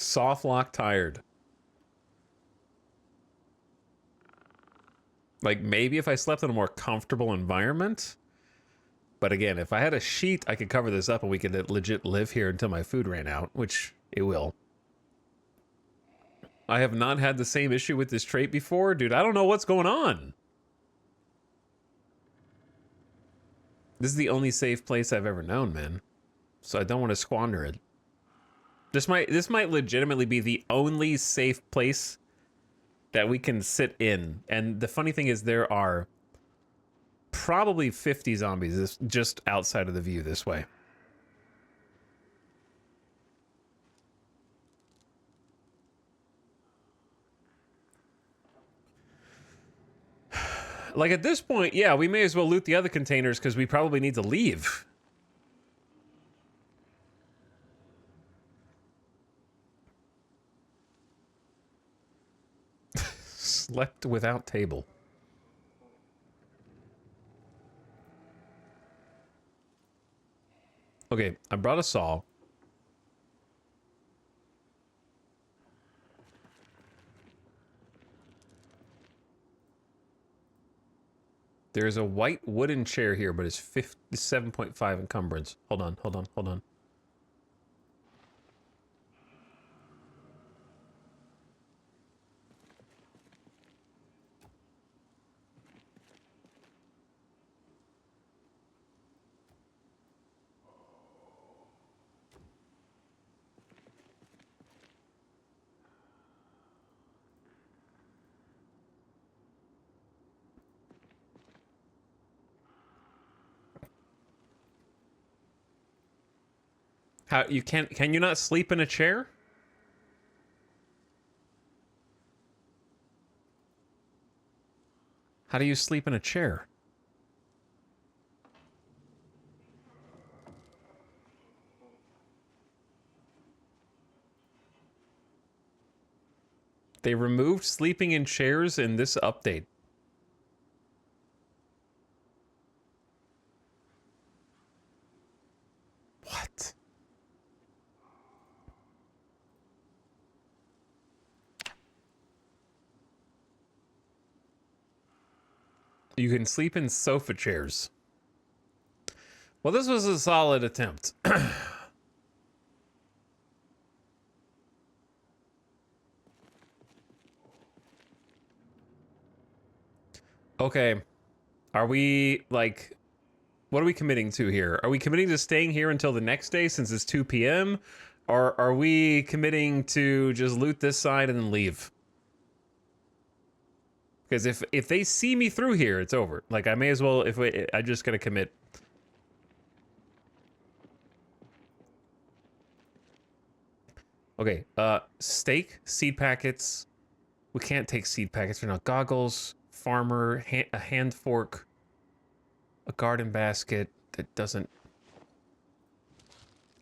Soft lock tired. Like, maybe if I slept in a more comfortable environment. But again, if I had a sheet, I could cover this up and we could legit live here until my food ran out, which it will. I have not had the same issue with this trait before. Dude, I don't know what's going on. This is the only safe place I've ever known, man. So I don't want to squander it. This might legitimately be the only safe place that we can sit in. And the funny thing is there are probably 50 zombies just outside of the view this way. Like at this point, yeah, we may as well loot the other containers because we probably need to leave. Slept without table. Okay, I brought a saw. There's a white wooden chair here, but it's 57.5 encumbrance. Hold on, hold on, hold on. How you can you not sleep in a chair? How do you sleep in a chair? They removed sleeping in chairs in this update. What? You can sleep in sofa chairs. Well, this was a solid attempt. Okay. Are we, like... What are we committing to here? Are we committing to staying here until the next day since it's 2 p.m.? Or are we committing to just loot this side and then leave? Because if they see me through here, it's over. Like, I may as well... I'm just gonna commit. Okay, steak, seed packets. We can't take seed packets right now. Goggles, farmer, a hand fork, a garden basket that doesn't...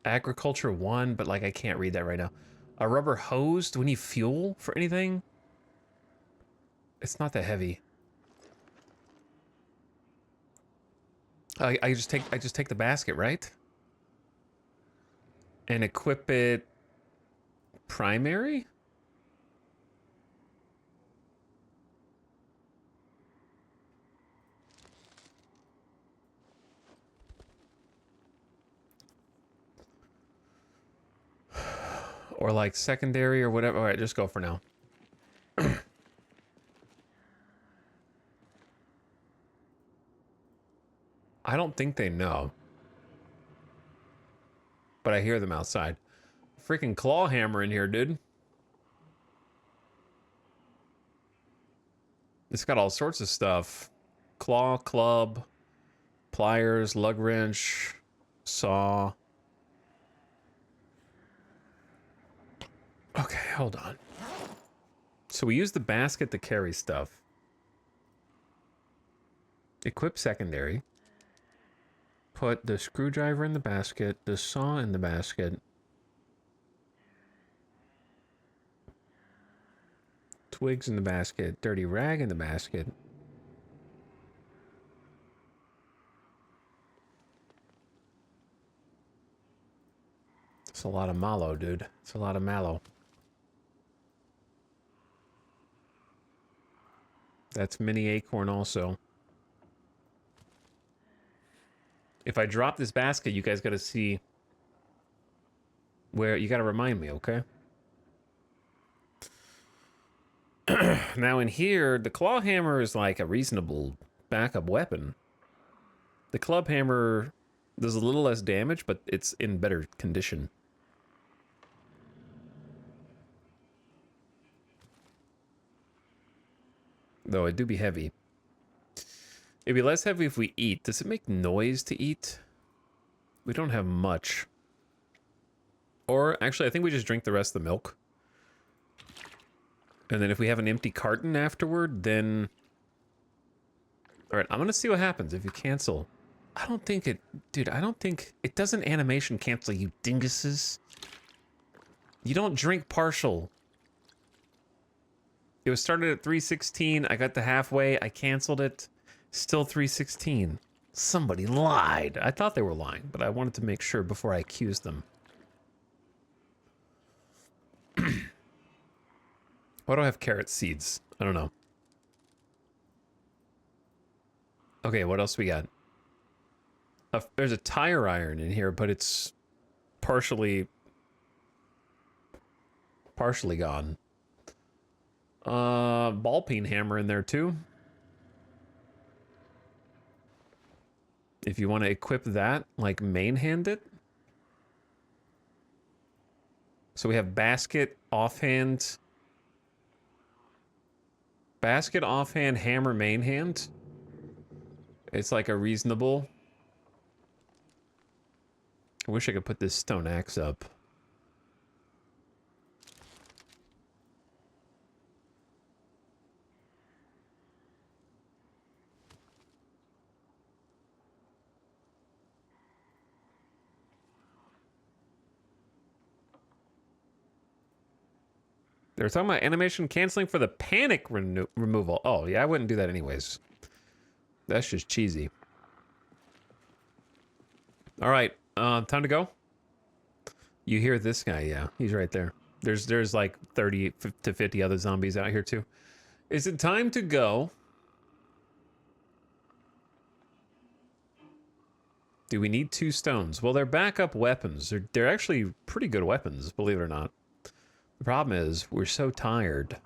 Agriculture 1, but like I can't read that right now. A rubber hose. Do we need fuel for anything? It's not that heavy. I just take the basket, right? And equip it primary? Or like secondary or whatever. All right, just go for now. I don't think they know. But I hear them outside. Freaking claw hammer in here, dude. It's got all sorts of stuff. Claw, club, pliers, lug wrench, saw. Okay, hold on. So we use the basket to carry stuff. Equip secondary. Put the screwdriver in the basket, the saw in the basket. Twigs in the basket, dirty rag in the basket. It's a lot of mallow, dude. It's a lot of mallow. That's mini acorn also. If I drop this basket, you guys gotta see where... You gotta remind me, okay? Now in here, the claw hammer is like a reasonable backup weapon. The club hammer does a little less damage, but it's in better condition. Though it do be heavy. It'd be less heavy if we eat. Does it make noise to eat? We don't have much. Or, actually, I think we just drink the rest of the milk. And then if we have an empty carton afterward, then... Alright, I'm gonna see what happens if you cancel. I don't think it... Dude, I don't think... It doesn't animation cancel, you dinguses. You don't drink partial. It was started at 3:16. I got to halfway. I canceled it. Still 3:16. Somebody lied. I thought they were lying, but I wanted to make sure before I accused them. Why do I have carrot seeds? I don't know. Okay, what else we got? There's a tire iron in here, but it's partially gone. Ball peen hammer in there too. If you want to equip that, like main-hand it. So we have basket, offhand, hammer, main hand. It's like a reasonable. I wish I could put this stone axe up. They're talking about animation canceling for the panic removal. Oh, yeah, I wouldn't do that anyways. That's just cheesy. All right, time to go. You hear this guy? Yeah, he's right there. There's like 30 to 50 other zombies out here too. Is it time to go? Do we need 2 stones? Well, they're backup weapons. They're actually pretty good weapons, believe it or not. The problem is we're so tired.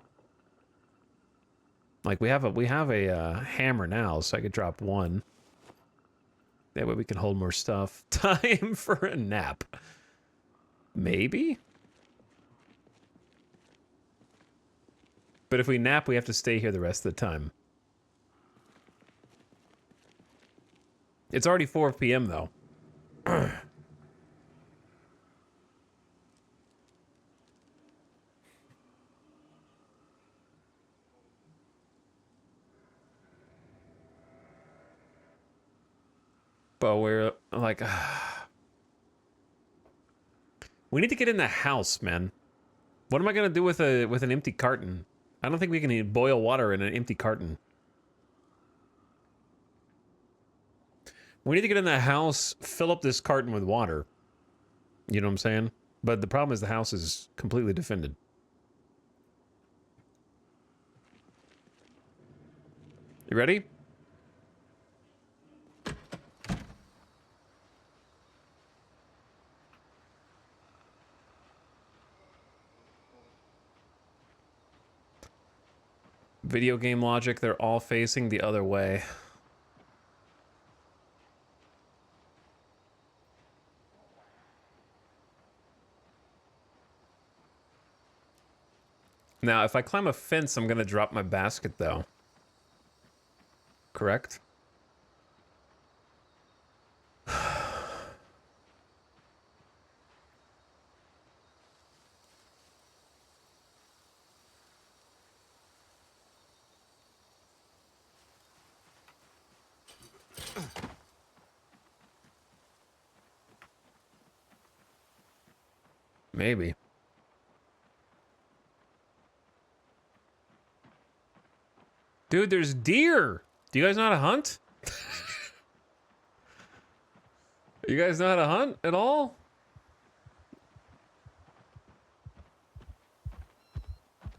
Like we have a hammer now, so I could drop 1. That way we can hold more stuff. Time for a nap. Maybe? But if we nap, we have to stay here the rest of the time. It's already 4 p.m. though. But we're like, we need to get in the house, man. What am I gonna do with an empty carton? I don't think we can boil water in an empty carton. We need to get in the house, fill up this carton with water. You know what I'm saying? But the problem is the house is completely defended. You ready? Video game logic, they're all facing the other way. Now, if I climb a fence, I'm gonna drop my basket, though. Correct? Maybe. Dude, there's deer! Do you guys know how to hunt? You guys know how to hunt at all?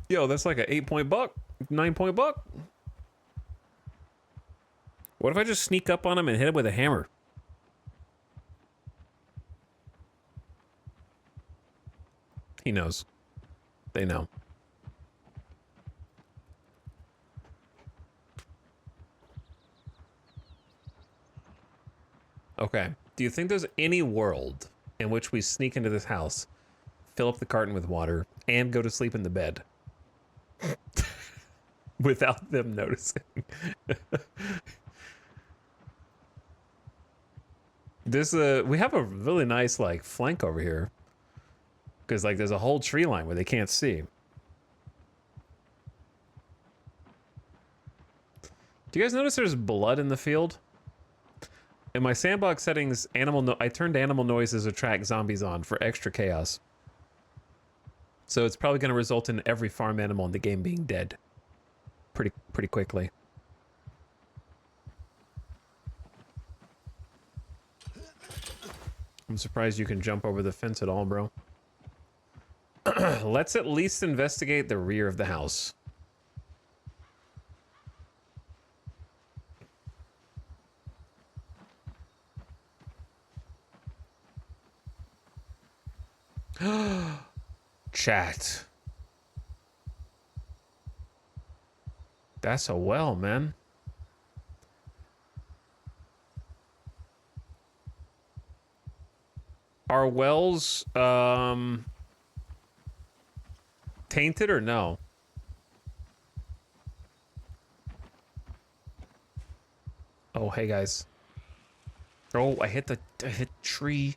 Yo, that's like an 8-point buck, 9-point buck. What if I just sneak up on him and hit him with a hammer? He knows. They know. Okay. Do you think there's any world in which we sneak into this house, fill up the carton with water, and go to sleep in the bed? Without them noticing. This we have a really nice like flank over here. Because like there's a whole tree line where they can't see. Do you guys notice there's blood in the field? In my sandbox settings, I turned animal noises attract zombies on for extra chaos. So it's probably going to result in every farm animal in the game being dead. Pretty quickly. I'm surprised you can jump over the fence at all, bro. Let's at least investigate the rear of the house. Chat. That's a well, man. Are wells, tainted or no? Oh, hey guys. Oh, I hit tree.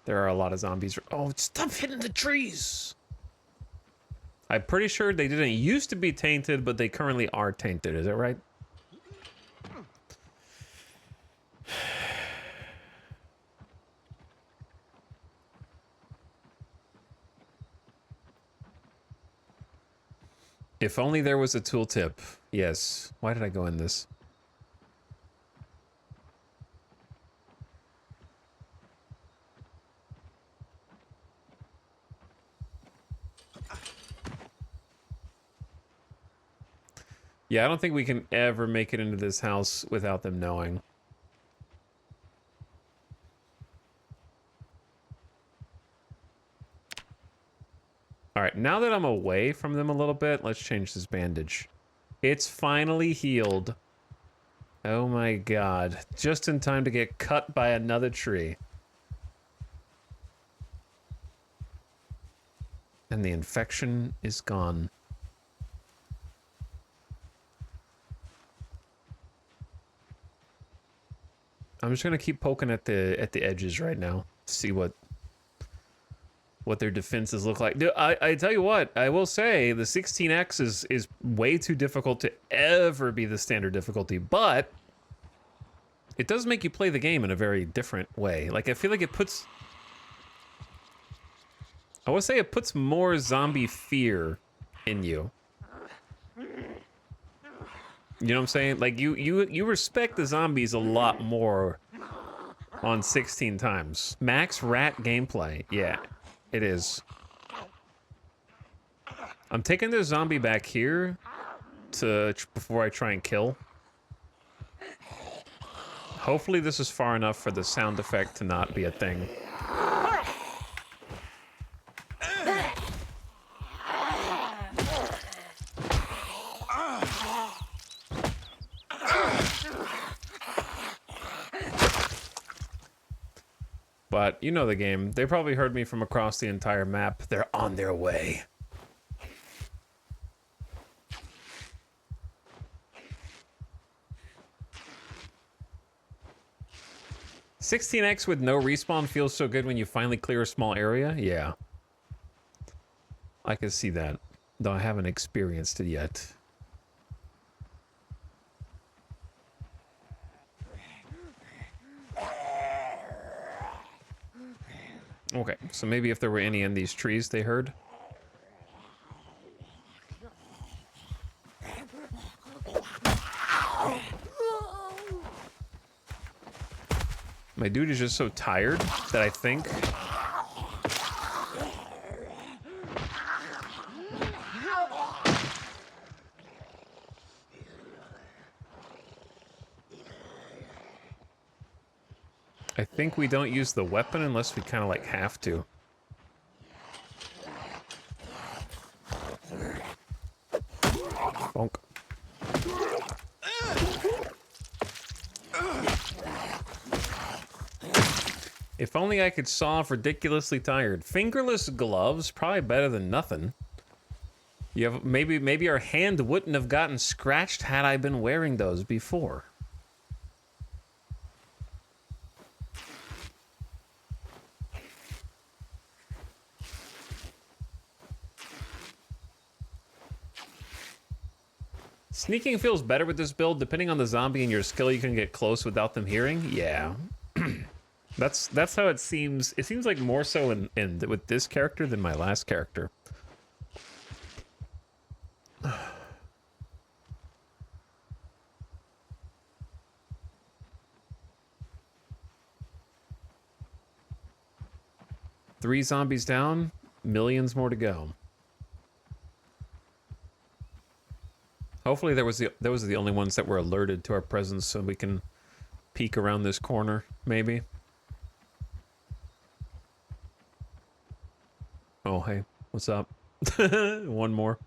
There are a lot of zombies. Oh, stop hitting the trees. I'm pretty sure they didn't used to be tainted, but they currently are tainted. Is that right? If only there was a tooltip. Yes. Why did I go in this? Yeah, I don't think we can ever make it into this house without them knowing. All right, now that I'm away from them a little bit, let's change this bandage. It's finally healed. Oh my god. Just in time to get cut by another tree. And the infection is gone. I'm just gonna keep poking at the edges right now. See what their defenses look like. Dude, I tell you what, I will say the 16X is way too difficult to ever be the standard difficulty, but it does make you play the game in a very different way. Like, I feel like it puts... I would say it puts more zombie fear in you. You know what I'm saying? Like, you respect the zombies a lot more on 16 times. Max rat gameplay, yeah. It is. I'm taking the zombie back here before I try and kill. Hopefully this is far enough for the sound effect to not be a thing. But you know the game. They probably heard me from across the entire map. They're on their way. $16X with no respawn feels so good when you finally clear a small area. Yeah. I can see that, though I haven't experienced it yet. Okay, so maybe if there were any in these trees they heard. My dude is just so tired that I think... think we don't use the weapon unless we kind of like have to. Bonk. If only I could solve ridiculously tired. Fingerless gloves, probably better than nothing. You have maybe our hand wouldn't have gotten scratched had I been wearing those before. Sneaking feels better with this build. Depending on the zombie and your skill, you can get close without them hearing. Yeah. That's how it seems. It seems like more so in with this character than my last character. Three zombies down, millions more to go. Hopefully those are the only ones that were alerted to our presence, so we can peek around this corner, maybe. Oh, hey, what's up? One more.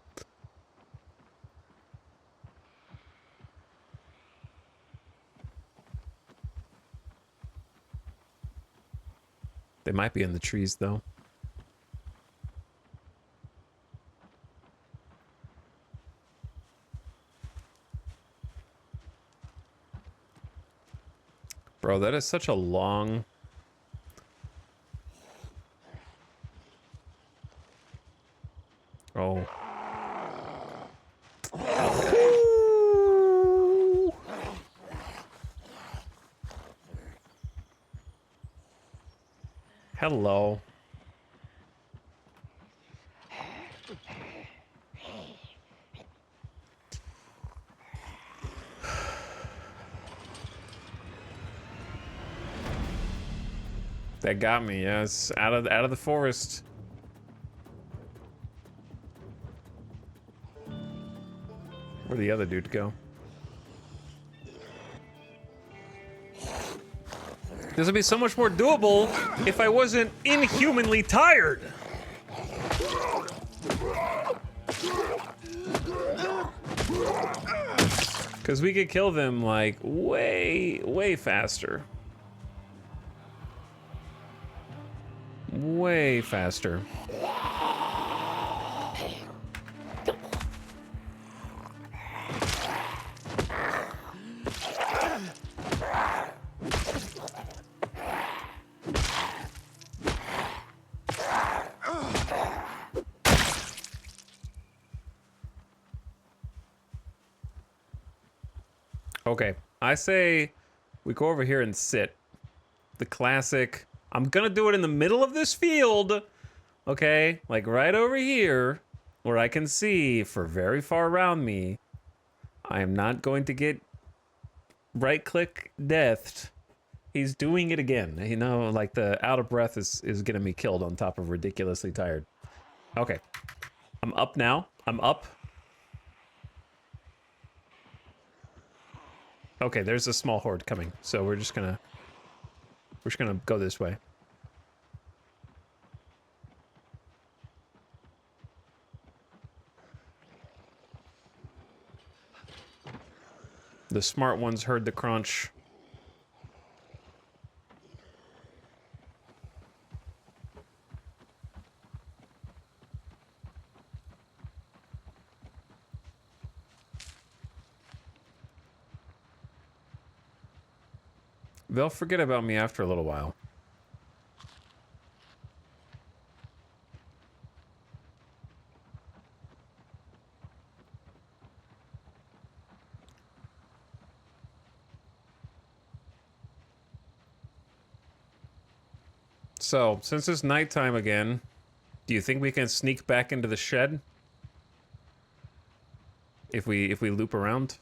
They might be in the trees, though. Bro, that is such a long... Oh. Hello. That got me, yes. Out of the forest. Where'd the other dude go? This would be so much more doable if I wasn't inhumanly tired. Because we could kill them, like, way faster. Way faster. Okay, I say we go over here and sit. The classic, I'm gonna do it in the middle of this field, okay? Like right over here, where I can see for very far around me. I am not going to get right-click deathed. He's doing it again. You know, like the out of breath is getting me killed on top of ridiculously tired. Okay, I'm up now. I'm up. Okay, there's a small horde coming, so we're just gonna go this way. The smart ones heard the crunch. They'll forget about me after a little while. So, since it's nighttime again, do you think we can sneak back into the shed? If we loop around?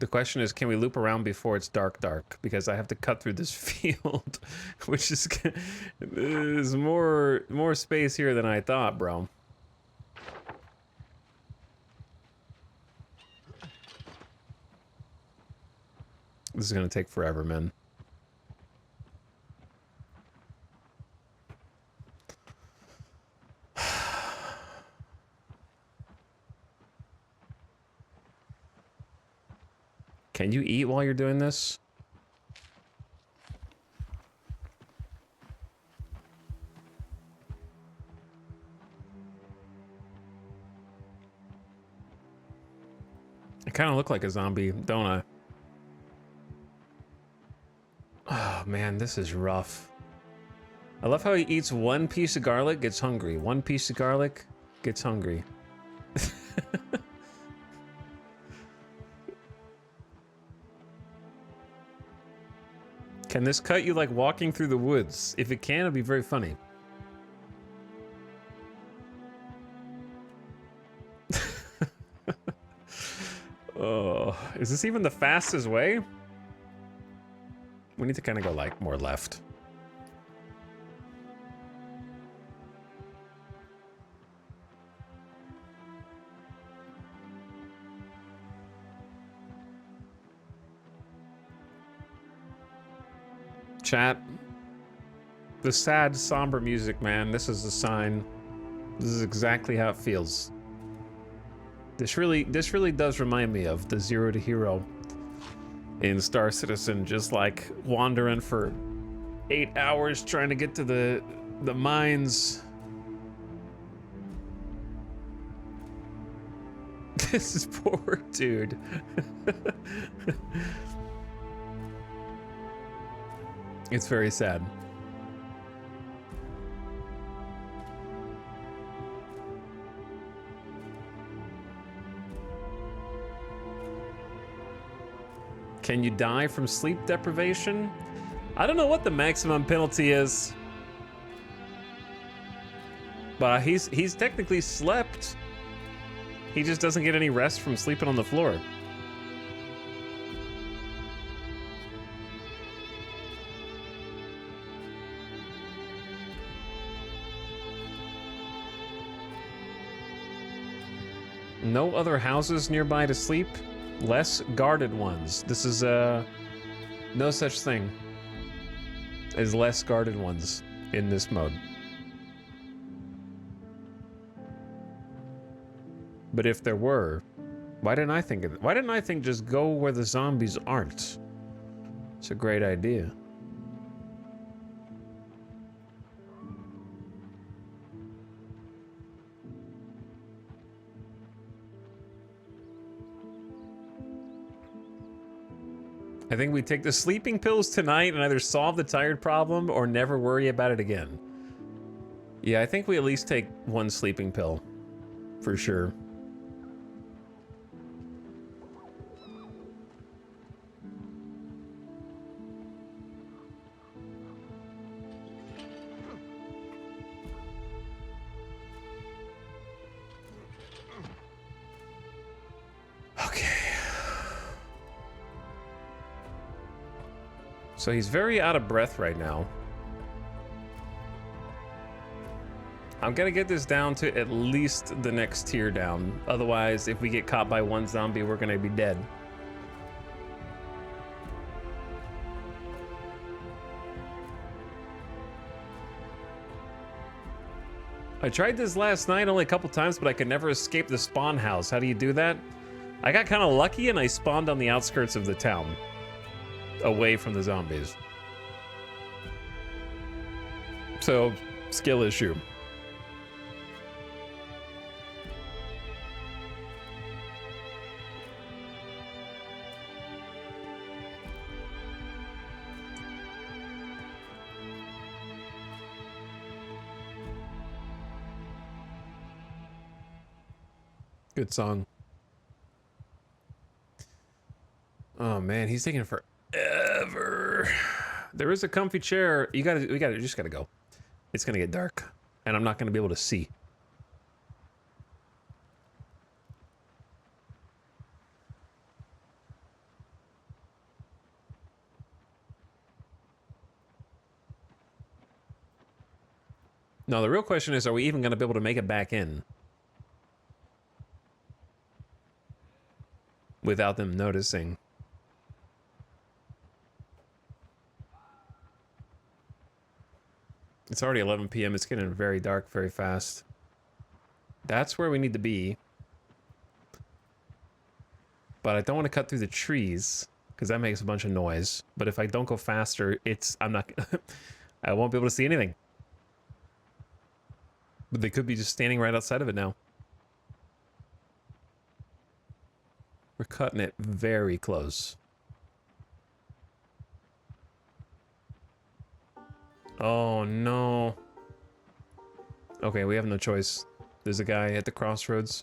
The question is, can we loop around before it's dark? Because I have to cut through this field, which is more space here than I thought, bro. This is gonna take forever, man. Can you eat while you're doing this? I kind of look like a zombie, don't I? Oh man, this is rough. I love how he eats one piece of garlic, gets hungry. One piece of garlic, gets hungry. Can this cut you like walking through the woods? If it can, it'll be very funny. Oh, is this even the fastest way? We need to kind of go like more left. Chat. The sad, somber music, man. This is a sign. This is exactly how it feels. This really does remind me of the Zero to Hero in Star Citizen, just like wandering for 8 hours trying to get to the mines. This is poor dude. It's very sad. Can you die from sleep deprivation? I don't know what the maximum penalty is. But he's technically slept. He just doesn't get any rest from sleeping on the floor. No other houses nearby to sleep? Less guarded ones. This is no such thing as less guarded ones in this mode. But if there were, why didn't I think of it? Why didn't I think just go where the zombies aren't? It's a great idea. I think we take the sleeping pills tonight and either solve the tired problem or never worry about it again. Yeah, I think we at least take one sleeping pill. For sure. So he's very out of breath right now. I'm gonna get this down to at least the next tier down. Otherwise, if we get caught by one zombie, we're gonna be dead. I tried this last night only a couple times, but I could never escape the spawn house. How do you do that? I got kind of lucky and I spawned on the outskirts of the town, away from the zombies. So, skill issue. Good song. Oh man, he's taking forever. There is a comfy chair. You just gotta go. It's gonna get dark, and I'm not gonna be able to see. No, the real question is, are we even gonna be able to make it back in without them noticing? It's already 11 p.m. It's getting very dark very fast. That's where we need to be. But I don't want to cut through the trees because that makes a bunch of noise. But if I don't go faster, I'm not, I won't be able to see anything. But they could be just standing right outside of it now. We're cutting it very close. Oh no. Okay, we have no choice. There's a guy at the crossroads.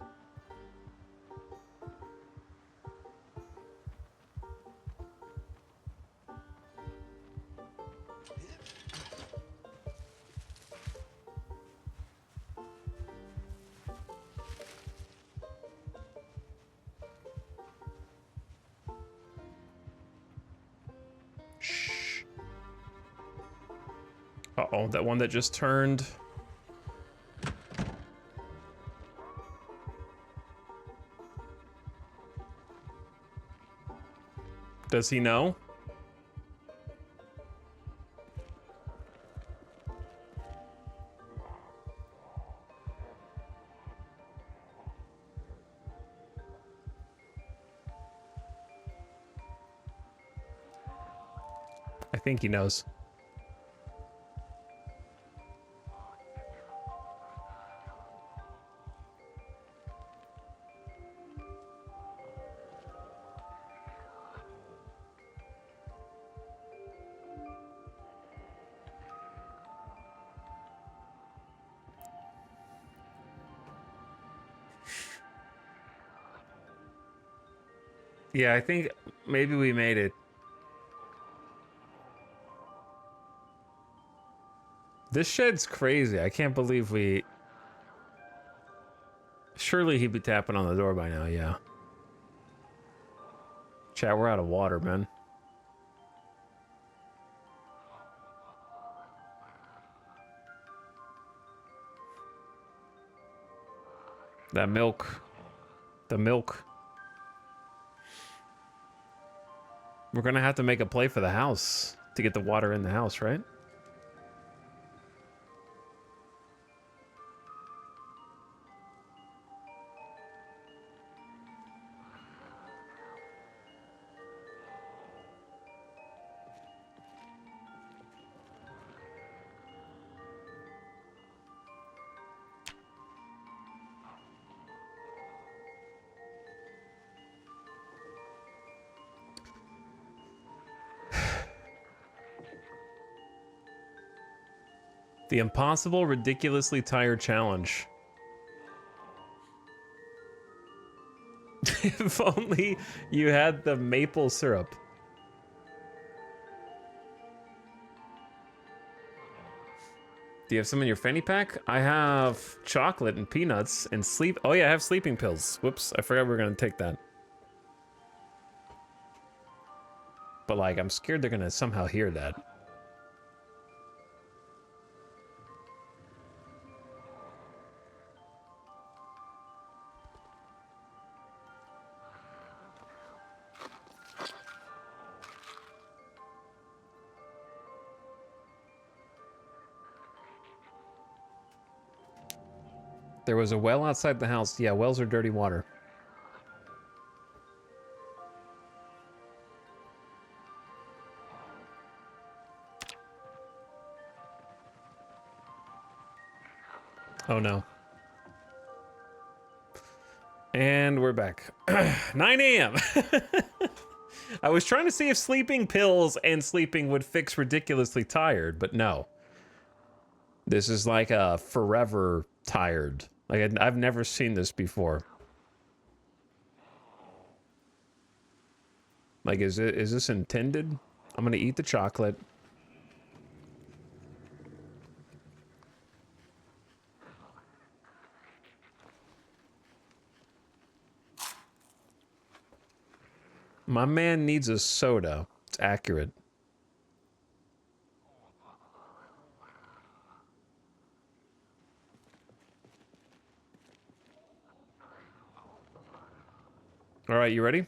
Shh. Uh-oh, that one that just turned. Does he know? I think he knows. Yeah, I think maybe we made it. This shed's crazy. I can't believe we... Surely he'd be tapping on the door by now, yeah. Chat, we're out of water, man. That milk. The milk. We're gonna have to make a play for the house to get the water in the house, right? The impossible, ridiculously tired challenge. If only you had the maple syrup. Do you have some in your fanny pack? I have chocolate and peanuts and sleep. Oh yeah, I have sleeping pills. Whoops, I forgot we were gonna take that. But like, I'm scared they're gonna somehow hear that. There was a well outside the house. Yeah, wells are dirty water. Oh no. And we're back. 9 a.m. I was trying to see if sleeping pills and sleeping would fix ridiculously tired, but no. This is like a forever tired. Like, I've never seen this before. Like, is this intended? I'm gonna eat the chocolate. My man needs a soda. It's accurate. All right, you ready?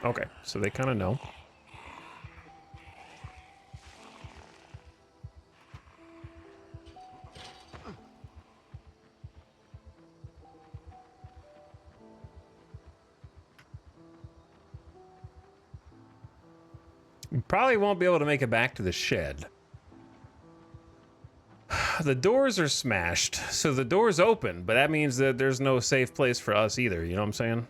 Okay, so they kind of know. Probably won't be able to make it back to the shed. The doors are smashed, so the door's open, but that means that there's no safe place for us either, you know what I'm saying?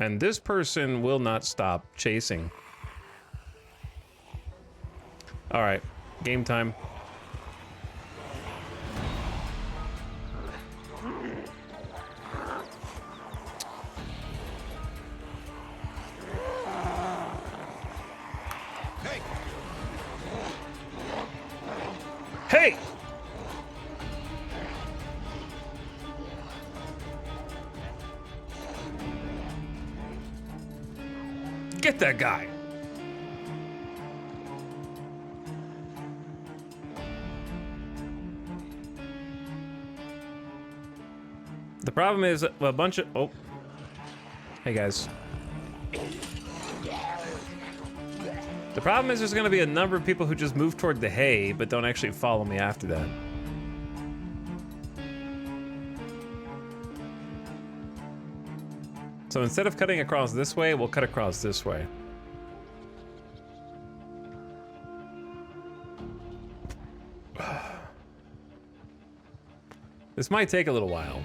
And this person will not stop chasing. All right, game time. Hey! Hey! Get that guy. The problem is a bunch of... Oh. Hey, guys. The problem is there's going to be a number of people who just move toward the hay, but don't actually follow me after that. So instead of cutting across this way, we'll cut across this way. This might take a little while.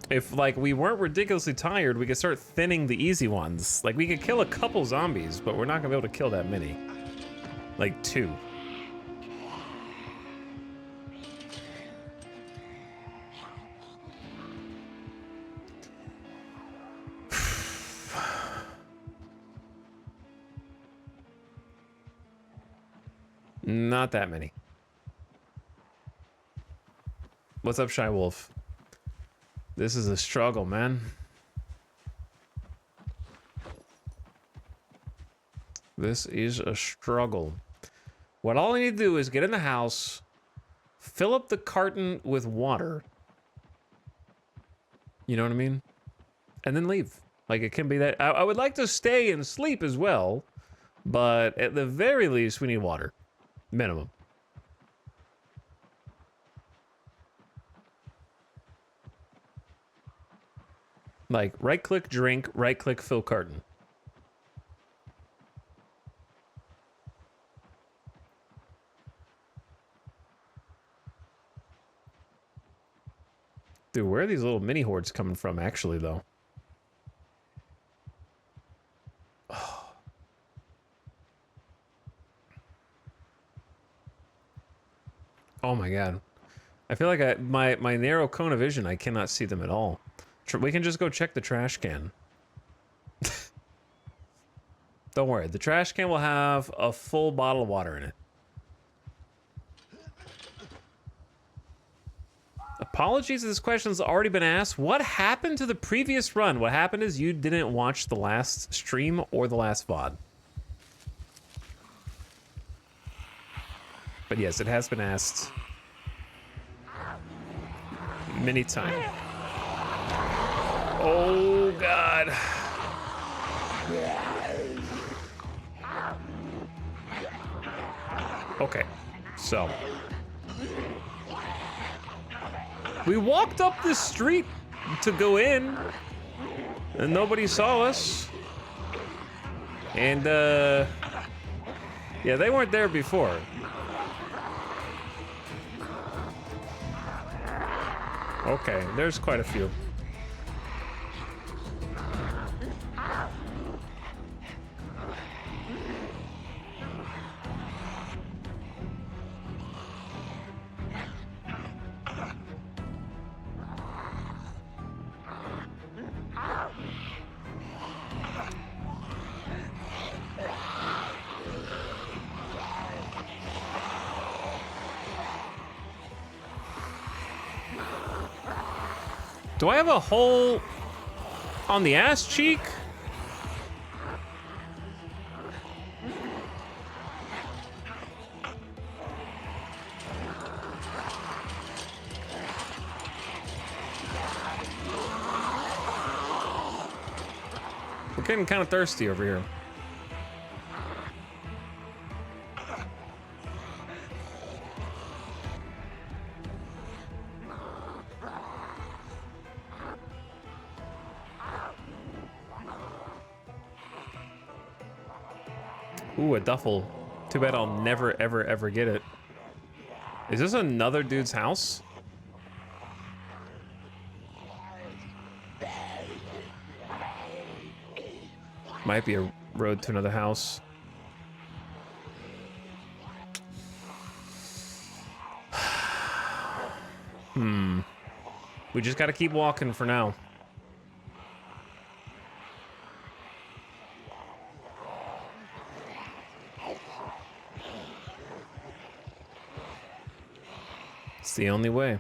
If, like, we weren't ridiculously tired, we could start thinning the easy ones. Like, we could kill a couple zombies, but we're not gonna be able to kill that many. Like, 2. Not that many. What's up, Shy Wolf? This is a struggle, man. This is a struggle. What all I need to do is get in the house, fill up the carton with water. You know what I mean? And then leave. Like, it can be that. I would like to stay and sleep as well, but at the very least, we need water. Minimum. Like, right-click drink, right-click fill carton. Dude, where are these little mini hordes coming from, actually, though? Oh my god. I feel like my narrow cone of vision, I cannot see them at all. We can just go check the trash can. Don't worry, the trash can will have a full bottle of water in it. Apologies if this question's already been asked. What happened to the previous run? What happened is you didn't watch the last stream or the last VOD. But yes, it has been asked many times. Oh, God. Okay, so. We walked up this street to go in, and nobody saw us. And, yeah, they weren't there before. Okay, there's quite a few. Do I have a hole on the ass cheek? We're getting kind of thirsty over here. Ooh, a duffel. Too bad I'll never, ever, ever get it. Is this another dude's house? Might be a road to another house. We just gotta keep walking for now. It's the only way.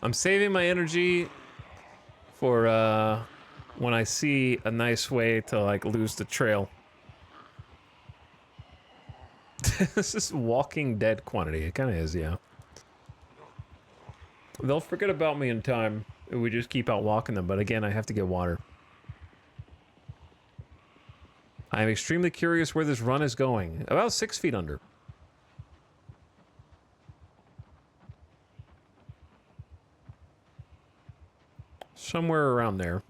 I'm saving my energy for when I see a nice way to like lose the trail. This is Walking Dead quantity. It kind of is, yeah. They'll forget about me in time if we just keep out walking them, but again, I have to get water. I'm extremely curious where this run is going. About 6 feet under. Somewhere around there.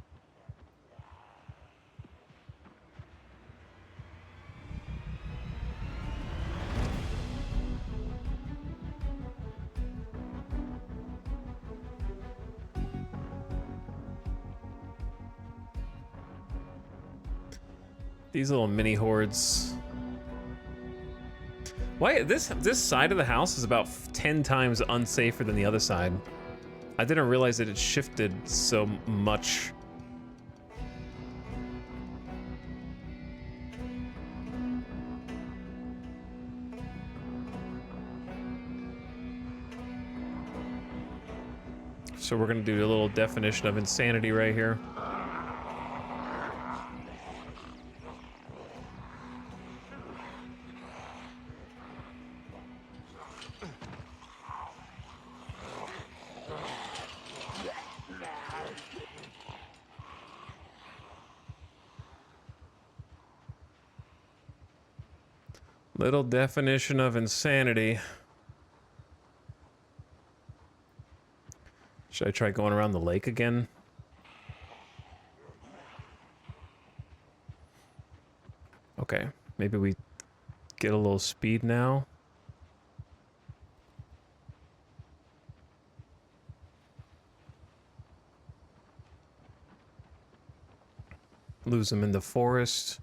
These little mini hordes. Why this side of the house is about 10 times unsafer than the other side. I didn't realize that it shifted so much. So we're gonna do a little definition of insanity right here. Little definition of insanity. Should I try going around the lake again? Okay, maybe we get a little speed now. Lose them in the forest.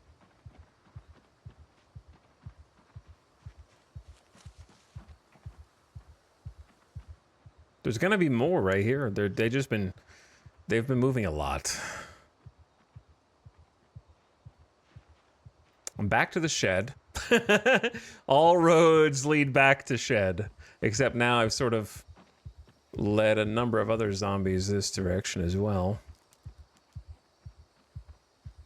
There's gonna be more right here. They've been moving a lot. I'm back to the shed. All roads lead back to shed, except now I've sort of led a number of other zombies this direction as well.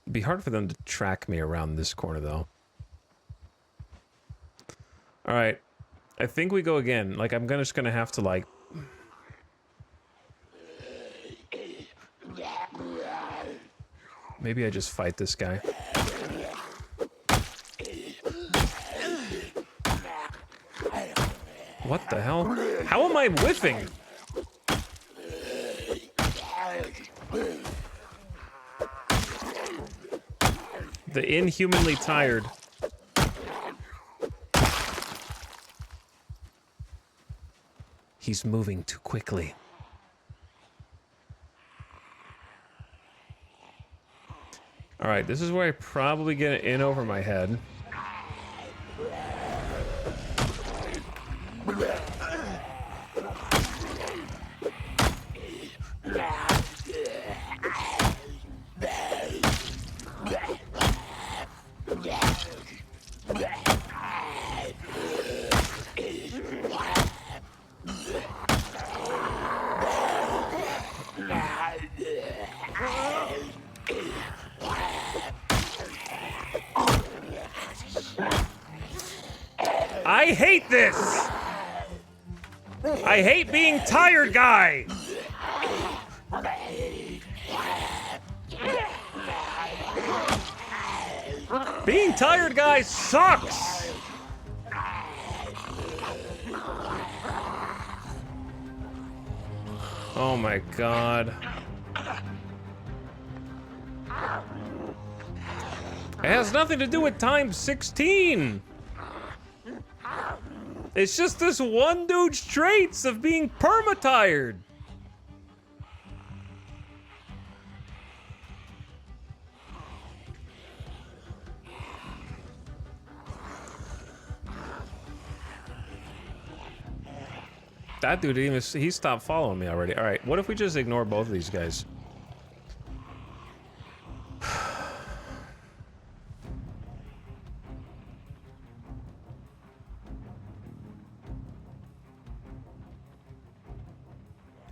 It'd be hard for them to track me around this corner though. All right, I think we go again. Like I'm just gonna have to like. Maybe I just fight this guy. What the hell? How am I whiffing? The inhumanly tired. He's moving too quickly. All right, this is where I probably get in over my head. I hate this! I hate being tired guy! Being tired, guys, sucks! Oh my god. It has nothing to do with times 16. It's just this one dude's traits of being perma-tired. That dude didn't even, he stopped following me already. All right, what if we just ignore both of these guys?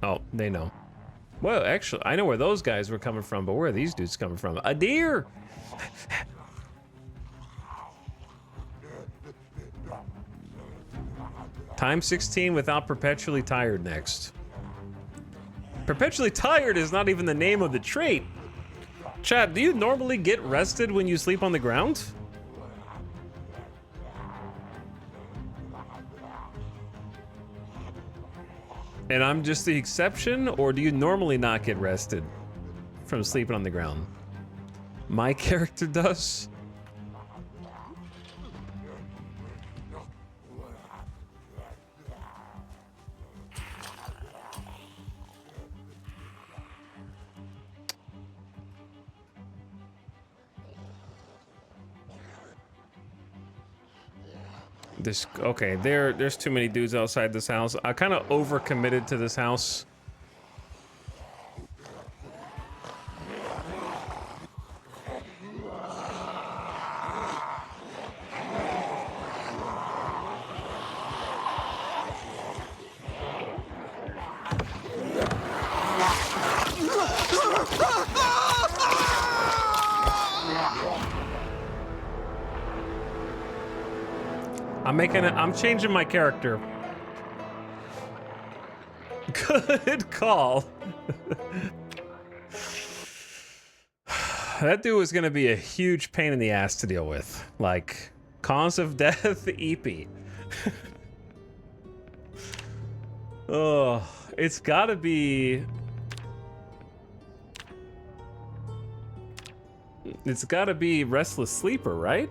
Oh, they know. Well, actually, I know where those guys were coming from, but where are these dudes coming from? A deer! Time 16 without perpetually tired next. Perpetually tired is not even the name of the trait. Chad, do you normally get rested when you sleep on the ground? And I'm just the exception, or do you normally not get rested from sleeping on the ground? My character does. This, okay, there's too many dudes outside this house. I kind of overcommitted to this house. I'm changing my character. Good call. That dude was gonna be a huge pain in the ass to deal with. Like, cause of death, EP. Oh, it's gotta be... It's gotta be Restless Sleeper, right?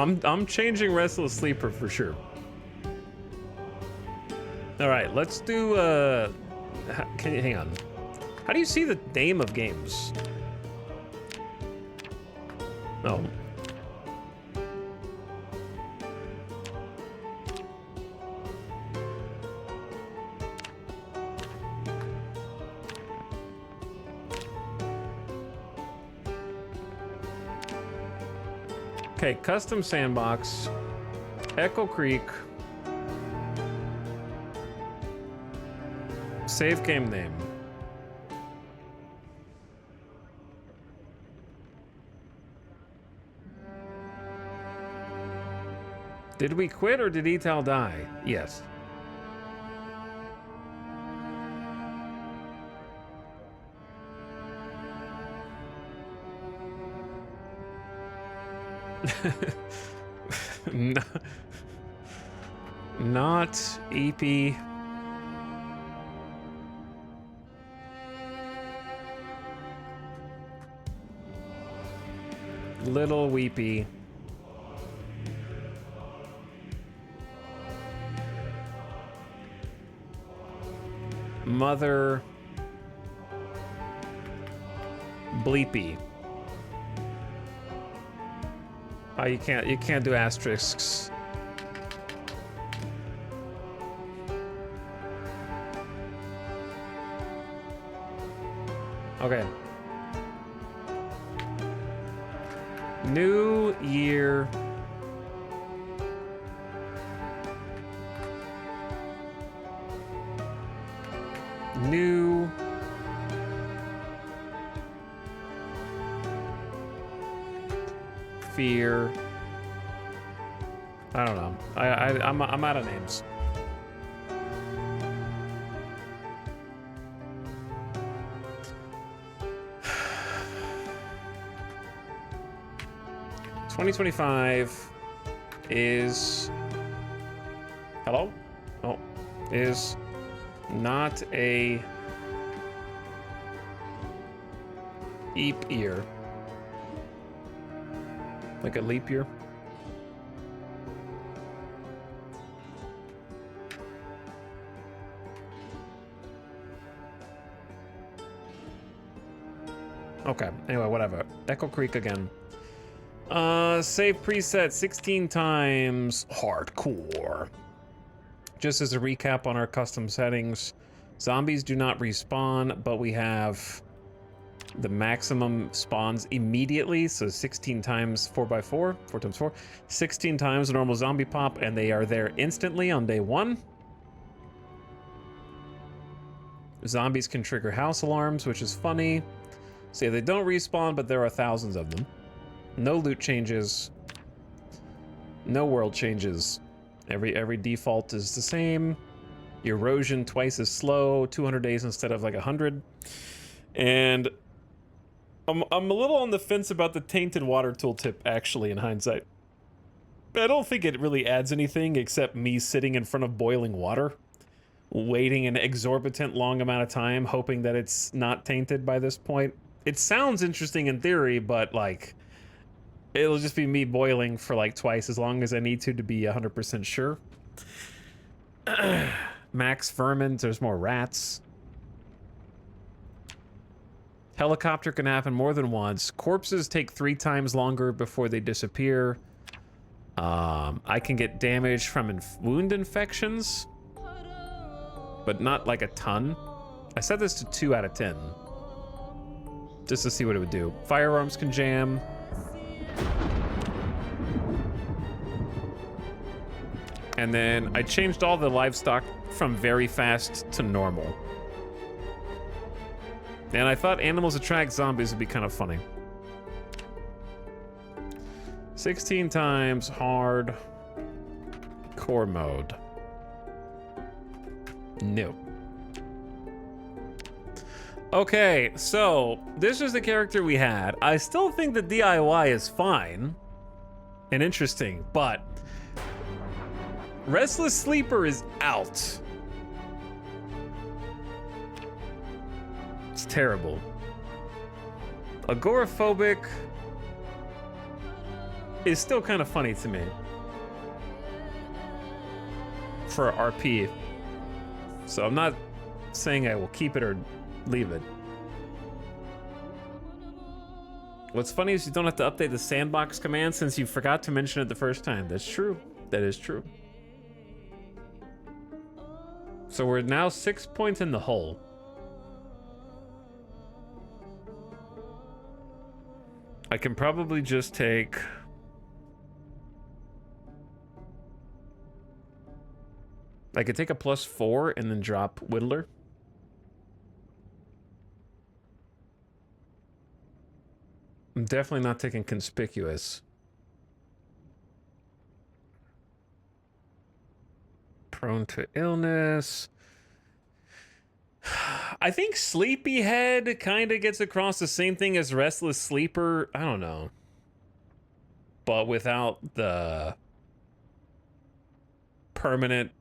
I'm changing Restless Sleeper for sure. All right, let's do can you hang on? How do you see the name of games? Oh. Okay, custom sandbox, Echo Creek, save game name. Did we quit or did Etal die? Yes. Not EP. Little Weepy. Mother Bleepy. Oh, you can't do asterisks. Okay. New year. New fear. I don't know. I'm out of names. $2025 is hello? Oh, is not a leap year. Like a leap year? Okay, anyway, whatever. Echo Creek again. Save preset 16 times hardcore. Just as a recap on our custom settings, zombies do not respawn, but we have the maximum spawns immediately, so 16 times 4x4, 4 times 4, 16 times a normal zombie pop, and they are there instantly on day 1. Zombies can trigger house alarms, which is funny. So yeah, they don't respawn, but there are thousands of them. No loot changes. No world changes. Every default is the same. Erosion twice as slow, 200 days instead of like 100. And I'm a little on the fence about the tainted water tooltip, actually, in hindsight. I don't think it really adds anything except me sitting in front of boiling water, waiting an exorbitant long amount of time, hoping that it's not tainted by this point. It sounds interesting in theory, but like, it'll just be me boiling for like twice as long as I need to be 100% sure. Max vermin, there's more rats. Helicopter can happen more than once. Corpses take 3 times longer before they disappear. I can get damage from wound infections, but not like a ton. I set this to 2 out of 10. Just to see what it would do. Firearms can jam. And then I changed all the livestock from very fast to normal. And I thought animals attract zombies would be kind of funny. 16 times hard core mode. No. Okay, so this is the character we had. I still think the DIY is fine and interesting, but Restless Sleeper is out. It's terrible. Agoraphobic is still kind of funny to me for RP. So I'm not saying I will keep it or leave it. What's funny is you don't have to update the sandbox command since you forgot to mention it the first time. That's true. That is true. So we're now 6 points in the hole. I can probably just take... I could take a +4 and then drop Whittler. I'm definitely not taking Conspicuous. Prone to illness. I think Sleepyhead kind of gets across the same thing as Restless Sleeper. I don't know. But without the permanent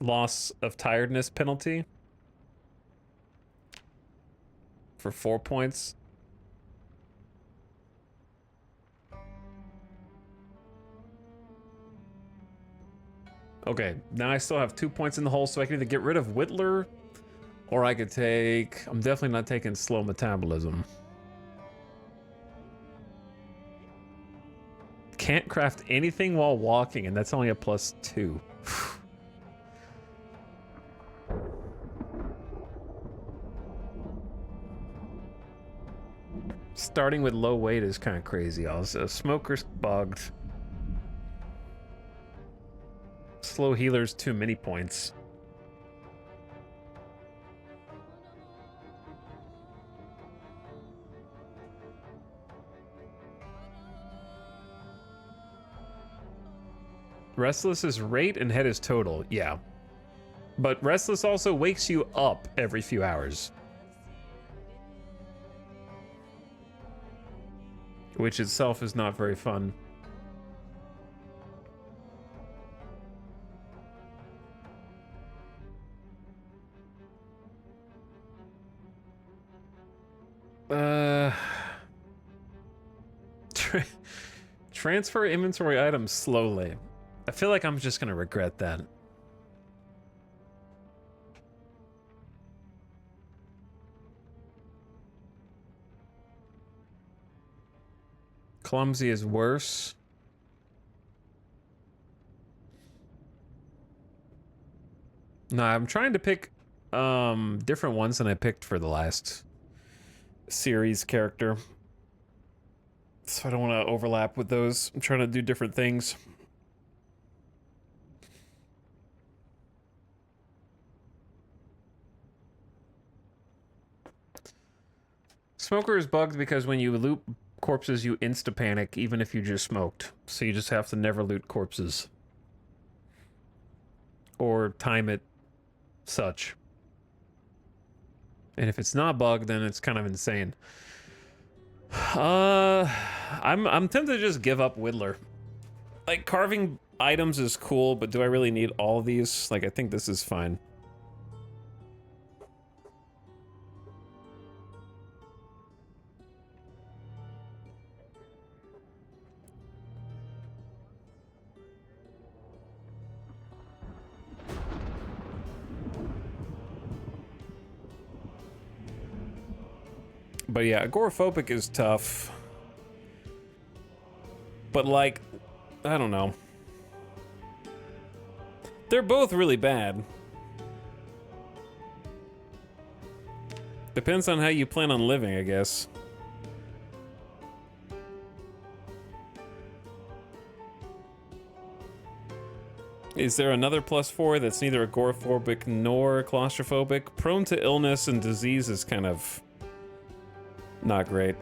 loss of tiredness penalty. For 4 points. Okay, now I still have 2 points in the hole, so I can either get rid of Whittler, or I could take... I'm definitely not taking slow metabolism. Can't craft anything while walking, and that's only a +2. Starting with low weight is kind of crazy. Also, smoker's bugged. Slow healer's too many points. Restless is rate and head is total. Yeah. But Restless also wakes you up every few hours. Which itself is not very fun. Transfer inventory items slowly. I feel like I'm just gonna regret that. Clumsy is worse. No, I'm trying to pick different ones than I picked for the last series character. So I don't want to overlap with those. I'm trying to do different things. Smoker is bugged because when you loot corpses, you insta-panic, even if you just smoked. So you just have to never loot corpses. Or time it such. And if it's not bugged, then it's kind of insane. I'm tempted to just give up Whittler. Like, carving items is cool, but do I really need all of these? Like, I think this is fine. But yeah, agoraphobic is tough. But like, I don't know. They're both really bad. Depends on how you plan on living, I guess. Is there another +4 that's neither agoraphobic nor claustrophobic? Prone to illness and disease is kind of not great.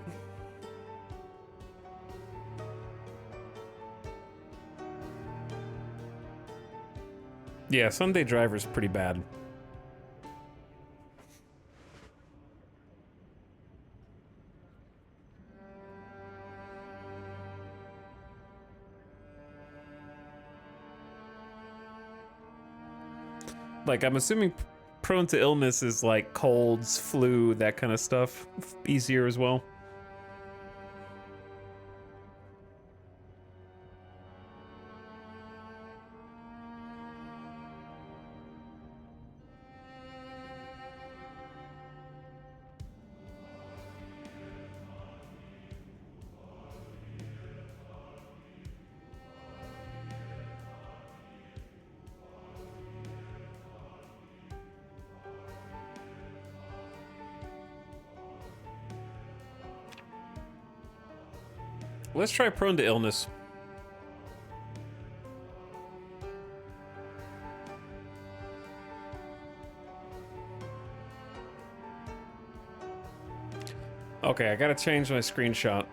Yeah, Sunday Driver's pretty bad. Like, I'm assuming prone to illness is like colds, flu, that kind of stuff. Easier as well. Let's try prone to illness. Okay, I gotta change my screenshot.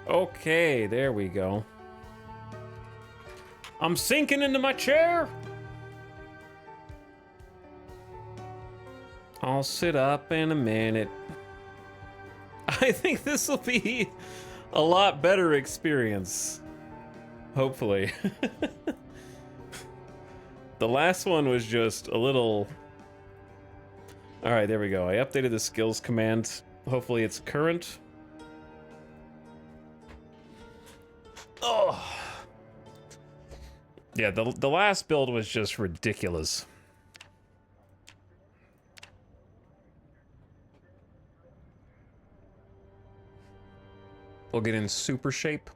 Okay, there we go. I'm sinking into my chair. I'll sit up in a minute. I think this will be a lot better experience. Hopefully. The last one was just a little... All right, there we go. I updated the skills command. Hopefully it's current. Oh. Yeah, the last build was just ridiculous. We'll get in super shape.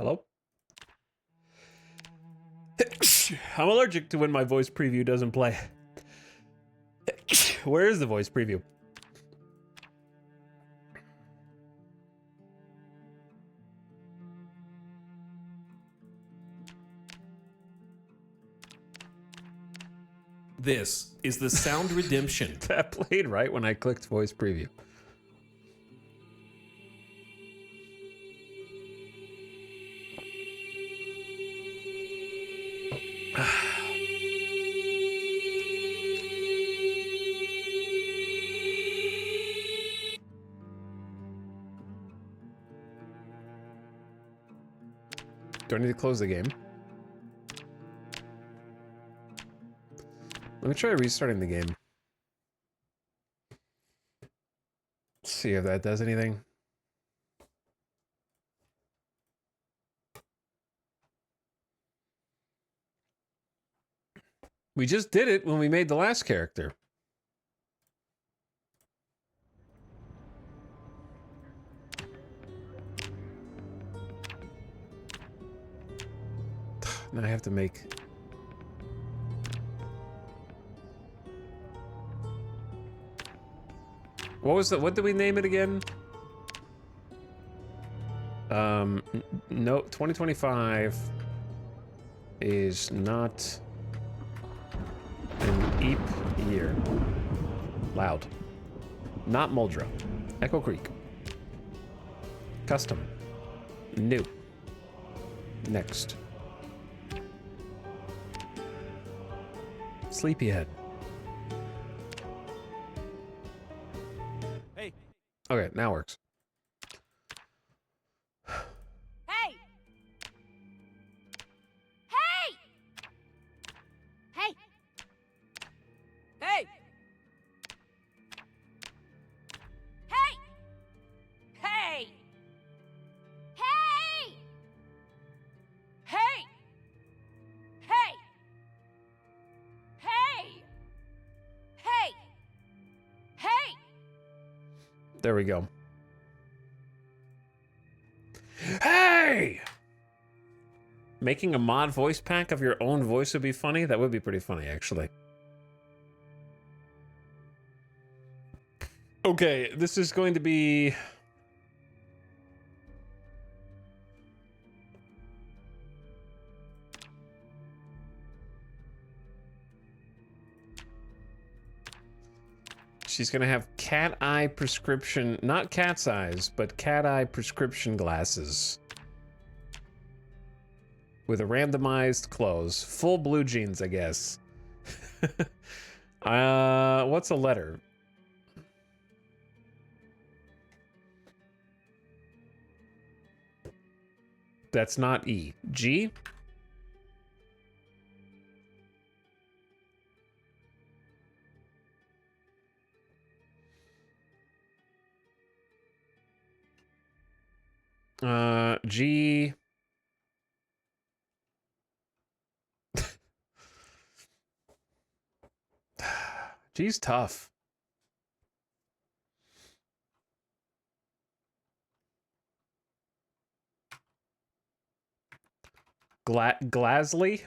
Hello? I'm allergic to when my voice preview doesn't play. Where is the voice preview? This is the sound redemption. That played right when I clicked voice preview. Do I need to close the game? Let me try restarting the game. See if that does anything. We just did it when we made the last character. Now I have to make... What was the... What did we name it again? No, 2025 is not an EAP year. Loud. Not Muldrow. Echo Creek. Custom. New. Next. Sleepyhead. Hey. Okay, now works. Hey! Hey! Hey! Hey! Hey! Hey! Hey! Hey! Hey! Hey! Hey! Hey! There we go. Hey! Making a mod voice pack of your own voice would be funny. That would be pretty funny, actually. Okay, this is going to be... She's gonna have cat eye prescription, not cat's eyes, but cat eye prescription glasses. With a randomized clothes. Full blue jeans, I guess. What's a letter? That's not E. G? G. G's tough. Glasley?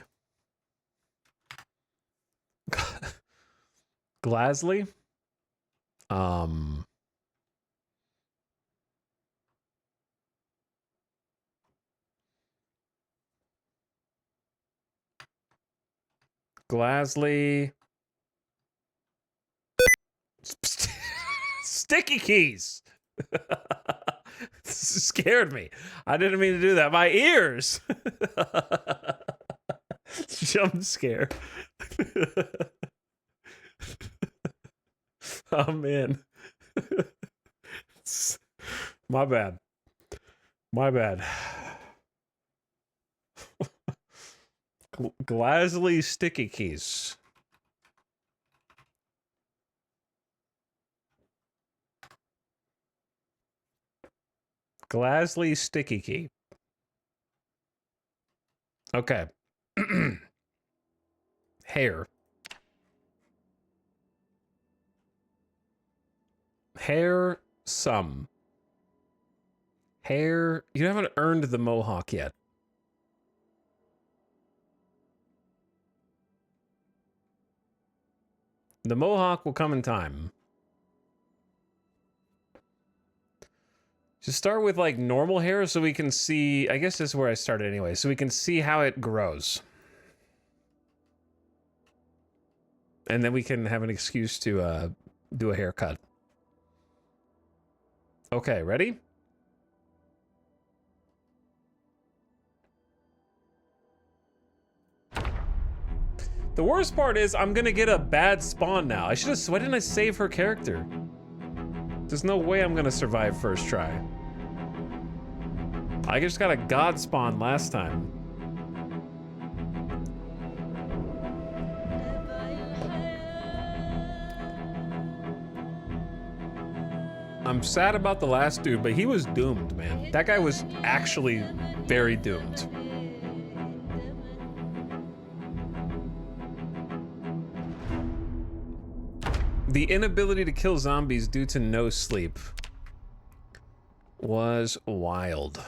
Glasley? Glasley. Sticky keys. This scared me. I didn't mean to do that. My ears. Jump scare. Oh man. My bad. My bad. Glasley sticky keys. Glasley sticky key. Okay. Hair. Hair some. Hair. You haven't earned the mohawk yet. The mohawk will come in time. Just start with like normal hair so we can see, I guess this is where I started anyway, so we can see how it grows. And then we can have an excuse to do a haircut. Okay, ready? The worst part is I'm gonna get a bad spawn now. Why didn't I save her character? There's no way I'm gonna survive first try. I just got a god spawn last time. I'm sad about the last dude, but he was doomed, man. That guy was actually very doomed. The inability to kill zombies due to no sleep was wild.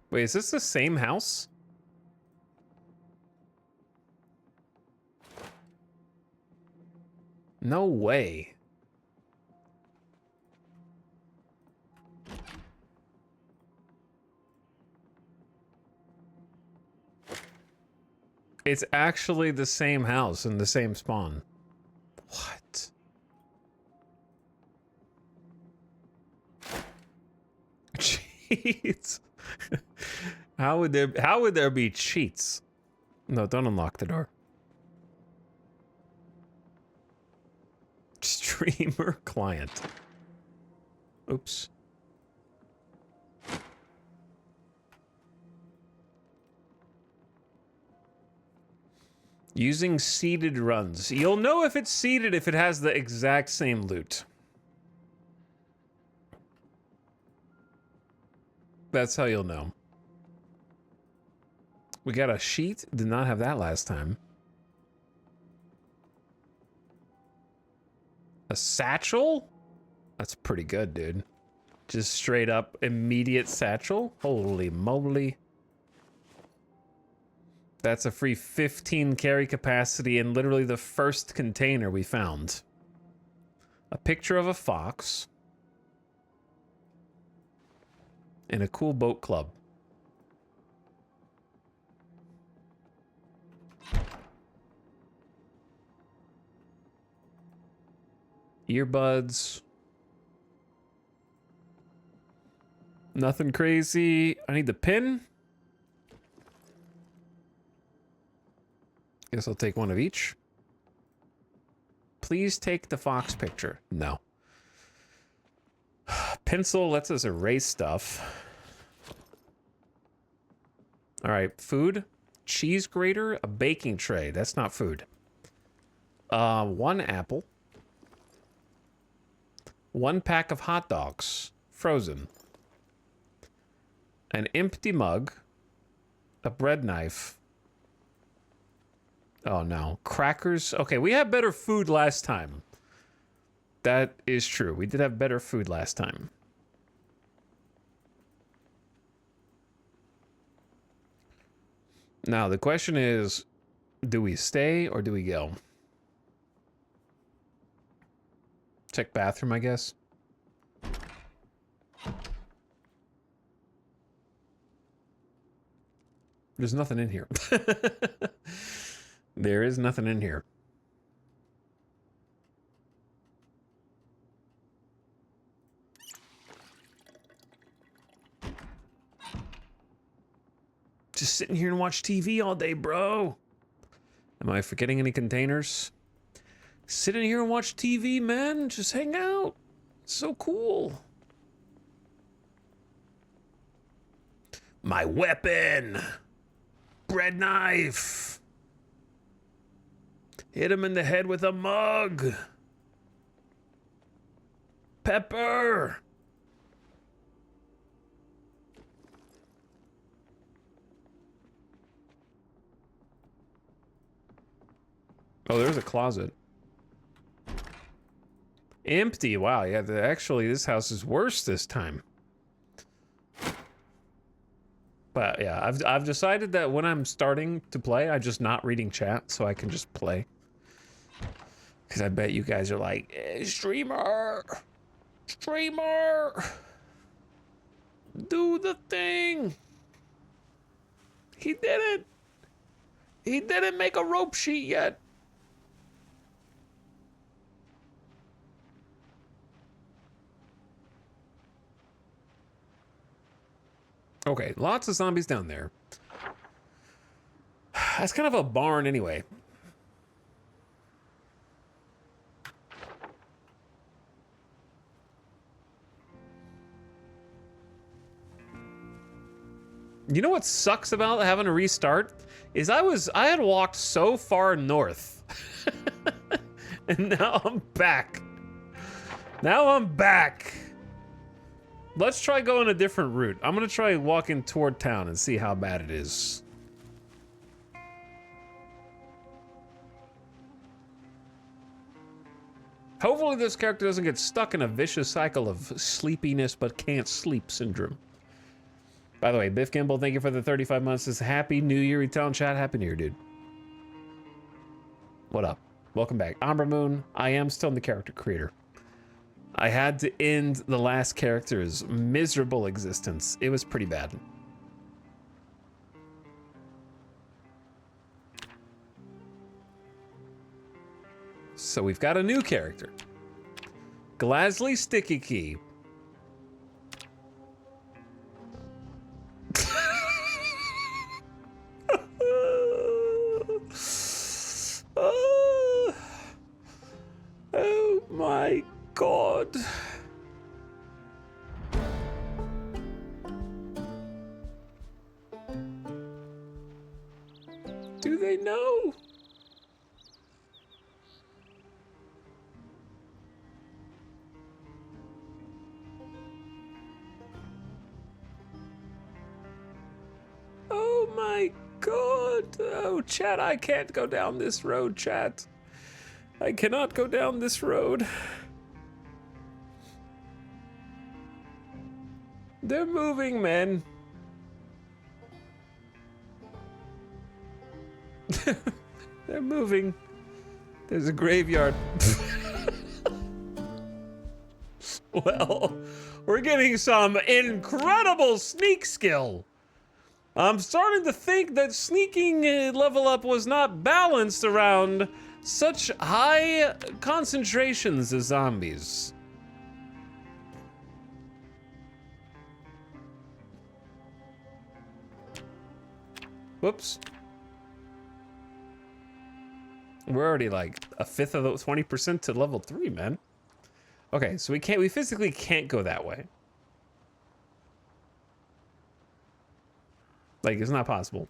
Wait, is this the same house? No way. It's actually the same house and the same spawn. What? Cheats. How would there be cheats? No, don't unlock the door. Streamer client. Oops. Using seeded runs. You'll know if it's seeded if it has the exact same loot. That's how you'll know. We got a sheet. Did not have that last time. A satchel? That's pretty good, dude. Just straight up immediate satchel. Holy moly. That's a free 15 carry capacity in literally the first container we found. A picture of a fox. And a cool boat club. Earbuds. Nothing crazy. I need the pin. Guess I'll take one of each. Please take the fox picture. No. Pencil lets us erase stuff. All right, food. Cheese grater, a baking tray. That's not food. One apple. One pack of hot dogs, frozen. An empty mug. A bread knife. Oh no, crackers. Okay, we had better food last time. That is true. We did have better food last time. Now, the question is, do we stay or do we go? Check bathroom, I guess. There's nothing in here. There is nothing in here. Just sitting here and watch TV all day, bro. Am I forgetting any containers? Sit in here and watch TV, man. Just hang out. It's so cool. My weapon. Bread knife. Hit him in the head with a mug. Pepper. Oh, there's a closet. Empty. Wow, yeah, actually, this house is worse this time. But yeah, I've decided that when I'm starting to play, I'm just not reading chat, so I can just play. Because I bet you guys are like, streamer, do the thing. He didn't. He didn't make a rope sheet yet. Okay, lots of zombies down there. That's kind of a barn anyway. You know what sucks about having to restart? Is I had walked so far north. And now I'm back. Now I'm back. Let's try going a different route. I'm gonna try walking toward town and see how bad it is. Hopefully this character doesn't get stuck in a vicious cycle of sleepiness but can't sleep syndrome. By the way, Biff Gimbal, thank you for the 35 months. This Happy New Year. We telling chat, Happy New Year, dude. What up? Welcome back. Amber Moon, I am still the character creator. I had to end the last character's miserable existence. It was pretty bad. So we've got a new character. Glasley Sticky Key. Oh my God. Do they know? Oh my God. Oh, chat, I can't go down this road, chat. I cannot go down this road. They're moving, man. They're moving. There's a graveyard. Well, we're getting some incredible sneak skill. I'm starting to think that sneaking level up was not balanced around such high concentrations of zombies. Whoops. We're already like a fifth of the 20% to level 3, man. Okay, so we physically can't go that way. Like, it's not possible.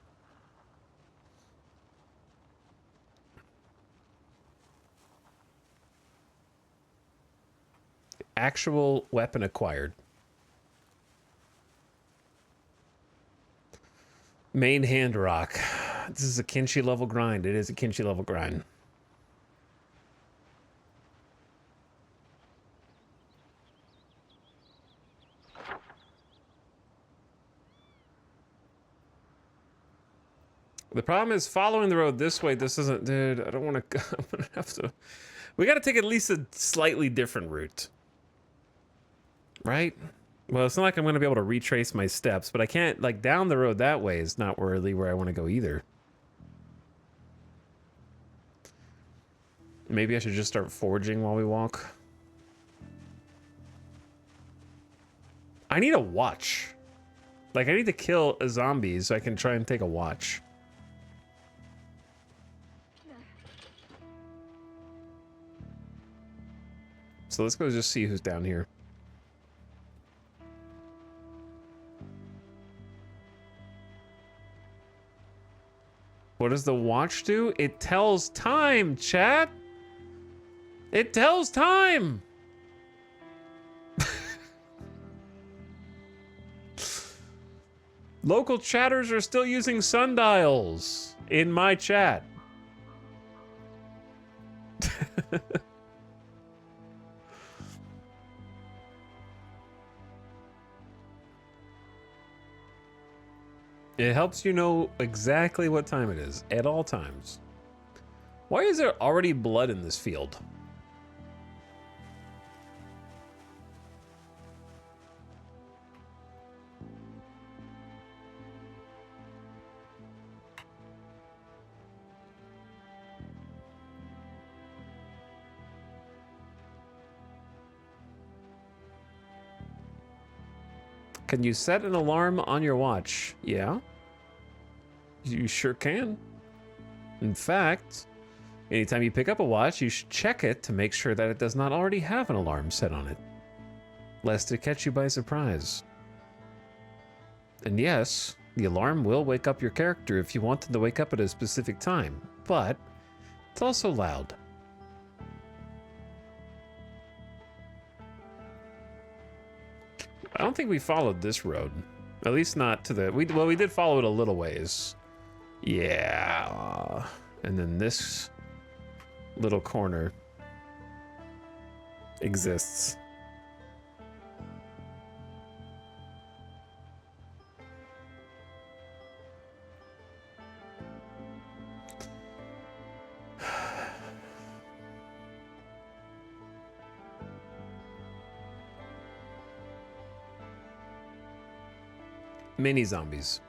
Actual weapon acquired. Main hand rock. This is a Kinshi level grind. It is a Kinshi level grind. The problem is following the road this way. This isn't, dude. I don't want to. I'm gonna have to. We got to take at least a slightly different route, right? Well, it's not like I'm gonna be able to retrace my steps, but I can't. Like down the road that way is not really where I want to go either. Maybe I should just start foraging while we walk. I need a watch. Like I need to kill a zombie so I can try and take a watch. So let's go just see who's down here. What does the watch do? It tells time, chat. It tells time. Local chatters are still using sundials in my chat. It helps you know exactly what time it is at all times. Why is there already blood in this field? Can you set an alarm on your watch? Yeah. You sure can. In fact, anytime you pick up a watch, you should check it to make sure that it does not already have an alarm set on it, lest it catch you by surprise. And yes, the alarm will wake up your character if you want them to wake up at a specific time, but it's also loud. I don't think we followed this road. At least not to the... well, we did follow it a little ways. Yeah. And then this little corner exists. Mini zombies.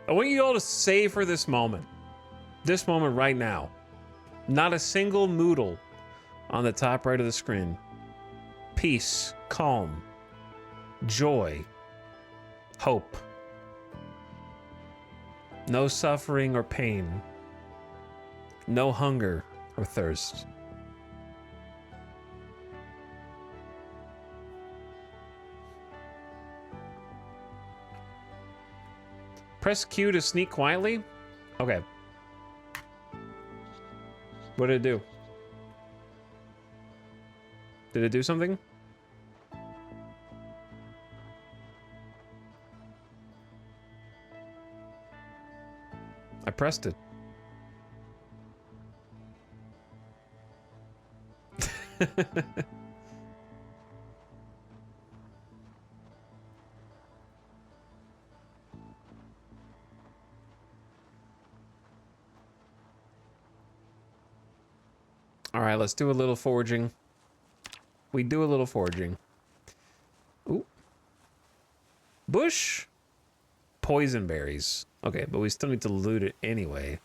I want you all to savor this moment. This moment right now. Not a single noodle on the top right of the screen. Peace, calm, joy, hope. No suffering or pain. No hunger or thirst. Press Q to sneak quietly? Okay. What did it do? Did it do something? I pressed it. All right, let's do a little foraging. We do a little foraging. Ooh. Bush. Poison berries. Okay, but we still need to loot it anyway.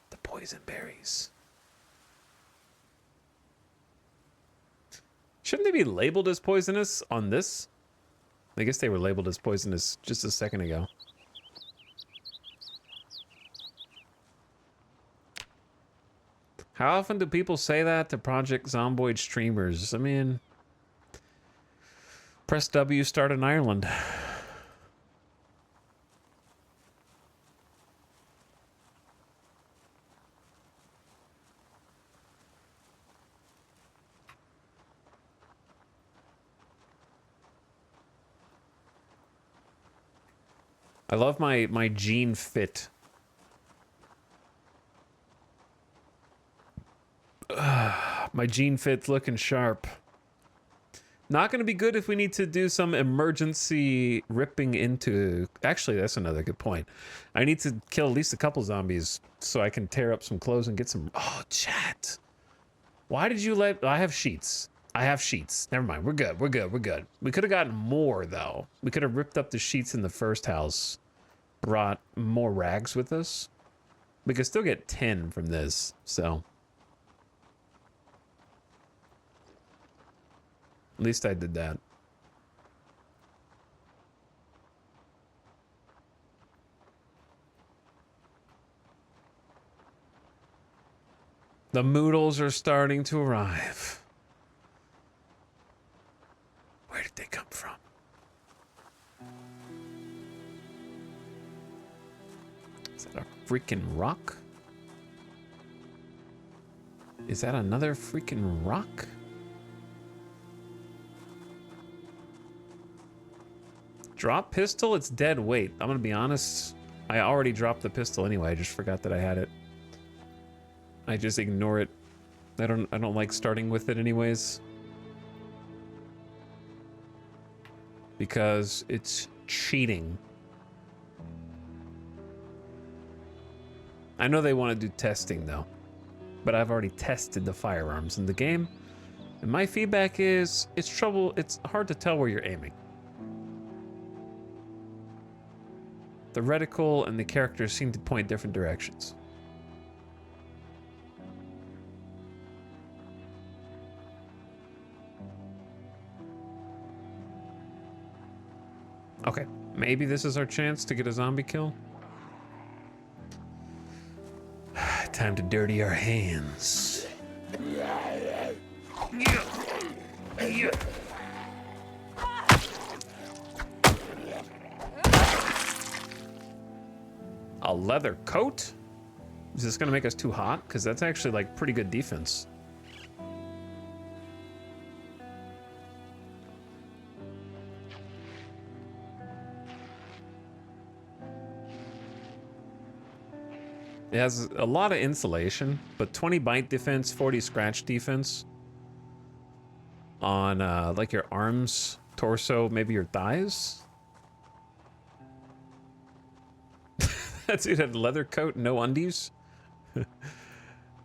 The poison berries. Shouldn't they be labeled as poisonous on this? I guess they were labeled as poisonous just a second ago. How often do people say that to Project Zomboid streamers? I mean, press W, start in Ireland. I love my jean fit. My jean fit's looking sharp. Not going to be good if we need to do some emergency ripping into... Actually, that's another good point. I need to kill at least a couple zombies so I can tear up some clothes and get some... Oh, chat. Why did you let... I have sheets. I have sheets. Never mind. We're good. We're good. We're good. We could have gotten more, though. We could have ripped up the sheets in the first house. Brought more rags with us. We could still get 10 from this, so... At least I did that. The moodles are starting to arrive. Where did they come from? Is that a freaking rock? Is that another freaking rock? Drop pistol? It's dead weight. I'm gonna be honest. I already dropped the pistol anyway. I just forgot that I had it. I just ignore it. I don't like starting with it anyways. because it's cheating. I know they want to do testing though, but I've already tested the firearms in the game, and my feedback is it's hard to tell where you're aiming. The reticle and the characters seem to point different directions. Okay, maybe this is our chance to get a zombie kill. Time to dirty our hands. A leather coat? Is this gonna make us too hot? Because that's actually like pretty good defense. It has a lot of insulation, but 20 bite defense, 40 scratch defense on like your arms, torso, maybe your thighs. That dude had a leather coat, no undies.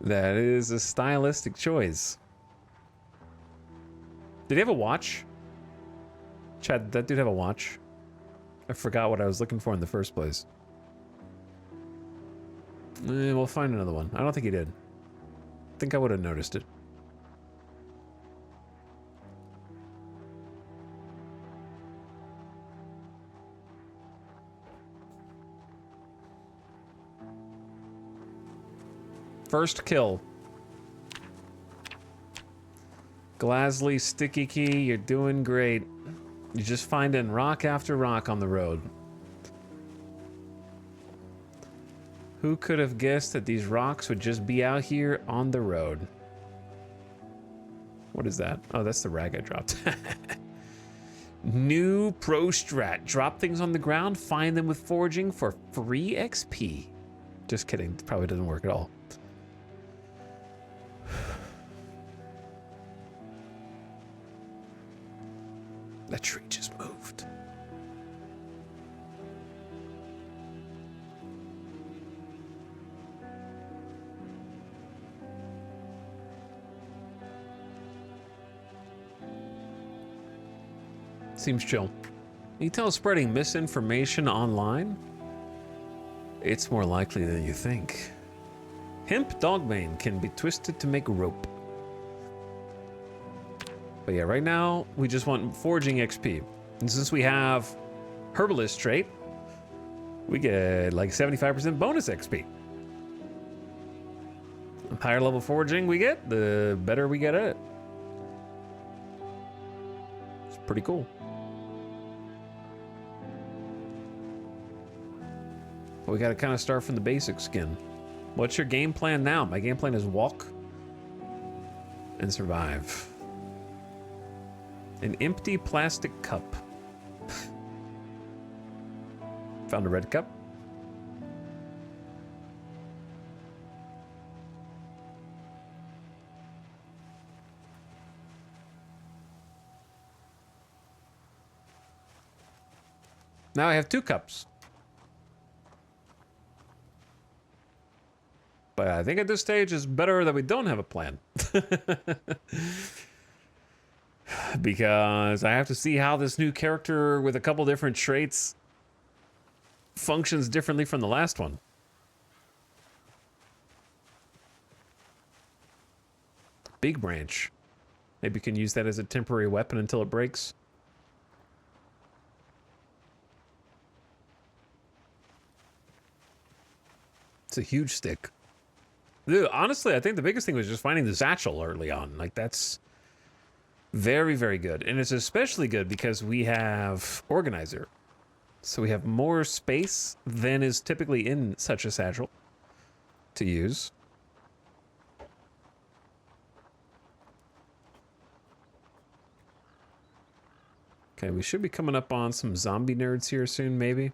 That is a stylistic choice. Did he have a watch? Chad, did that dude have a watch? I forgot what I was looking for in the first place. We'll find another one. I don't think he did. I think I would have noticed it. First kill. Glasley, Sticky Key, you're doing great. You're just finding rock after rock on the road. Who could have guessed that these rocks would just be out here on the road? What is that? Oh, that's the rag I dropped. New pro strat. Drop things on the ground, find them with foraging for free XP. Just kidding. Probably doesn't work at all. That tree just moved. Seems chill. Intel spreading misinformation online? It's more likely than you think. Hemp dogbane can be twisted to make rope. But yeah, right now, we just want foraging XP. And since we have herbalist trait, we get like 75% bonus XP. The higher level foraging we get, the better we get at it. It's pretty cool. But we gotta kind of start from the basics again. What's your game plan now? My game plan is walk and survive. An empty plastic cup. Found a red cup. Now I have 2 cups. But I think at this stage it's better that we don't have a plan. Because I have to see how this new character with a couple different traits functions differently from the last one. Big branch. Maybe you can use that as a temporary weapon until it breaks. It's a huge stick. Dude, honestly, I think the biggest thing was just finding the satchel early on. Like, that's very, very good. And it's especially good because we have Organizer. So we have more space than is typically in such a satchel to use. Okay, we should be coming up on some zombie nerds here soon, maybe.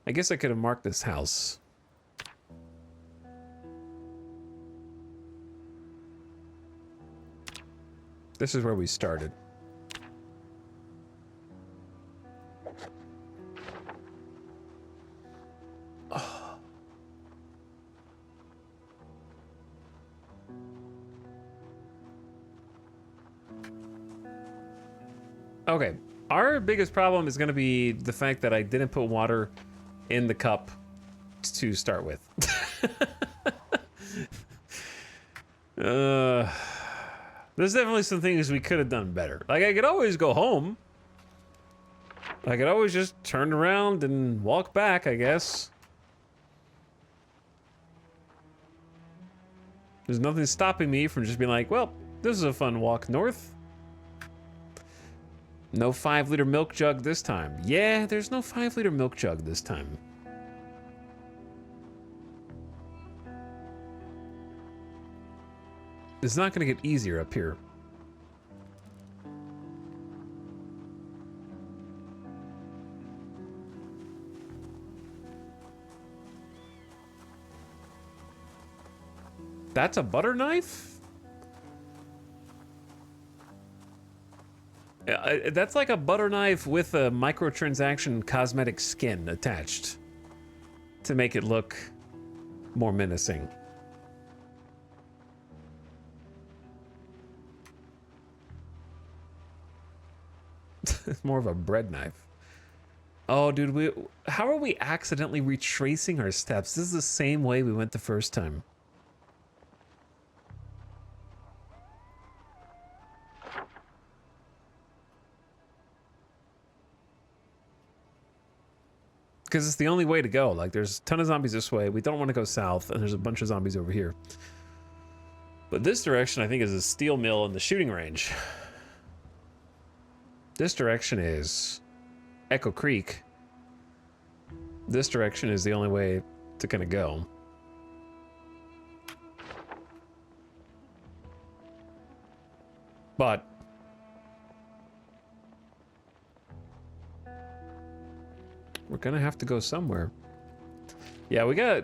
I guess I could have marked this house. This is where we started. Okay, our biggest problem is going to be the fact that I didn't put water in the cup to start with. There's definitely some things we could have done better. Like, I could always go home. I could always just turn around and walk back, I guess. There's nothing stopping me from just being like, well, this is a fun walk north. No 5-liter milk jug this time. Yeah, there's no 5-liter milk jug this time. It's not gonna get easier up here. That's a butter knife? That's like a butter knife with a microtransaction cosmetic skin attached to make it look more menacing. It's more of a bread knife. Oh, dude, how are we accidentally retracing our steps? This is the same way we went the first time. Because it's the only way to go. Like, there's a ton of zombies this way. We don't want to go south, and there's a bunch of zombies over here. But this direction, I think, is a steel mill and the shooting range. This direction is Echo Creek. This direction is the only way to kind of go. But we're gonna have to go somewhere. Yeah, we got...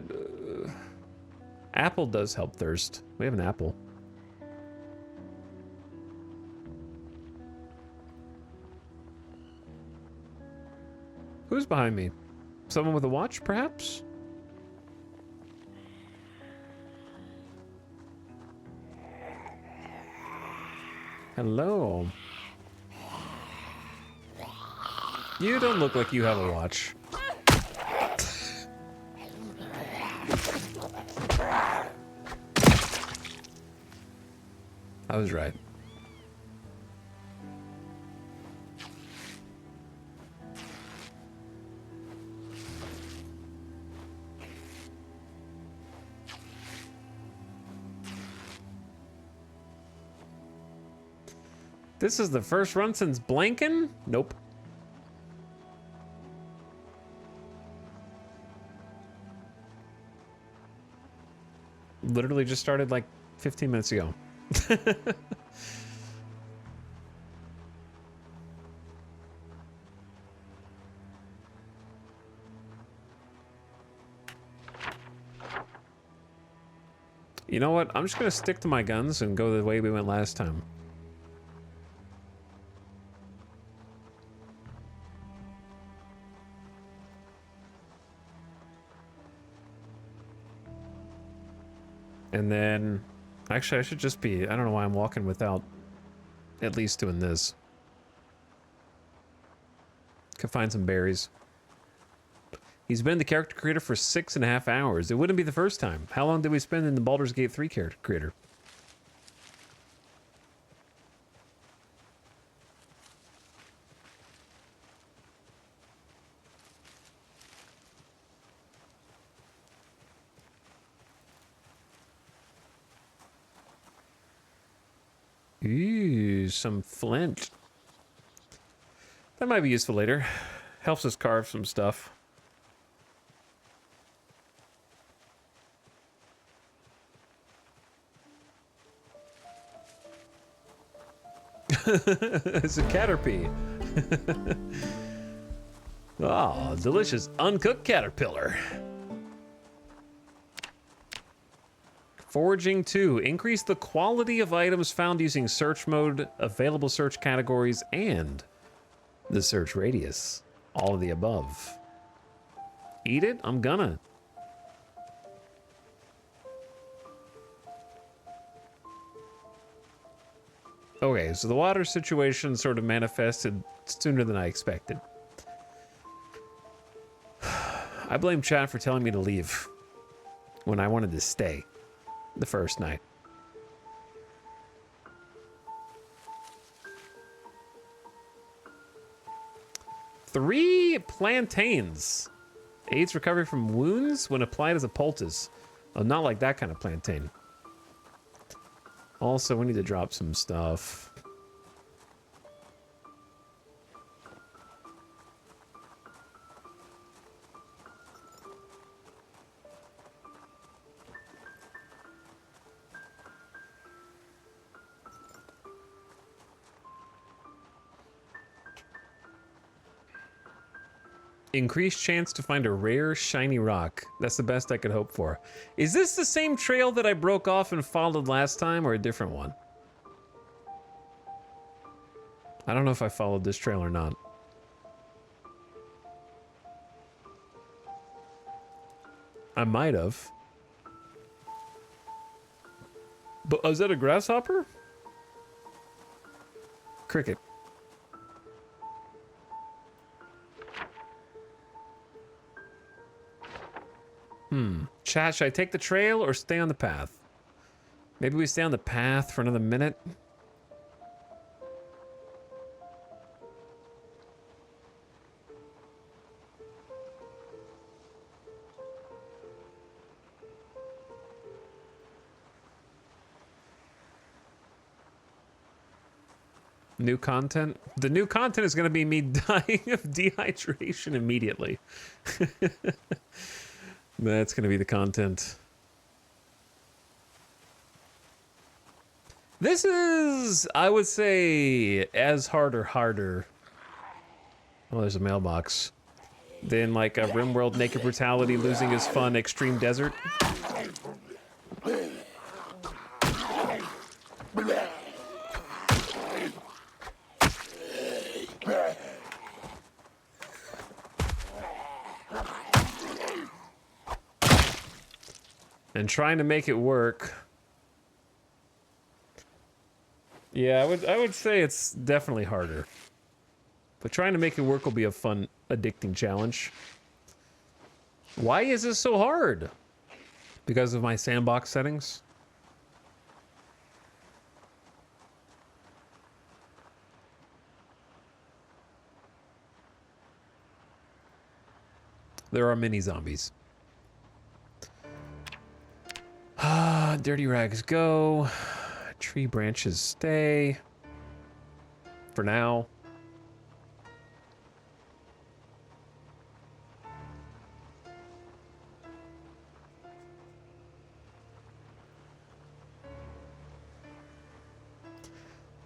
apple does help thirst. We have an apple. Who's behind me? Someone with a watch, perhaps? Hello. You don't look like you have a watch. I was right. This is the first run since Blanken? Nope. Literally just started like 15 minutes ago. You know what? I'm just gonna stick to my guns and go the way we went last time. And then, actually I should just be, I don't know why I'm walking without at least doing this. Could find some berries. He's been the character creator for 6.5 hours. It wouldn't be the first time. How long did we spend in the Baldur's Gate 3 character creator? Ooh, some flint. That might be useful later. Helps us carve some stuff. It's a caterpie. Oh, delicious uncooked caterpillar. Foraging 2. Increase the quality of items found using search mode, available search categories, and the search radius. All of the above. Eat it? I'm gonna. Okay, so the water situation sort of manifested sooner than I expected. I blame chat for telling me to leave when I wanted to stay the first night. Three plantains. Aids recovery from wounds when applied as a poultice. Oh, not like that kind of plantain. Also, we need to drop some stuff. Increased chance to find a rare, shiny rock. That's the best I could hope for. Is this the same trail that I broke off and followed last time, or a different one? I don't know if I followed this trail or not. I might have. But is that a grasshopper? Cricket. Chat, should I take the trail or stay on the path? Maybe we stay on the path for another minute. New content? The new content is going to be me dying of dehydration immediately. That's going to be the content. This is, I would say, as hard or harder. Oh, there's a mailbox. Than like a RimWorld Naked Brutality losing his fun Extreme Desert. And trying to make it work. Yeah, I would say it's definitely harder. But trying to make it work will be a fun, addicting challenge. Why is this so hard? Because of my sandbox settings? There are mini zombies. Dirty rags go. Tree branches stay. For now.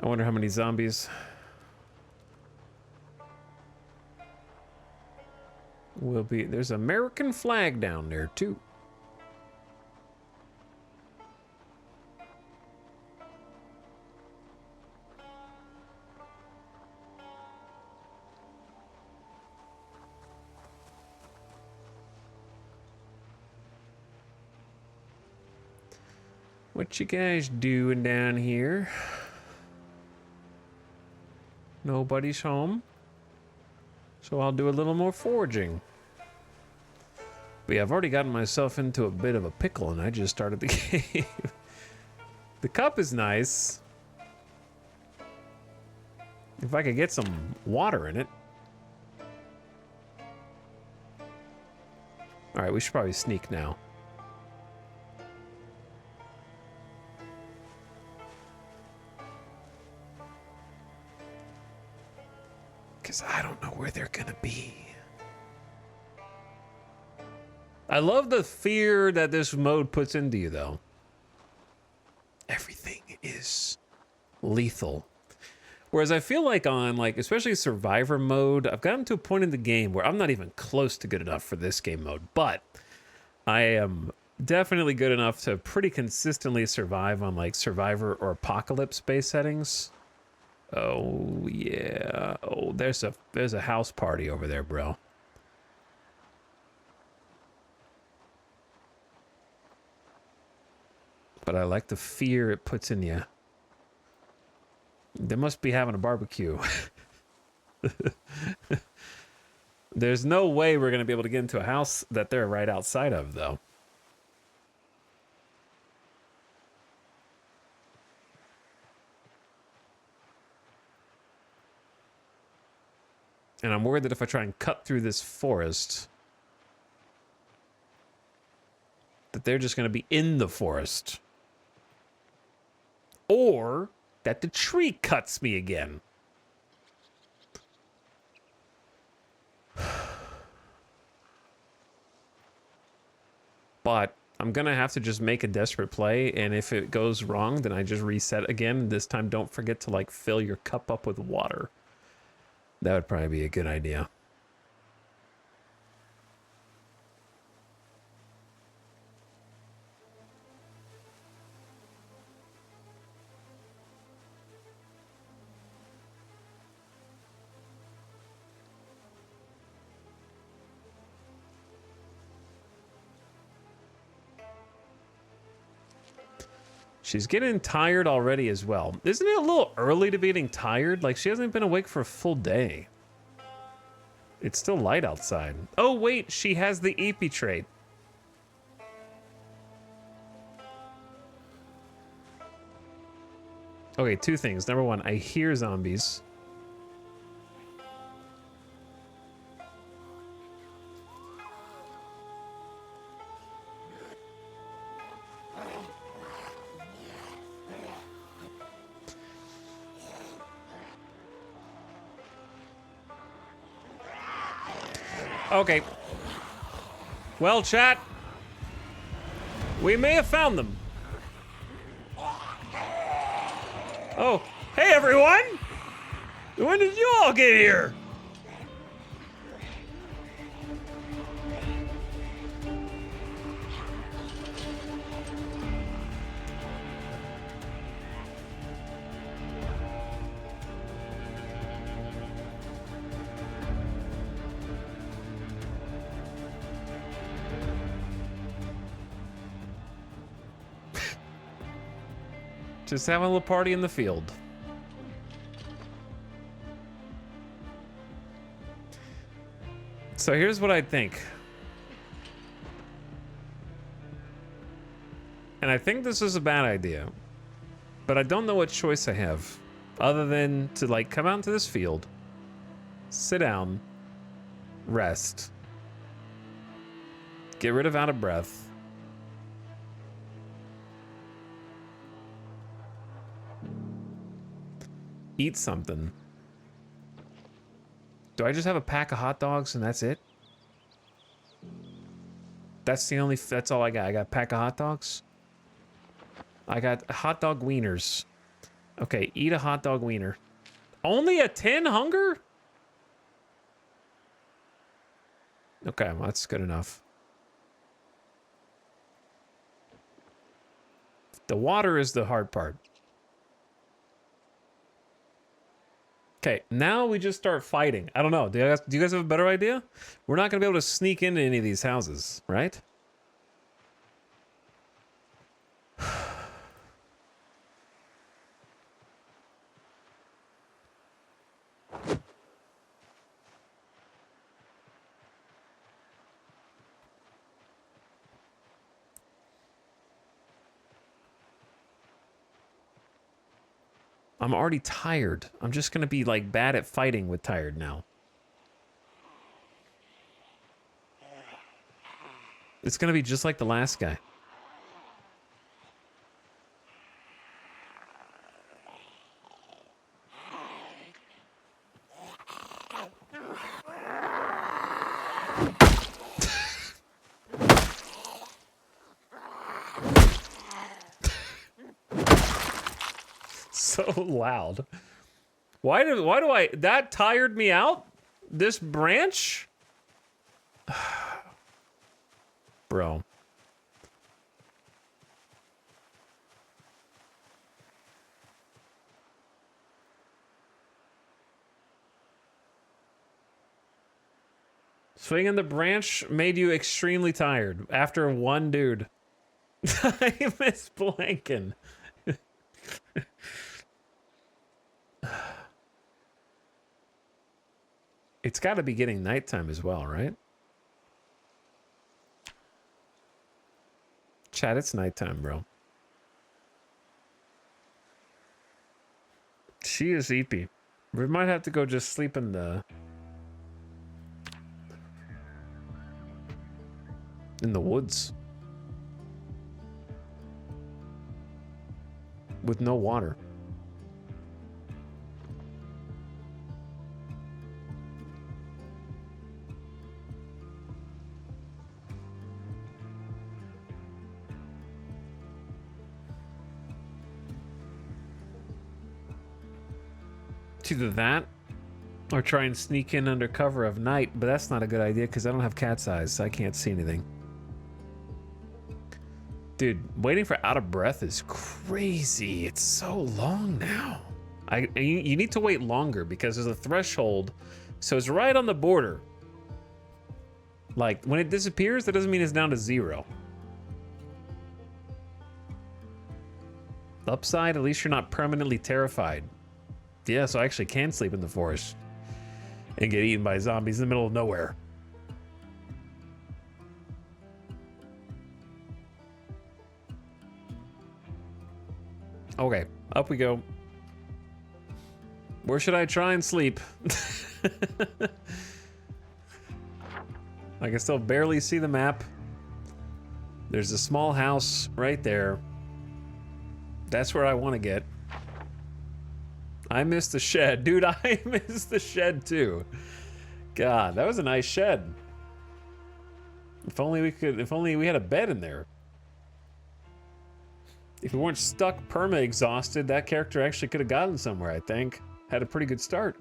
I wonder how many zombies will be. There's an American flag down there too. What you guys doing down here? Nobody's home. So I'll do a little more foraging. But yeah, I've already gotten myself into a bit of a pickle and I just started the game. The cup is nice. If I could get some water in it. Alright, we should probably sneak now. Because I don't know where they're gonna be. I love the fear that this mode puts into you, though. Everything is lethal. Whereas I feel like on, like, especially Survivor mode, I've gotten to a point in the game where I'm not even close to good enough for this game mode, but I am Definitely good enough to pretty consistently survive on like Survivor or Apocalypse base settings. Oh yeah. Oh, there's a house party over there, bro. But I like the fear it puts in you. They must be having a barbecue. There's no way we're gonna be able to get into a house that they're right outside of, though. And I'm worried that if I try and cut through this forest, that they're just going to be in the forest. Or that the tree cuts me again. But I'm going to have to just make a desperate play, and if it goes wrong, then I just reset again. This time, don't forget to, like, fill your cup up with water. That would probably be a good idea. She's getting tired already as well. Isn't it a little early to be getting tired? Like, she hasn't been awake for a full day. It's still light outside. Oh, wait, she has the EP trait. Okay, two things. Number one, I hear zombies. Okay. Well, chat, we may have found them. Oh, hey everyone! When did you all get here? Just having a little party in the field. So here's what I think. And I think this is a bad idea. But I don't know what choice I have. Other than to, like, come out into this field. Sit down. Rest. Get rid of out of breath. Eat something. Do I just have a pack of hot dogs and that's it? That's all I got. I got a pack of hot dogs. I got hot dog wieners. Okay, eat a hot dog wiener. Only a 10 hunger? Okay, well, that's good enough. The water is the hard part. Okay, now we just start fighting. I don't know. Do you guys have a better idea? We're not going to be able to sneak into any of these houses, right? I'm already tired. I'm just going to be, like, bad at fighting with tired now. It's going to be just like the last guy. So loud. Why do I that tired me out? This branch? Bro. Swinging the branch made you extremely tired after one dude. I miss blanking. It's got to be getting nighttime as well, right? Chat, it's nighttime, bro. She is sleepy. We might have to go just sleep in the woods with no water. It's either that or try and sneak in under cover of night, but that's not a good idea because I don't have cat's eyes, so I can't see anything. Dude, waiting for Out of Breath is crazy. It's so long now. You need to wait longer because there's a threshold, so it's right on the border. Like, when it disappears, that doesn't mean it's down to 0. Upside, at least you're not permanently terrified. Yeah, so I actually can sleep in the forest and get eaten by zombies in the middle of nowhere. Okay, up we go. Where should I try and sleep? I can still barely see the map. There's a small house right there. That's where I want to get. I missed the shed. Dude, I missed the shed too. God, that was a nice shed. If only we had a bed in there. If we weren't stuck perma-exhausted, that character actually could have gotten somewhere, I think. Had a pretty good start.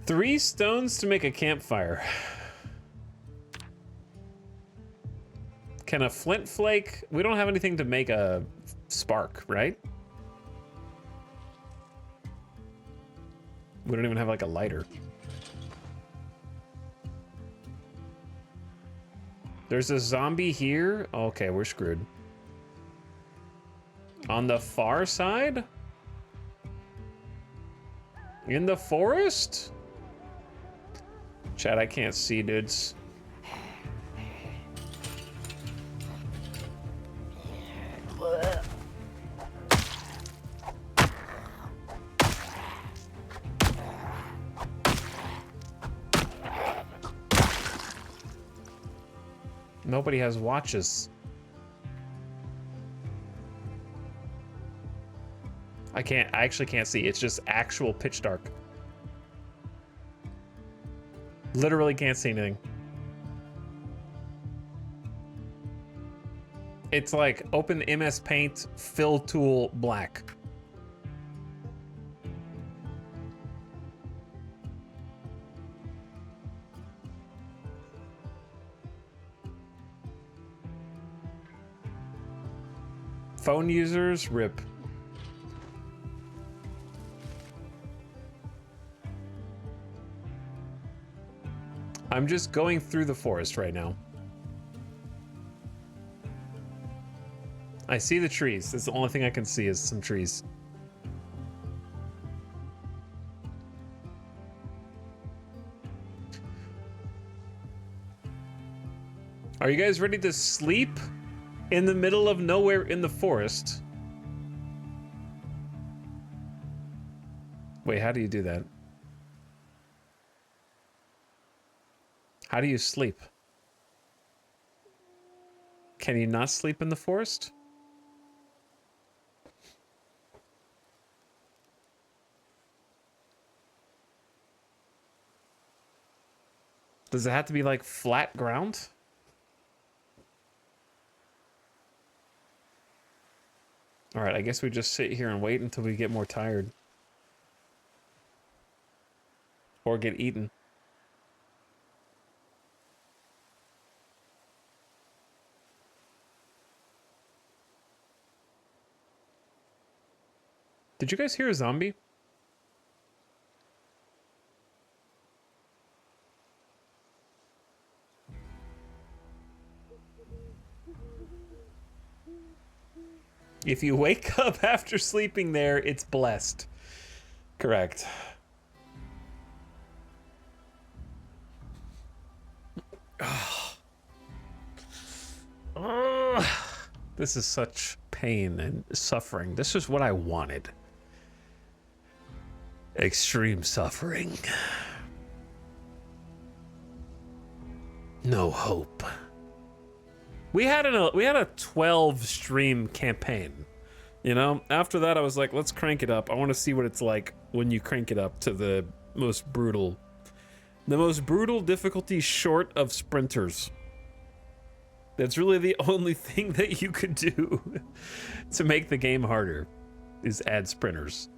Three stones to make a campfire. Can a flint flake? We don't have anything to make a spark, right? We don't even have like a lighter. There's a zombie here. Okay, we're screwed. On the far side? In the forest? Chat, I can't see, dudes. Nobody has watches. I actually can't see. It's just actual pitch dark. Literally can't see anything. It's like open MS Paint, fill tool, black. Phone users, rip. I'm just going through the forest right now. I see the trees. That's the only thing I can see is some trees. Are you guys ready to sleep in the middle of nowhere in the forest? Wait, how do you do that? How do you sleep? Can you not sleep in the forest? Does it have to be like flat ground? All right, I guess we just sit here and wait until we get more tired. Or get eaten. Did you guys hear a zombie? If you wake up after sleeping there, it's blessed. Correct. This is such pain and suffering. This is what I wanted. Extreme suffering. No hope. We had a 12 stream campaign. You know, after that I was like, let's crank it up. I want to see what it's like when you crank it up to the most brutal difficulty short of sprinters. That's really the only thing that you could do to make the game harder, is add sprinters.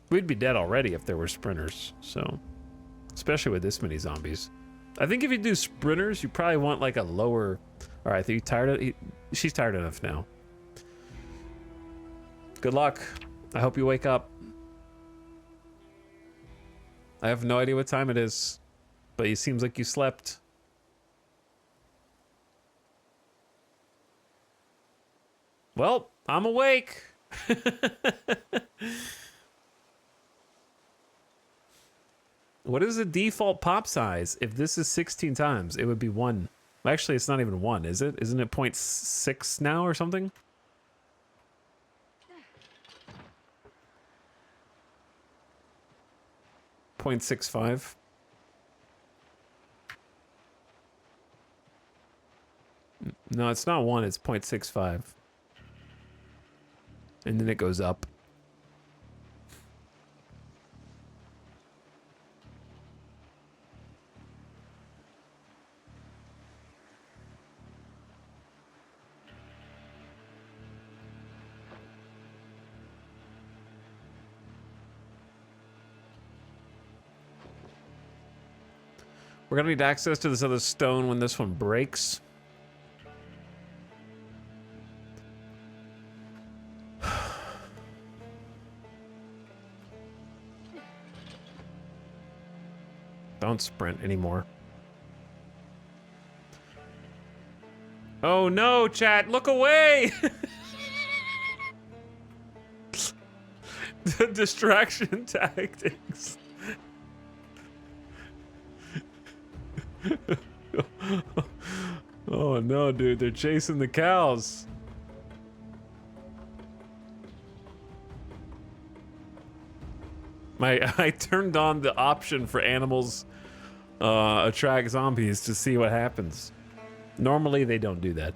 We'd be dead already if there were sprinters, so, especially with this many zombies. I think if you do sprinters, you probably want like a lower. All right, are you tired of? She's tired enough now. Good luck. I hope you wake up. I have no idea what time it is, but it seems like you slept. Well, I'm awake. What is the default pop size? If this is 16 times, it would be 1. Actually, it's not even 1, is it? Isn't it 0.6 now or something? .65. No, it's not 1, it's 0.65. And then it goes up. We're gonna need access to this other stone when this one breaks. Don't sprint anymore. Oh no, chat, look away! The distraction tactics. Oh no, dude, they're chasing the cows. I turned on the option for animals attract zombies to see what happens. Normally they don't do that.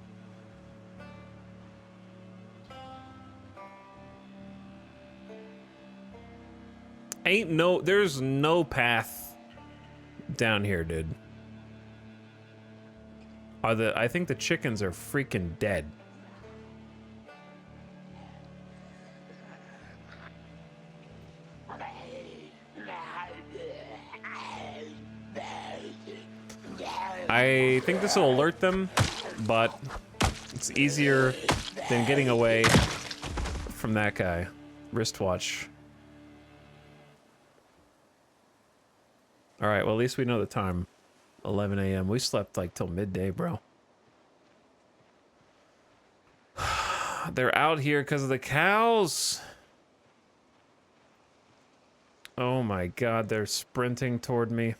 There's no path down here, dude. I think the chickens are freaking dead. I think this will alert them, but it's easier than getting away from that guy. Wristwatch. All right, well, at least we know the time. 11 a.m. We slept like till midday, bro. They're out here because of the cows. Oh my God, they're sprinting toward me.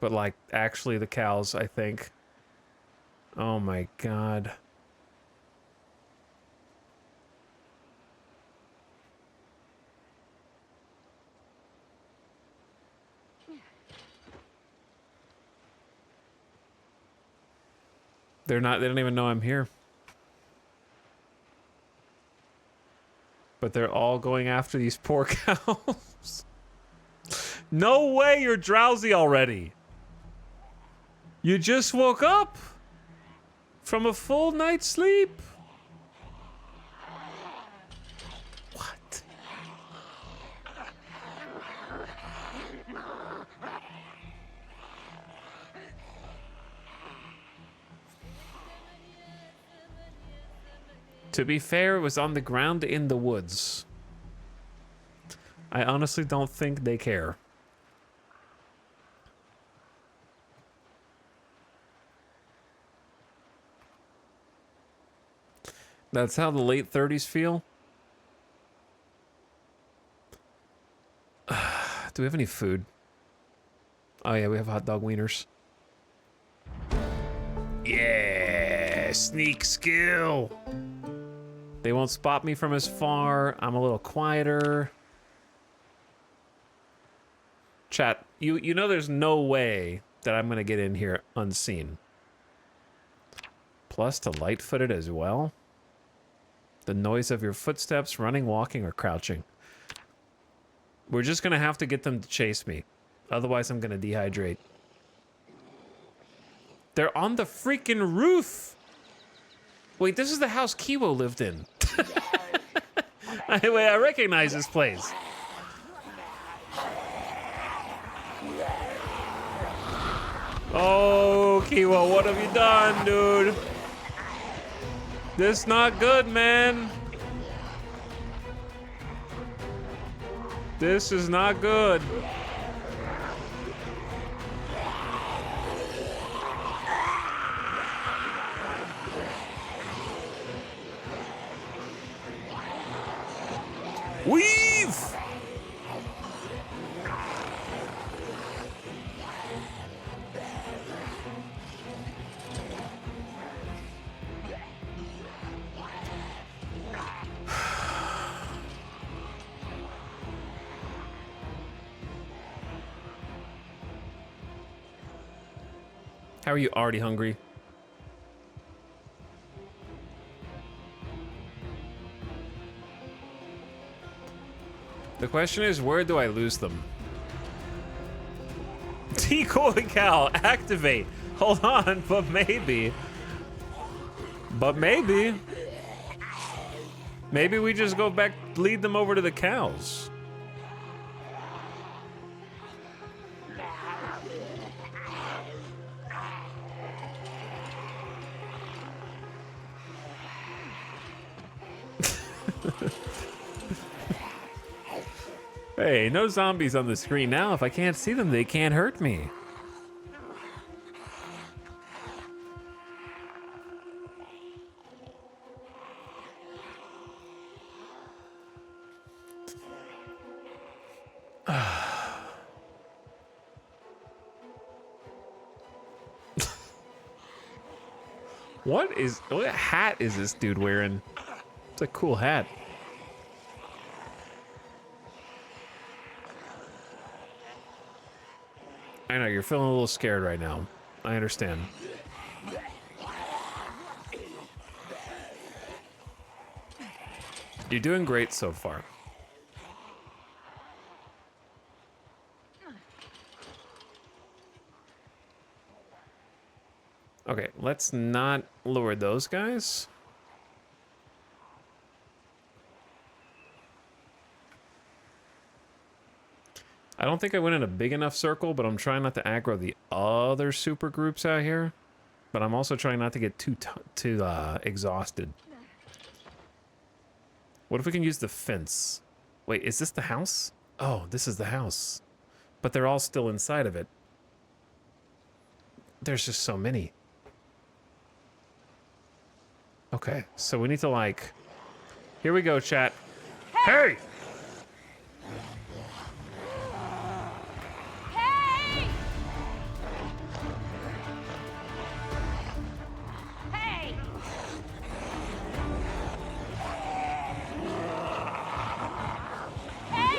But like, actually the cows, I think. Oh my God. They don't even know I'm here. But they're all going after these poor cows. No way you're drowsy already. You just woke up from a full night's sleep. What? To be fair, it was on the ground in the woods. I honestly don't think they care. That's how the late 30s feel? Do we have any food? Oh yeah, we have hot dog wieners. Yeah, sneak skill. They won't spot me from as far. I'm a little quieter. Chat, you know there's no way that I'm gonna get in here unseen. Plus to light-footed as well. The noise of your footsteps, running, walking, or crouching. We're just gonna have to get them to chase me. Otherwise, I'm gonna dehydrate. They're on the freaking roof! Wait, this is the house Kiwo lived in. Wait, I recognize this place. Oh, Kiwo, what have you done, dude? This not good, man. This is not good. Weave! How are you already hungry? The question is, where do I lose them? Decoy cow, activate. Hold on, but maybe. But maybe. Maybe we just go back, lead them over to the cows. Hey, no zombies on the screen now. If I can't see them, they can't hurt me. What hat is this dude wearing? It's a cool hat. I know, you're feeling a little scared right now. I understand. You're doing great so far. Okay, let's not lure those guys. I don't think I went in a big enough circle, but I'm trying not to aggro the other super groups out here. But I'm also trying not to get too exhausted. What if we can use the fence? Wait, is this the house? Oh, this is the house. But they're all still inside of it. There's just so many. Okay, so we need to like... Here we go, chat. Hey! Hey! Hey!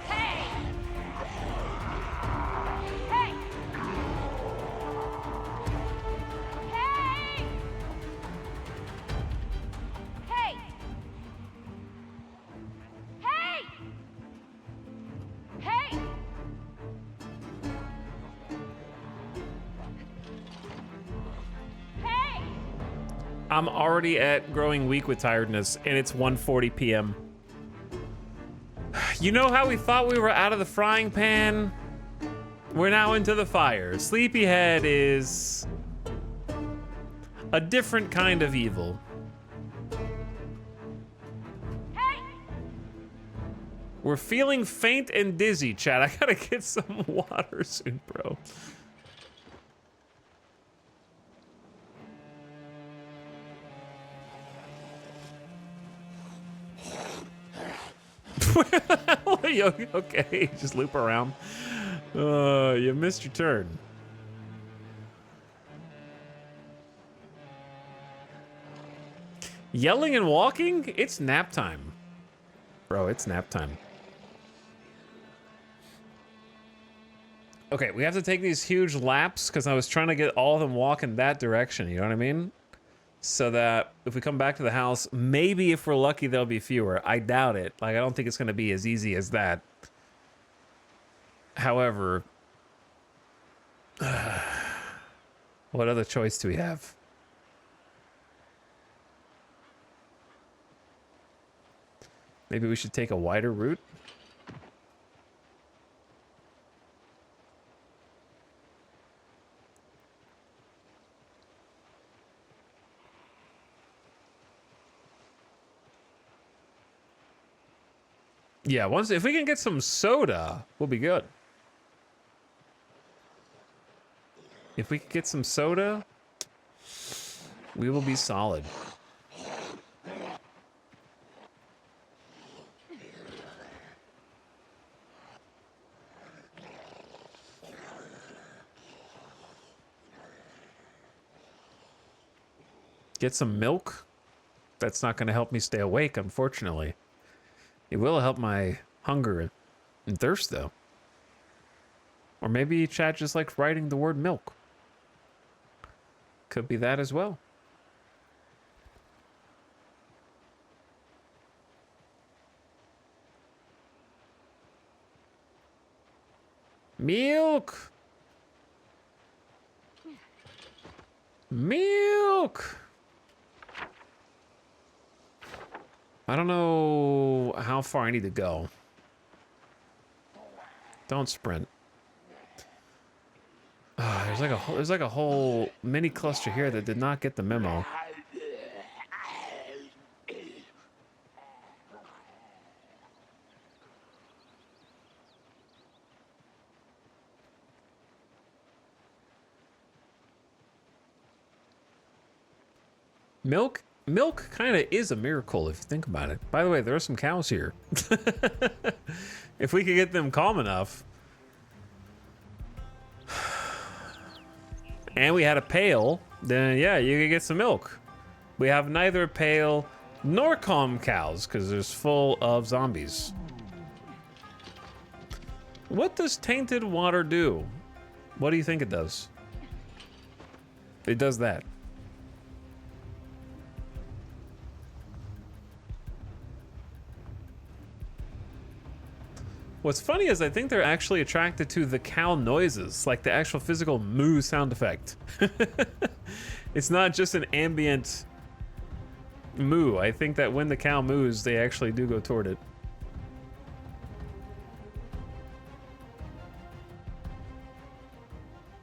Hey! I'm already at growing weak with tiredness, and it's 1:40 p.m. You know how we thought we were out of the frying pan? We're now into the fire. Sleepyhead is a different kind of evil. Hey! We're feeling faint and dizzy, chat. I gotta get some water soon, bro. Okay, just loop around. You missed your turn. Yelling and walking? It's nap time. Bro, it's nap time. Okay, we have to take these huge laps because I was trying to get all of them walking that direction, you know what I mean? So that if we come back to the house, maybe if we're lucky, there'll be fewer. I doubt it. Like, I don't think it's going to be as easy as that. However, what other choice do we have? Maybe we should take a wider route. Yeah, if we can get some soda, we'll be good. If we can get some soda, we will be solid. Get some milk? That's not going to help me stay awake, unfortunately. It will help my hunger and thirst, though. Or maybe chat just likes writing the word milk. Could be that as well. Milk! Milk! I don't know how far I need to go. Don't sprint. There's like a whole mini cluster here that did not get the memo. Milk kind of is a miracle if you think about it. By the way, there are some cows here. If we could get them calm enough. And we had a pail, then yeah, you could get some milk. We have neither pail nor calm cows because it's full of zombies. What does tainted water do? What do you think it does? It does that. What's funny is I think they're actually attracted to the cow noises, like the actual physical moo sound effect. It's not just an ambient moo. I think that when the cow moos, they actually do go toward it.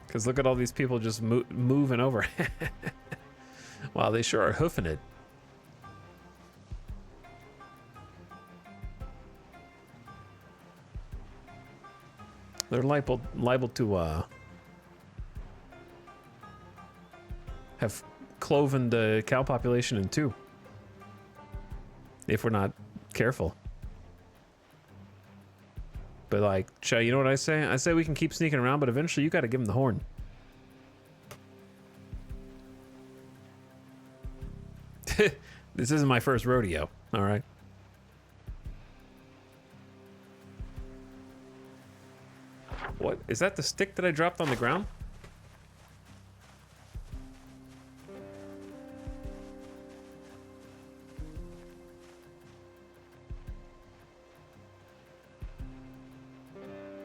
Because look at all these people just moving over. Wow, they sure are hoofing it. They're liable to have cloven the cow population in two if we're not careful. But like, you know what I say? I say we can keep sneaking around, but eventually you got to give them the horn. This isn't my first rodeo, all right? What? Is that the stick that I dropped on the ground?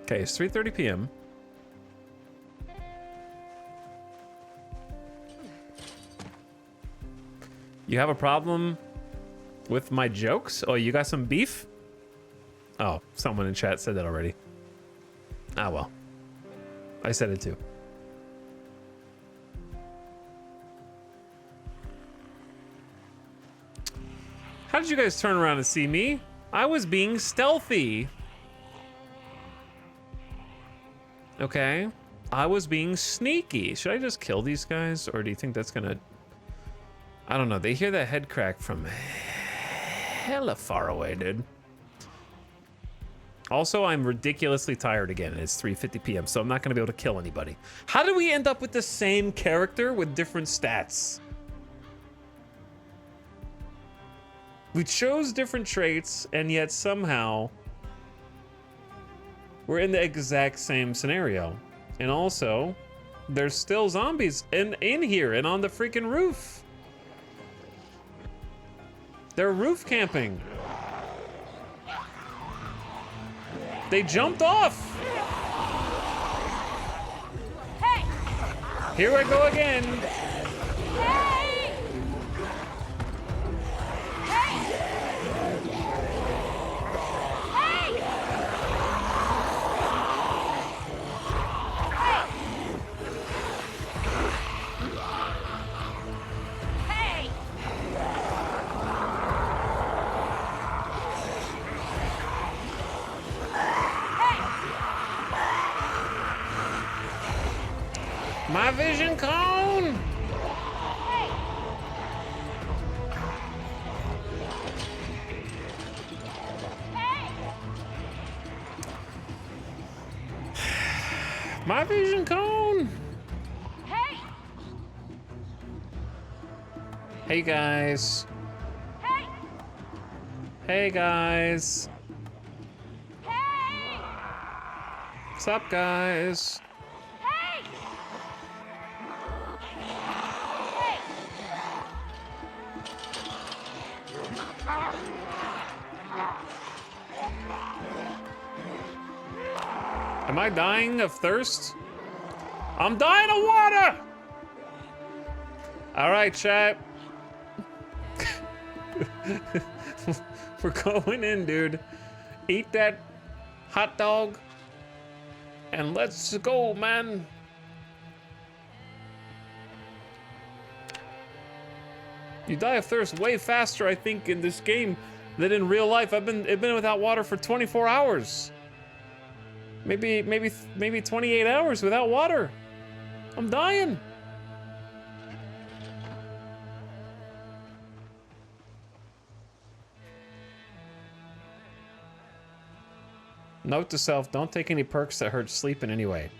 Okay, it's 3:30 p.m. You have a problem with my jokes? Oh, you got some beef? Oh, someone in chat said that already. Ah, well. I said it too. How did you guys turn around and see me? I was being stealthy. Okay. I was being sneaky. Should I just kill these guys? Or do you think that's gonna... I don't know. They hear that head crack from hella far away, dude. Also, I'm ridiculously tired again. It's 3:50 p.m., so I'm not gonna be able to kill anybody. How did we end up with the same character with different stats? We chose different traits, and yet somehow we're in the exact same scenario. And also, there's still zombies in here and on the freaking roof. They're roof camping. They jumped off. Hey! Here I go again. Hey! Hey! Hey! Hey! My vision cone. My vision cone. Hey! Hey guys. Hey! Hey guys. Hey! What's up, guys? Hey! Hey! Am I dying of thirst? I'm dying of water! All right, chat. We're going in, dude. Eat that hot dog and let's go, man. You die of thirst way faster, I think, in this game than in real life. I've been without water for 24 hours. Maybe 28 hours without water. I'm dying. Note to self, don't take any perks that hurt sleep in any way.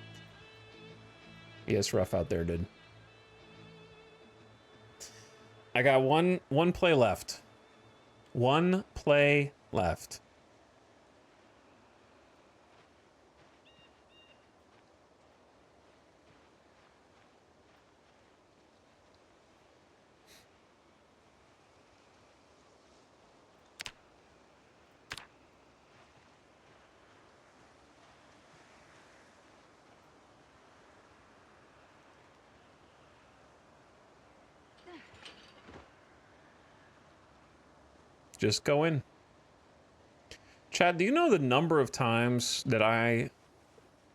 Yeah, it's rough out there, dude. I got one play left. One play left. Just go in. Chad, do you know the number of times that I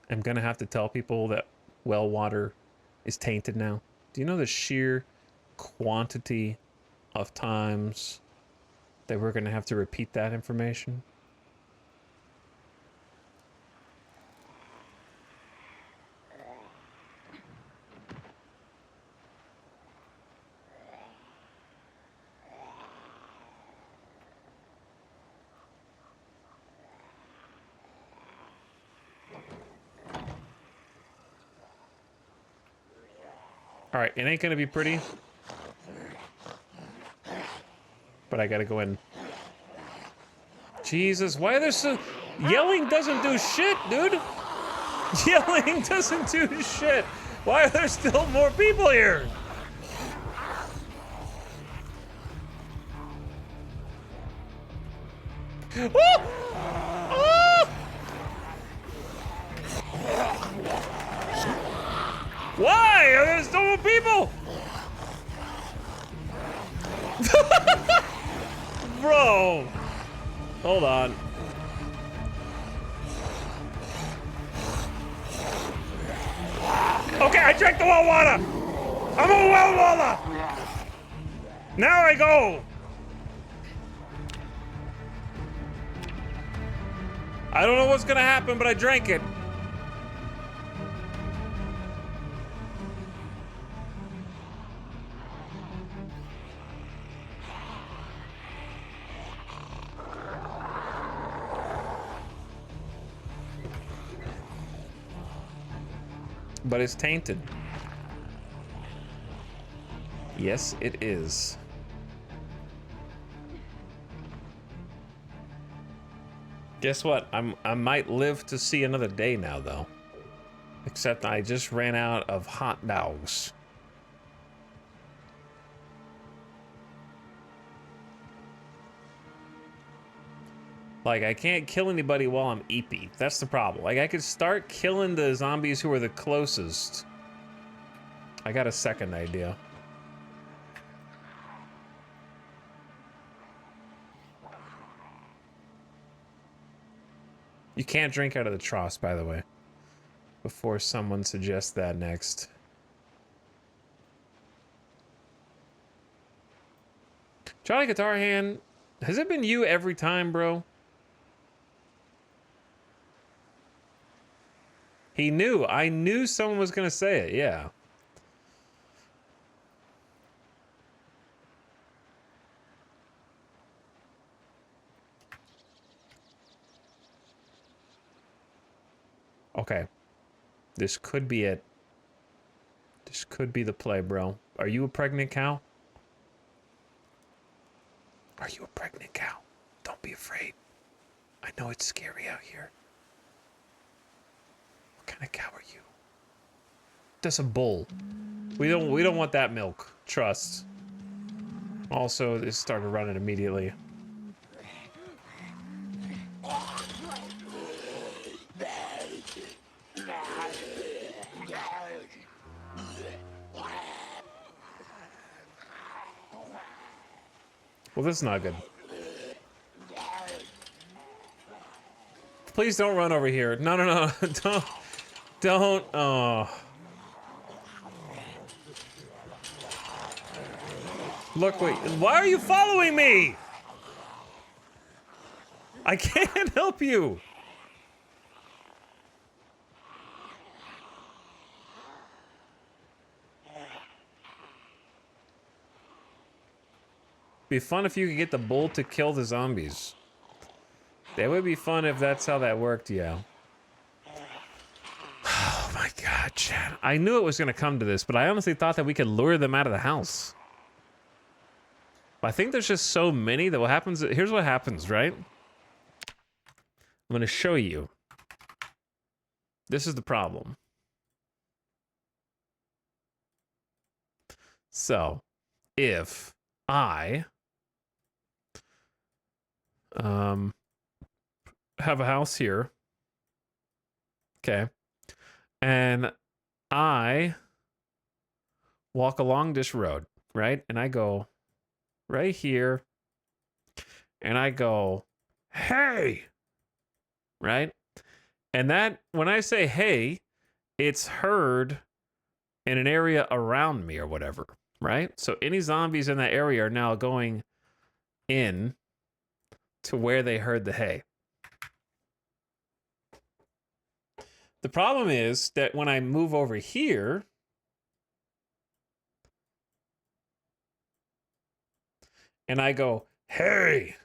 am gonna have to tell people that well water is tainted now? Do you know the sheer quantity of times that we're gonna have to repeat that information? All right, it ain't gonna be pretty, but I gotta go in. Jesus, why are there so... Yelling doesn't do shit, dude. Yelling doesn't do shit. Why are there still more people here? Oh! Oh! Why are there still more people? bro! Hold on. Okay, I drank the well water! I'm a well water! Now I go! I don't know what's gonna happen, but I drank it. But it's tainted. Yes, it is. Guess what? I might live to see another day now, though. Except I just ran out of hot dogs. Like, I can't kill anybody while I'm eepy. That's the problem. Like, I could start killing the zombies who are the closest. I got a second idea. You can't drink out of the troughs, by the way. Before someone suggests that next. Charlie Guitar Hand, has it been you every time, bro? He knew. I knew someone was gonna say it, yeah. Okay. This could be it. This could be the play, bro. Are you a pregnant cow? Are you a pregnant cow? Don't be afraid. I know it's scary out here. What kind of cow are you? That's a bull. We don't want that milk. Trust. Also, it started running immediately. Well, this is not good. Please don't run over here. No, no, no. Don't. Oh. Look, wait. Why are you following me? I can't help you. Be fun if you could get the bull to kill the zombies. That would be fun if that's how that worked, yeah. Oh my god, Chad. I knew it was gonna come to this, but I honestly thought that we could lure them out of the house. I think there's just so many that what happens, here's what happens, right? I'm gonna show you. This is the problem. So, if I have a house here, okay, and I walk along this road, right? And I go right here, and I go, hey, right? And that, when I say hey, it's heard in an area around me or whatever, right? So any zombies in that area are now going in to where they heard the hay. The problem is that when I move over here, and I go, hey,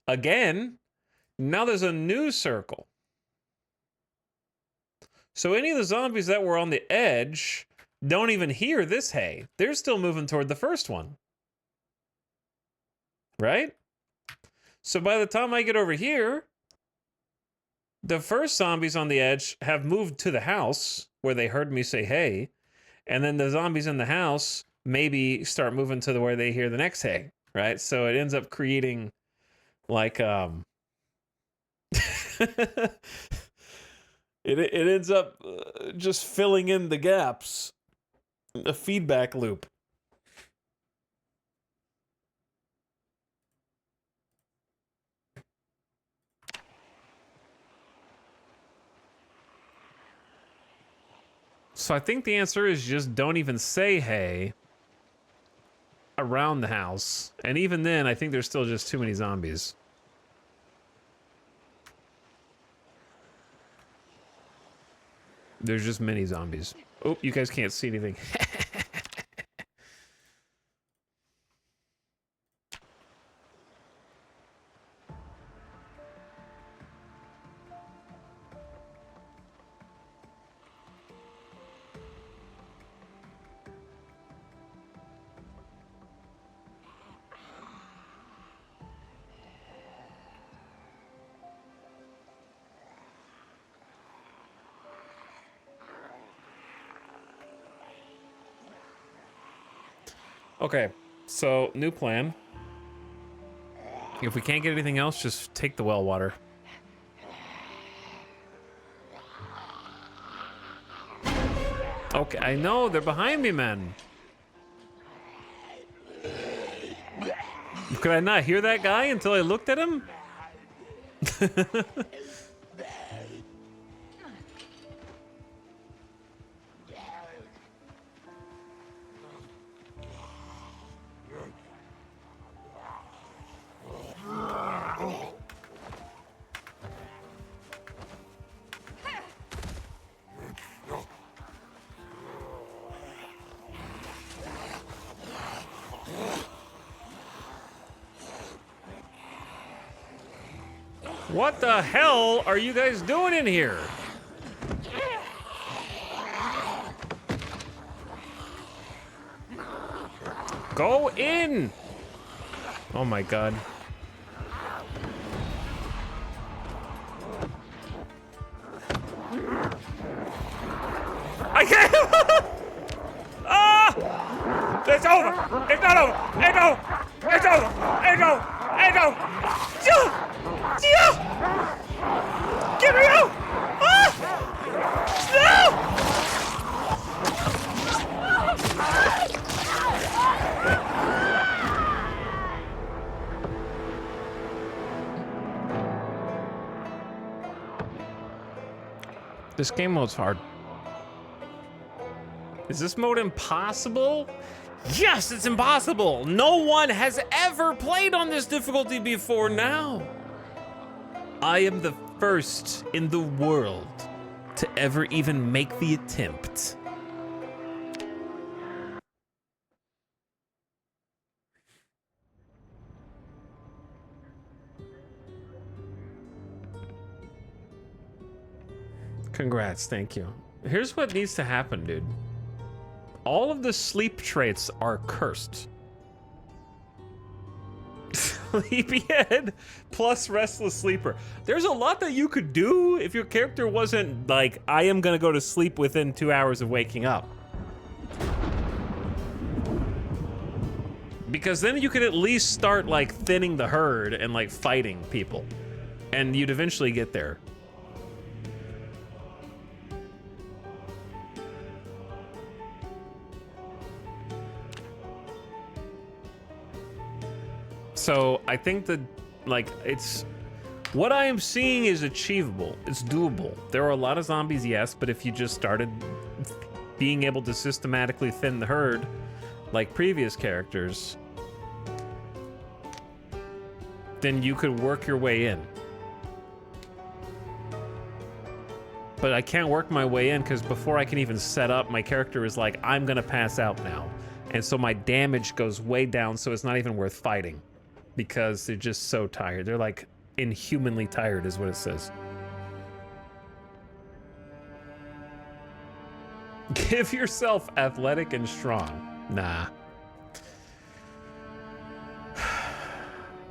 again, now there's a new circle. So any of the zombies that were on the edge don't even hear this hay. They're still moving toward the first one. Right? So by the time I get over here, the first zombies on the edge have moved to the house where they heard me say hey, and then the zombies in the house maybe start moving to where they hear the next hey, right? So it ends up creating like it ends up just filling in the gaps, a feedback loop. So I think the answer is just don't even say hey around the house. And even then, I think there's still just too many zombies. There's just many zombies. Oh, you guys can't see anything. Okay, so new plan. If we can't get anything else, just take the well water. Okay, I know, they're behind me, man. Could I not hear that guy until I looked at him? What the hell are you guys doing in here? Go in! Oh my god. I can't! Ah! It's over! It's not over! It's over! It's over! It's over! It's over! Get me out! Ah! No! This game mode's hard. Is this mode impossible? Yes, it's impossible. No one has ever played on this difficulty before now. I am the first in the world to ever even make the attempt. Congrats, thank you. Here's what needs to happen, dude. All of the sleep traits are cursed. Sleepyhead plus restless sleeper. There's a lot that you could do if your character wasn't like, I am gonna go to sleep within 2 hours of waking up. Because then you could at least start like thinning the herd and like fighting people. And you'd eventually get there. So I think that, like, it's what I am seeing is achievable. It's doable. There are a lot of zombies, yes, but if you just started being able to systematically thin the herd, like previous characters, then you could work your way in. But I can't work my way in because before I can even set up, my character is like, I'm gonna pass out now. And so my damage goes way down, so it's not even worth fighting. Because they're just so tired. They're like inhumanly tired is what it says. Give yourself athletic and strong. Nah.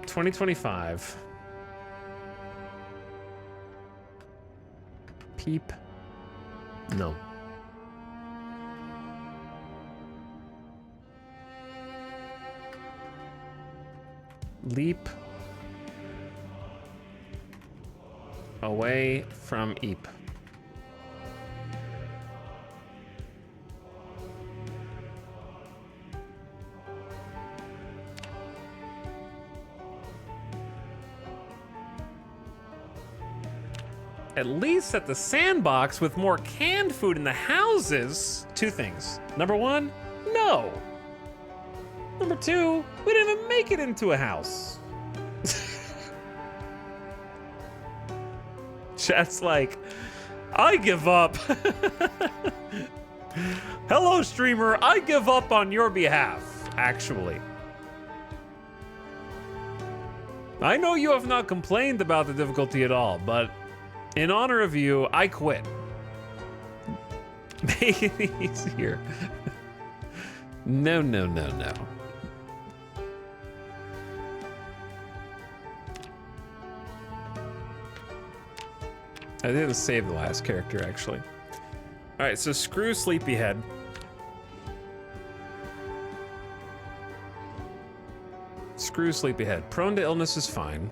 2025. Peep. No. Leap away from Eep. at least at the sandbox with more canned food in the houses. Two things. Number one, no. Number two, we didn't even make it into a house. Chat's like, I give up. Hello, streamer. I give up on your behalf, actually. I know you have not complained about the difficulty at all, but in honor of you, I quit. Make it easier. No, no, no, no. I didn't save the last character, actually. All right, so screw Sleepyhead. Screw Sleepyhead. Prone to illness is fine.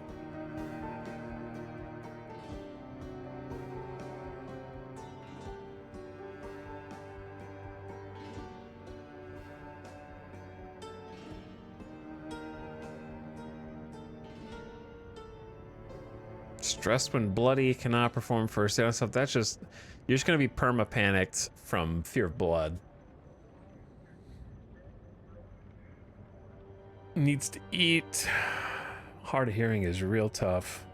Stressed when bloody, cannot perform first aid stuff. That's just, you're just gonna be perma panicked from fear of blood. Needs to eat. Hard of hearing is real tough.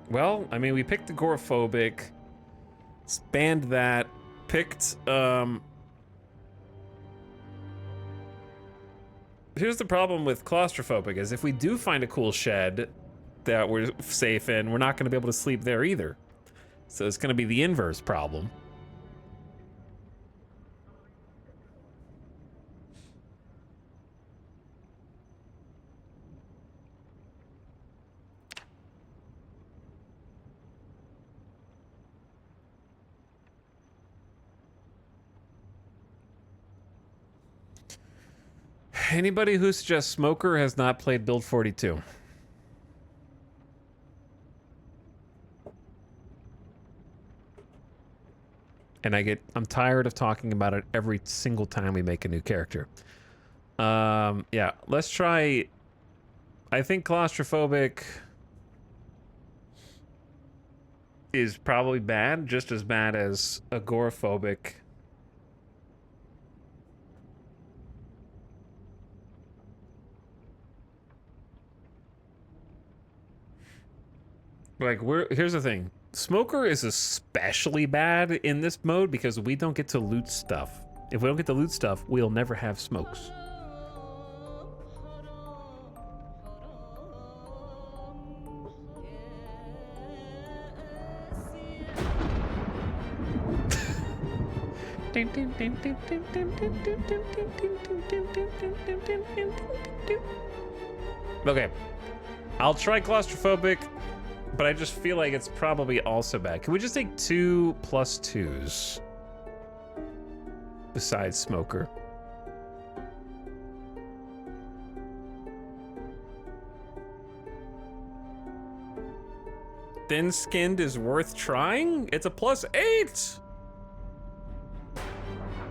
Well, I mean, we picked agoraphobic, banned that, picked, here's the problem with claustrophobic is if we do find a cool shed that we're safe in, we're not gonna be able to sleep there either. So it's gonna be the inverse problem. Anybody who suggests Smoker has not played Build 42. And I'm tired of talking about it every single time we make a new character. Yeah, let's try, I think claustrophobic is probably bad, just as bad as agoraphobic. Like, here's the thing. Smoker is especially bad in this mode because we don't get to loot stuff. If we don't get to loot stuff, we'll never have smokes. Okay. I'll try claustrophobic, but I just feel like it's probably also bad. Can we just take 2 plus 2s? Besides Smoker. Thin-skinned is worth trying? It's a +8!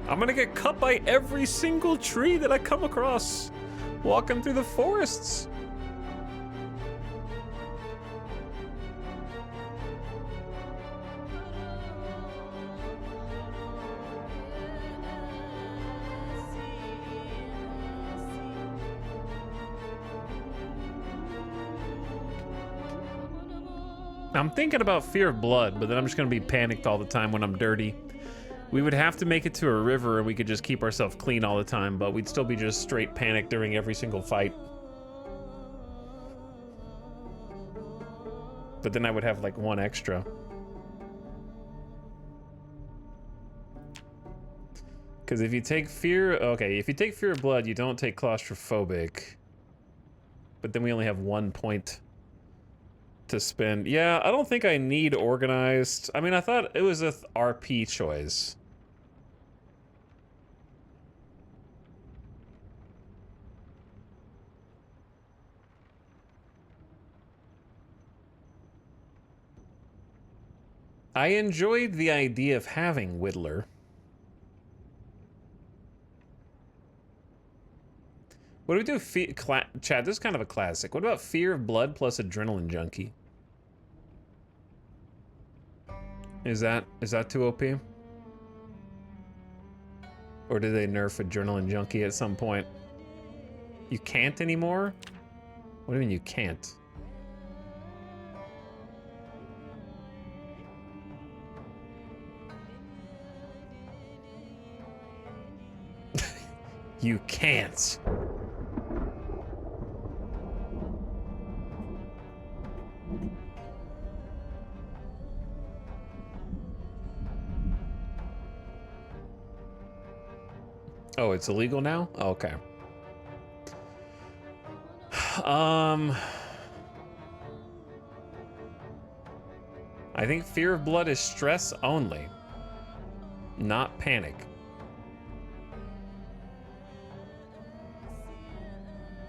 I'm gonna get cut by every single tree that I come across walking through the forests. I'm thinking about fear of blood, but then I'm just gonna be panicked all the time when I'm dirty. We would have to make it to a river and we could just keep ourselves clean all the time, but we'd still be just straight panicked during every single fight. But then I would have like 1 extra. Because if you take fear, okay, if you take fear of blood, you don't take claustrophobic. But then we only have 1 point to spend. Yeah, I don't think I need organized. I mean, I thought it was a RP choice. I enjoyed the idea of having Whittler. What do we do? Chad, this is kind of a classic. What about Fear of Blood plus Adrenaline Junkie? Is that too OP? Or did they nerf Adrenaline Junkie at some point? You can't anymore? What do you mean you can't? You can't. Oh, it's illegal now? Oh, okay. I think fear of blood is stress only, not panic.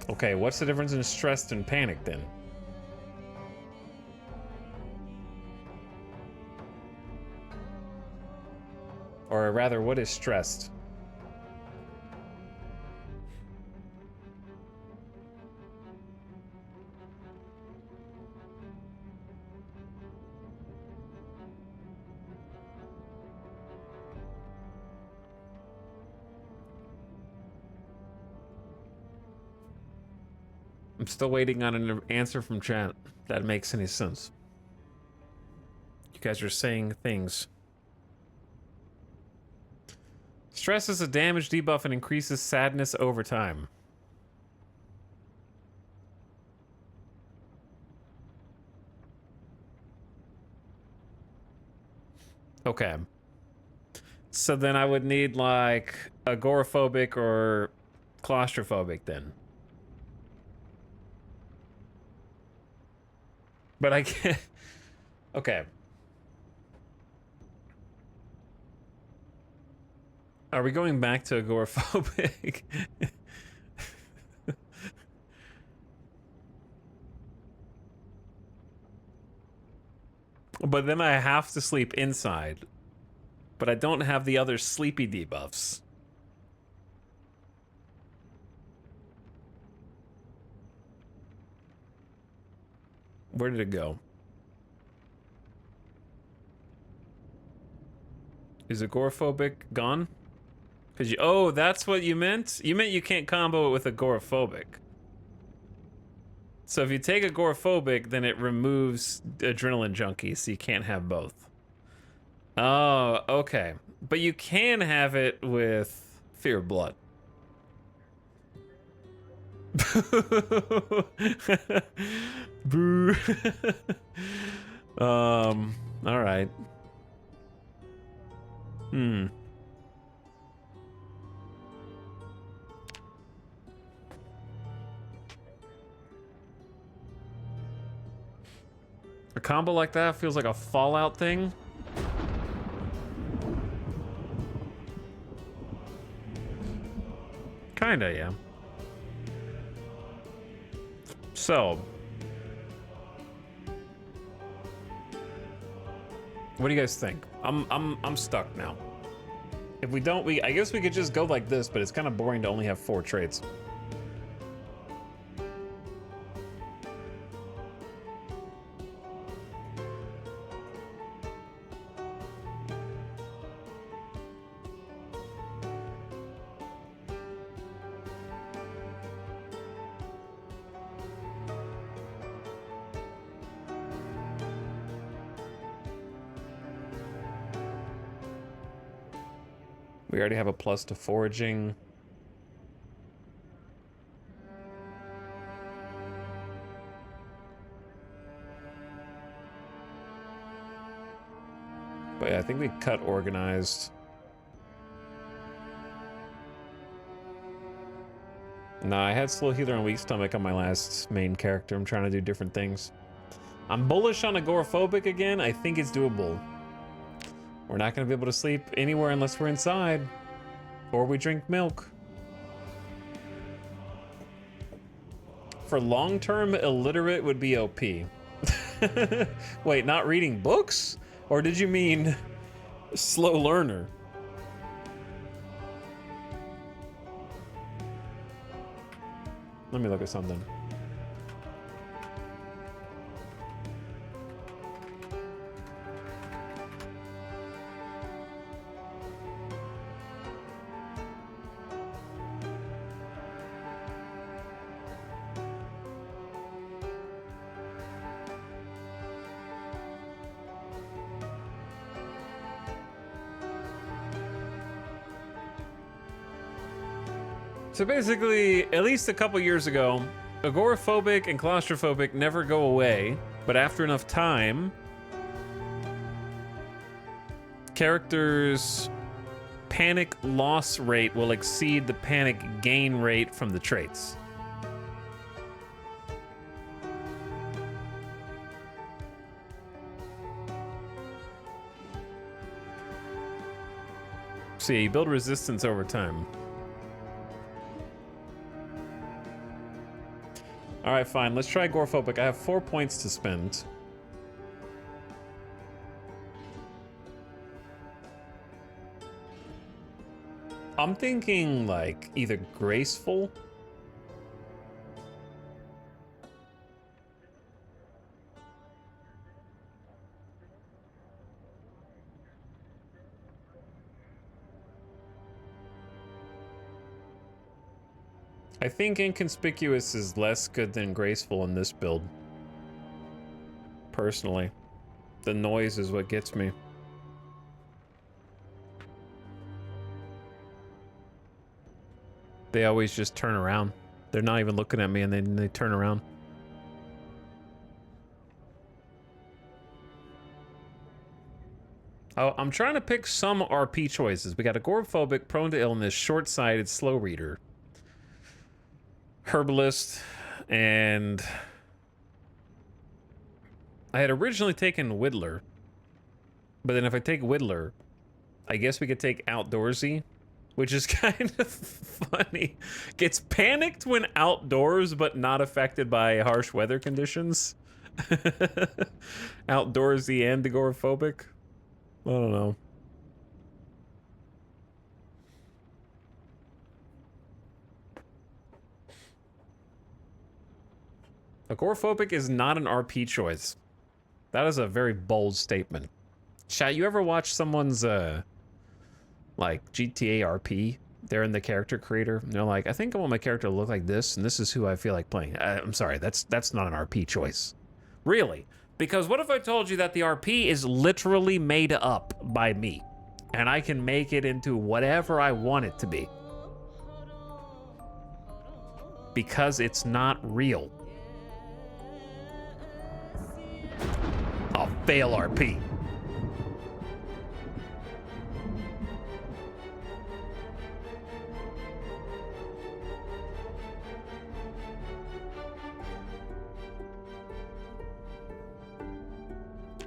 Okay, what's the difference in stressed and panic then? Or rather, what is stressed? I'm still waiting on an answer from chat that makes any sense. You guys are saying things. Stress is a damage debuff and increases sadness over time. Okay. So then I would need like agoraphobic or claustrophobic then. But I can't. Okay. Are we going back to agoraphobic? But then I have to sleep inside. But I don't have the other sleepy debuffs. Where did it go? Is agoraphobic gone? Cause you, oh, that's what you meant? You meant you can't combo it with agoraphobic. So if you take agoraphobic, then it removes adrenaline junkie, so you can't have both. Oh, okay. But you can have it with fear of blood. Boo. All right. A combo like that feels like a Fallout thing. Kinda, yeah. So, what do you guys think? I'm stuck now. If we don't, I guess we could just go like this, but it's kind of boring to only have 4 traits. We already have a plus to foraging. But yeah, I think we cut organized. Nah, I had slow healer and weak stomach on my last main character. I'm trying to do different things. I'm bullish on agoraphobic again. I think it's doable. We're not going to be able to sleep anywhere unless we're inside. Or we drink milk. For long-term, illiterate would be OP. Wait, not reading books? Or did you mean slow learner? Let me look at something. So basically, at least a couple years ago, agoraphobic and claustrophobic never go away, but after enough time, characters' panic loss rate will exceed the panic gain rate from the traits. So yeah, you build resistance over time. All right, fine. Let's try agoraphobic. I have 4 points to spend. I'm thinking like either graceful. I think inconspicuous is less good than graceful in this build. Personally, the noise is what gets me. They always just turn around. They're not even looking at me and then they turn around. Oh, I'm trying to pick some RP choices. We got agoraphobic, prone to illness, short-sighted, slow reader, herbalist, and I had originally taken Whittler, but then if I take Whittler, I guess we could take outdoorsy, which is kind of funny. Gets panicked when outdoors, but not affected by harsh weather conditions. Outdoorsy and agoraphobic. I don't know. Agoraphobic is not an RP choice. That is a very bold statement. Chat, you ever watch someone's like GTA RP? They're in the character creator and they're like, I think I want my character to look like this, and this is who I feel like playing. I'm sorry, that's not an RP choice. Really? Because what if I told you that the RP is literally made up by me, and I can make it into whatever I want it to be? Because it's not real. I'll fail RP.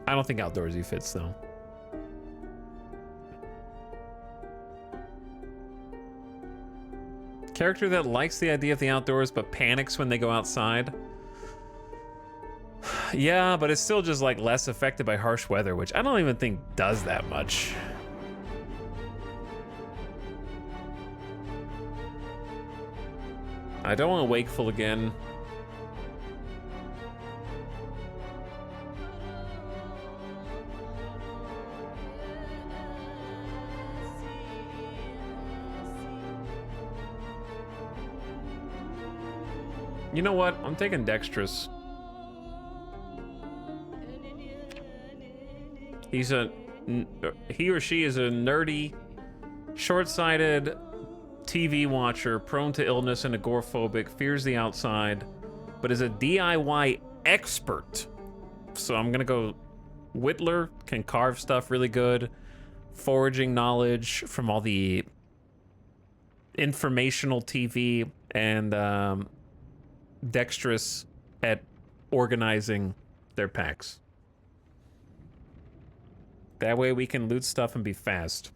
I don't think outdoorsy fits though. Character that likes the idea of the outdoors but panics when they go outside. Yeah, but it's still just like less affected by harsh weather, which I don't even think does that much. I don't want wakeful again. You know what? I'm taking dexterous. He or she is a nerdy, short-sighted TV watcher, prone to illness and agoraphobic, fears the outside, but is a DIY expert. So I'm gonna go Whittler, can carve stuff really good, foraging knowledge from all the informational TV, and dexterous at organizing their packs. That way we can loot stuff and be fast.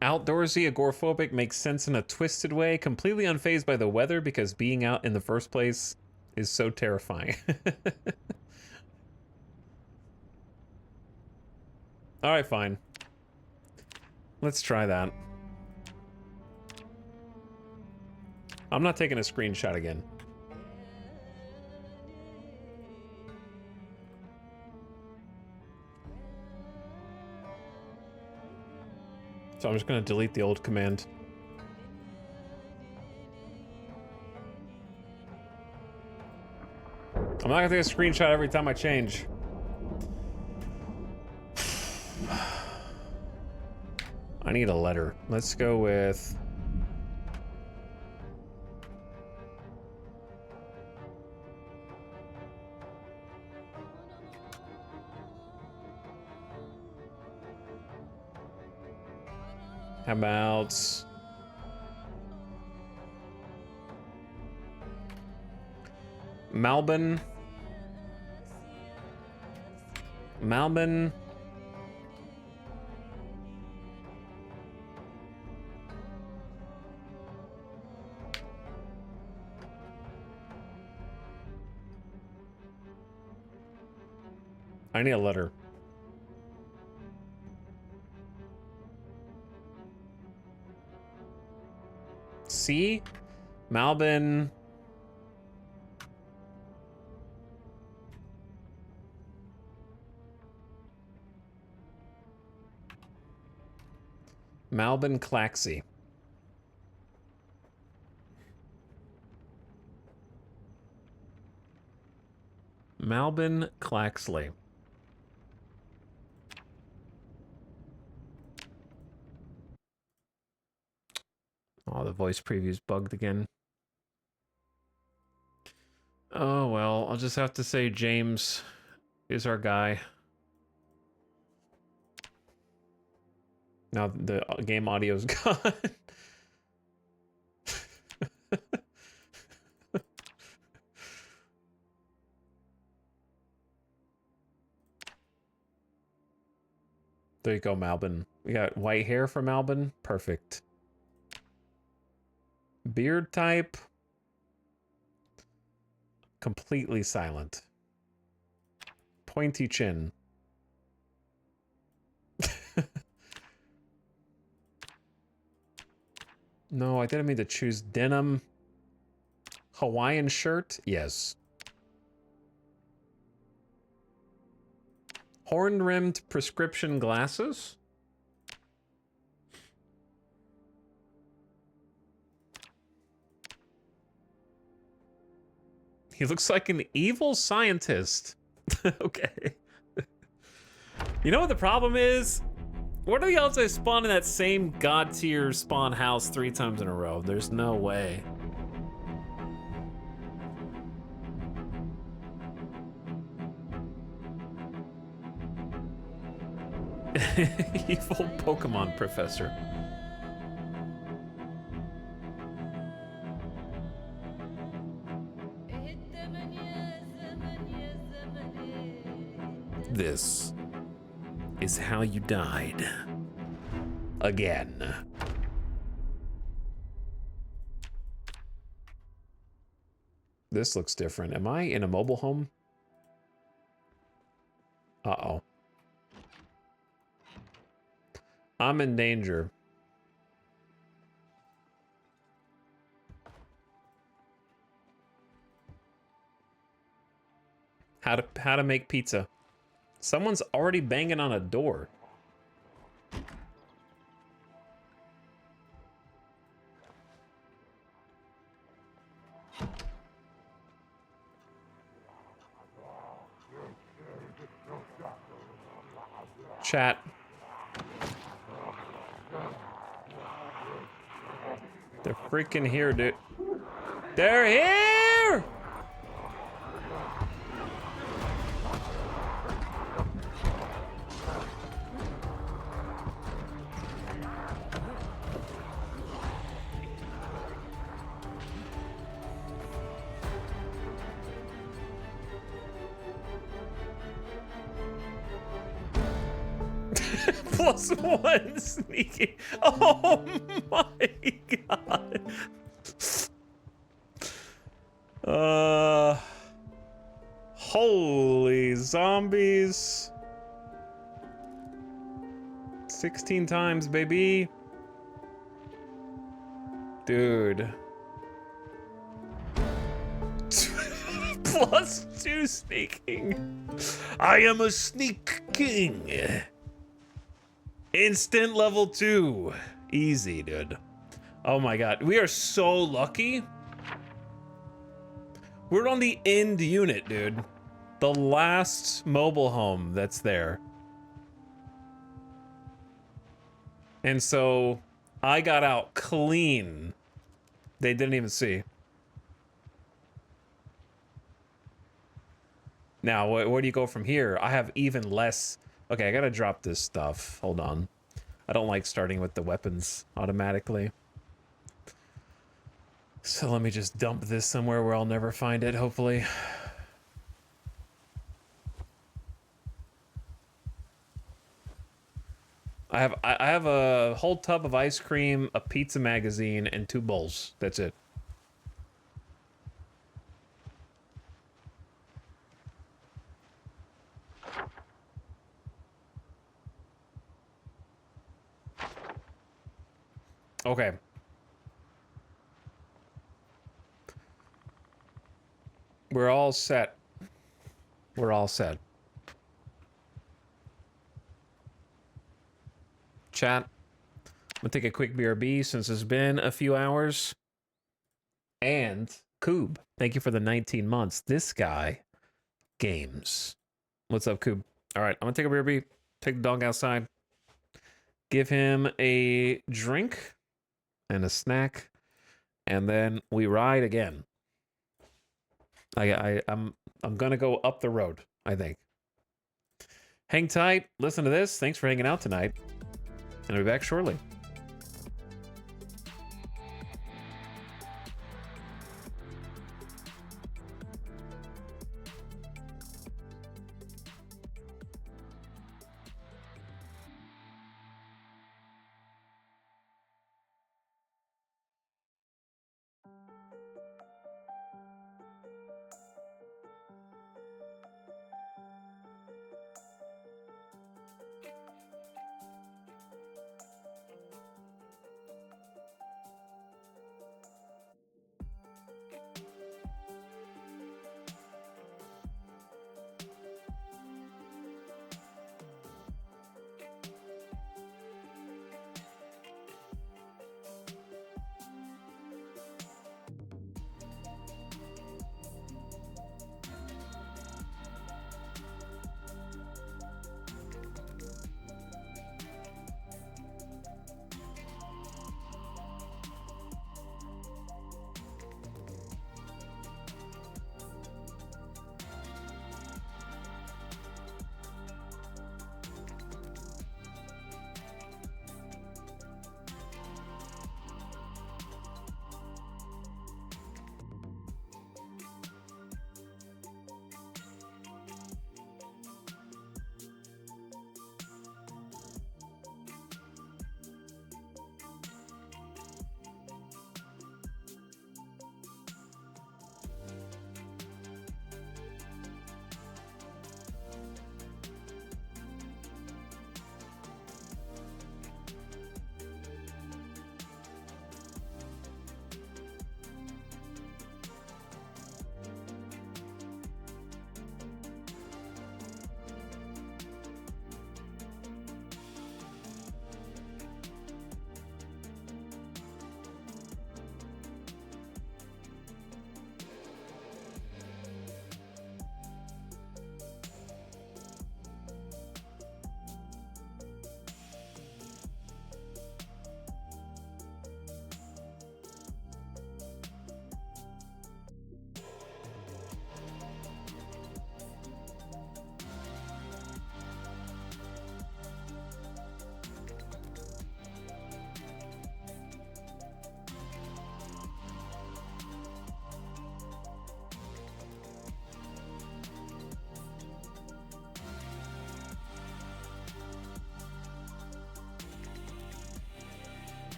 Outdoorsy, agoraphobic makes sense in a twisted way, completely unfazed by the weather because being out in the first place is so terrifying. All right, fine. Let's try that. I'm not taking a screenshot again. So I'm just going to delete the old command. I'm I'm not gonna take a screenshot every time I change. I need a letter. Let's go with... How about... Malbin? Malbin? I need a letter. C? Malbin... Malbin Claxey. Malbin Claxley. Oh, the voice preview's bugged again. Oh, well, I'll just have to say James is our guy. Now the game audio's gone. There you go, Malbin. We got white hair for Malbin. Perfect. Beard type. Completely silent. Pointy chin. No, I didn't mean to choose denim. Hawaiian shirt? Yes. Horn-rimmed prescription glasses? He looks like an evil scientist. Okay. You know what the problem is? What are the odds I spawn in that same god tier spawn house 3 times in a row? There's no way. Evil Pokemon professor. This is how you died. Again. This looks different. Am I in a mobile home? Uh-oh. I'm in danger. How to make pizza. Someone's already banging on a door. Chat. They're freaking here, dude. They're here! +1 sneaking. Oh my god. Holy zombies. 16 times, baby. Dude. +2 sneaking. I am a sneak king. Instant level 2. Easy, dude. Oh my god. We are so lucky. We're on the end unit, dude. The last mobile home that's there. And so I got out clean. They didn't even see. Now, where do you go from here? I have even less. Okay, I gotta drop this stuff. Hold on. I don't like starting with the weapons automatically. So let me just dump this somewhere where I'll never find it, hopefully. I have a whole tub of ice cream, a pizza magazine, and 2 bowls. That's it. Okay. We're all set. We're all set. Chat. I'm gonna take a quick BRB since it's been a few hours. And Coob, thank you for the 19 months. This guy games. What's up, Coob? All right, I'm gonna take a BRB, take the dog outside, give him a drink and a snack, and then we ride again. I'm gonna go up the road, I think. Hang tight, listen to this. Thanks for hanging out tonight. And I'll be back shortly.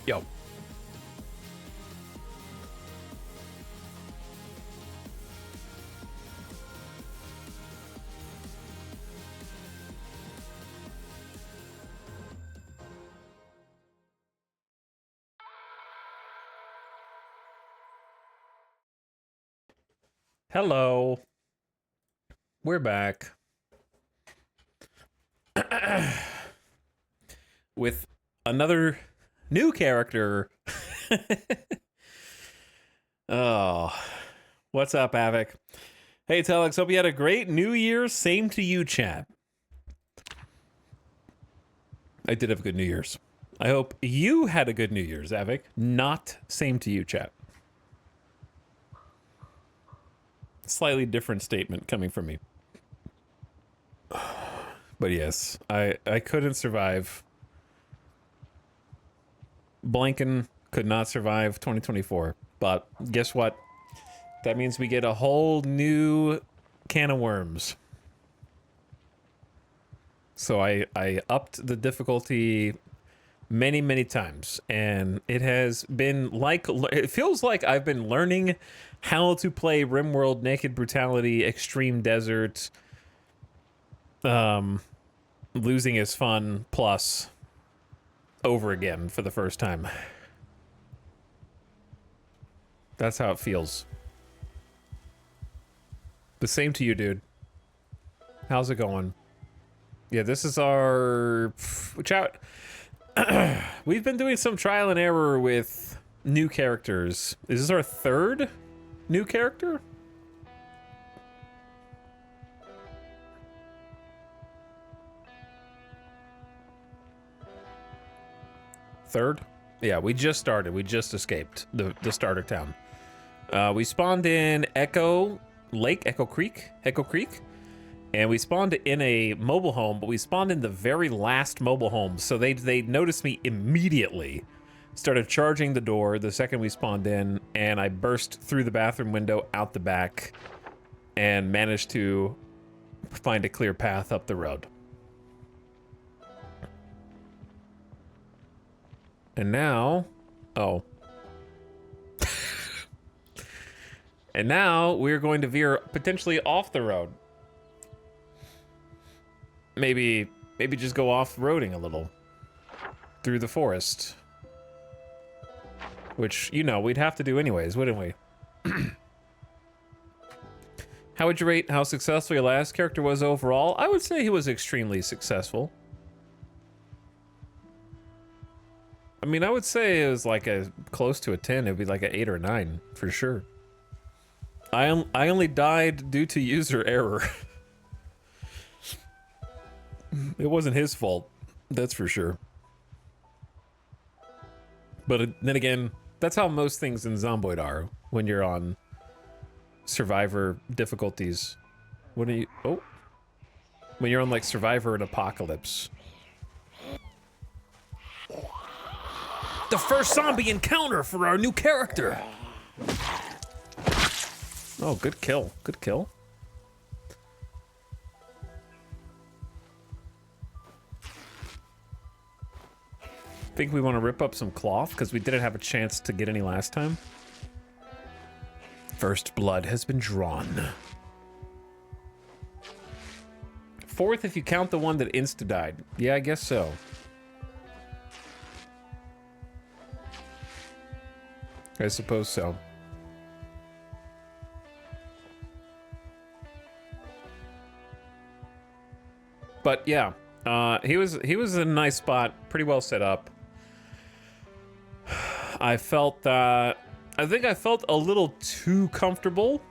Yo. Hello. We're back. With another new character. Oh. What's up, Avic? Hey, Telex, hope you had a great New Year. Same to you, chat. I did have a good New Year's. I hope you had a good New Year's, Avic. Not same to you, chat. Slightly different statement coming from me. But yes, I couldn't survive. Blanken could not survive 2024. But guess what? That means we get a whole new can of worms. So I upped the difficulty many, many times. And it has been like, it feels like I've been learning how to play RimWorld, Naked Brutality, Extreme Desert, Losing is Fun Plus over again for the first time. That's how it feels. The same to you, dude. How's it going? Yeah, this is our chat. We've been doing some trial and error with new characters. Is this our third new character? Third? Yeah, we just started. We just escaped the starter town. We spawned in Echo Creek, and we spawned in a mobile home, but we spawned in the very last mobile home, so they noticed me immediately. Started charging the door the second we spawned in, and I burst through the bathroom window out the back and managed to find a clear path up the road. And now, oh. And now we're going to veer potentially off the road. Maybe just go off-roading a little through the forest. Which, you know, we'd have to do anyways, wouldn't we? How would you rate how successful your last character was overall? I would say he was extremely successful. I mean, I would say it was like a close to a 10. It'd be like an 8 or 9 for sure. I only died due to user error. It wasn't his fault, that's for sure. But then again, that's how most things in Zomboid are when you're on Survivor difficulties. When you when you're on like Survivor and Apocalypse. The first zombie encounter for our new character. Oh, good kill. Good kill. Think we want to rip up some cloth because we didn't have a chance to get any last time. First blood has been drawn. Fourth if you count the one that insta-died. Yeah, I guess so. I suppose so. But yeah, he was in a nice spot, pretty well set up. I felt I think I felt a little too comfortable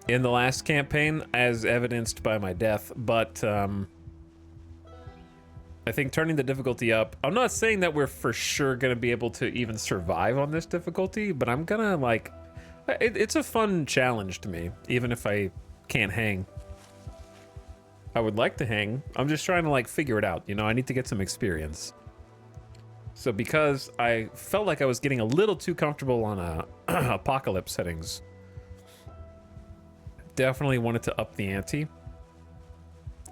in the last campaign, as evidenced by my death, but I think turning the difficulty up, I'm not saying that we're for sure gonna be able to even survive on this difficulty, but I'm gonna like, it's a fun challenge to me, even if I can't hang. I would like to hang. I'm just trying to like figure it out, you know, I need to get some experience. So because I felt like I was getting a little too comfortable on apocalypse settings, definitely wanted to up the ante.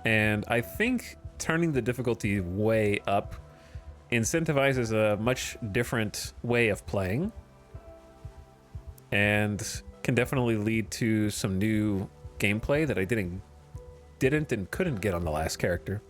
And I think turning the difficulty way up incentivizes a much different way of playing and can definitely lead to some new gameplay that I didn't and couldn't get on the last character.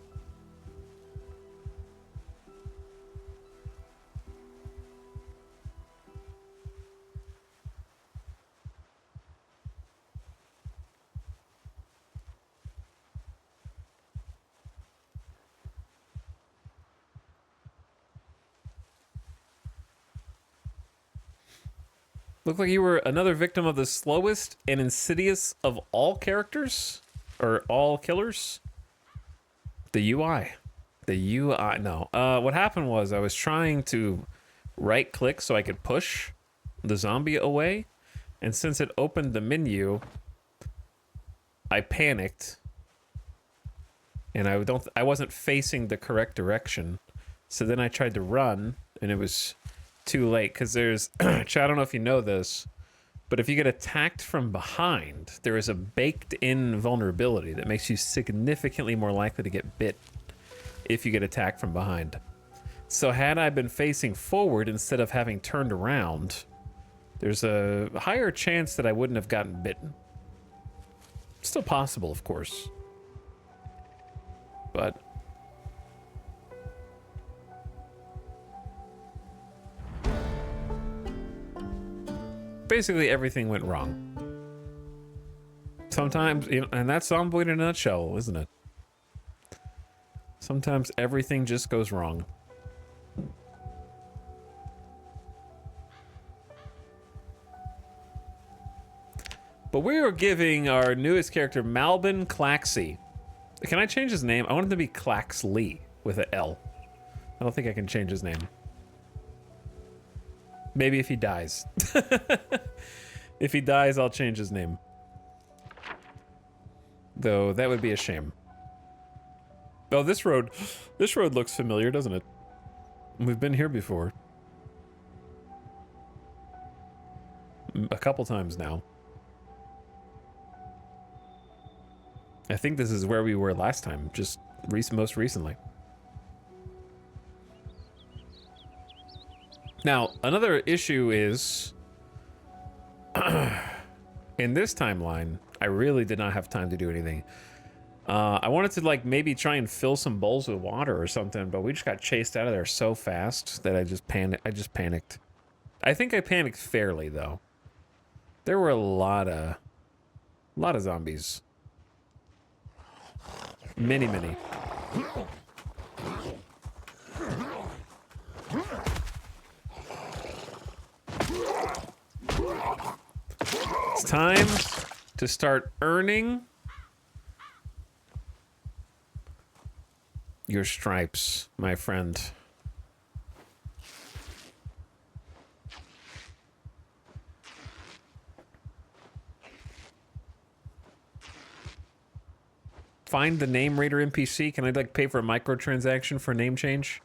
Looked like you were another victim of the slowest and insidious of all characters? Or all killers? The UI. The UI, no. What happened was I was trying to right-click so I could push the zombie away. And since it opened the menu, I panicked. And I wasn't facing the correct direction. So then I tried to run, and it was too late, because there's, Chat, I don't know if you know this, but if you get attacked from behind, there is a baked-in vulnerability that makes you significantly more likely to get bit if you get attacked from behind. So had I been facing forward instead of having turned around, there's a higher chance that I wouldn't have gotten bitten. Still possible, of course. But basically everything went wrong. Sometimes, you know, and that's Zomboid in a nutshell, isn't it? Sometimes everything just goes wrong. But we are giving our newest character Malbin Claxley. Can I change his name? I want him to be Claxley with an L. I don't think I can change his name. Maybe if he dies. If he dies, I'll change his name. Though that would be a shame. Oh, this road looks familiar, doesn't it? We've been here before. A couple times now. I think this is where we were last time, just most recently. Now, another issue is, in this timeline, I really did not have time to do anything. I wanted to, like, maybe try and fill some bowls with water or something, but we just got chased out of there so fast that I just panicked. I think I panicked fairly, though. There were a lot of zombies. Many. It's time to start earning your stripes, my friend. Find the name raider NPC. Can I like pay for a microtransaction for a name change?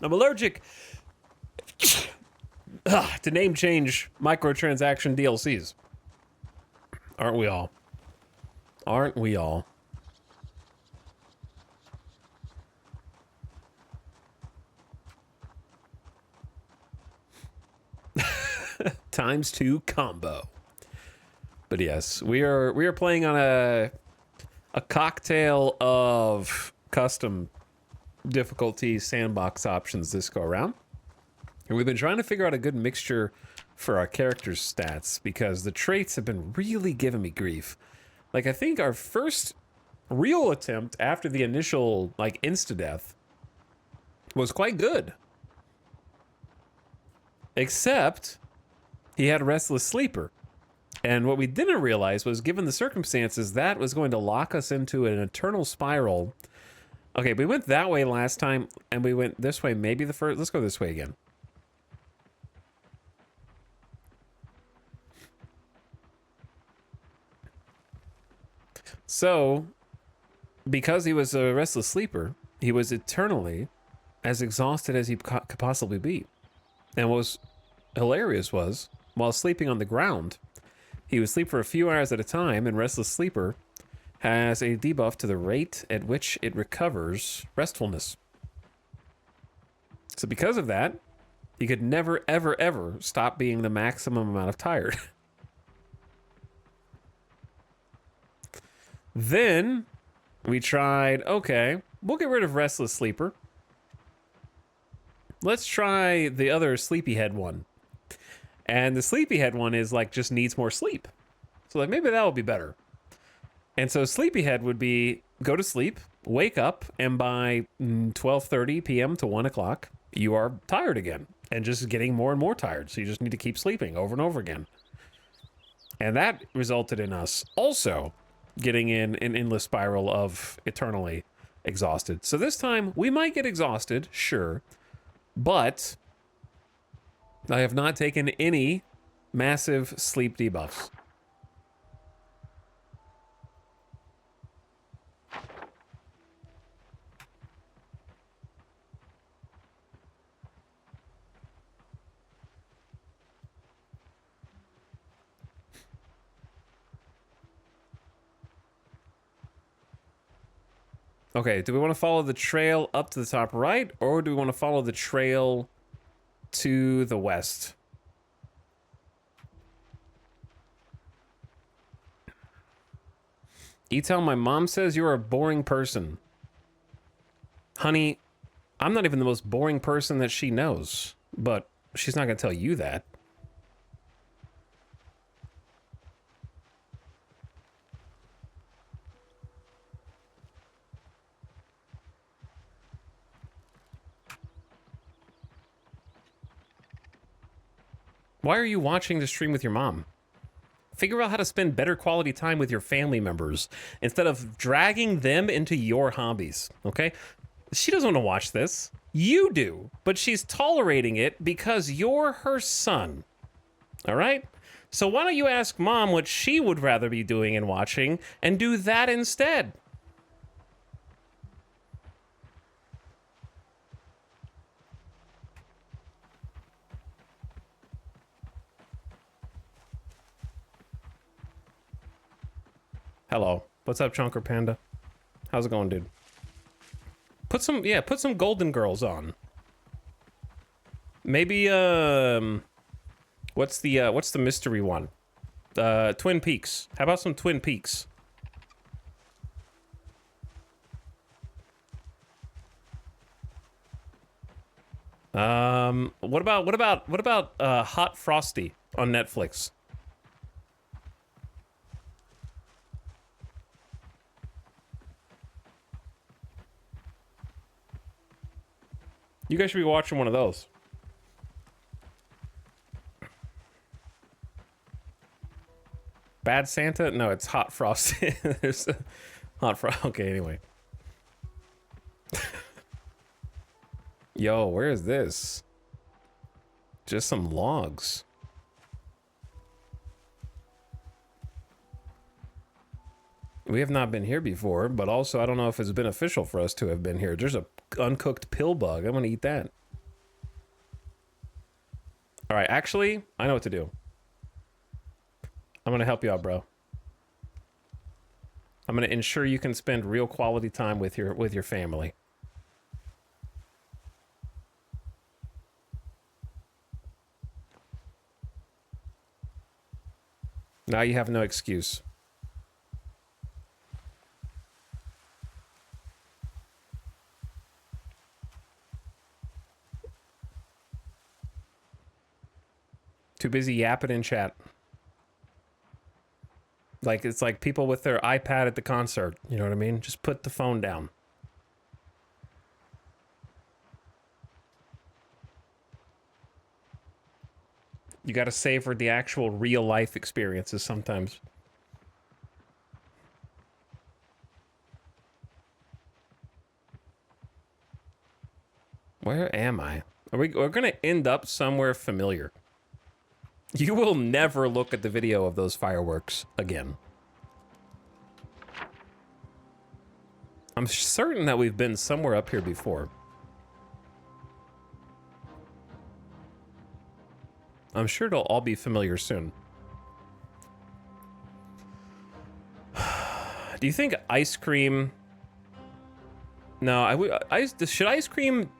I'm allergic to name change microtransaction DLCs. Aren't we all? Aren't we all? ×2 combo. But yes, we are playing on a cocktail of custom difficulty sandbox options this go around. And we've been trying to figure out a good mixture for our characters' stats because the traits have been really giving me grief. Like, I think our first real attempt after the initial, like, insta-death was quite good. Except he had a restless sleeper. And what we didn't realize was, given the circumstances, that was going to lock us into an eternal spiral. Okay, we went that way last time, and we went this way maybe the first... Let's go this way again. So, because he was a restless sleeper, he was eternally as exhausted as he could possibly be. And what was hilarious was, while sleeping on the ground, He would sleep for a few hours at a time, and Restless Sleeper has a debuff to the rate at which it recovers restfulness. So because of that, he could never, ever, ever stop being the maximum amount of tired. Then we tried, okay, we'll get rid of Restless Sleeper. Let's try the other Sleepyhead one. And the Sleepyhead one is like just needs more sleep. So like maybe that will be better. And so Sleepyhead would be go to sleep, wake up, and by 12:30 p.m. to 1 o'clock, you are tired again and just getting more and more tired. So you just need to keep sleeping over and over again. And that resulted in us also getting in an endless spiral of eternally exhausted. So this time we might get exhausted, sure, but I have not taken any massive sleep debuffs. Okay, do we want to follow the trail up to the top right, or do we want to follow the trail to the west? E-Town, my mom says you're a boring person. Honey, I'm not even the most boring person that she knows, but she's not going to tell you that. Why are you watching the stream with your mom? Figure out how to spend better quality time with your family members instead of dragging them into your hobbies, okay? She doesn't want to watch this. You do, but she's tolerating it because you're her son, all right? So why don't you ask mom what she would rather be doing and watching and do that instead? Hello. What's up, Chunker Panda? How's it going, dude? Put some Golden Girls on. Maybe what's the mystery one? Twin Peaks. How about some Twin Peaks? What about Hot Frosty on Netflix? You guys should be watching one of those. Bad Santa? No, it's Hot Frosty. There's a Hot Frost. Okay, anyway. Yo, where is this? Just some logs. We have not been here before, but also I don't know if it's beneficial for us to have been here. There's a uncooked pill bug. I'm gonna eat that. All right, actually, I know what to do. I'm gonna help you out, bro. I'm gonna ensure you can spend real quality time with your family. Now you have no excuse. Too busy yapping in chat. Like, it's like people with their iPad at the concert. You know what I mean? Just put the phone down. You gotta savor the actual real life experiences sometimes. Where am I? We're gonna end up somewhere familiar. You will never look at the video of those fireworks again. I'm certain that we've been somewhere up here before. I'm sure it'll all be familiar soon. Do you think ice cream... No, should ice cream...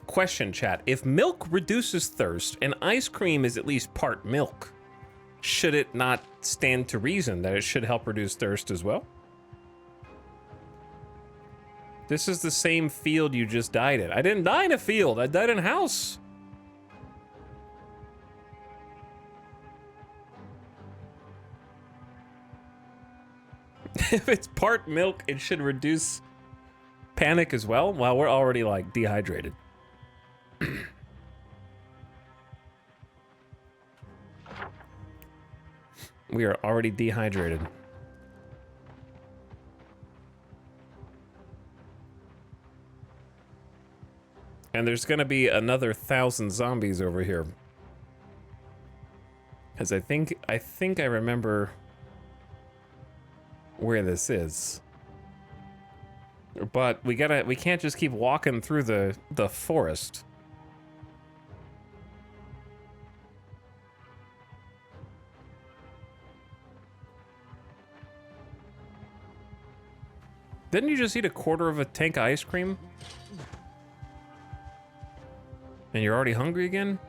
Question, chat. If milk reduces thirst and ice cream is at least part milk, should it not stand to reason that it should help reduce thirst as well? This is the same field you just died in. I didn't die in a field. I died in a house. If it's part milk, it should reduce panic as well. Well, we're already like dehydrated. We are already dehydrated. And there's gonna be another 1,000 zombies over here. Cause I think I remember where this is. But we can't just keep walking through the forest. Didn't you just eat a quarter of a tank of ice cream? And you're already hungry again?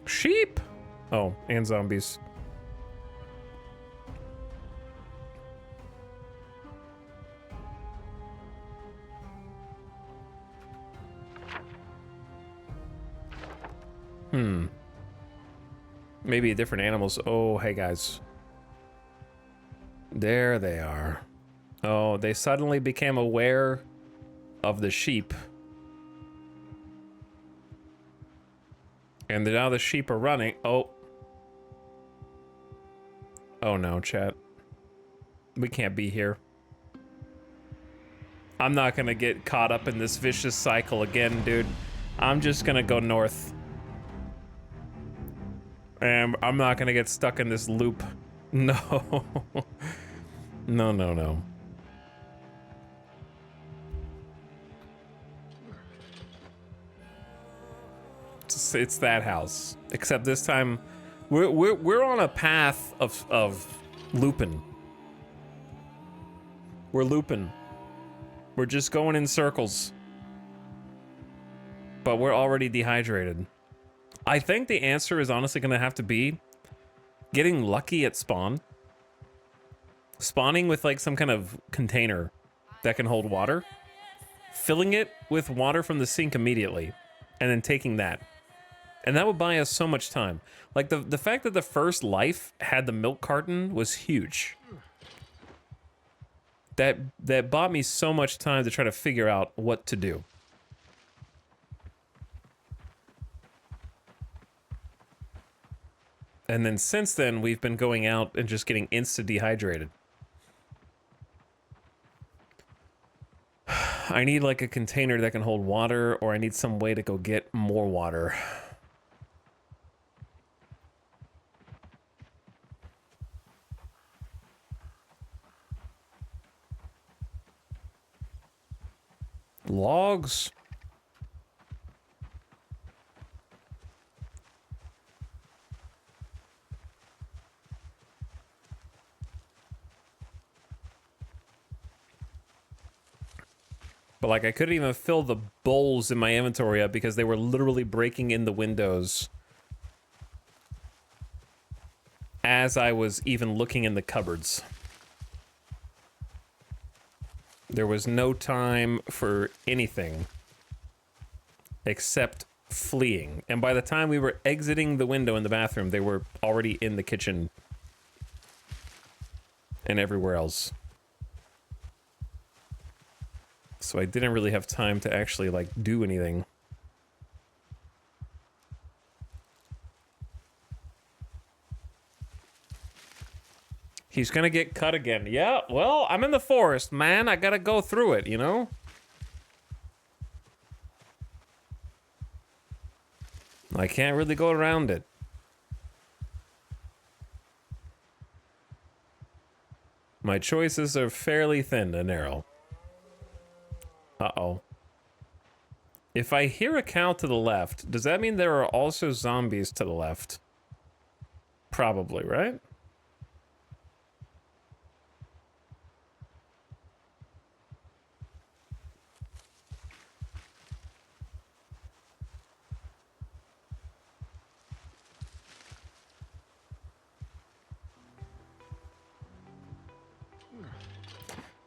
Sheep! Oh, and zombies. Maybe different animals. Oh, hey guys. There they are. Oh, they suddenly became aware of the sheep. And now the sheep are running. Oh. Oh no, chat. We can't be here. I'm not gonna get caught up in this vicious cycle again, dude. I'm just gonna go north. And I'm not gonna get stuck in this loop. No. No, no, no. It's that house. Except this time, we're on a path of looping. We're looping. We're just going in circles. But we're already dehydrated. I think the answer is honestly gonna have to be getting lucky at spawn. Spawning with like some kind of container that can hold water. Filling it with water from the sink immediately. And then taking that. And that would buy us so much time. Like the fact that the first life had the milk carton was huge. That bought me so much time to try to figure out what to do. And then since then, we've been going out and just getting insta-dehydrated. I need like a container that can hold water, or I need some way to go get more water. Logs. But like I couldn't even fill the bowls in my inventory up because they were literally breaking in the windows as I was even looking in the cupboards. There was no time for anything except fleeing. And by the time we were exiting the window in the bathroom, they were already in the kitchen and everywhere else. So I didn't really have time to actually, like, do anything. He's gonna get cut again. Yeah, well, I'm in the forest, man. I gotta go through it, you know? I can't really go around it. My choices are fairly thin and narrow. Uh-oh. If I hear a cow to the left, does that mean there are also zombies to the left? Probably, right?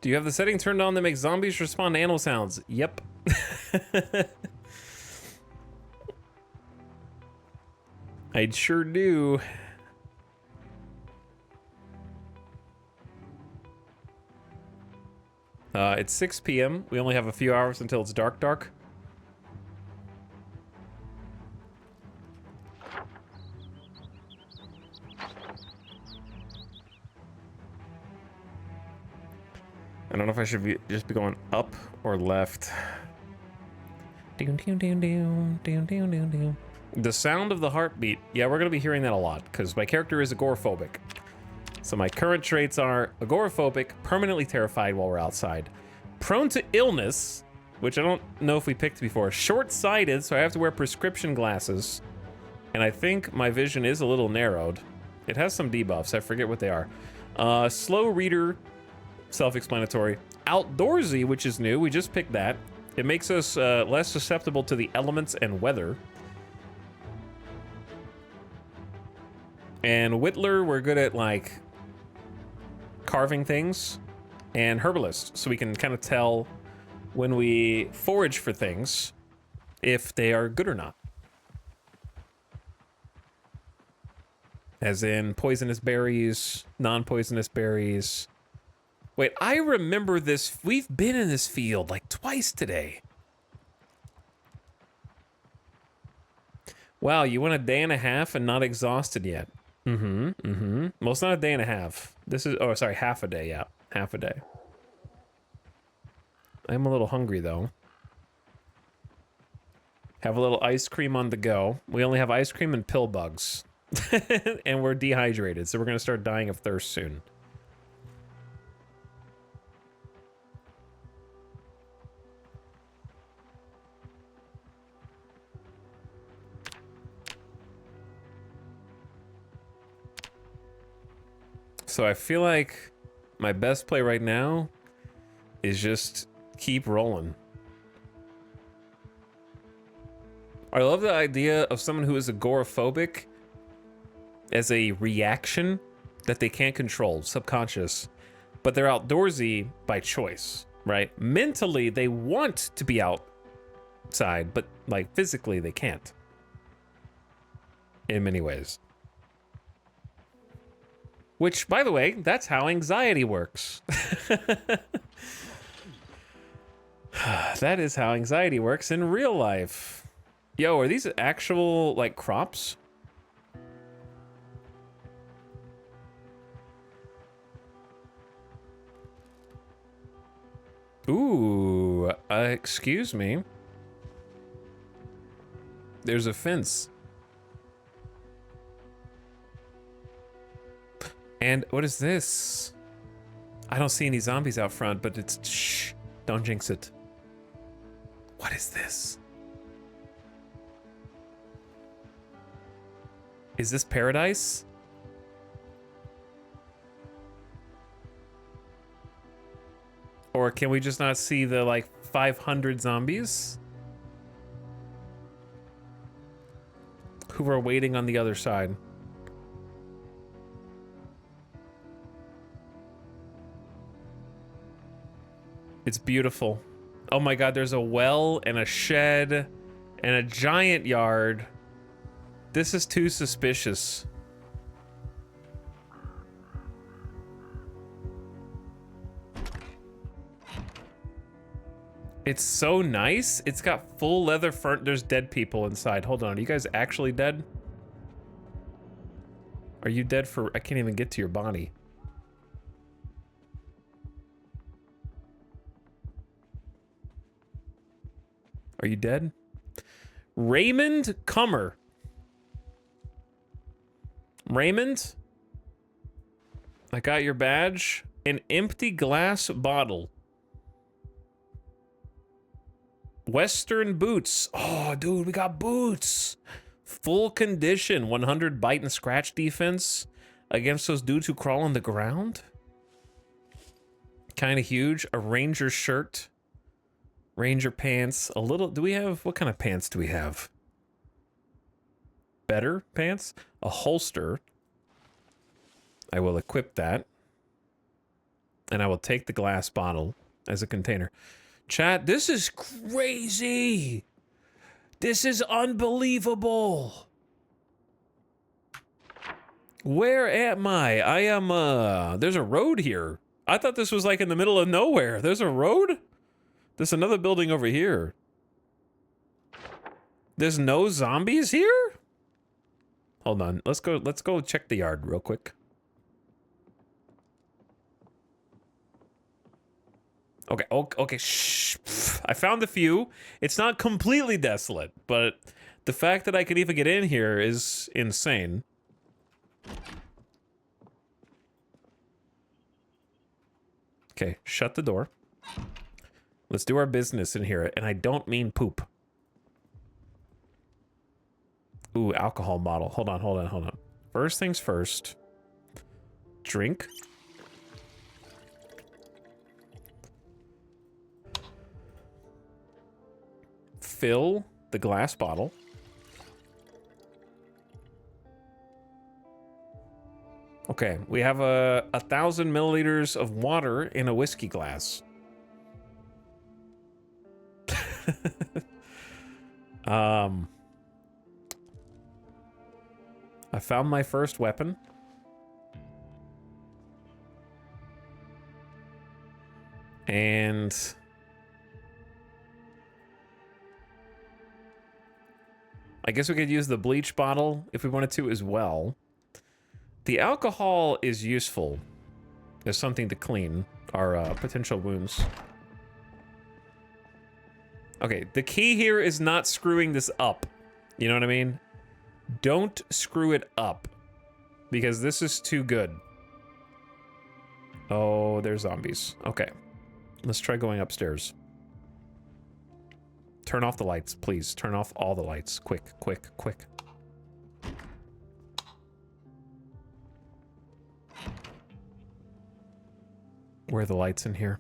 Do you have the setting turned on that makes zombies respond to animal sounds? Yep. I sure do. It's 6 p.m. We only have a few hours until it's dark. I don't know if I should just be going up or left. The sound of the heartbeat. Yeah, we're going to be hearing that a lot because my character is agoraphobic. So my current traits are agoraphobic, permanently terrified while we're outside, prone to illness, which I don't know if we picked before, short-sighted, so I have to wear prescription glasses, and I think my vision is a little narrowed. It has some debuffs. I forget what they are. Slow reader, self-explanatory. Outdoorsy, which is new. We just picked that. It makes us less susceptible to the elements and weather. And Whittler, we're good at, like, carving things. And Herbalist, so we can kind of tell when we forage for things if they are good or not. As in poisonous berries, non-poisonous berries. Wait, I remember this. We've been in this field like twice today. Wow, you went a day and a half and not exhausted yet. Well, it's not a day and a half. This is, oh, sorry, half a day, yeah. Half a day. I'm a little hungry, though. Have a little ice cream on the go. We only have ice cream and pill bugs. And we're dehydrated, so we're going to start dying of thirst soon. So I feel like my best play right now is just keep rolling. I love the idea of someone who is agoraphobic as a reaction that they can't control, subconscious, but they're outdoorsy by choice, right? Mentally, they want to be outside, but like physically, they can't. In many ways. Which, by the way, that's how anxiety works. That is how anxiety works in real life. Yo, are these actual, like, crops? Ooh, excuse me. There's a fence. And what is this? I don't see any zombies out front, but it's, shh, don't jinx it. What is this? Is this paradise? Or can we just not see the, like, 500 zombies who are waiting on the other side? It's beautiful. Oh my god, there's a well and a shed and a giant yard. This is too suspicious. It's so nice. It's got full leather furniture. There's dead people inside. Hold on, are you guys actually dead? Are you dead for... I can't even get to your body. Are you dead? Raymond Comer. Raymond? I got your badge. An empty glass bottle. Western boots. Oh, dude, we got boots. Full condition, 100 bite and scratch defense against those dudes who crawl on the ground. Kind of huge. A ranger shirt. Ranger pants. A little, do we have, what kind of pants do we have? Better pants? A holster. I will equip that. And I will take the glass bottle as a container. Chat, this is crazy. This is unbelievable. Where am I? I am, there's a road here. I thought this was like in the middle of nowhere. There's a road? There's another building over here. There's no zombies here? Hold on. Let's go check the yard real quick. Okay, okay, shh. I found a few. It's not completely desolate, but the fact that I could even get in here is insane. Okay, shut the door. Let's do our business in here, and I don't mean poop. Ooh, alcohol bottle. Hold on, hold on, hold on. First things first. Drink. Fill the glass bottle. Okay, we have 1,000 milliliters of water in a whiskey glass. I found my first weapon. And I guess we could use the bleach bottle if we wanted to as well. The alcohol is useful as something to clean our potential wounds. Okay, the key here is not screwing this up. You know what I mean? Don't screw it up, because this is too good. Oh, there's zombies. Okay, let's try going upstairs. Turn off the lights, please. Turn off all the lights. Quick, quick, quick. Where are the lights in here?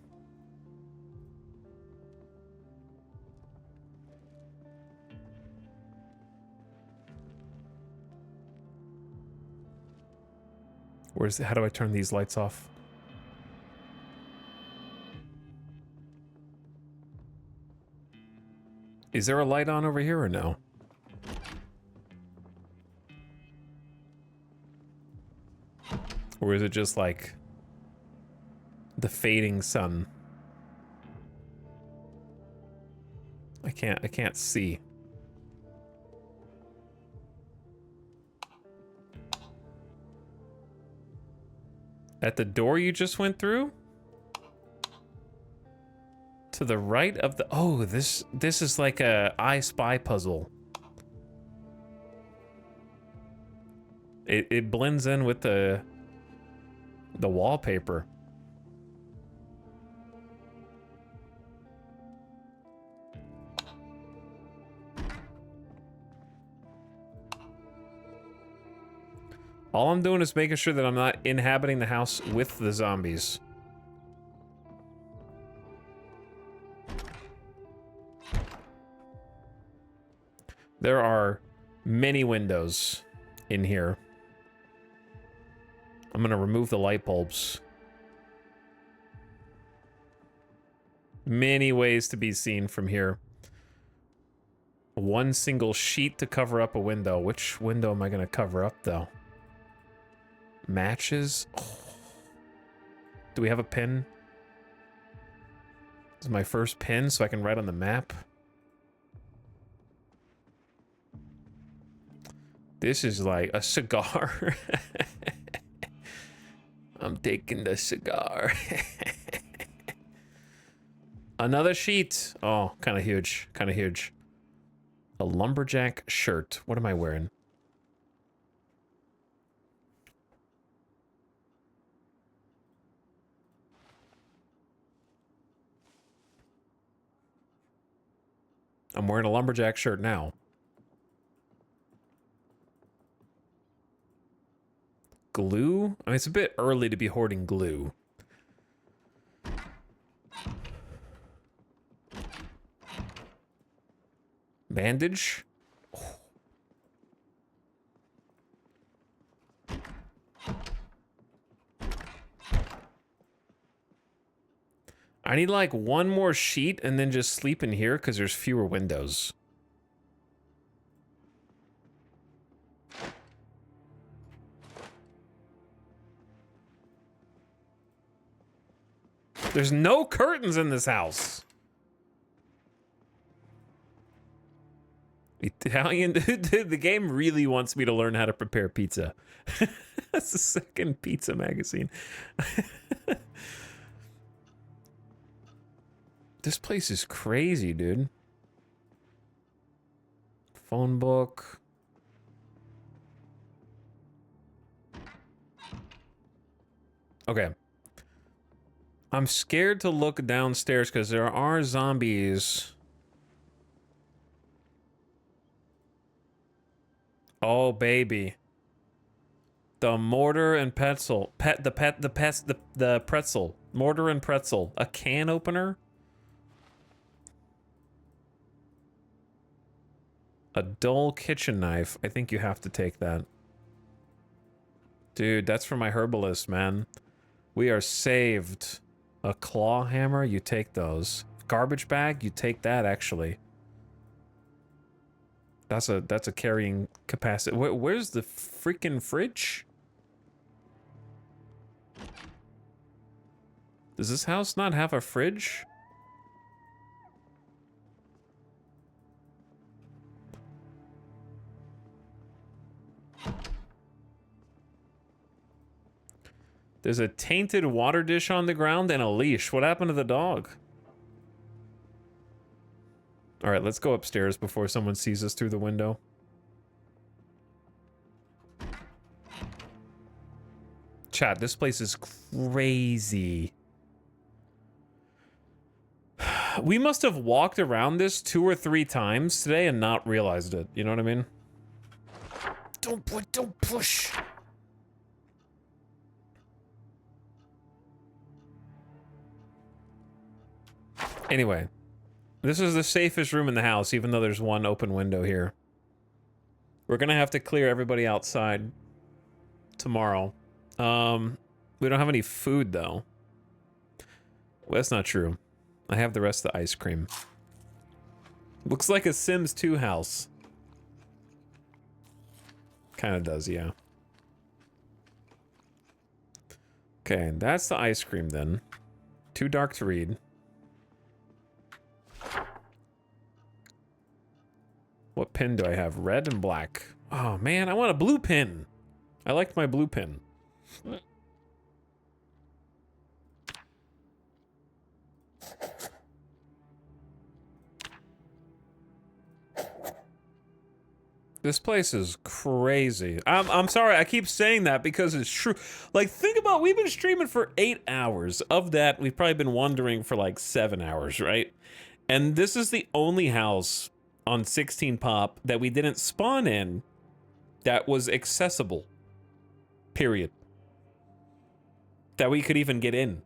Where's the, how do I turn these lights off? Is there a light on over here or no? Or is it just like the fading sun? I can't see. At the door you just went through? To the right of the... Oh, this is like a I Spy puzzle. It blends in with the wallpaper. All I'm doing is making sure that I'm not inhabiting the house with the zombies. There are many windows in here. I'm gonna remove the light bulbs. Many ways to be seen from here. One single sheet to cover up a window. Which window am I gonna cover up though? Matches? Oh. Do we have a pin? This is my first pin so I can write on the map. This is like a cigar. I'm taking the cigar. Another sheet. Oh, kind of huge. Kind of huge. A lumberjack shirt. What am I wearing? I'm wearing a lumberjack shirt now. Glue? I mean, it's a bit early to be hoarding glue. Bandage? Oh. I need like one more sheet and then just sleep in here because there's fewer windows. There's no curtains in this house. Italian, dude, the game really wants me to learn how to prepare pizza. That's the second pizza magazine. This place is crazy, dude. Phone book. Okay. I'm scared to look downstairs because there are zombies. Oh, baby. The mortar and pretzel. The pretzel. Mortar and pretzel. A can opener? A dull kitchen knife. I think you have to take that. Dude, that's for my herbalist, man. We are saved. A claw hammer, you take those. Garbage bag, you take that, actually. That's a carrying capacity. Where's the freaking fridge? Does this house not have a fridge? There's a tainted water dish on the ground and a leash. What happened to the dog? All right, let's go upstairs before someone sees us through the window. Chat, this place is crazy. We must have walked around this 2 or 3 times today and not realized it. You know what I mean? Don't push. Anyway, this is the safest room in the house, even though there's one open window here. We're gonna have to clear everybody outside tomorrow. We don't have any food, though. Well, that's not true. I have the rest of the ice cream. Looks like a Sims 2 house. Kind of does, yeah. Okay, that's the ice cream then. Too dark to read. What pin do I have? Red and black. Oh man, I want a blue pin. I liked my blue pin. This place is crazy. I'm sorry, I keep saying that because it's true. Like, think about, we've been streaming for 8 hours. Of that, we've probably been wandering for like 7 hours, right? And this is the only house on 16 Pop that we didn't spawn in that was accessible. Period. That we could even get in.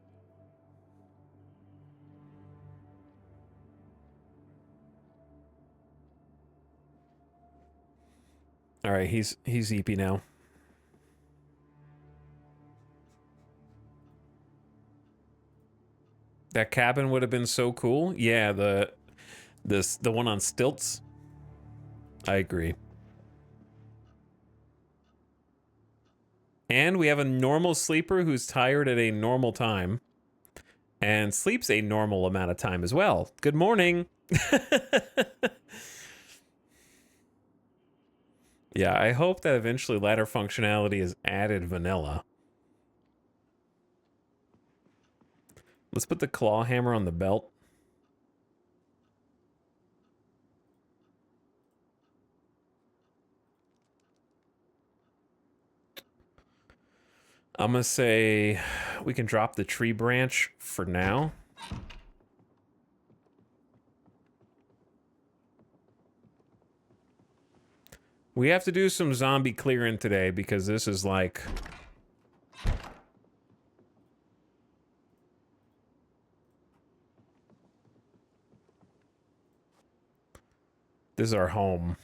All right, he's EP now. That cabin would have been so cool. Yeah, the one on stilts. I agree. And we have a normal sleeper who's tired at a normal time and sleeps a normal amount of time as well. Good morning. Yeah, I hope that eventually ladder functionality is added vanilla. Let's put the claw hammer on the belt. I'm gonna say we can drop the tree branch for now. We have to do some zombie clearing today because this is like... This is our home.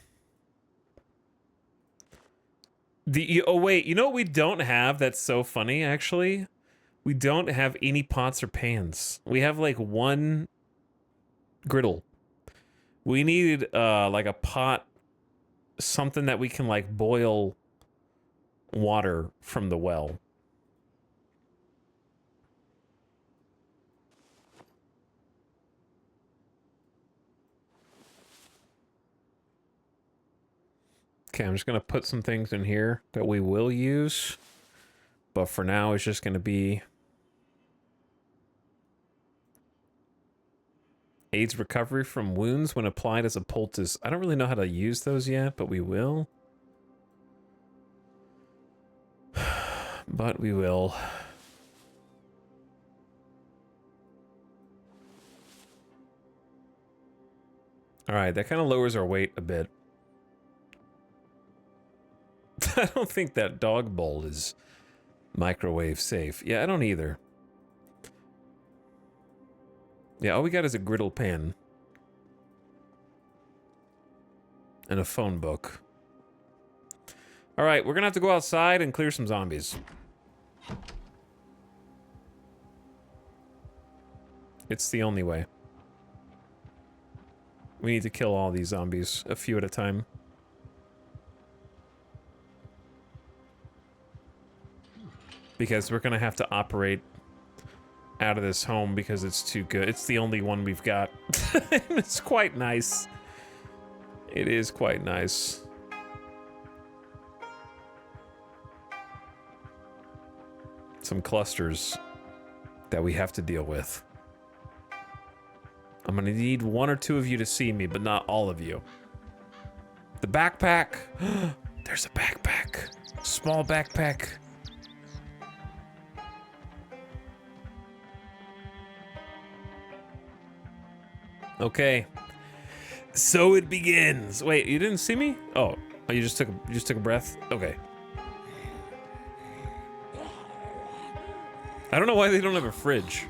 Oh wait, you know what we don't have that's so funny, actually? We don't have any pots or pans. We have like one griddle. We need like a pot, something that we can like boil water from the well. Okay, I'm just gonna put some things in here that we will use, but for now it's just gonna be aids recovery from wounds when applied as a poultice. I don't really know how to use those yet, but we will. But we will. All right, that kind of lowers our weight a bit. I don't think that dog bowl is microwave safe. Yeah, I don't either. Yeah, all we got is a griddle pan. And a phone book. All right, we're gonna have to go outside and clear some zombies. It's the only way. We need to kill all these zombies, a few at a time. Because we're gonna have to operate out of this home because it's too good. It's the only one we've got. It's quite nice. It is quite nice. Some clusters that we have to deal with. I'm gonna need one or two of you to see me, but not all of you. The backpack. There's a backpack. Small backpack. Okay. So it begins. Wait, you didn't see me? Oh, you just took a breath? Okay. I don't know why they don't have a fridge.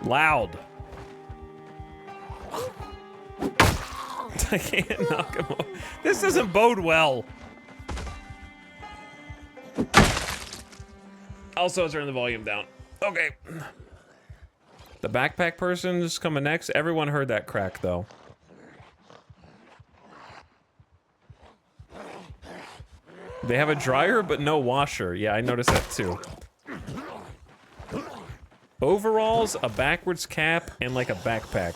Loud. I can't knock him off. This doesn't bode well. Also, turn the volume down. Okay. The backpack person is coming next. Everyone heard that crack, though. They have a dryer, but no washer. Yeah, I noticed that, too. Overalls, a backwards cap, and like a backpack.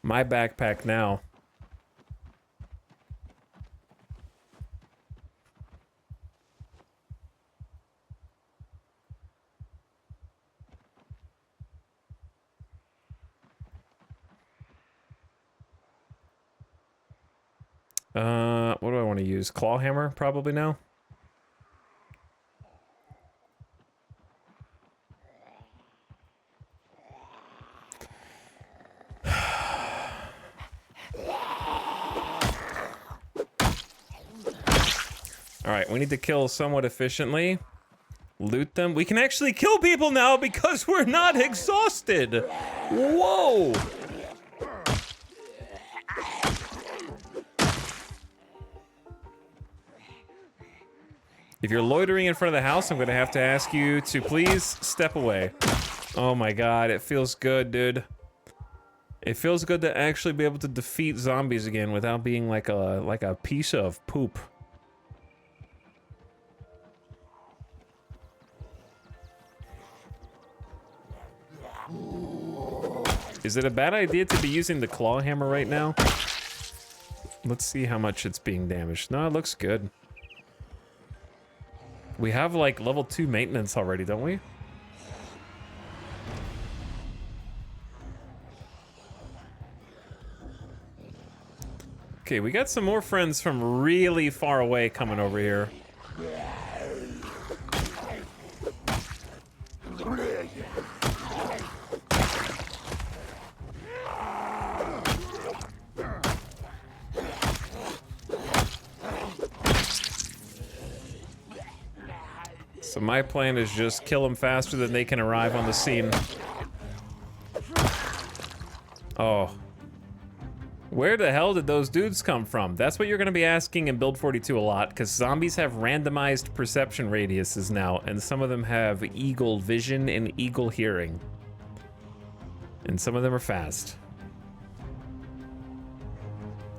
My backpack now. What do I want to use? Claw hammer, probably now. All right, we need to kill somewhat efficiently. Loot them. We can actually kill people now because we're not exhausted. Whoa. If you're loitering in front of the house, I'm going to have to ask you to please step away. Oh my god, it feels good, dude. It feels good to actually be able to defeat zombies again without being like a piece of poop. Is it a bad idea to be using the claw hammer right now? Let's see how much it's being damaged. No, it looks good. We have like level 2 maintenance already, don't we? Okay, we got some more friends from really far away coming over here. So my plan is just kill them faster than they can arrive on the scene. Oh. Where the hell did those dudes come from? That's what you're gonna be asking in Build 42 a lot, because zombies have randomized perception radiuses now, and some of them have eagle vision and eagle hearing. And some of them are fast.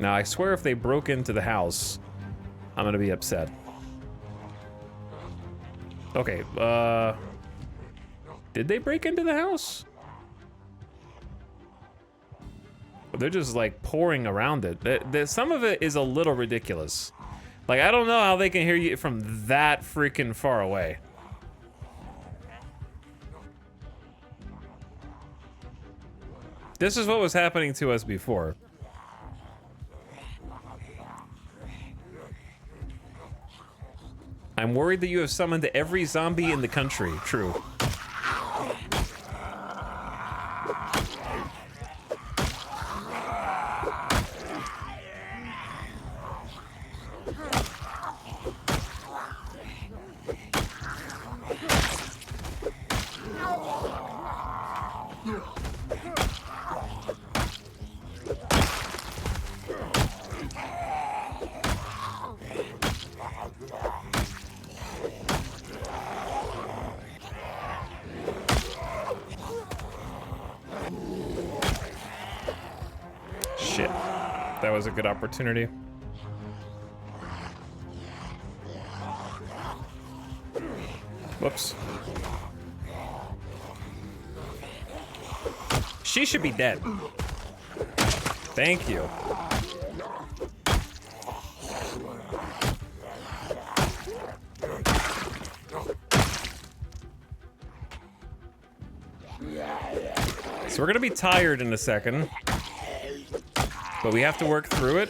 Now, I swear if they broke into the house, I'm gonna be upset. Okay, did they break into the house? They're just like pouring around it. Some of it is a little ridiculous. Like, I don't know how they can hear you from that freaking far away. This is what was happening to us before. I'm worried that you have summoned every zombie in the country. True. Shit. That was a good opportunity. Whoops. She should be dead. Thank you. So we're gonna be tired in a second, but we have to work through it.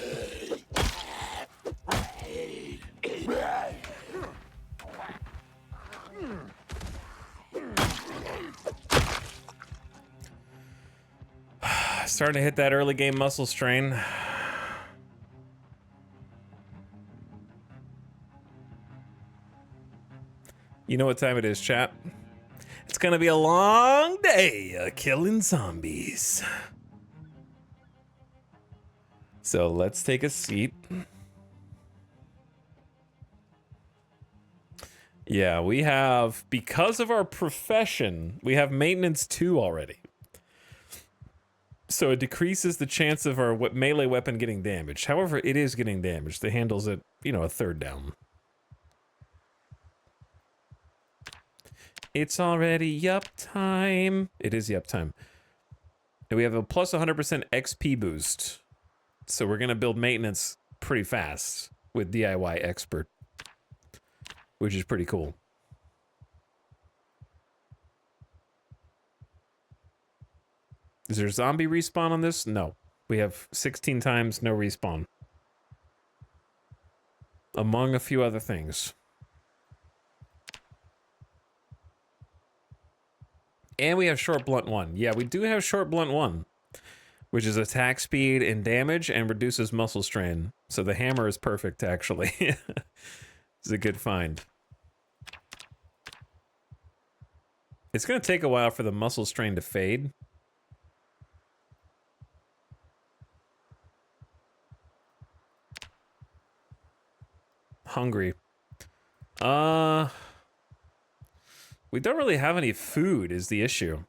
Starting to hit that early game muscle strain. You know what time it is, chat? It's gonna be a long day of killing zombies. So let's take a seat. Yeah, we have, because of our profession, we have maintenance 2 already. So it decreases the chance of our melee weapon getting damaged. However, it is getting damaged. The handle's at, you know, a third down. It's already yup time. It is yup time. And we have a plus 100% XP boost. So we're gonna build maintenance pretty fast with DIY Expert, which is pretty cool. Is there zombie respawn on this? No. We have 16 times no respawn. Among a few other things. And we have short blunt 1. Yeah, we do have short blunt 1, which is attack speed and damage and reduces muscle strain. So the hammer is perfect, actually. It's a good find. It's going to take a while for the muscle strain to fade. Hungry. We don't really have any food is the issue.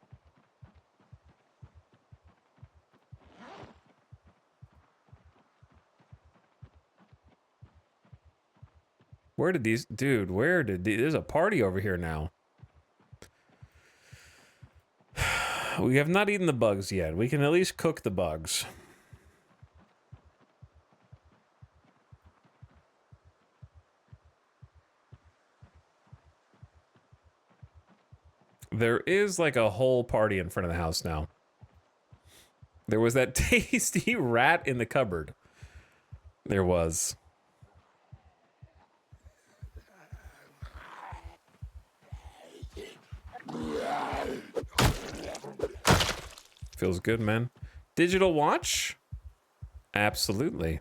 Where did these, dude, where did these, there's a party over here now. We have not eaten the bugs yet. We can at least cook the bugs. There is like a whole party in front of the house now. There was that tasty rat in the cupboard. There was. Feels good, man. Digital watch? Absolutely.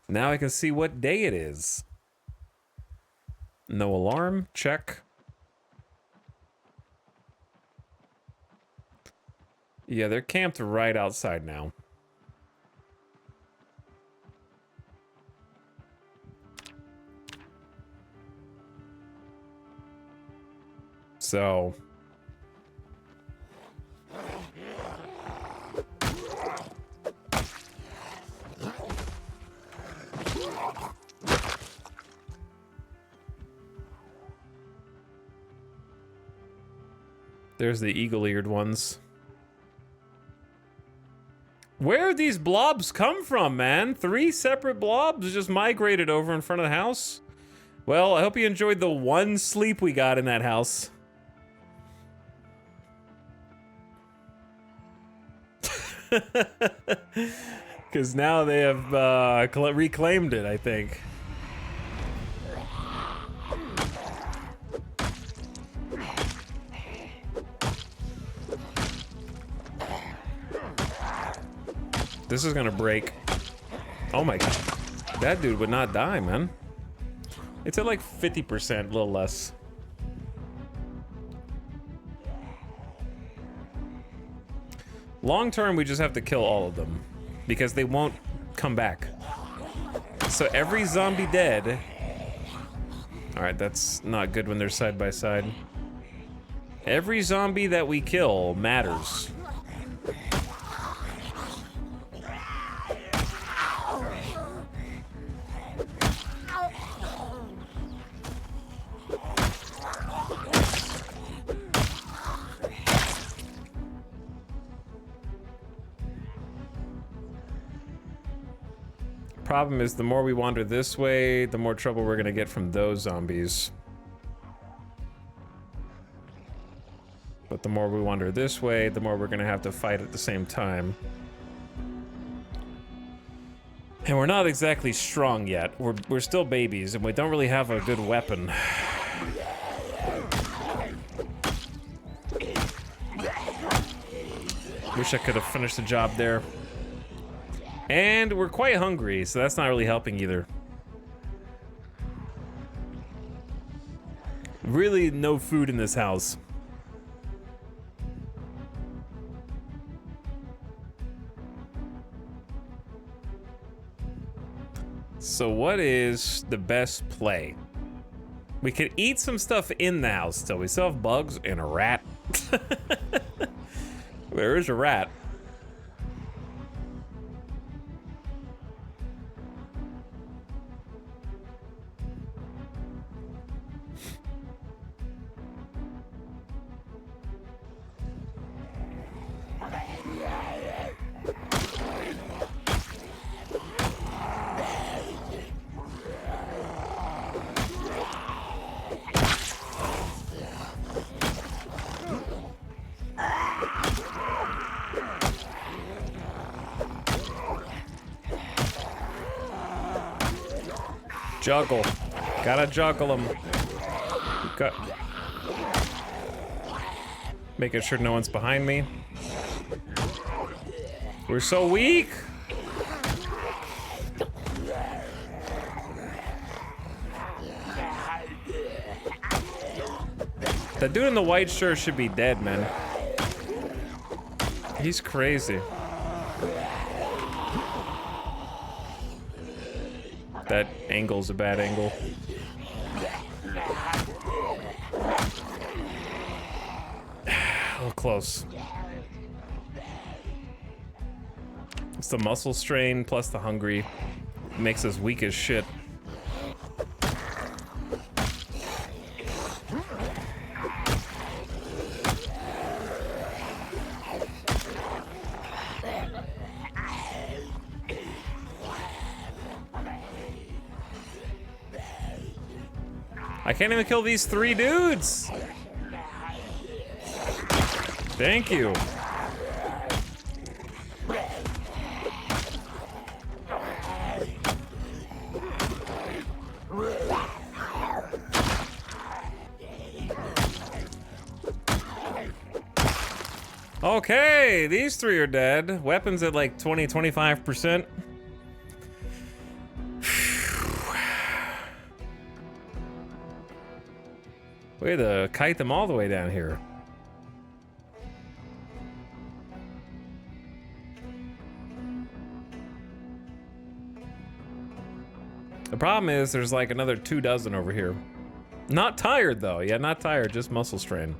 Now I can see what day it is. No alarm? Check. Yeah, they're camped right outside now. So... There's the eagle-eared ones. Where did these blobs come from, man? 3 separate blobs just migrated over in front of the house? Well, I hope you enjoyed the one sleep we got in that house. Because now they have reclaimed it, I think. This is gonna break. Oh my god. That dude would not die, man. It's at like 50%, a little less. Long term, we just have to kill all of them because they won't come back. So every zombie dead. All right, that's not good when they're side by side. Every zombie that we kill matters. Problem is, the more we wander this way, the more trouble we're gonna get from those zombies. But the more we wander this way, the more we're gonna have to fight at the same time. And we're not exactly strong yet. We're still babies, and we don't really have a good weapon. Wish I could have finished the job there. And we're quite hungry, so that's not really helping either. Really no food in this house. So what is the best play? We could eat some stuff in the house still. We still have bugs and a rat. There is a rat. Juggle. Gotta juggle them. Making sure no one's behind me. We're so weak. That dude in the white shirt should be dead, man. He's crazy. That angle's a bad angle. A little close. It's the muscle strain plus the hungry. Makes us weak as shit. I can't even kill these 3 dudes. Thank you. Okay, these three are dead. Weapons at like 20, 25%. Way to kite them all the way down here. The problem is there's like another 24 over here. Not tired though. Yeah, not tired, just muscle strain.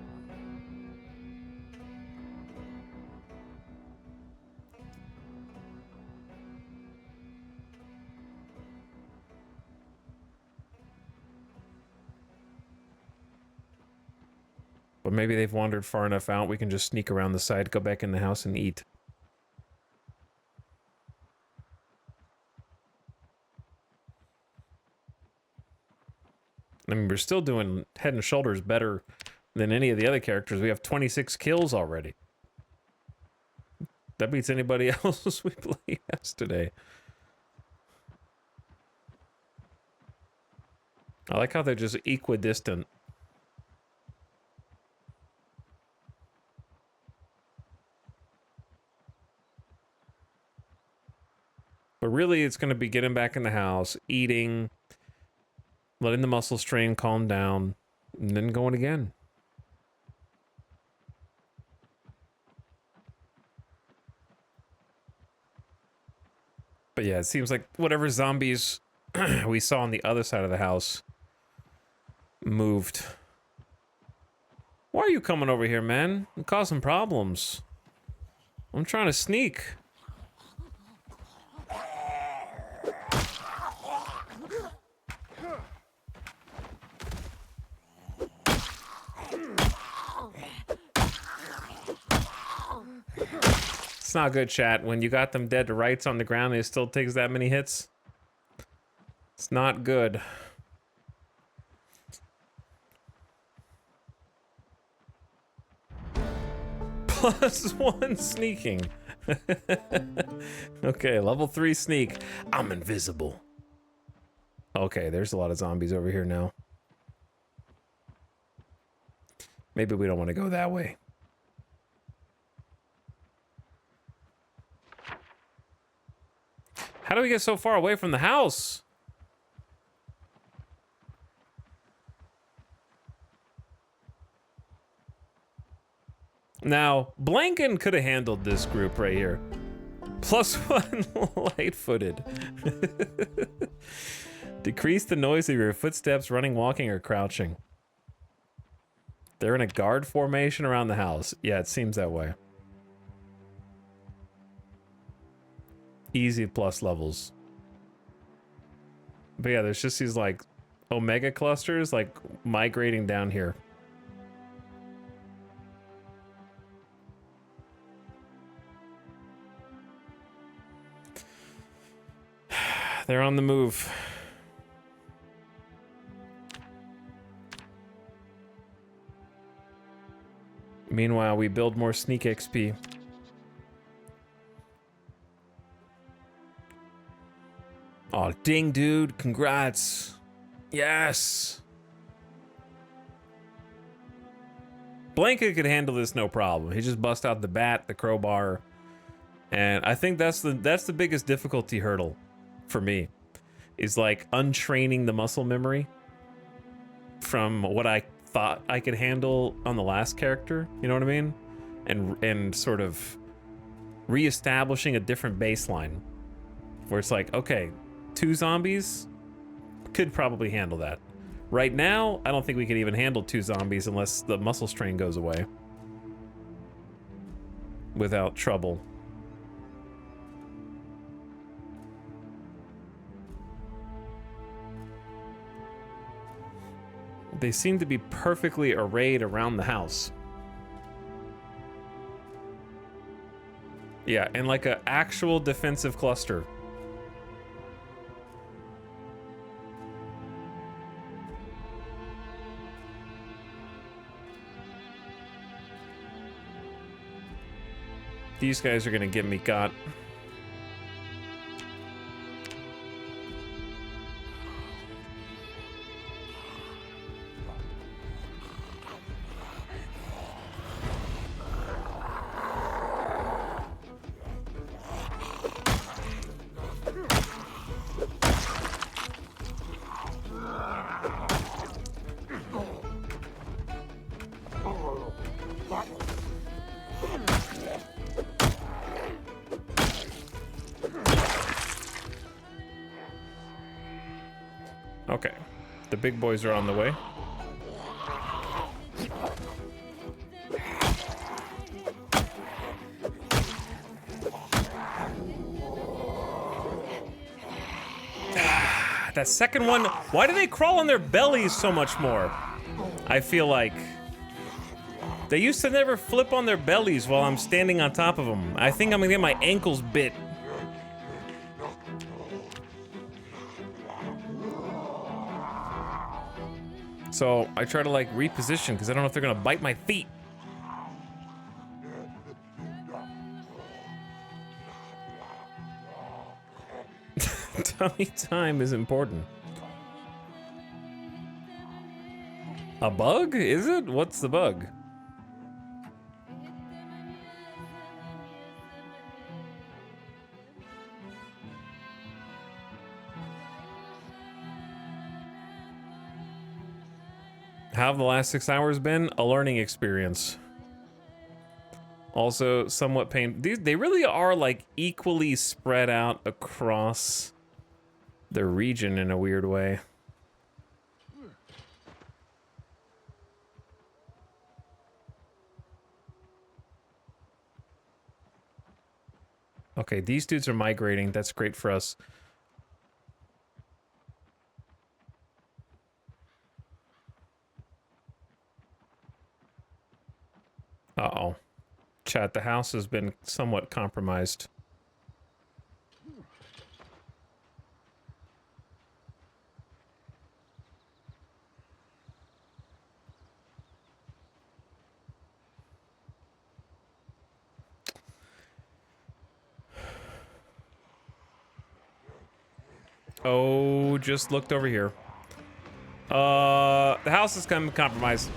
But maybe they've wandered far enough out, we can just sneak around the side, go back in the house and eat. I mean, we're still doing head and shoulders better than any of the other characters. We have 26 kills already. That beats anybody else we played yesterday. I like how they're just equidistant. But really, it's going to be getting back in the house, eating, letting the muscle strain calm down, and then going again. But yeah, it seems like whatever zombies we saw on the other side of the house moved. Why are you coming over here, man? I'm causing problems. I'm trying to sneak. It's not good, chat. When you got them dead to rights on the ground, it still takes that many hits. It's not good. +1 sneaking. Okay, level 3 sneak. I'm invisible. Okay, there's a lot of zombies over here now. Maybe we don't want to go that way. How do we get so far away from the house? Now, Blanken could have handled this group right here. +1 light-footed. Decrease the noise of your footsteps running, walking, or crouching. They're in a guard formation around the house. Yeah, it seems that way. Easy plus levels. But yeah, there's just these like omega clusters like migrating down here. They're on the move. Meanwhile, we build more sneak XP. Oh, ding, dude. Congrats. Yes. Blanket could handle this no problem. He just bust out the bat, the crowbar. And I think that's the biggest difficulty hurdle for me. Is like untraining the muscle memory from what I thought I could handle on the last character, you know what I mean? And sort of reestablishing a different baseline where it's like, okay, 2 zombies could probably handle that. Right now, I don't think we could even handle 2 zombies unless the muscle strain goes away without trouble. They seem to be perfectly arrayed around the house. Yeah, and like an actual defensive cluster. These guys are gonna get me got. Okay. The big boys are on the way. That second one, why do they crawl on their bellies so much more? I feel like they used to never flip on their bellies while I'm standing on top of them. I think I'm gonna get my ankles bit. So I try to like reposition because I don't know if they're gonna bite my feet. Tummy time is important. A bug? Is it? What's the bug? How have the last 6 hours been? A learning experience. Also, somewhat pain. They really are like equally spread out across the region in a weird way. Okay, these dudes are migrating. That's great for us. Uh-oh. Chat, the house has been somewhat compromised. Oh, just looked over here. The house is kind of compromised.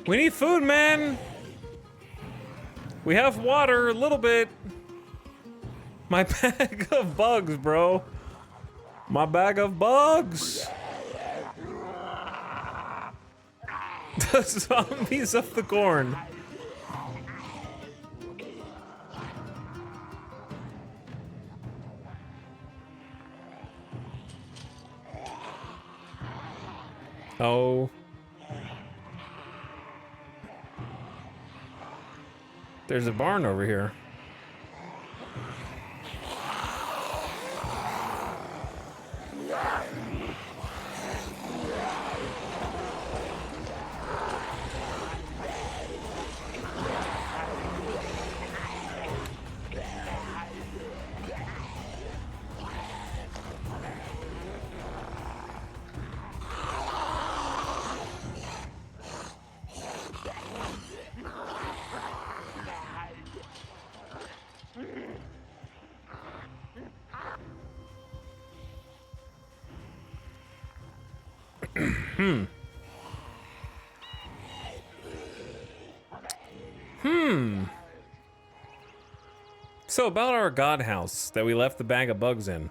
We need food, man. We have water, a little bit. My bag of bugs, bro. My bag of bugs. The zombies of the corn. Oh. There's a barn over here. So about our god house that we left the bag of bugs in.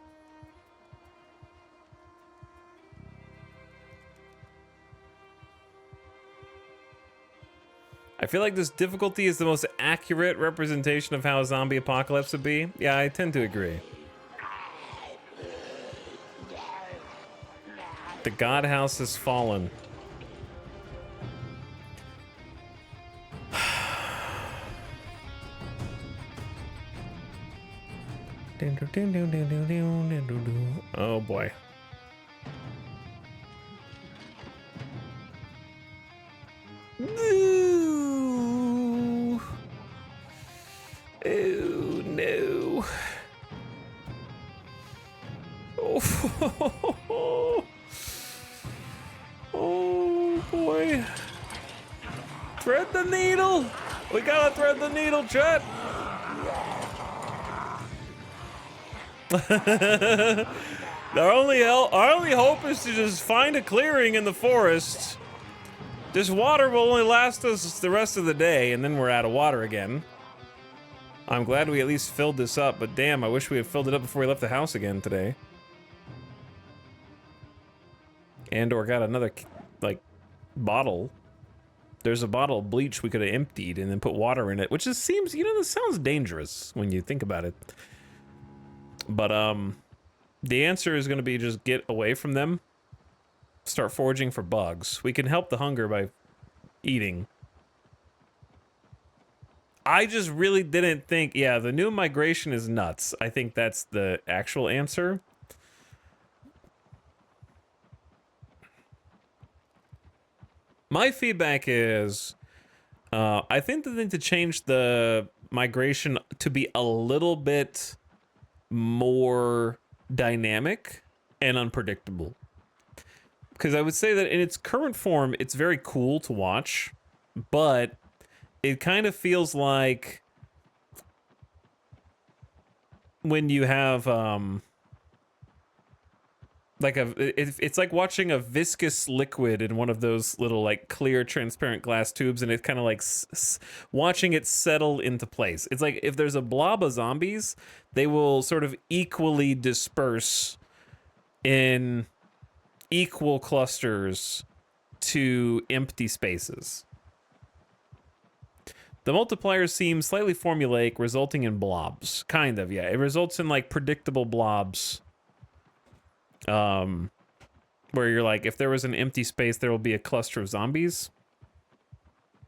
I feel like this difficulty is the most accurate representation of how a zombie apocalypse would be. Yeah, I tend to agree. The god house has fallen. Oh boy. Ooh. Oh no. Oh. Oh boy. Thread the needle. We gotta thread the needle, Chet. Our only hope is to just find a clearing in the forest. This water will only last us the rest of the day, and then we're out of water again. I'm glad we at least filled this up, but damn, I wish we had filled it up before we left the house again today. And or got another, like, bottle. There's a bottle of bleach we could have emptied and then put water in it, which just seems, you know, this sounds dangerous when you think about it. But, the answer is going to be just get away from them. Start foraging for bugs. We can help the hunger by eating. I just really didn't think, yeah, the new migration is nuts. I think that's the actual answer. My feedback is, I think they need to change the migration to be a little bit more dynamic and unpredictable. Because I would say that in its current form, it's very cool to watch, but it kind of feels like when you have, like it's like watching a viscous liquid in one of those little like clear transparent glass tubes, and it's kind of like watching it settle into place. It's like if there's a blob of zombies, they will sort of equally disperse in equal clusters to empty spaces. The multipliers seem slightly formulaic, resulting in blobs. Kind of, yeah. It results in like predictable blobs. Where you're like, if there was an empty space, there will be a cluster of zombies.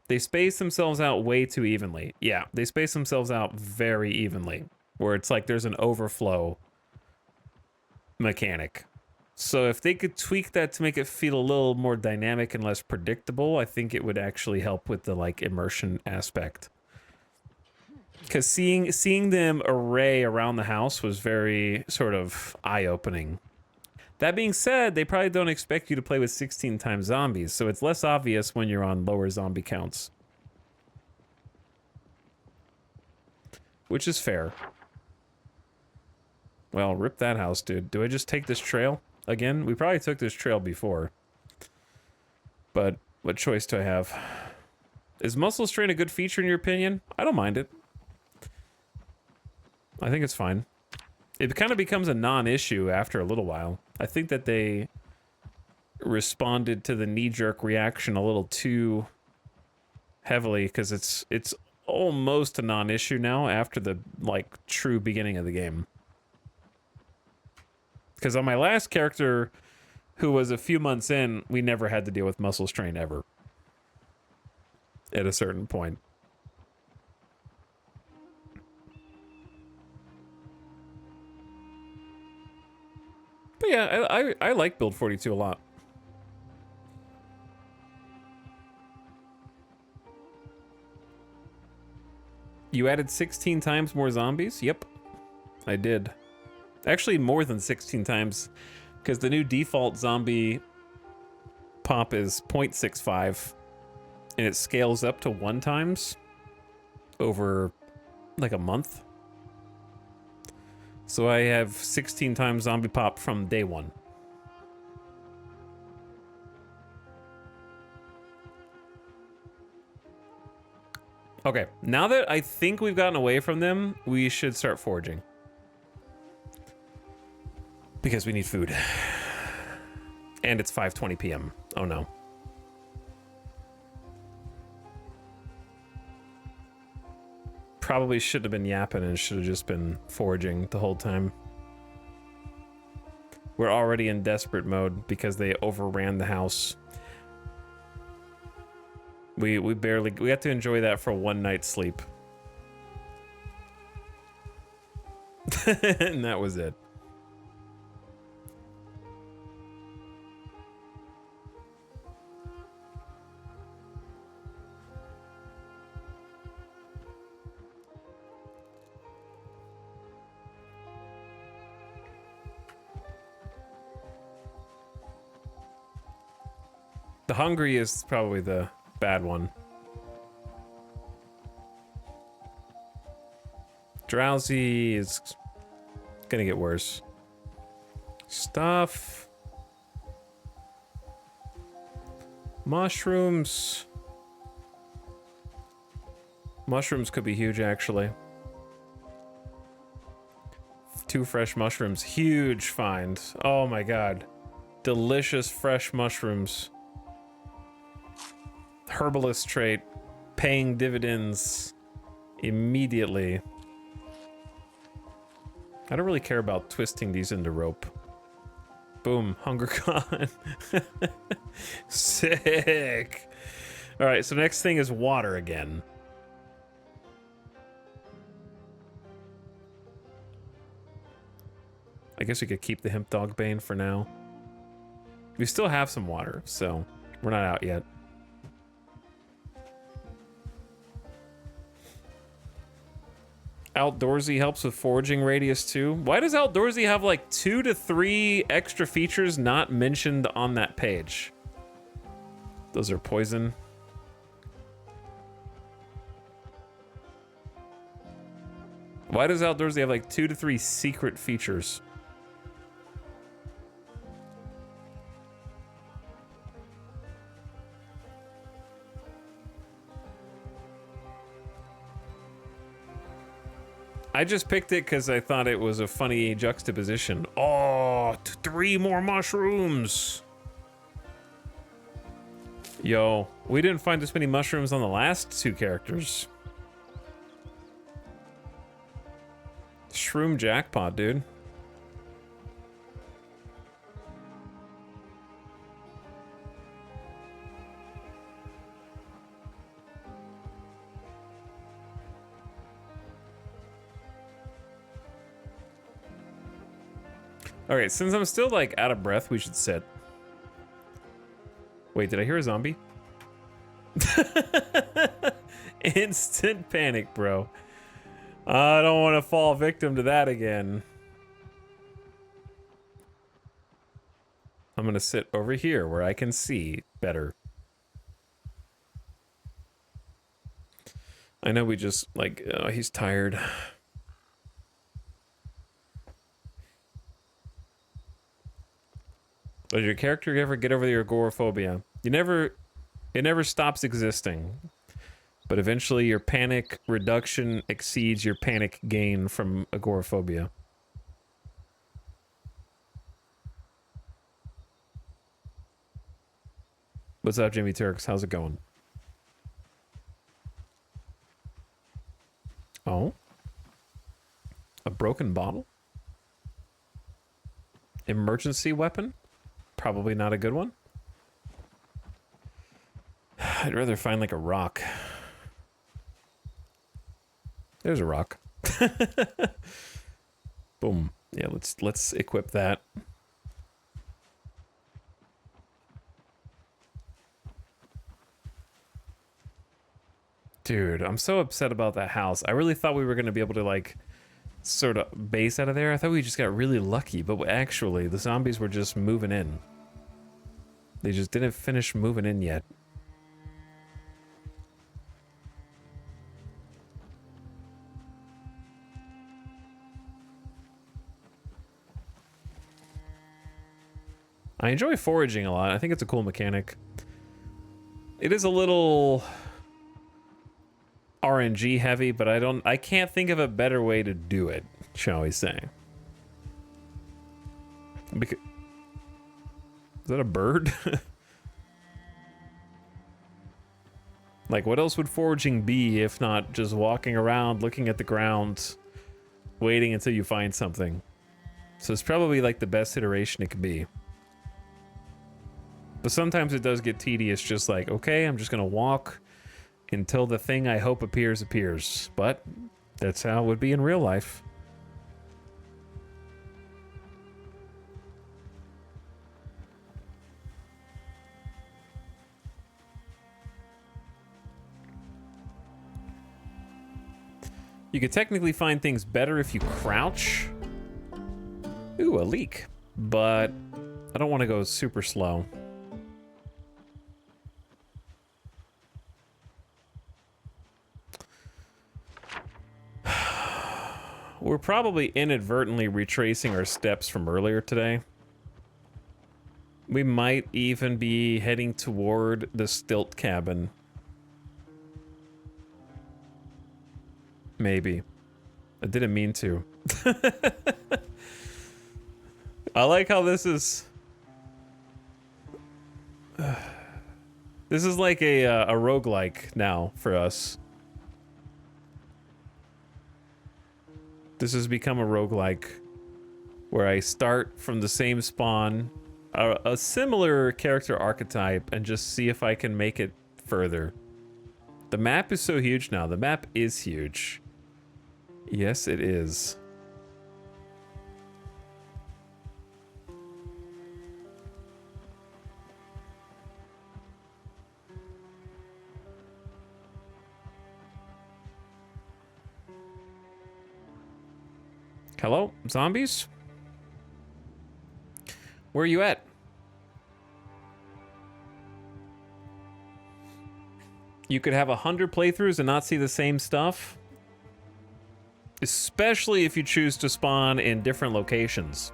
They space themselves out way too evenly. Yeah, they space themselves out very evenly. Where it's like there's an overflow mechanic. So if they could tweak that to make it feel a little more dynamic and less predictable, I think it would actually help with the like immersion aspect. Because seeing them array around the house was very sort of eye-opening. That being said, they probably don't expect you to play with 16 times zombies, so it's less obvious when you're on lower zombie counts. Which is fair. Well, rip that house, dude. Do I just take this trail again? We probably took this trail before. But what choice do I have? Is muscle strain a good feature in your opinion? I don't mind it. I think it's fine. It kind of becomes a non-issue after a little while. I think that they responded to the knee-jerk reaction a little too heavily because it's almost a non-issue now after the like true beginning of the game. Because on my last character, who was a few months in, we never had to deal with muscle strain ever. At a certain point. But yeah, I like Build 42 a lot. You added 16 times more zombies? Yep, I did. Actually, more than 16 times, because the new default zombie pop is 0.65, and it scales up to 1 times over like a month. So I have 16 times zombie pop from day 1. Okay, now that I think we've gotten away from them, we should start foraging. Because we need food. And it's 5:20 p.m. Oh no. Probably should have been yapping and should have just been foraging the whole time. We're already in desperate mode because they overran the house. We got to enjoy that for one night's sleep. And that was it. The hungry is probably the bad one. Drowsy is gonna get worse. Stuff. Mushrooms. Mushrooms could be huge, actually. 2 fresh mushrooms. Huge find. Oh my god. delicious fresh mushrooms. Herbalist trait, paying dividends immediately. I don't really care about twisting these into rope. Boom, hunger gone. Sick. All right, so next thing is water again. I guess we could keep the hemp dog bane for now. We still have some water, so we're not out yet. Outdoorsy helps with foraging radius too. Why does Outdoorsy have like 2 to 3 extra features not mentioned on that page? Those are poison. Why does Outdoorsy have like 2 to 3 secret features? I just picked it because I thought it was a funny juxtaposition. Oh, 3 more mushrooms. Yo, we didn't find this many mushrooms on the last 2 characters. Shroom jackpot, dude. All right, since I'm still like out of breath, we should sit. Wait, did I hear a zombie? Instant panic, bro. I don't want to fall victim to that again. I'm gonna sit over here where I can see better. I know we just like, oh, he's tired. Does your character ever get over the agoraphobia? It never stops existing. But eventually your panic reduction exceeds your panic gain from agoraphobia. What's up, Jimmy Turks? How's it going? Oh? A broken bottle? Emergency weapon? Probably not a good one. I'd rather find like a rock. There's a rock. Boom. Yeah, let's equip that. Dude, I'm so upset about that house. I really thought we were going to be able to like sort of base out of there. I thought we just got really lucky, but actually the zombies were just moving in. They just didn't finish moving in yet. I enjoy foraging a lot. I think it's a cool mechanic. It is a little RNG heavy, but I can't think of a better way to do it, shall we say. Because, is that a bird? Like, what else would foraging be if not just walking around, looking at the ground, waiting until you find something? So it's probably like the best iteration it could be. But sometimes it does get tedious, just like, okay, I'm just gonna walk until the thing I hope appears. But that's how it would be in real life. You could technically find things better if you crouch. Ooh, a leak. But I don't want to go super slow. We're probably inadvertently retracing our steps from earlier today. We might even be heading toward the stilt cabin. Maybe. I didn't mean to. I like how this is This is like a roguelike now for us. This has become a roguelike where I start from the same spawn, a similar character archetype, and just see if I can make it further. The map is so huge now. The map is huge. Yes, it is. Hello, zombies? Where are you at? You could have 100 playthroughs and not see the same stuff. Especially if you choose to spawn in different locations.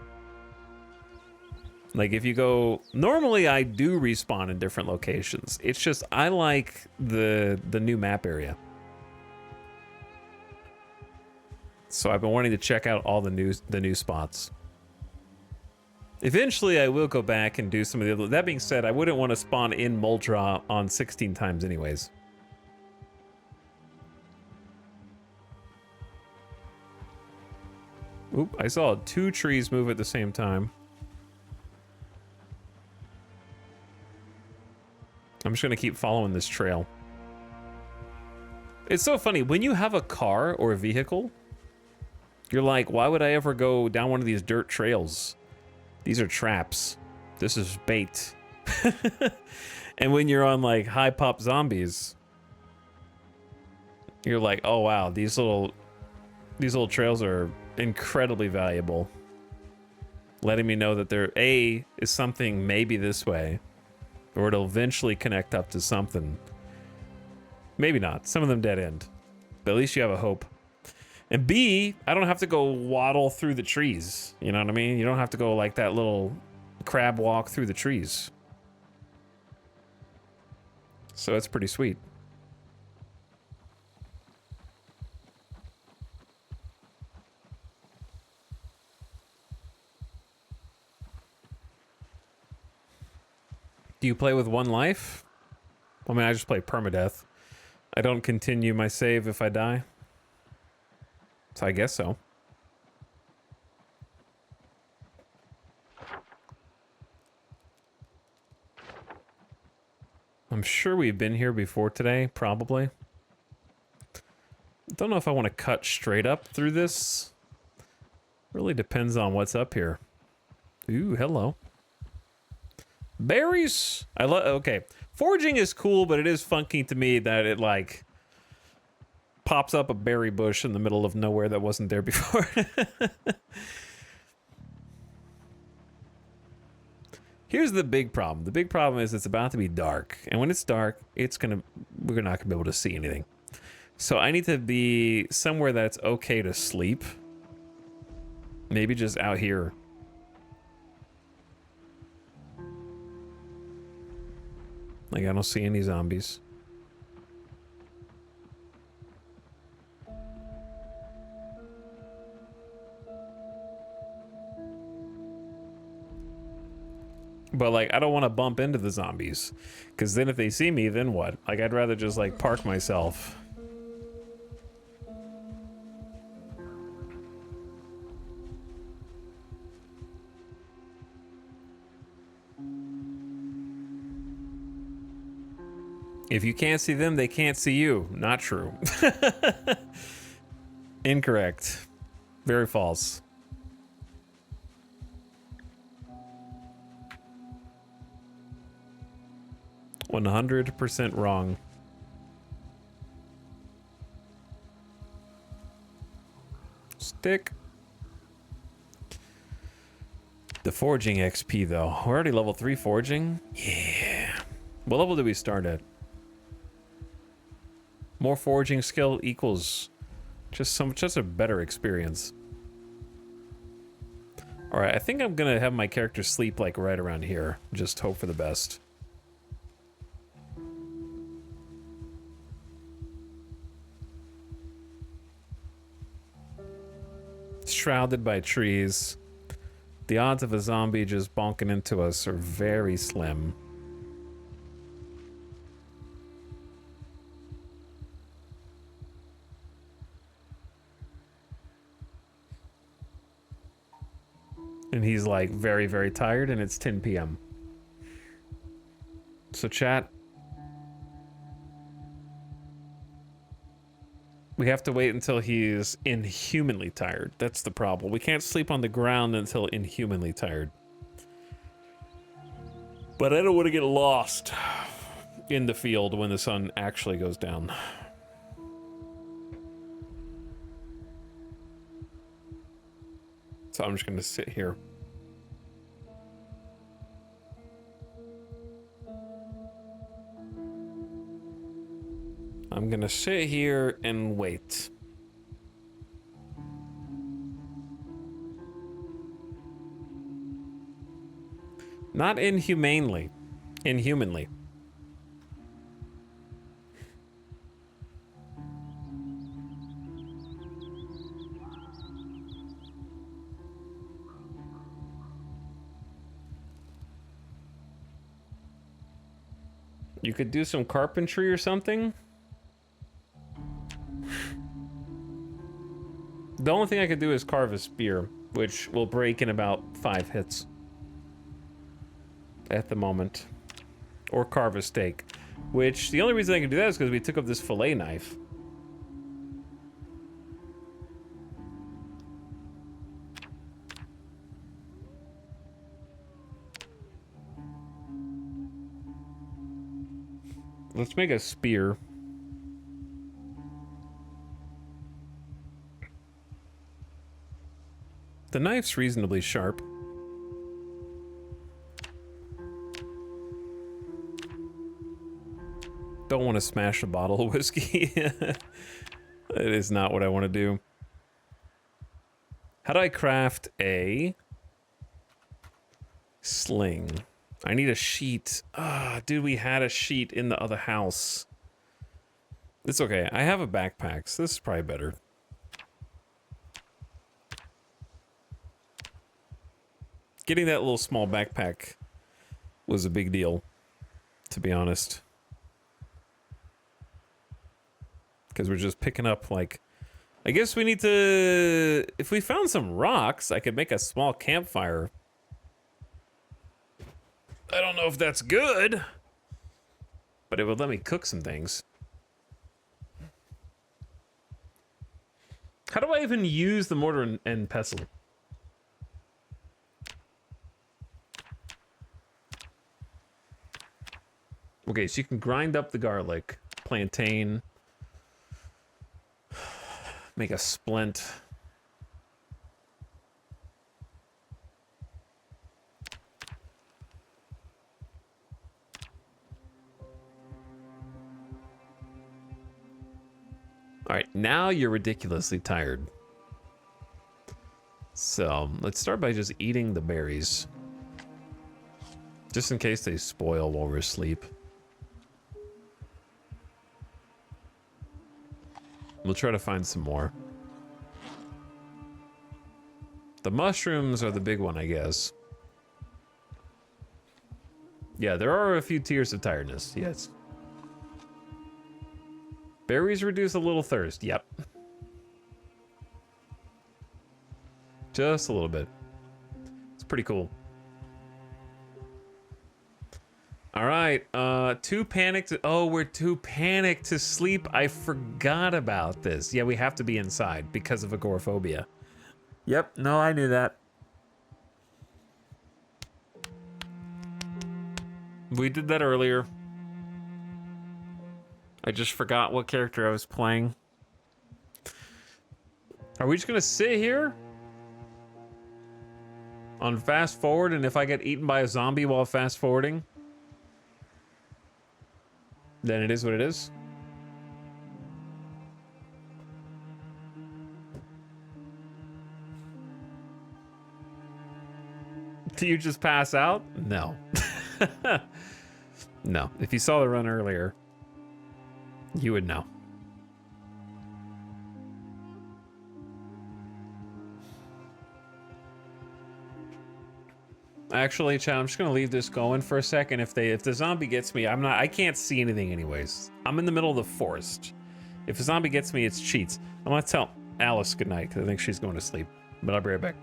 Like if you go... Normally I do respawn in different locations. It's just I like the new map area. So I've been wanting to check out all the new spots. Eventually, I will go back and do some of the other... That being said, I wouldn't want to spawn in Muldra on 16 times anyways. Oop, I saw 2 trees move at the same time. I'm just going to keep following this trail. It's so funny. When you have a car or a vehicle... You're like, why would I ever go down one of these dirt trails? These are traps. This is bait. And when you're on like high pop zombies, you're like, oh wow, these little trails are incredibly valuable. Letting me know that there is something maybe this way, or it'll eventually connect up to something. Maybe not. Some of them dead end, but at least you have a hope. And B, I don't have to go waddle through the trees. You know what I mean? You don't have to go like that little crab walk through the trees. So it's pretty sweet. Do you play with 1 life? I mean, I just play permadeath. I don't continue my save if I die. So I guess so. I'm sure we've been here before today, probably. Don't know if I want to cut straight up through this. Really depends on what's up here. Ooh, hello. Berries! Okay. Foraging is cool, but it is funky to me that it, like... pops up a berry bush in the middle of nowhere that wasn't there before. Here's the big problem. The big problem is it's about to be dark. And when it's dark, we're not gonna be able to see anything. So I need to be somewhere that's okay to sleep. Maybe just out here. Like I don't see any zombies. But, like, I don't want to bump into the zombies. Because then if they see me, then what? Like, I'd rather just, like, park myself. If you can't see them, they can't see you. Not true. Incorrect. Very false. 100% wrong. Stick. The foraging XP though. We're already level 3 foraging? Yeah. What level did we start at? More foraging skill equals just a better experience. Alright, I think I'm gonna have my character sleep like right around here. Just hope for the best. Shrouded by trees. The odds of a zombie just bonking into us are very slim. And he's like very, very tired, and it's 10 p.m. So chat, we have to wait until he's inhumanly tired. That's the problem. We can't sleep on the ground until inhumanly tired. But I don't want to get lost in the field when the sun actually goes down. So I'm just going to sit here. I'm going to sit here and wait. Not inhumanely. Inhumanly. You could do some carpentry or something. The only thing I could do is carve a spear, which will break in about 5 hits. At the moment. Or carve a steak. Which, the only reason I can do that is because we took up this fillet knife. Let's make a spear. The knife's reasonably sharp. Don't want to smash a bottle of whiskey. It is not what I want to do. How do I craft a sling? I need a sheet. Ah, dude, we had a sheet in the other house. It's okay. I have a backpack, so this is probably better. Getting that little small backpack was a big deal, to be honest. Because we're just picking up, like... I guess we need to... If we found some rocks, I could make a small campfire. I don't know if that's good, but it would let me cook some things. How do I even use the mortar and pestle? Okay, so you can grind up the garlic, plantain, make a splint. All right, now you're ridiculously tired. So let's start by just eating the berries. Just in case they spoil while we're asleep. We'll try to find some more. The mushrooms are the big one, I guess. Yeah, there are a few tiers of tiredness, yes. Berries reduce a little thirst, yep. Just a little bit. It's pretty cool. All right, too panicked. Oh, we're too panicked to sleep. I forgot about this. Yeah, we have to be inside because of agoraphobia. Yep, no, I knew that. We did that earlier. I just forgot what character I was playing. Are we just gonna sit here? On fast forward, and if I get eaten by a zombie while fast forwarding? Then it is what it is. Do you just pass out? No. No. If you saw the run earlier, you would know. Actually, Chad, I'm just gonna leave this going for a second. If the zombie gets me, I can't see anything anyways. I'm in the middle of the forest. If a zombie gets me, it's cheats. I'm gonna tell Alice goodnight because I think she's going to sleep. But I'll be right back.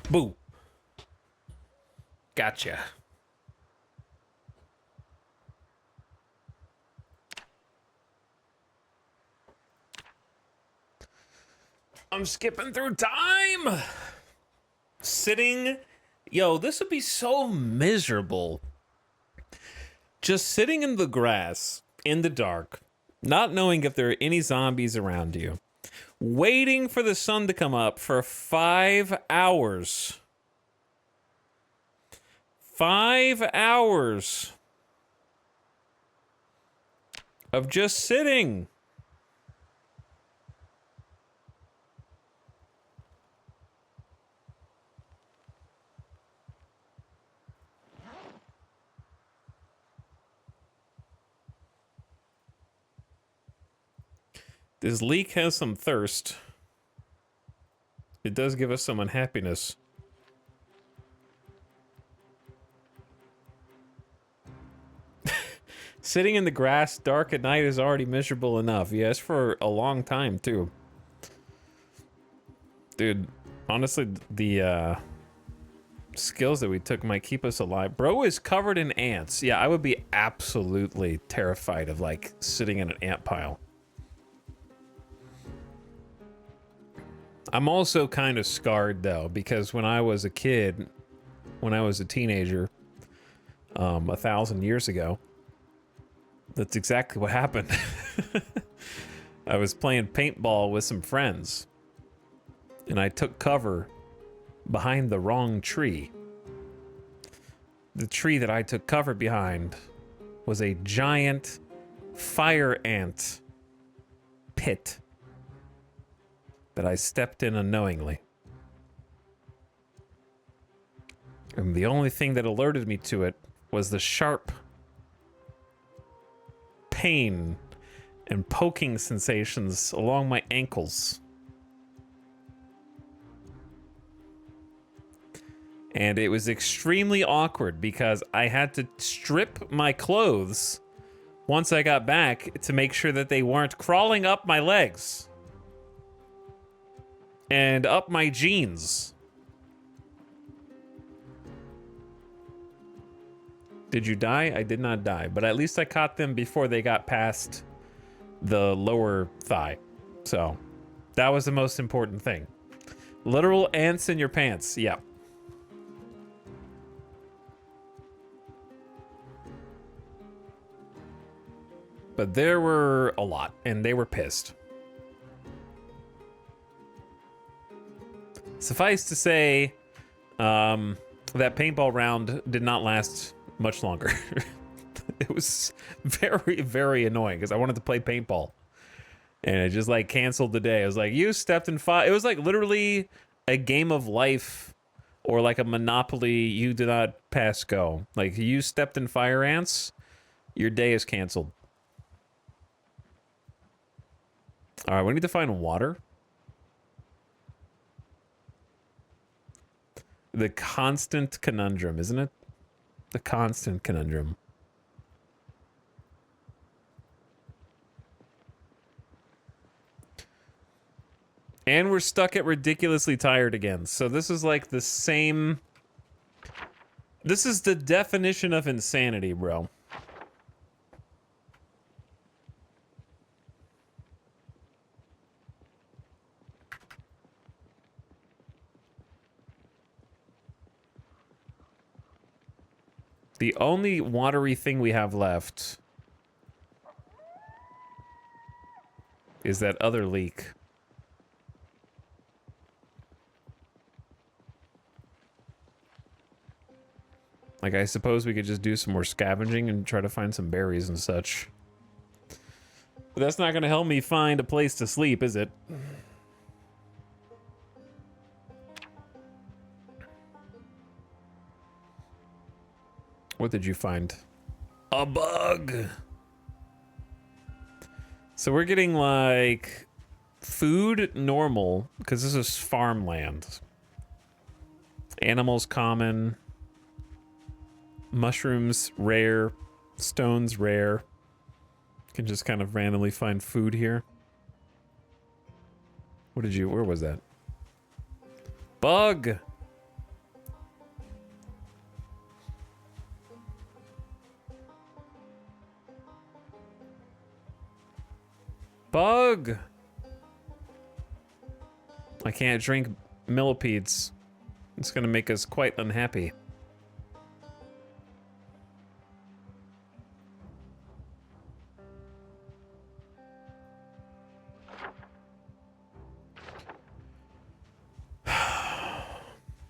Boo. Gotcha. I'm skipping through time. Sitting. Yo, this would be so miserable. Just sitting in the grass, in the dark, not knowing if there are any zombies around you, waiting for the sun to come up for 5 hours. 5 hours of just sitting. This leak has some thirst. It does give us some unhappiness. Sitting in the grass dark at night is already miserable enough. Yes, for a long time, too. Dude, honestly, the skills that we took might keep us alive. Bro is covered in ants. Yeah, I would be absolutely terrified of, like, sitting in an ant pile. I'm also kind of scarred, though, because when I was a kid, when I was a teenager, 1,000 years ago, that's exactly what happened. I was playing paintball with some friends, and I took cover behind the wrong tree. The tree that I took cover behind was a giant fire ant pit that I stepped in unknowingly. And the only thing that alerted me to it was the sharp pain and poking sensations along my ankles. And it was extremely awkward because I had to strip my clothes once I got back to make sure that they weren't crawling up my legs and up my jeans. Did you die? I did not die, but at least I caught them before they got past the lower thigh. So that was the most important thing. Literal ants in your pants. Yeah. But there were a lot, and they were pissed. Suffice to say, that paintball round did not last much longer. It was very, very annoying because I wanted to play paintball. And it just like canceled the day. I was like, you stepped in fire. It was like literally a game of life or like a Monopoly. You did not pass go. Like you stepped in fire ants, your day is canceled. All right, we need to find water. The constant conundrum, isn't it? The constant conundrum. And we're stuck at ridiculously tired again. So this is like the same... This is the definition of insanity, bro. The only watery thing we have left is that other leak. Like, I suppose we could just do some more scavenging and try to find some berries and such. But that's not going to help me find a place to sleep, is it? What did you find? A bug! So we're getting, like, food normal, because this is farmland. Animals common. Mushrooms rare. Stones rare. Can just kind of randomly find food here. Where was that? Bug! Bug! I can't drink millipedes. It's gonna make us quite unhappy.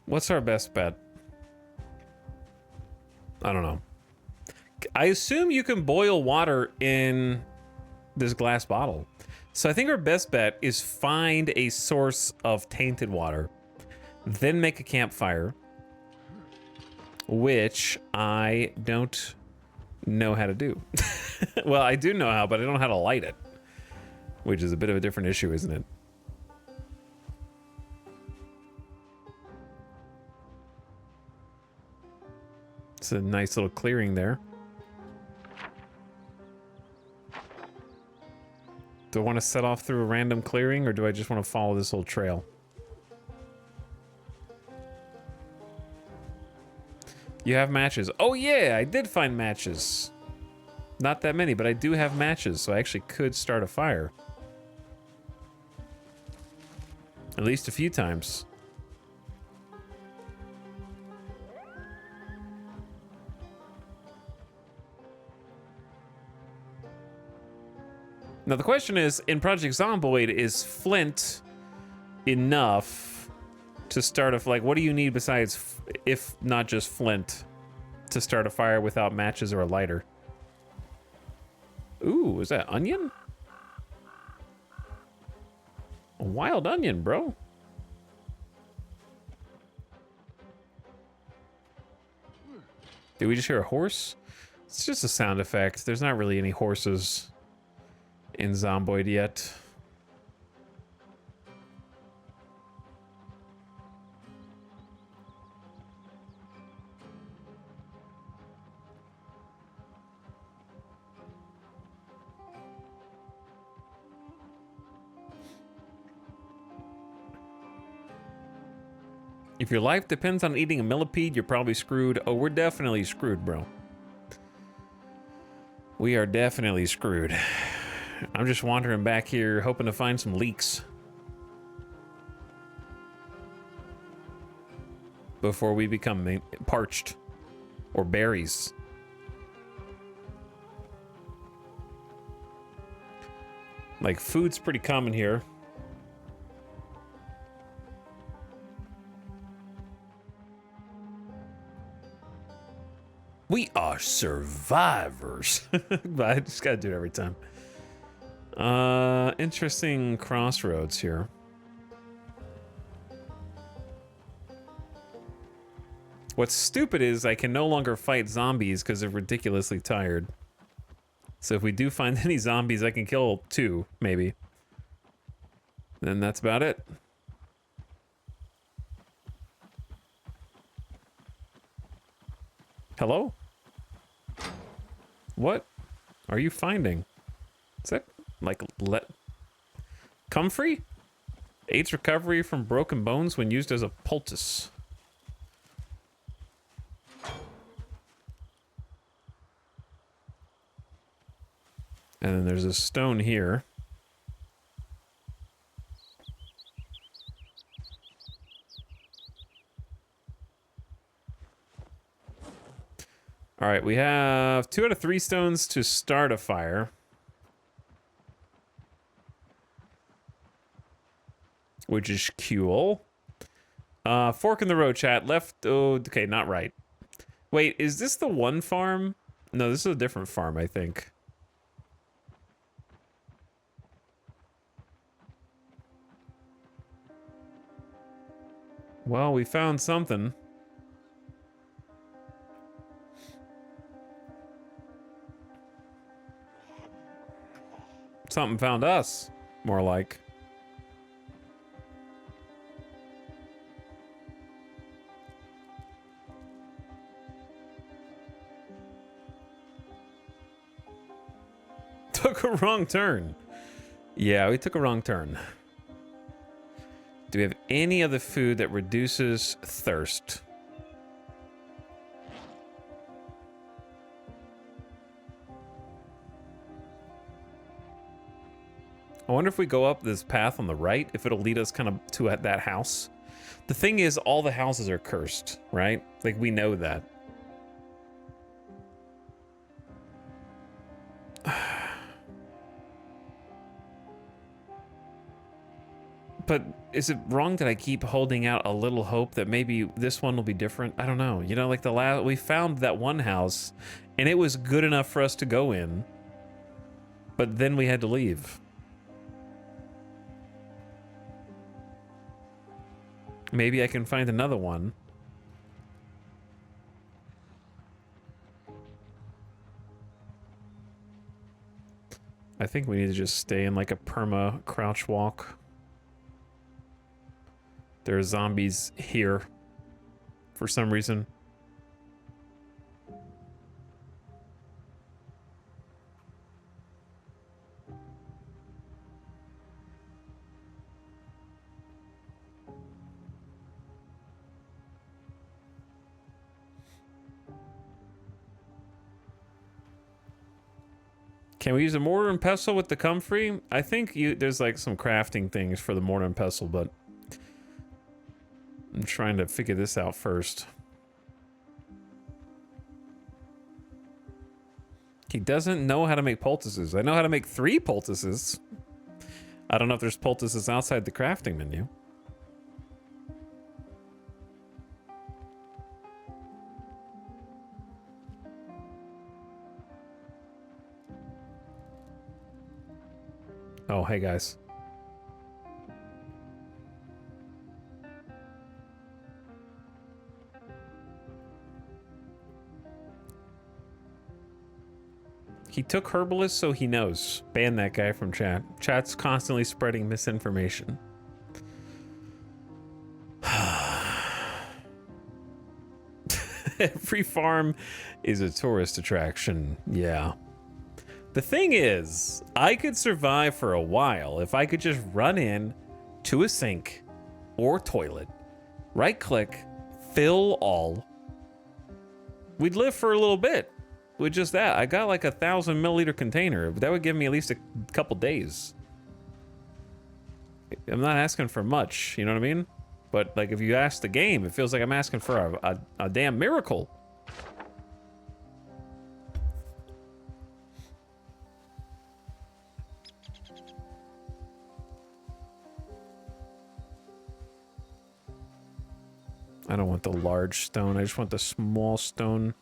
What's our best bet? I don't know. I assume you can boil water in this glass bottle. So I think our best bet is find a source of tainted water, then make a campfire, which I don't know how to do. Well, I do know how, but I don't know how to light it, which is a bit of a different issue, isn't it? It's a nice little clearing there. Do I want to set off through a random clearing, or do I just want to follow this little trail? You have matches. Oh yeah, I did find matches. Not that many, but I do have matches, so I actually could start a fire. At least a few times. Now the question is, in Project Zomboid, is flint enough to start a, like, what do you need besides, if not just flint, to start a fire without matches or a lighter? Ooh, is that onion? A wild onion, bro. Did we just hear a horse? It's just a sound effect. There's not really any horses in Zomboid yet. If your life depends on eating a millipede, you're probably screwed. Oh, we're definitely screwed, bro. We are definitely screwed. I'm just wandering back here, hoping to find some leeks before we become parched, or berries. Like, food's pretty common here. We are survivors. But I just gotta do it every time. Interesting crossroads here. What's stupid is I can no longer fight zombies because they're ridiculously tired. So if we do find any zombies, I can kill 2, maybe. Then that's about it. Hello? What are you finding? Is that like comfrey? Aids recovery from broken bones when used as a poultice. And then there's a stone here. All right, we have 2 out of 3 stones to start a fire. Which is cool. Fork in the road, chat. Left, oh, okay, not right. Wait, is this the one farm? No, this is a different farm, I think. Well, we found something. Something found us, more like. Took a wrong turn. Yeah, we took a wrong turn. Do we have any other food that reduces thirst? I wonder if we go up this path on the right, if it'll lead us kind of to that house. The thing is, all the houses are cursed, right? Like, we know that. But is it wrong that I keep holding out a little hope that maybe this one will be different? I don't know. You know, like we found that one house and it was good enough for us to go in, but then we had to leave. Maybe I can find another one. I think we need to just stay in like a perma crouch walk. There are zombies here for some reason. Can we use a mortar and pestle with the comfrey? I think there's like some crafting things for the mortar and pestle, but I'm trying to figure this out first. He doesn't know how to make poultices. I know how to make 3 poultices. I don't know if there's poultices outside the crafting menu. Oh, hey guys. He took Herbalist, so he knows. Ban that guy from chat. Chat's constantly spreading misinformation. Every farm is a tourist attraction. Yeah. The thing is, I could survive for a while if I could just run in to a sink or toilet, right click, fill all. We'd live for a little bit with just that. I got like a 1,000 milliliter container. That would give me at least a couple days. I'm not asking for much, you know what I mean? But like if you ask the game, it feels like I'm asking for a damn miracle. I don't want the large stone. I just want the small stone.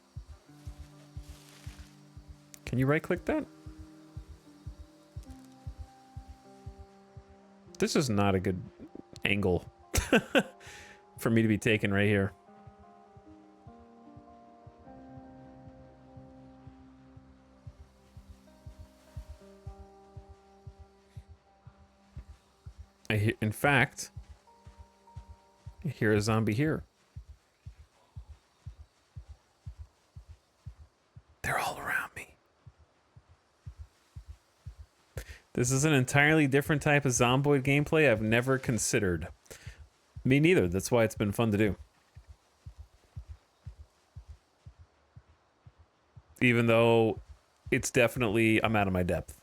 Can you right click that? This is not a good angle for me to be taken right here. In fact, I hear a zombie here. They're all around me. This is an entirely different type of zomboid gameplay I've never considered. Me neither. That's why it's been fun to do. Even though it's definitely, I'm out of my depth.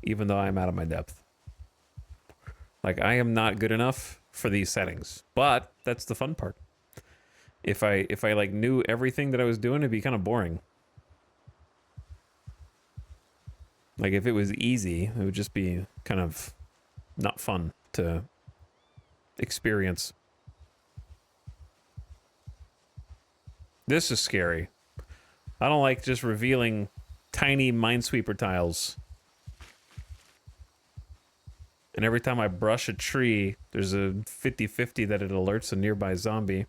Even though I'm out of my depth. Like, I am not good enough for these settings. But that's the fun part. If I like knew everything that I was doing, it'd be kind of boring. Like if it was easy, it would just be kind of not fun to experience. This is scary. I don't like just revealing tiny minesweeper tiles. And every time I brush a tree, there's a 50-50 that it alerts a nearby zombie.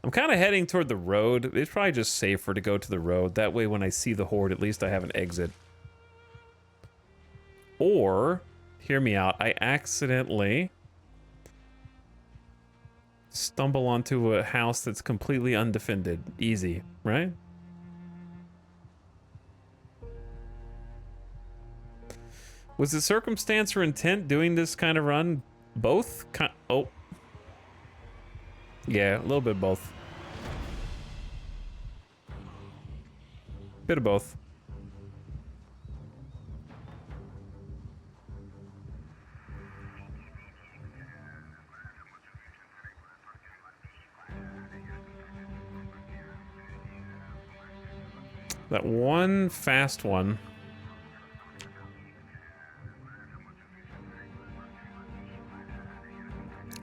I'm kind of heading toward the road. It's probably just safer to go to the road. That way when I see the horde, at least I have an exit. Or, hear me out, I accidentally stumble onto a house that's completely undefended. Easy, right? Was it circumstance or intent doing this kind of run? Both? Oh. Yeah, a little bit of both. Bit of both. That one fast one.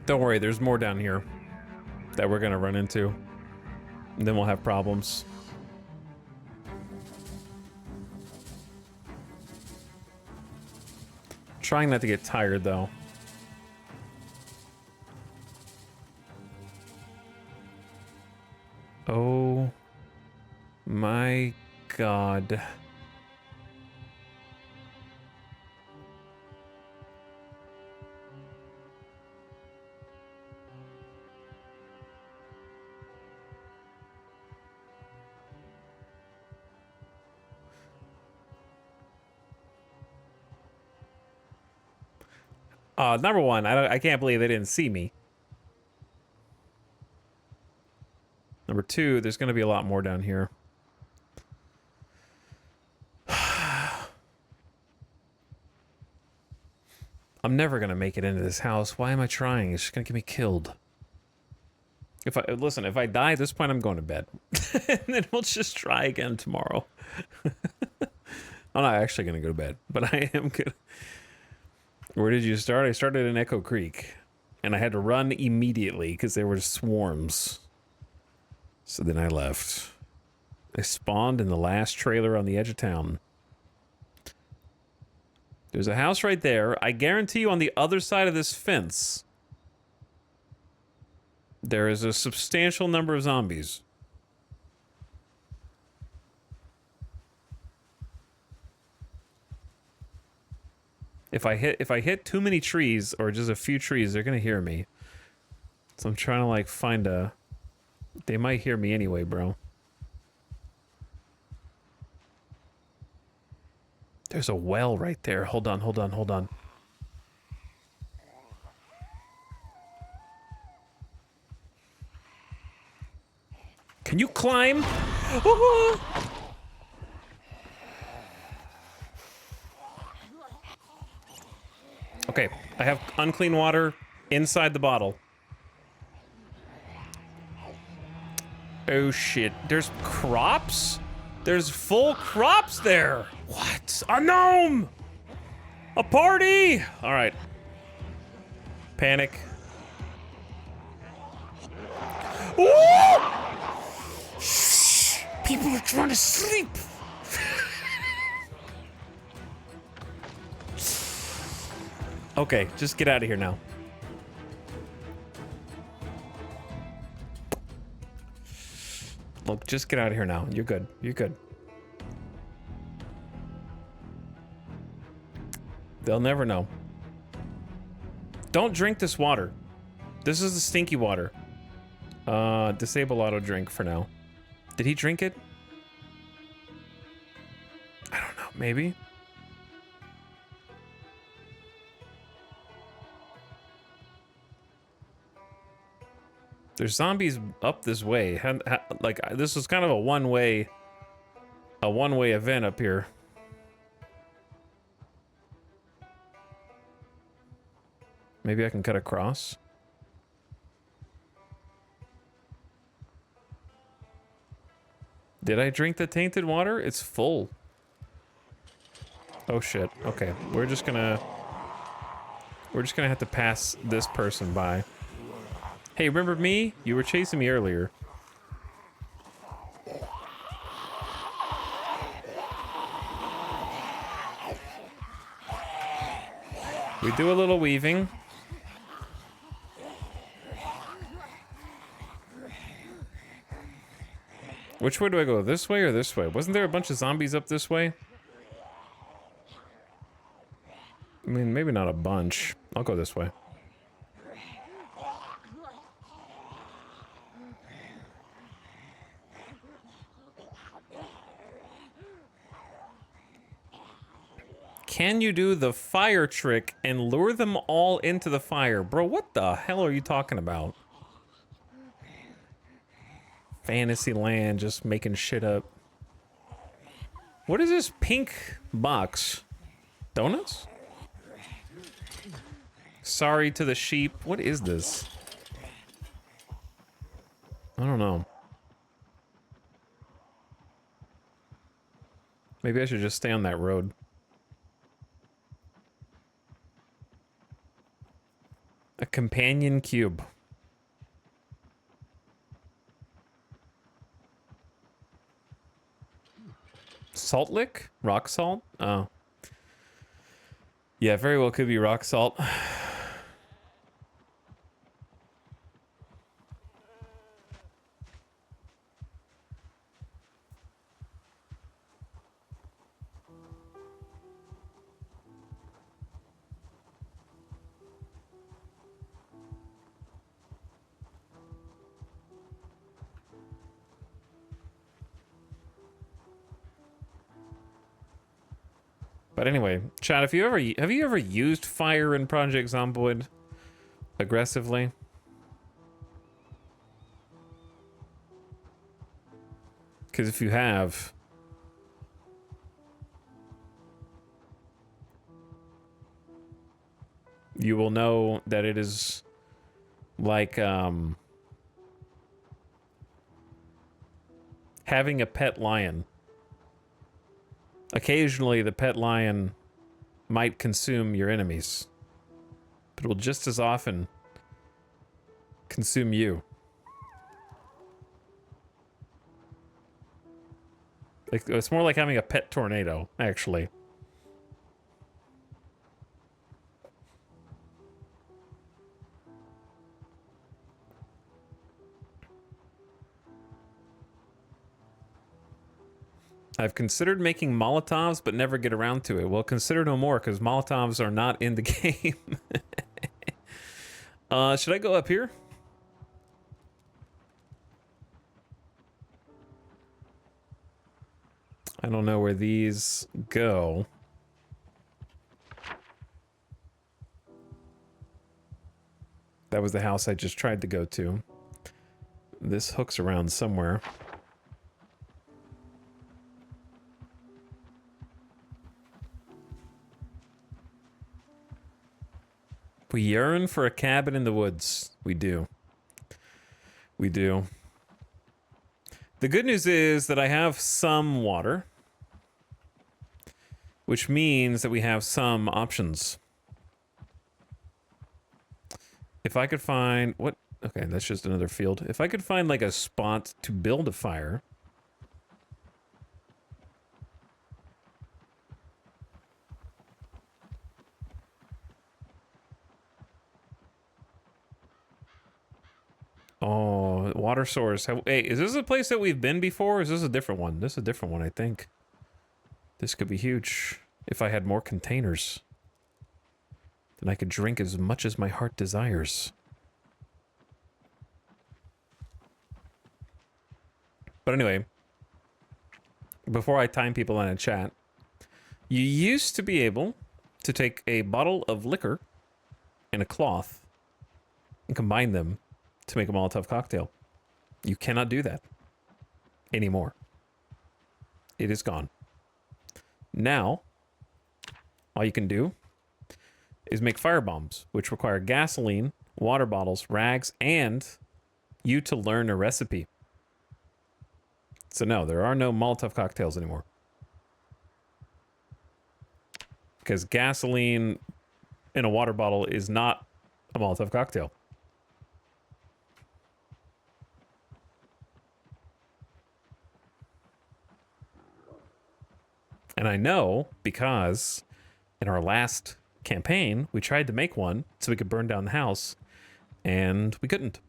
Don't worry, there's more down here that we're gonna run into. And then we'll have problems. Trying not to get tired, though. Oh my God. Number one, I can't believe they didn't see me. Number two, there's gonna be a lot more down here. I'm never gonna make it into this house. Why am I trying? It's just gonna get me killed. If I die at this point, I'm going to bed. And then we'll just try again tomorrow. I'm not actually gonna go to bed, but I am gonna. Where did you start? I started in Echo Creek. And I had to run immediately because there were swarms. So then I left. I spawned in the last trailer on the edge of town. There's a house right there. I guarantee you on the other side of this fence, there is a substantial number of zombies. If I hit too many trees or just a few trees, they're gonna hear me. So I'm trying to like find a. They might hear me anyway, bro. There's a well right there. Hold on, hold on, hold on. Can you climb? Okay, I have unclean water inside the bottle. Oh shit, there's crops? There's full crops there. What? A gnome! A party! All right. Panic. Ooh! Shh! People are trying to sleep. Okay, just get out of here now. Look, just get out of here now. You're good. You're good. They'll never know. Don't drink this water. This is the stinky water. Disable auto drink for now. Did he drink it? I don't know. Maybe. There's zombies up this way. Like, this was kind of a one-way event up here. Maybe I can cut across. Did I drink the tainted water? It's full. Oh shit. Okay, we're just gonna have to pass this person by. Hey, remember me? You were chasing me earlier. We do a little weaving. Which way do I go? This way or this way? Wasn't there a bunch of zombies up this way? I mean, maybe not a bunch. I'll go this way. Can you do the fire trick and lure them all into the fire? Bro, what the hell are you talking about? Fantasyland, just making shit up. What is this pink box? Donuts? Sorry to the sheep. What is this? I don't know. Maybe I should just stay on that road. A companion cube. Salt lick? Rock salt? Oh. Yeah, very well could be rock salt. But anyway, Chad, have you ever used fire in Project Zomboid aggressively? Because if you have, you will know that it is like having a pet lion. Occasionally, the pet lion might consume your enemies, but it will just as often consume you. Like, it's more like having a pet tornado, actually. I've considered making Molotovs, but never get around to it. Well, consider no more, because Molotovs are not in the game. Should I go up here? I don't know where these go. That was the house I just tried to go to. This hooks around somewhere. We yearn for a cabin in the woods. We do. We do. The good news is that I have some water, which means that we have some options. If I could find what? Okay, that's just another field. If I could find like a spot to build a fire. Oh, water source. Hey, is this a place that we've been before? Or is this a different one? This is a different one, I think. This could be huge. If I had more containers, then I could drink as much as my heart desires. But anyway, before I time people on a chat, you used to be able to take a bottle of liquor and a cloth and combine them to make a Molotov cocktail. You cannot do that anymore. It is gone. Now, all you can do is make fire bombs, which require gasoline, water bottles, rags, and you to learn a recipe. So no, there are no Molotov cocktails anymore. Because gasoline in a water bottle is not a Molotov cocktail. And I know because in our last campaign, we tried to make one so we could burn down the house, and we couldn't.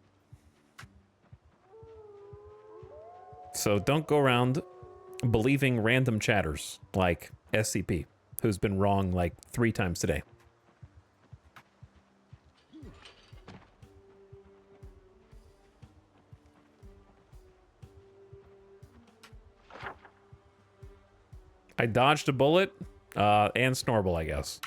So don't go around believing random chatters like SCP, who's been wrong like 3 times today. I dodged a bullet and Snorble, I guess.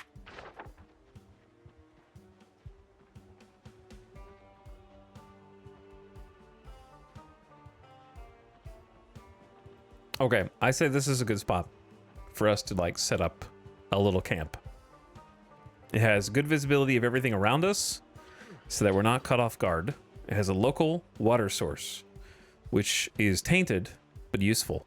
Okay, I say this is a good spot for us to like set up a little camp. It has good visibility of everything around us so that we're not caught off guard. It has a local water source, which is tainted but useful.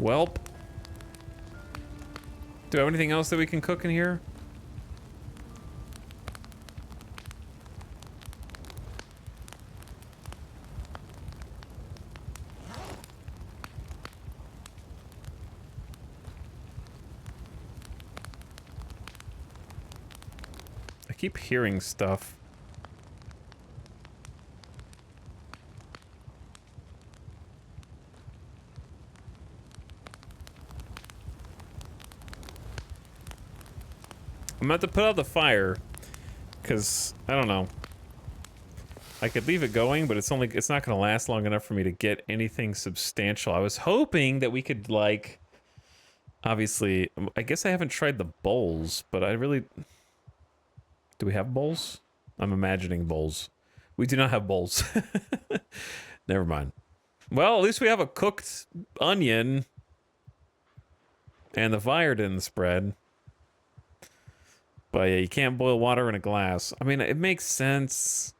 Welp. Do we have anything else that we can cook in here? I keep hearing stuff. I'm about to put out the fire, because, I don't know. I could leave it going, but it's not going to last long enough for me to get anything substantial. I was hoping that we could, like, obviously, I guess I haven't tried the bowls, but I really... Do we have bowls? I'm imagining bowls. We do not have bowls. Never mind. Well, at least we have a cooked onion, and the fire didn't spread. But yeah, you can't boil water in a glass. I mean, it makes sense.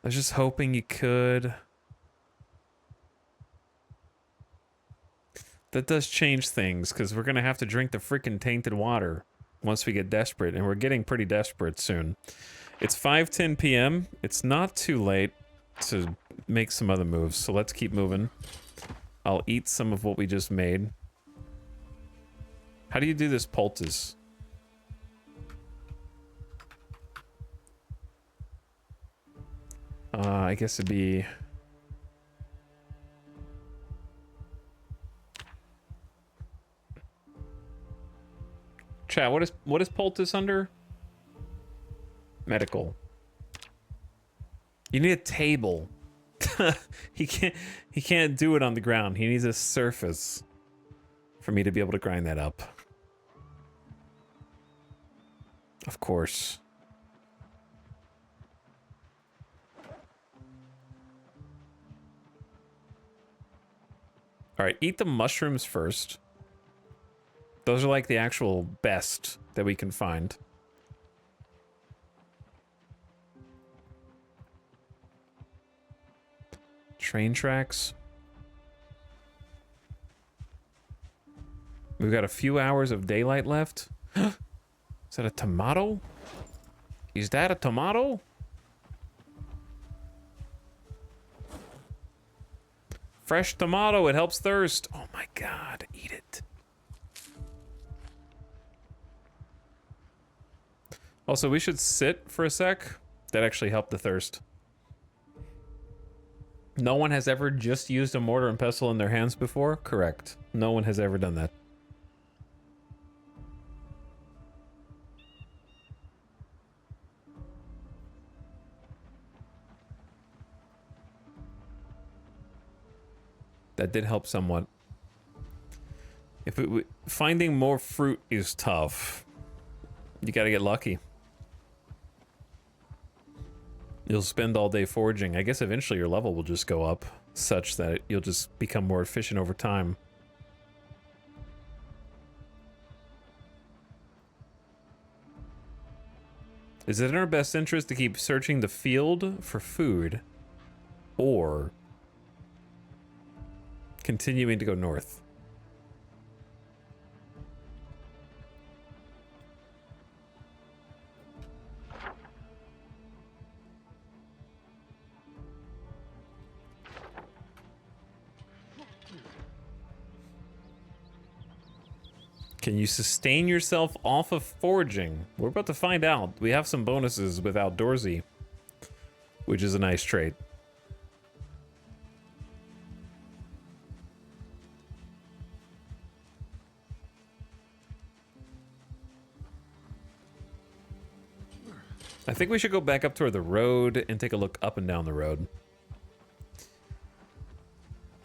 I was just hoping you could. That does change things, because we're going to have to drink the freaking tainted water once we get desperate, and we're getting pretty desperate soon. It's 5:10 p.m. It's not too late to make some other moves, so let's keep moving. I'll eat some of what we just made. How do you do this poultice? I guess it'd be... Chat, what is poultice under? Medical. You need a table. he can't do it on the ground. He needs a surface for me to be able to grind that up. Of course. All right, eat the mushrooms first. Those are like the actual best that we can find. Train tracks. We've got a few hours of daylight left. Is that a tomato? Is that a tomato? Fresh tomato, it helps thirst. Oh my god, eat it. Also, we should sit for a sec. That actually helped the thirst. No one has ever just used a mortar and pestle in their hands before? Correct. No one has ever done that. That did help somewhat. Finding more fruit is tough. You gotta get lucky. You'll spend all day foraging. I guess eventually your level will just go up, such that you'll just become more efficient over time. Is it in our best interest to keep searching the field for food, or continuing to go north? Can you sustain yourself off of foraging? We're about to find out. We have some bonuses with outdoorsy, which is a nice trait. I think we should go back up toward the road and take a look up and down the road.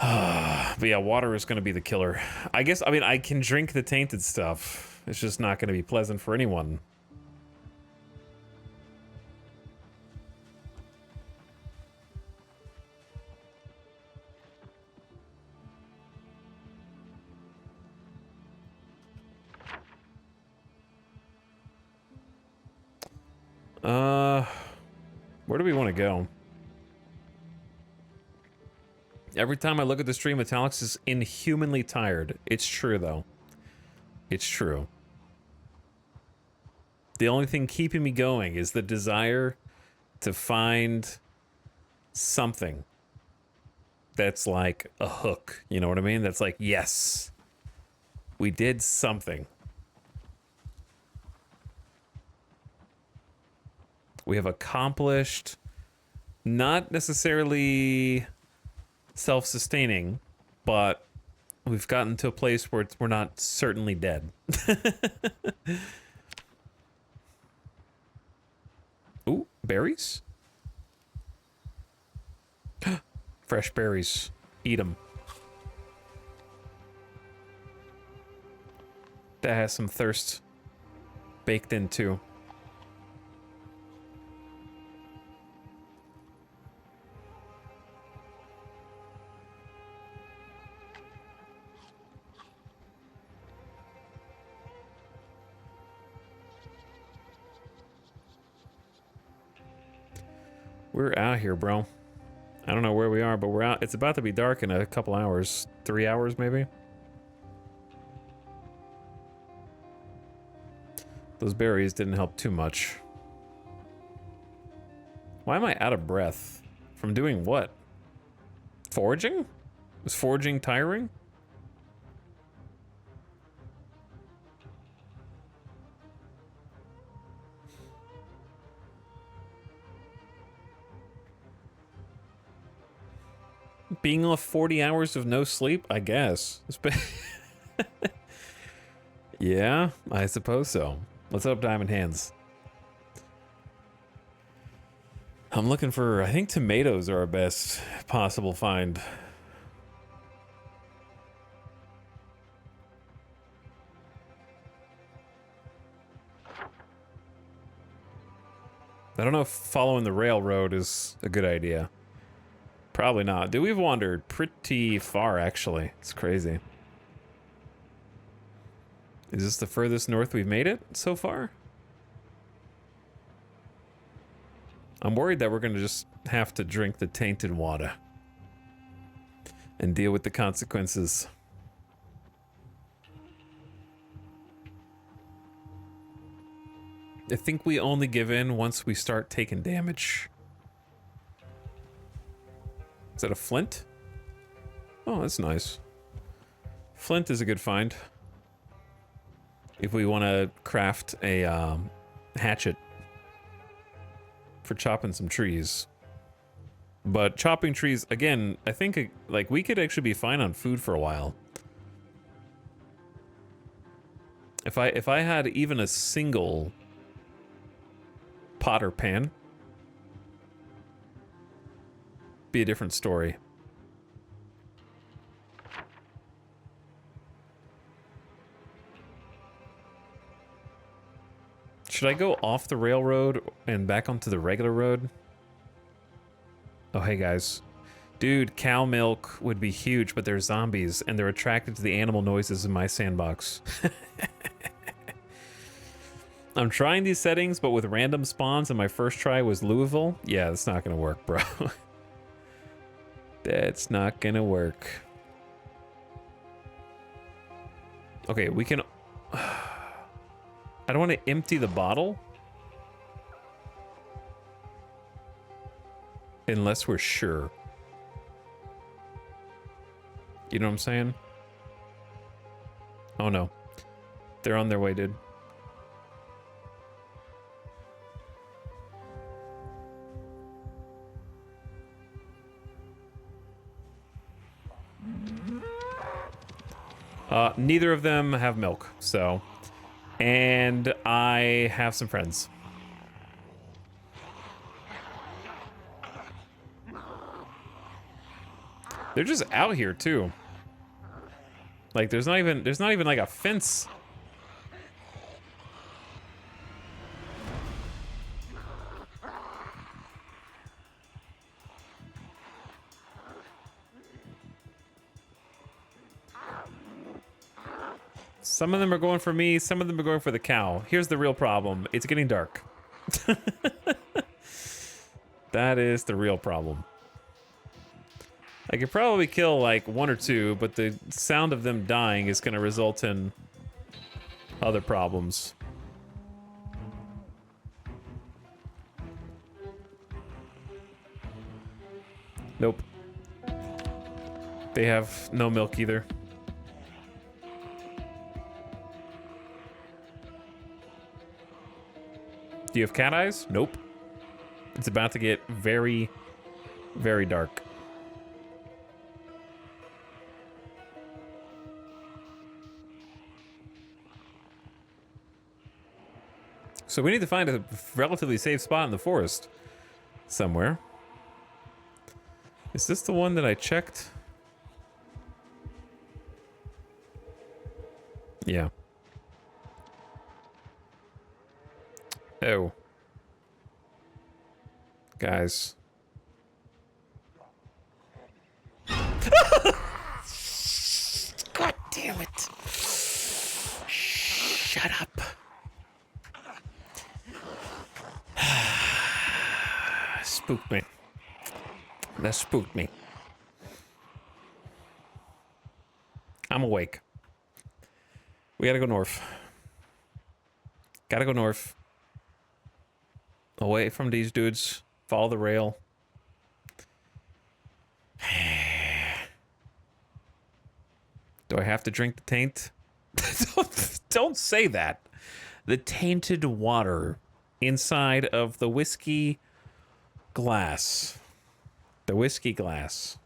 But yeah, water is going to be the killer. I guess, I mean, I can drink the tainted stuff. It's just not going to be pleasant for anyone. Where do we want to go? Every time I look at the stream, Metallics is inhumanly tired. It's true, though. It's true. The only thing keeping me going is the desire to find something that's like a hook. You know what I mean? That's like, yes, we did something. We have accomplished, not necessarily self-sustaining, but we've gotten to a place where we're not certainly dead. Ooh, berries? Fresh berries. Eat them. That has some thirst baked in too. We're out here, bro. I don't know where we are, but we're out. It's about to be dark in a couple hours. 3 hours, maybe? Those berries didn't help too much. Why am I out of breath? From doing what? Foraging? Was foraging tiring? Being off 40 hours of no sleep? I guess. It's been yeah, I suppose so. What's up, Diamond Hands? I'm looking for, I think tomatoes are our best possible find. I don't know if following the railroad is a good idea. Probably not. Dude, we've wandered pretty far, actually. It's crazy. Is this the furthest north we've made it so far? I'm worried that we're going to just have to drink the tainted water and deal with the consequences. I think we only give in once we start taking damage. Is that a flint? Oh, that's nice. Flint is a good find. If we want to craft a hatchet for chopping some trees. But chopping trees, again, I think like we could actually be fine on food for a while. If I had even a single pot or pan, be a different story. Should I go off the railroad and back onto the regular road? Oh, hey guys. Dude, cow milk would be huge, but they're zombies and they're attracted to the animal noises in my sandbox. I'm trying these settings, but with random spawns, and my first try was Louisville. Yeah, that's not gonna work, bro. That's not gonna work. Okay, we can... I don't want to empty the bottle. Unless we're sure. You know what I'm saying? Oh no. They're on their way, dude. Neither of them have milk, so... And I have some friends. They're just out here too. Like there's not even like a fence. Some of them are going for me, some of them are going for the cow. Here's the real problem. It's getting dark. That is the real problem. I could probably kill like 1 or 2, but the sound of them dying is going to result in other problems. Nope. They have no milk either. Do you have cat eyes? Nope. It's about to get very, very dark. So we need to find a relatively safe spot in the forest somewhere. Is this the one that I checked? Yeah. Oh. Guys. God damn it. Shut up. Spooked me. That spooked me. I'm awake. We gotta go north. Gotta go north. Away from these dudes. Follow the rail. Do I have to drink the taint? don't say that. The tainted water inside of the whiskey glass. The whiskey glass.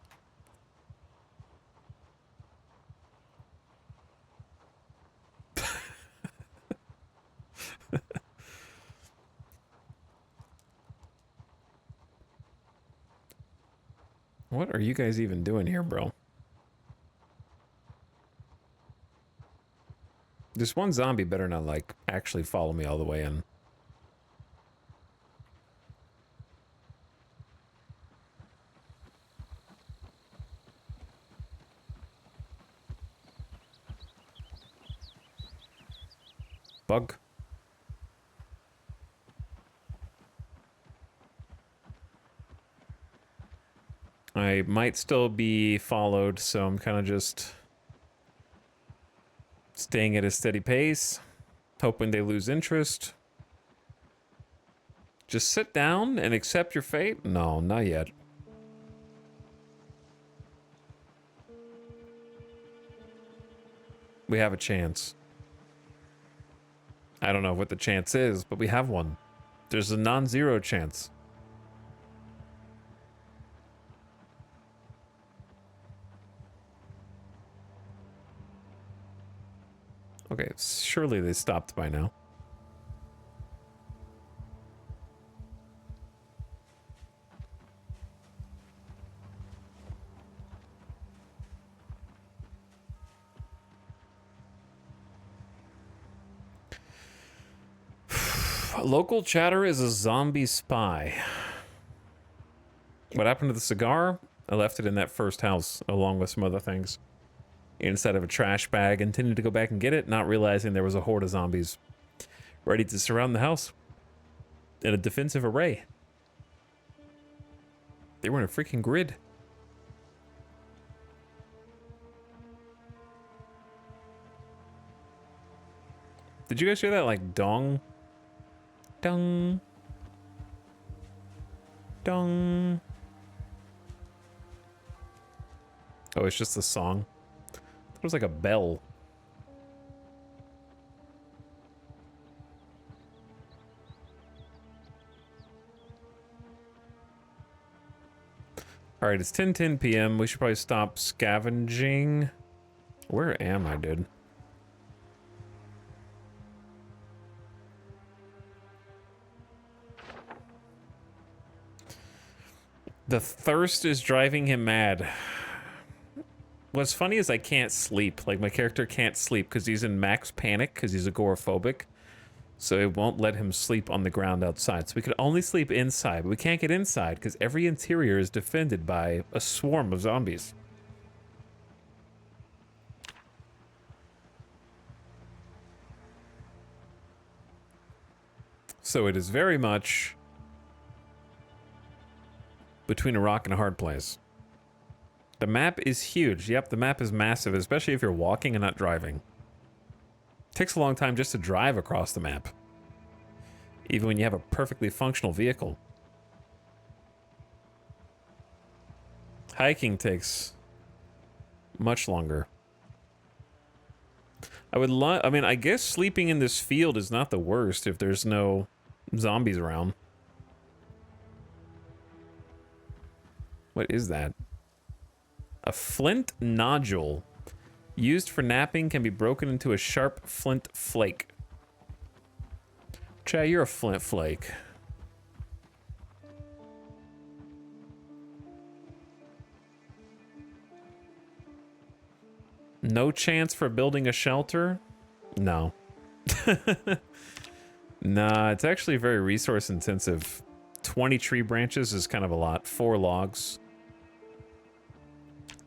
What are you guys even doing here, bro? This one zombie better not, like, actually follow me all the way in. Bug. I might still be followed, so I'm kind of just staying at a steady pace, hoping they lose interest. Just sit down and accept your fate? No, not yet. We have a chance. I don't know what the chance is, but we have one. There's a non-zero chance. Okay, surely they stopped by now. Local chatter is a zombie spy. What happened to the cigar? I left it in that first house, along with some other things. Inside of a trash bag, intended to go back and get it, not realizing there was a horde of zombies ready to surround the house in a defensive array. They were in a freaking grid. Did you guys hear that, like, dong? Dong. Dong. Oh, it's just the song. It was like a bell. All right, it's 10:10 p.m. We should probably stop scavenging. Where am I, dude? The thirst is driving him mad. What's funny is I can't sleep. Like, my character can't sleep because he's in max panic because he's agoraphobic. So it won't let him sleep on the ground outside. So we could only sleep inside, but we can't get inside because every interior is defended by a swarm of zombies. So it is very much between a rock and a hard place. The map is huge. Yep, the map is massive, especially if you're walking and not driving. Takes a long time just to drive across the map, even when you have a perfectly functional vehicle. Hiking takes much longer. I mean, I guess sleeping in this field is not the worst if there's no zombies around. What is that? A flint nodule. Used for napping, can be broken into a sharp flint flake. Chad, you're a flint flake. No chance for building a shelter? No. Nah, it's actually very resource intensive. 20 tree branches is kind of a lot. 4 logs.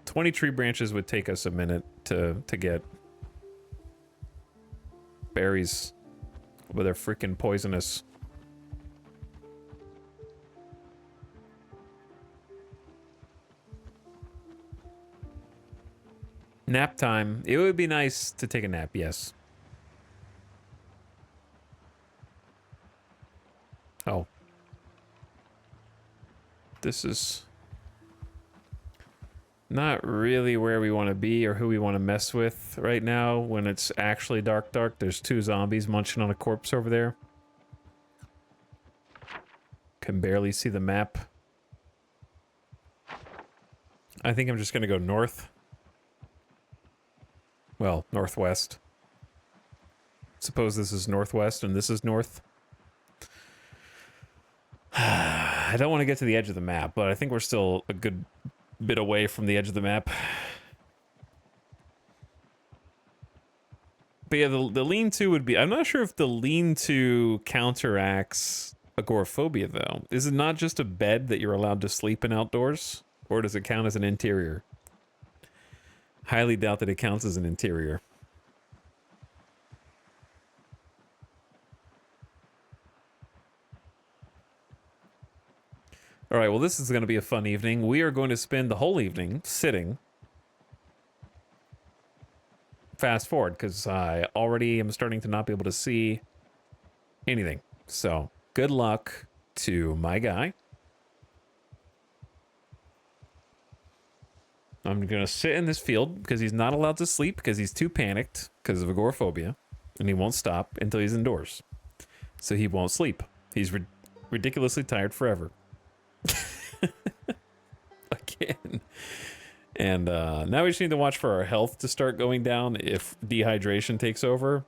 20 tree branches would take us a minute to get. Berries. But they're freaking poisonous. Nap time. It would be nice to take a nap, yes. Oh. This is not really where we want to be or who we want to mess with right now when it's actually dark. There's 2 zombies munching on a corpse over there. Can barely see the map. I think I'm just going to go north. Well, northwest. Suppose this is northwest and this is north. I don't want to get to the edge of the map, but I think we're still a good bit away from the edge of the map. But yeah, the lean-to would be... I'm not sure if the lean-to counteracts agoraphobia, though. Is it not just a bed that you're allowed to sleep in outdoors? Or does it count as an interior? Highly doubt that it counts as an interior. All right, well, this is going to be a fun evening. We are going to spend the whole evening sitting. Fast forward, because I already am starting to not be able to see anything. So, good luck to my guy. I'm going to sit in this field because he's not allowed to sleep because he's too panicked because of agoraphobia. And he won't stop until he's indoors. So he won't sleep. He's ridiculously tired forever. Again. And now we just need to watch for our health to start going down. If dehydration takes over,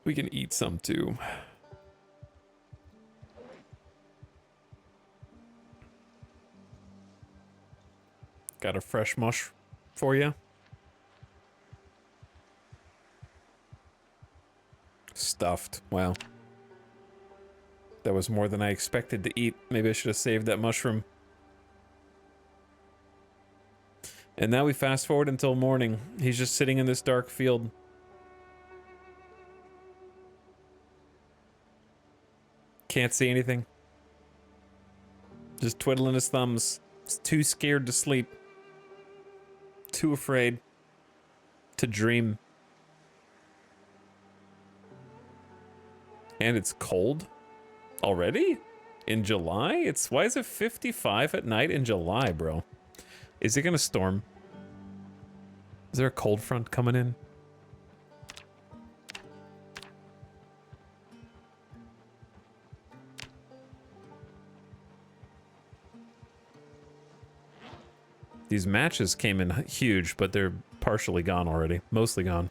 we can eat some too. Got a fresh mush for you. Stuffed. Wow. That was more than I expected to eat. Maybe I should have saved that mushroom. And now we fast forward until morning. He's just sitting in this dark field. Can't see anything. Just twiddling his thumbs. He's too scared to sleep. Too afraid to dream. And it's cold already? In July? Why is it 55 at night in July, bro? Is it gonna storm? Is there a cold front coming in? These matches came in huge, but they're partially gone already. Mostly gone.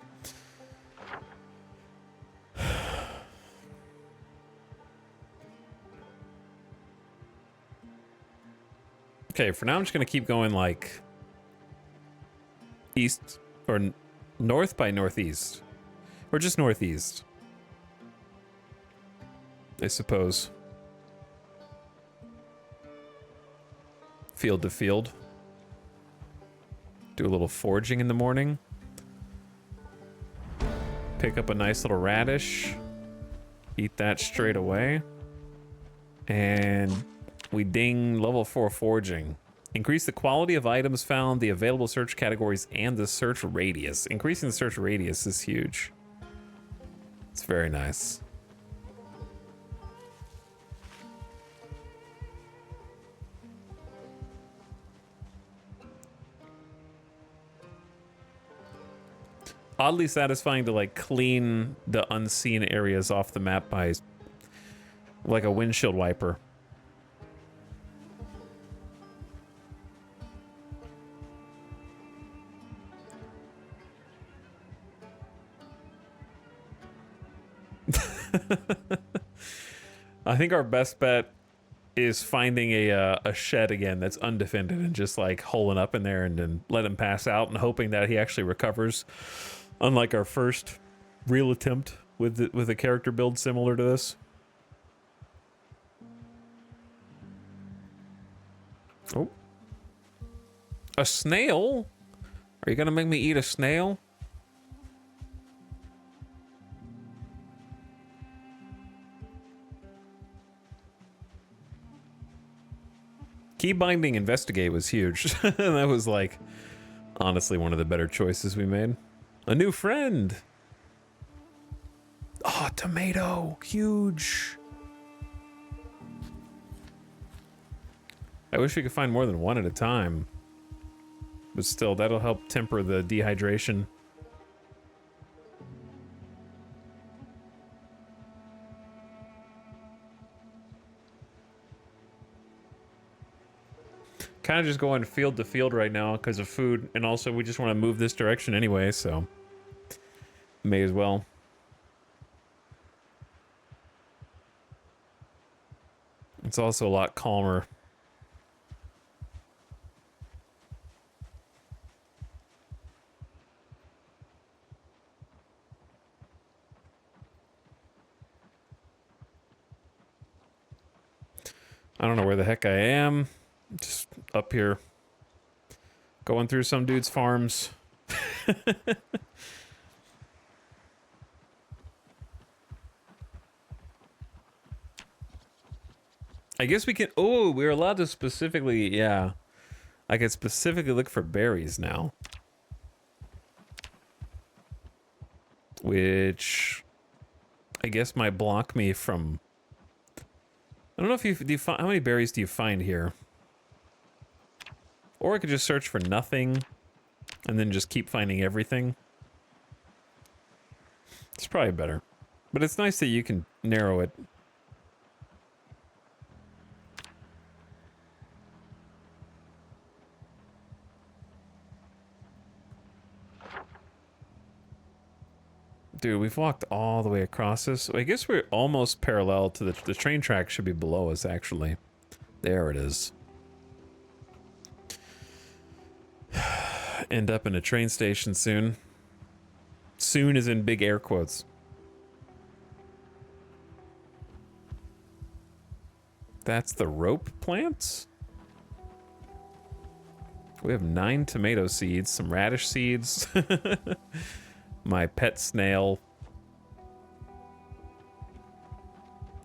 Okay, for now I'm just going to keep going like east or north by northeast. Or just northeast, I suppose. Field to field. Do a little foraging in the morning. Pick up a nice little radish. Eat that straight away. And we ding level 4 foraging. Increase the quality of items found, the available search categories, and the search radius. Increasing the search radius is huge. It's very nice. Oddly satisfying to like clean the unseen areas off the map by like a windshield wiper. I think our best bet is finding a shed again that's undefended and just like holing up in there and then let him pass out and hoping that he actually recovers. Unlike our first real attempt with a character build similar to this. Oh. A snail? Are you gonna make me eat a snail? Key binding investigate was huge. That was like honestly one of the better choices we made. A new friend. Oh, tomato. Huge. I wish we could find more than one at a time. But still, that'll help temper the dehydration. Kind of just going field to field right now because of food, and also we just want to move this direction anyway, so may as well. It's also a lot calmer. I don't know where the heck I am. Just up here. Going through some dude's farms. I guess we can... Oh, we're allowed to specifically... Yeah. I can specifically look for berries now. Which... I guess might block me from... I don't know if you find... How many berries do you find here? Or I could just search for nothing. And then just keep finding everything. It's probably better. But it's nice that you can narrow it. Dude, we've walked all the way across this. I guess we're almost parallel to the train track should be below us, actually. There it is. End up in a train station soon. Soon is in big air quotes. That's the rope plants? We have 9 tomato seeds, some radish seeds. My pet snail.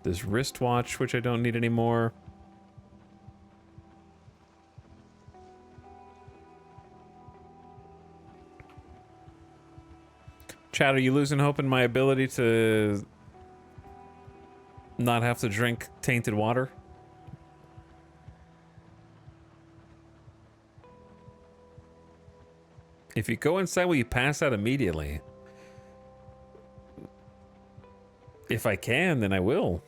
This wristwatch, which I don't need anymore. Chad, are you losing hope in my ability to not have to drink tainted water? If you go inside, will you pass out immediately? If I can, then I will.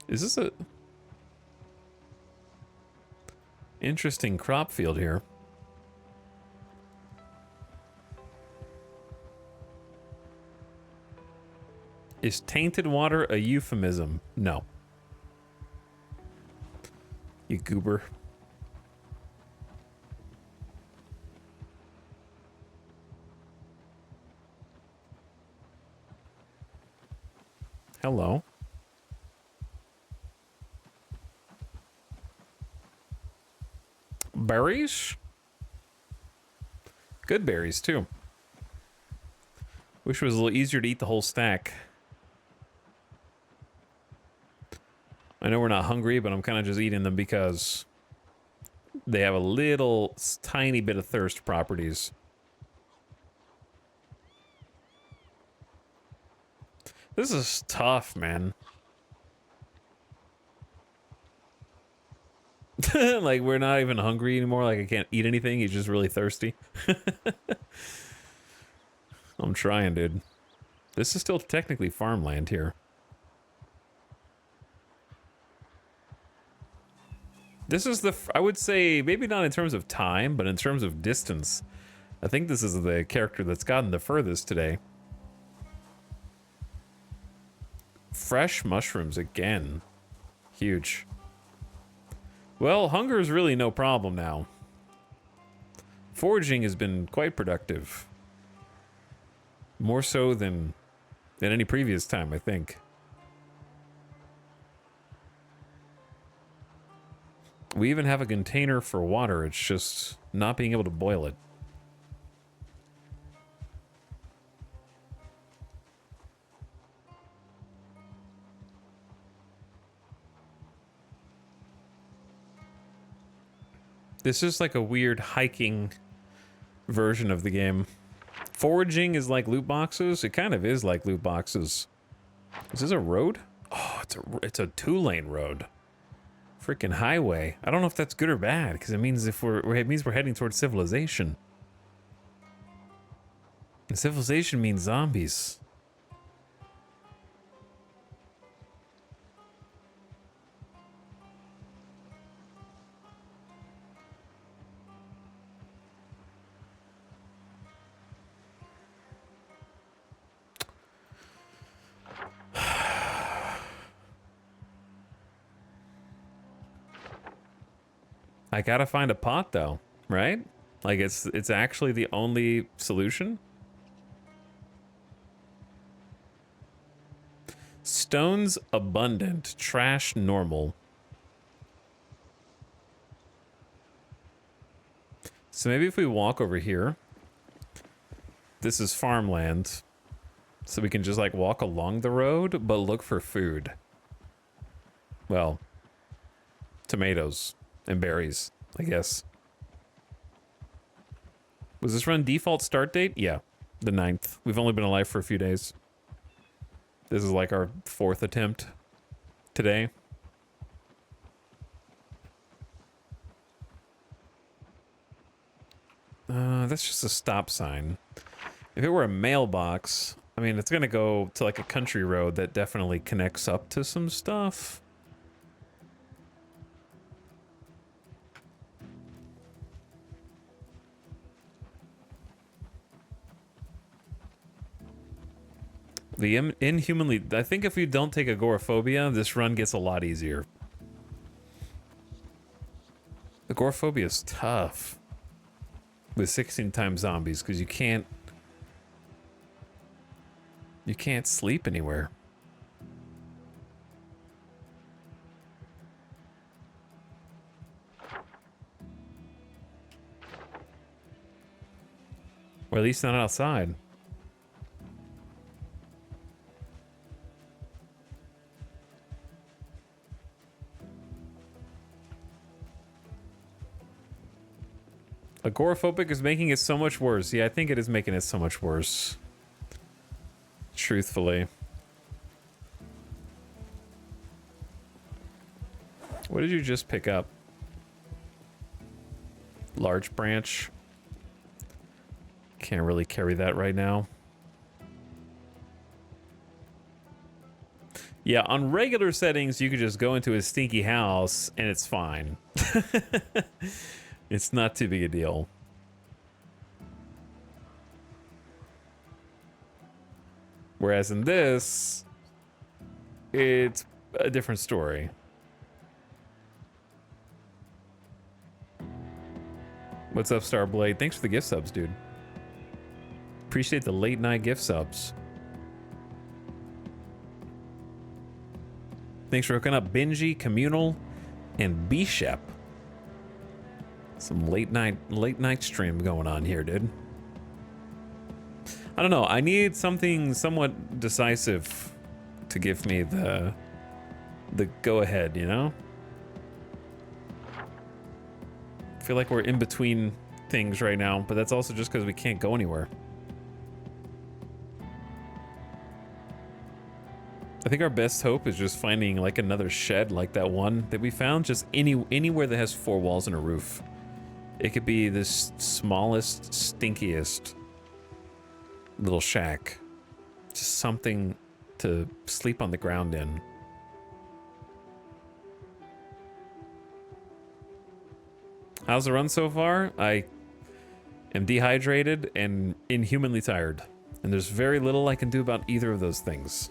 Is this a... interesting crop field here? Is tainted water a euphemism? No. You goober. Hello. Berries? Good berries, too. Wish it was a little easier to eat the whole stack. I know we're not hungry, but I'm kind of just eating them because they have a little tiny bit of thirst properties. This is tough, man. Like, we're not even hungry anymore. Like, I can't eat anything. He's just really thirsty. I'm trying, dude. This is still technically farmland here. This is the, I would say, maybe not in terms of time, but in terms of distance. I think this is the character that's gotten the furthest today. Fresh mushrooms again. Huge. Well, hunger is really no problem now. Foraging has been quite productive. More so than any previous time, I think. We even have a container for water. It's just not being able to boil it. This is like a weird hiking version of the game. Foraging is like loot boxes. It kind of is like loot boxes. Is this a road? Oh, it's a 2-lane road. Freaking highway. I don't know if that's good or bad because it means it means we're heading towards civilization. And civilization means zombies. I gotta find a pot though, right? Like it's actually the only solution. Stones abundant, trash normal. So maybe if we walk over here, this is farmland. So we can just like walk along the road, but look for food. Well, tomatoes and berries, I guess. Was this run default start date? Yeah, the 9th. We've only been alive for a few days. This is like our 4th attempt today. That's just a stop sign. If it were a mailbox, I mean, it's gonna go to like a country road that definitely connects up to some stuff. The inhumanly... I think if you don't take agoraphobia, this run gets a lot easier. Agoraphobia is tough. With 16 times zombies, because you can't... You can't sleep anywhere. Or at least not outside. Agoraphobic is making it so much worse. Yeah, I think it is making it so much worse. Truthfully. What did you just pick up? Large branch. Can't really carry that right now. Yeah, on regular settings, you could just go into a stinky house and it's fine. It's not too big a deal. Whereas in this, it's a different story. What's up, Starblade? Thanks for the gift subs, dude. Appreciate the late night gift subs. Thanks for hooking up Benji, Communal, and B-Shep. Some late night stream going on here, dude. I don't know. I need something somewhat decisive to give me the the go-ahead, you know? I feel like we're in between things right now, but that's also just because we can't go anywhere. I think our best hope is just finding like another shed like that one that we found, just anywhere that has 4 walls and a roof. It could be this smallest, stinkiest little shack. Just something to sleep on the ground in. How's the run so far? I am dehydrated and inhumanly tired. And there's very little I can do about either of those things.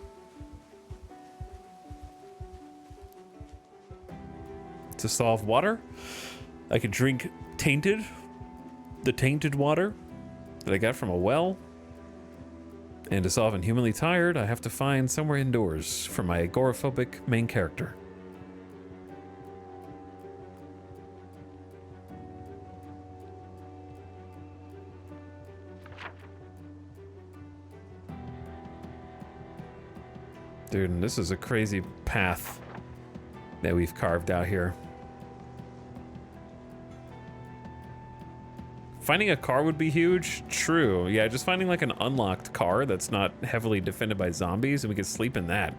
To solve water, I could drink the tainted water that I got from a well. And to solve inhumanly tired, I have to find somewhere indoors for my agoraphobic main character. Dude, and this is a crazy path that we've carved out here. Finding a car would be huge. True. Yeah, just finding like an unlocked car that's not heavily defended by zombies and we could sleep in that.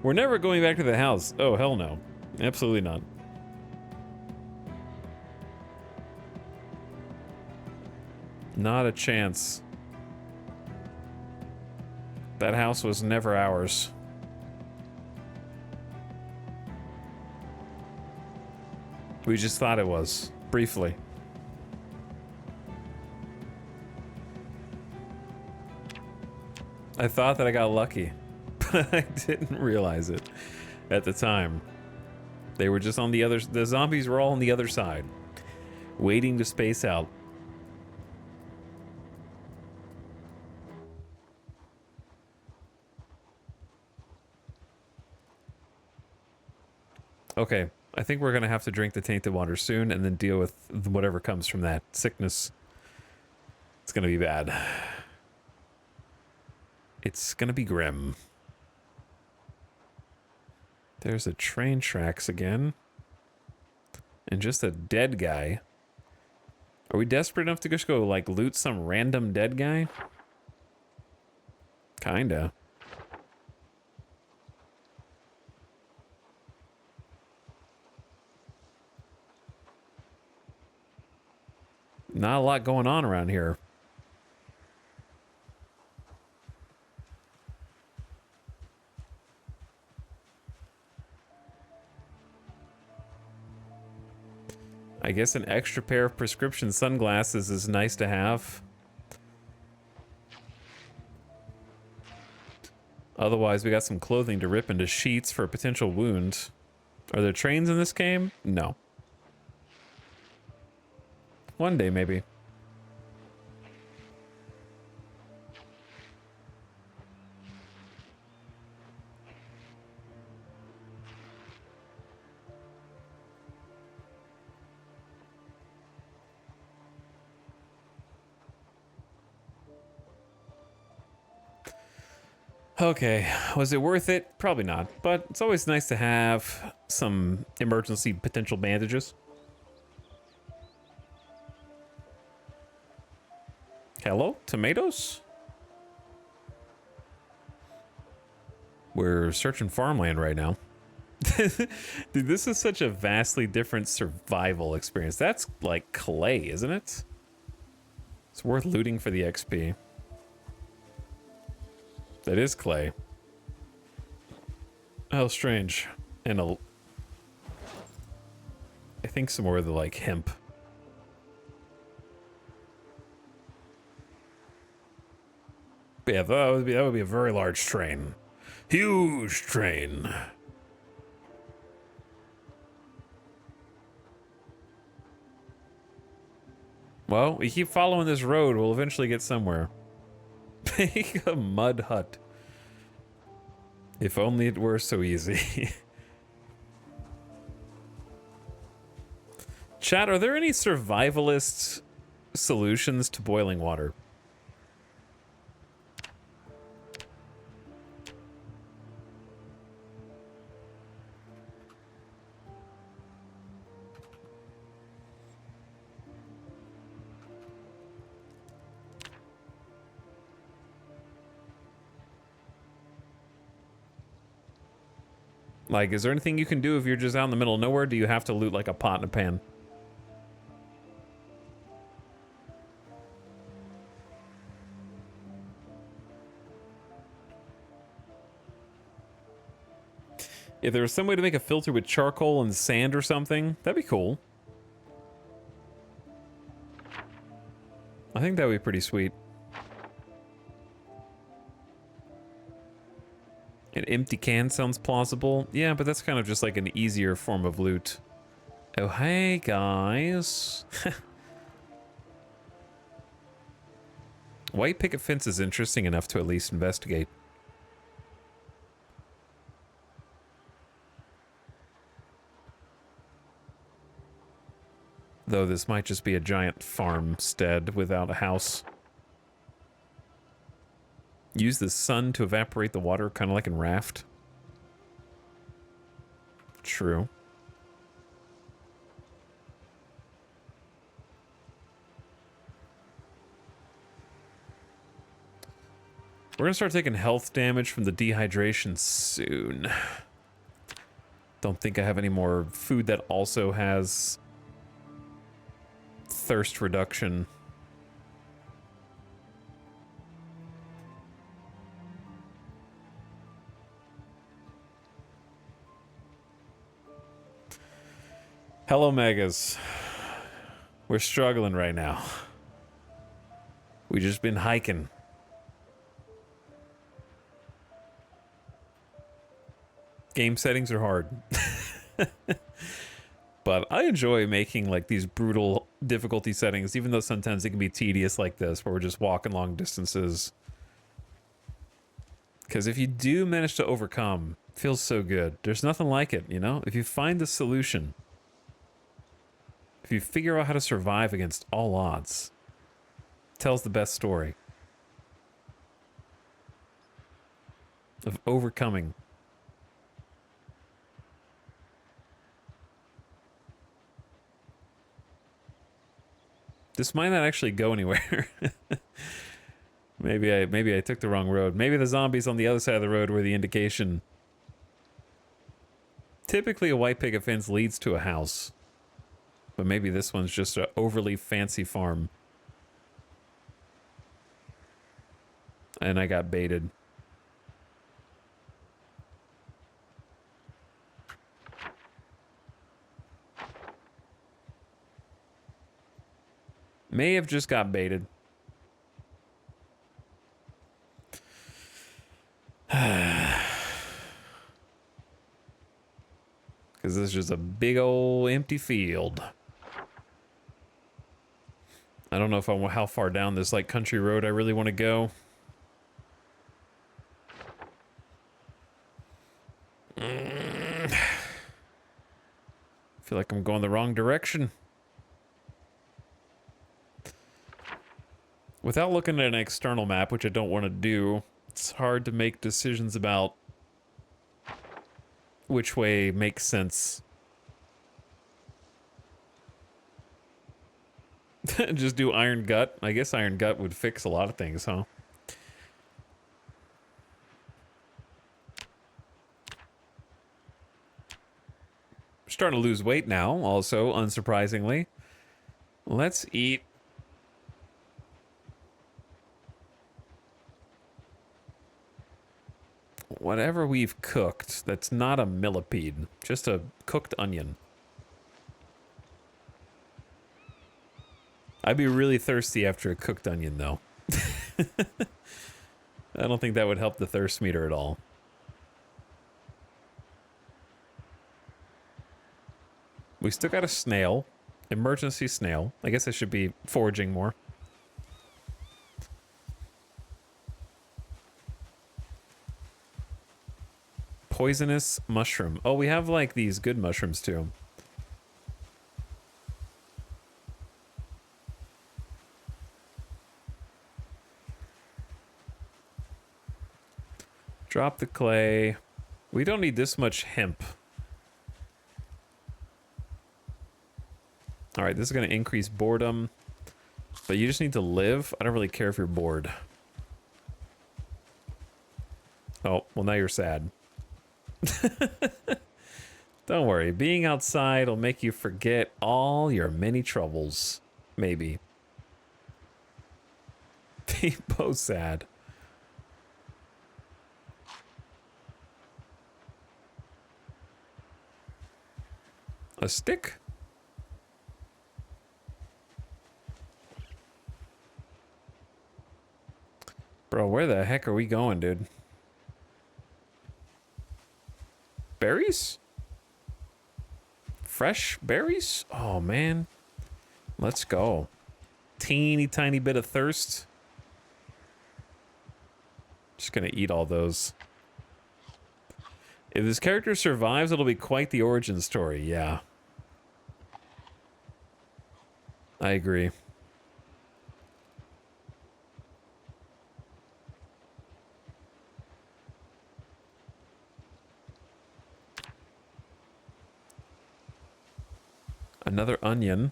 We're never going back to the house. Oh, hell no. Absolutely not. Not a chance. That house was never ours. We just thought it was, briefly. I thought that I got lucky, but I didn't realize it at the time. They were just on the other, the zombies were all on the other side, waiting to space out. Okay, I think we're gonna have to drink the tainted water soon and then deal with whatever comes from that sickness. It's gonna be bad. It's gonna be grim. There's a train tracks again. And just a dead guy. Are we desperate enough to just go, like, loot some random dead guy? Kinda. Not a lot going on around here. I guess an extra pair of prescription sunglasses is nice to have. Otherwise, we got some clothing to rip into sheets for a potential wound. Are there trains in this game? No. One day, maybe. Okay, was it worth it? Probably not, but it's always nice to have some emergency potential bandages. Hello, tomatoes? We're searching farmland right now. Dude, this is such a vastly different survival experience. That's like clay, isn't it? It's worth looting for the XP. That is clay. How strange. And I think some more of the like hemp. But yeah, that would be a very large train. Huge train. Well, we keep following this road, we'll eventually get somewhere. Make a mud hut. If only it were so easy. Chat, are there any survivalist solutions to boiling water? Like, is there anything you can do if you're just out in the middle of nowhere? Do you have to loot like a pot and a pan? If there was some way to make a filter with charcoal and sand or something, that'd be cool. I think that would be pretty sweet. An empty can sounds plausible. Yeah, but that's kind of just like an easier form of loot. Oh, hey, guys. White picket fence is interesting enough to at least investigate. Though this might just be a giant farmstead without a house. Use the sun to evaporate the water, kind of like in Raft. True. We're gonna start taking health damage from the dehydration soon. Don't think I have any more food that also has thirst reduction. Hello, Megas. We're struggling right now. We just been hiking. Game settings are hard. But I enjoy making like these brutal difficulty settings, even though sometimes it can be tedious like this, where we're just walking long distances. Because if you do manage to overcome, it feels so good. There's nothing like it, you know? If you find the solution, if you figure out how to survive against all odds, it tells the best story of overcoming. This might not actually go anywhere. Maybe I took the wrong road. Maybe the zombies on the other side of the road were the indication. Typically a white picket fence leads to a house. But maybe this one's just an overly fancy farm. And I got baited. May have just got baited. Because this is just a big old empty field. I don't know if how far down this like country road I really want to go. I feel like I'm going the wrong direction. Without looking at an external map, which I don't want to do, it's hard to make decisions about which way makes sense. Just do Iron Gut. I guess Iron Gut would fix a lot of things, huh? Starting to lose weight now, also, unsurprisingly. Let's eat. Whatever we've cooked, that's not a millipede, just a cooked onion. I'd be really thirsty after a cooked onion, though. I don't think that would help the thirst meter at all. We still got a snail. Emergency snail. I guess I should be foraging more. Poisonous mushroom. Oh, we have like these good mushrooms too. Drop the clay. We don't need this much hemp. All right, this is going to increase boredom. But you just need to live. I don't really care if you're bored. Oh, well now you're sad. Don't worry. Being outside will make you forget all your many troubles. Maybe. People sad. A stick? Bro, where the heck are we going, dude? Berries? Fresh berries? Oh, man. Let's go. Teeny tiny bit of thirst. Just gonna eat all those. If this character survives, it'll be quite the origin story, yeah. I agree. Another onion.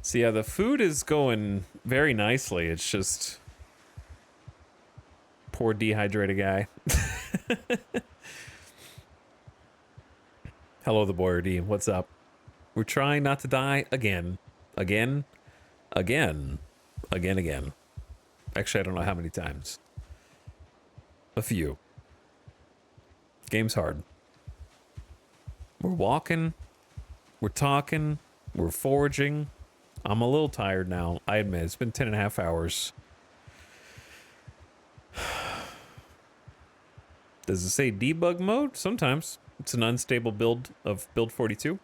So yeah, the food is going very nicely. It's just poor dehydrated guy. Hello, the Boyardee. What's up? We're trying not to die again. Again. Again. Again, again. Actually, I don't know how many times. A few. Game's hard. We're walking. We're talking. We're foraging. I'm a little tired now. I admit, it's been 10.5 hours. Does it say debug mode? Sometimes. It's an unstable build of build 42.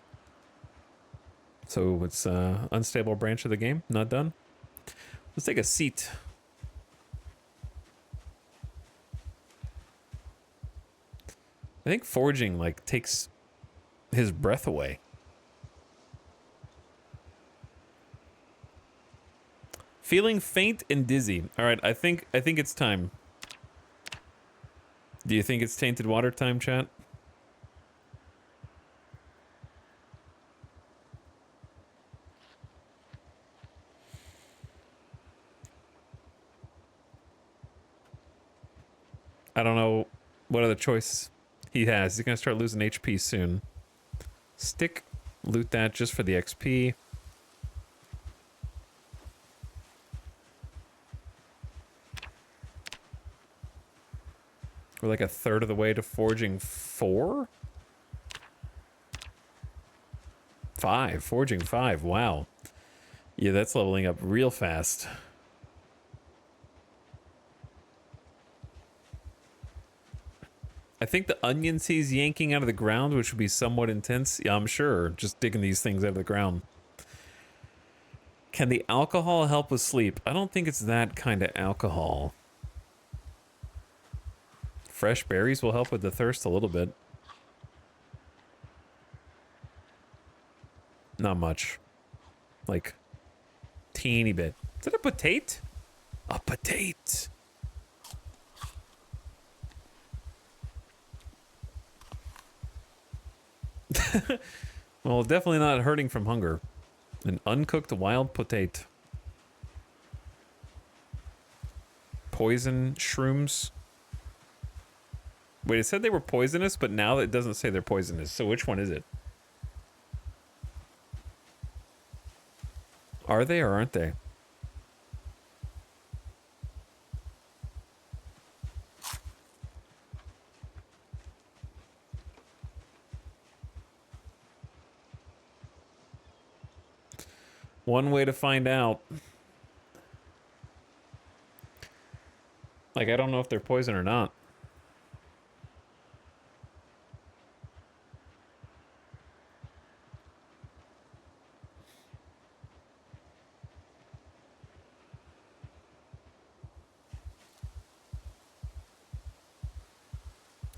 So it's an unstable branch of the game. Not done. Let's take a seat. I think foraging, like, takes his breath away. Feeling faint and dizzy. All right, I think it's time. Do you think it's tainted water time, chat? I don't know what other choice he has. He's gonna start losing HP soon. Stick, loot that just for the XP. We're like a third of the way to forging 4? 5. Forging 5. Wow. Yeah, that's leveling up real fast. I think the onions he's yanking out of the ground, which would be somewhat intense. Yeah, I'm sure. Just digging these things out of the ground. Can the alcohol help with sleep? I don't think it's that kind of alcohol. Fresh berries will help with the thirst a little bit. Not much. Like, teeny bit. Is that a potato? A potato. Well, definitely not hurting from hunger. An uncooked wild potato. Poison shrooms. Wait, it said they were poisonous, but now it doesn't say they're poisonous. So which one is it? Are they or aren't they? One way to find out. Like, I don't know if they're poison or not.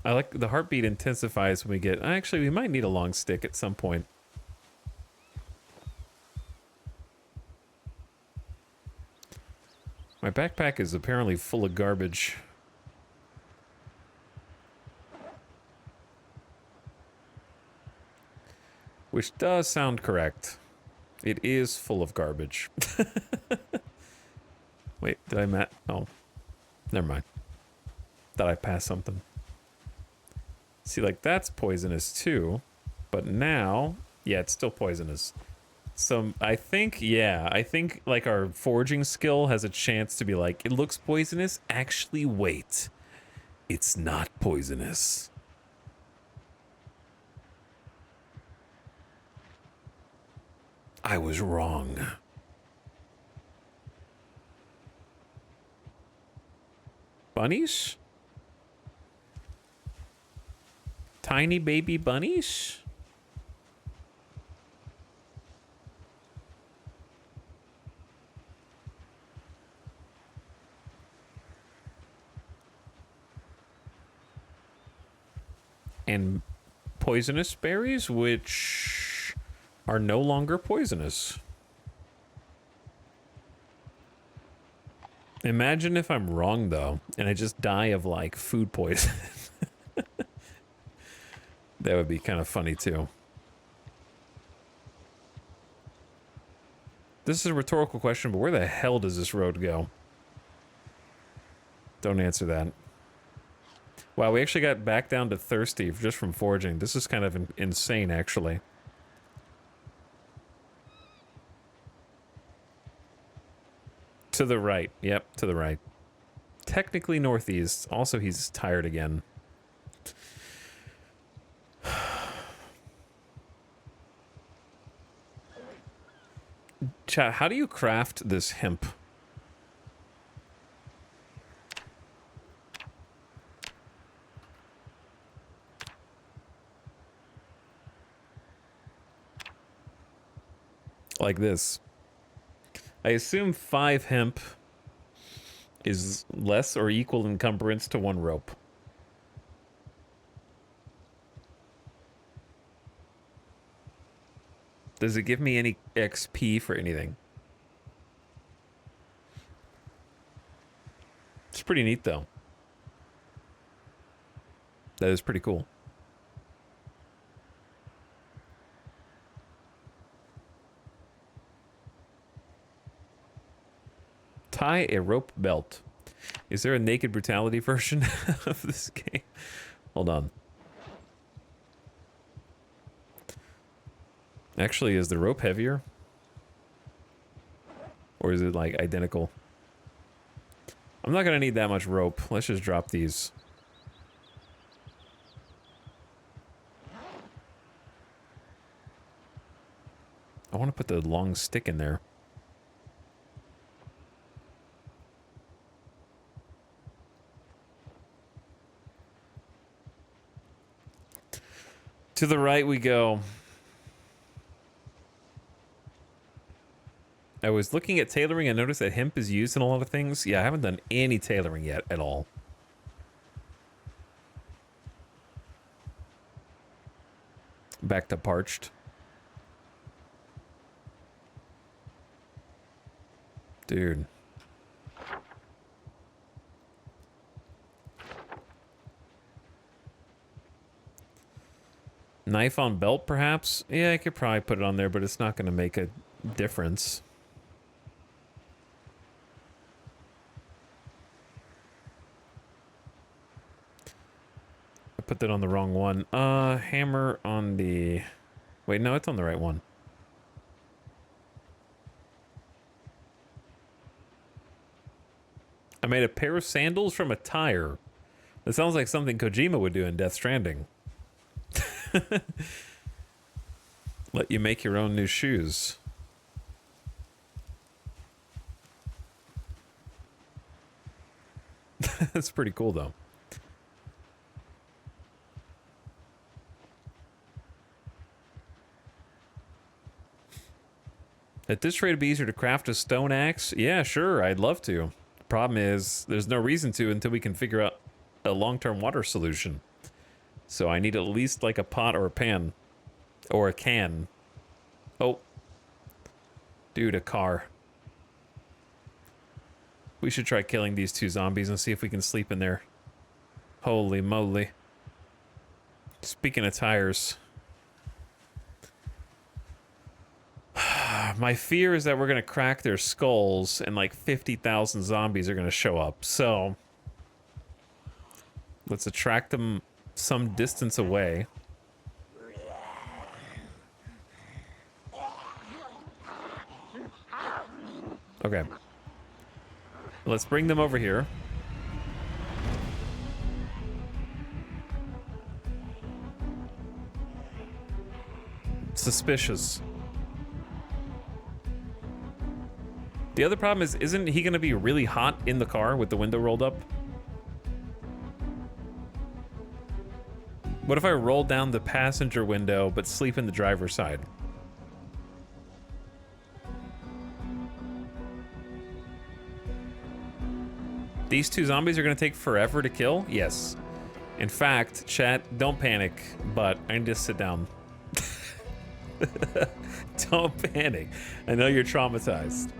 I like the heartbeat intensifies when we get... Actually, we might need a long stick at some point. My backpack is apparently full of garbage. Which does sound correct. It is full of garbage. Wait, did I Oh, never mind. Thought I passed something. See, like, that's poisonous too. But now, yeah, it's still poisonous. So I think, yeah, I think like our foraging skill has a chance to be like, it looks poisonous. Actually, wait, it's not poisonous. I was wrong. Bunnies? Tiny baby bunnies? And poisonous berries, which are no longer poisonous. Imagine if I'm wrong, though, and I just die of, like, food poison. That would be kind of funny, too. This is a rhetorical question, but where the hell does this road go? Don't answer that. Wow, we actually got back down to thirsty just from foraging. This is kind of insane, actually. To the right. Yep, to the right. Technically northeast. Also, he's tired again. Chat, how do you craft this hemp? Like this. I assume 5 hemp is less or equal encumbrance to 1 rope. Does it give me any XP for anything? It's pretty neat, though. That is pretty cool. Tie a rope belt. Is there a naked brutality version of this game? Hold on. Actually, is the rope heavier? Or is it, like, identical? I'm not gonna need that much rope. Let's just drop these. I want to put the long stick in there. To the right we go. I was looking at tailoring and noticed that hemp is used in a lot of things. Yeah, I haven't done any tailoring yet at all. Back to parched. Dude. Knife on belt, perhaps? Yeah, I could probably put it on there, but it's not going to make a difference. I put that on the wrong one. Hammer on the... Wait, no, it's on the right one. I made a pair of sandals from a tire. That sounds like something Kojima would do in Death Stranding. Let you make your own new shoes. That's pretty cool, though. At this rate, it'd be easier to craft a stone axe. Yeah, sure, I'd love to. The problem is, there's no reason to until we can figure out a long-term water solution. So I need at least like a pot or a pan. Or a can. Oh. Dude, a car. We should try killing these 2 zombies and see if we can sleep in there. Holy moly. Speaking of tires. My fear is that we're going to crack their skulls and like 50,000 zombies are going to show up. So let's attract them some distance away. Okay. Let's bring them over here. Suspicious. The other problem is, isn't he gonna be really hot in the car with the window rolled up? What if I roll down the passenger window but sleep in the driver's side? These two zombies are gonna take forever to kill? Yes. In fact, chat, don't panic, but I need to sit down. Don't panic. I know you're traumatized.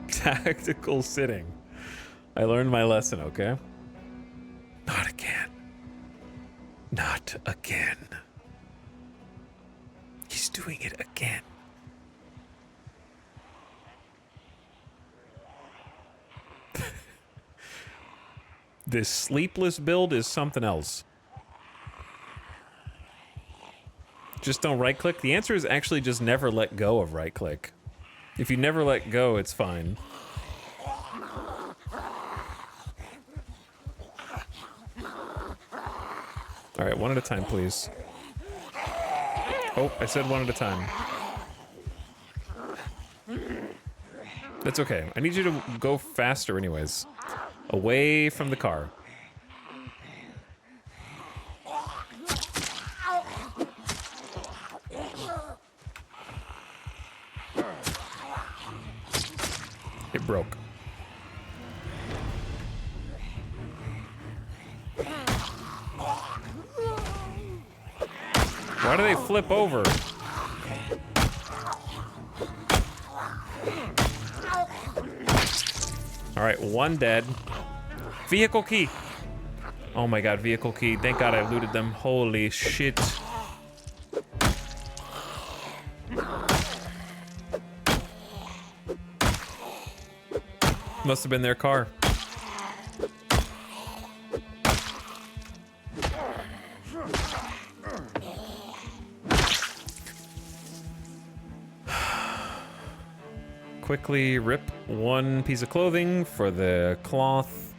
Tactical sitting. I learned my lesson, okay? Not again. Not again. He's doing it again. This sleepless build is something else. Just don't right click. The answer is actually just never let go of right click. If you never let go, it's fine. All right, one at a time, please. Oh, I said one at a time. That's okay. I need you to go faster anyways. Away from the car. It broke. Why do they flip over? All right, one dead. Vehicle key. Oh my god, vehicle key. Thank god I looted them. Holy shit. Must have been their car. Quickly rip one piece of clothing for the cloth,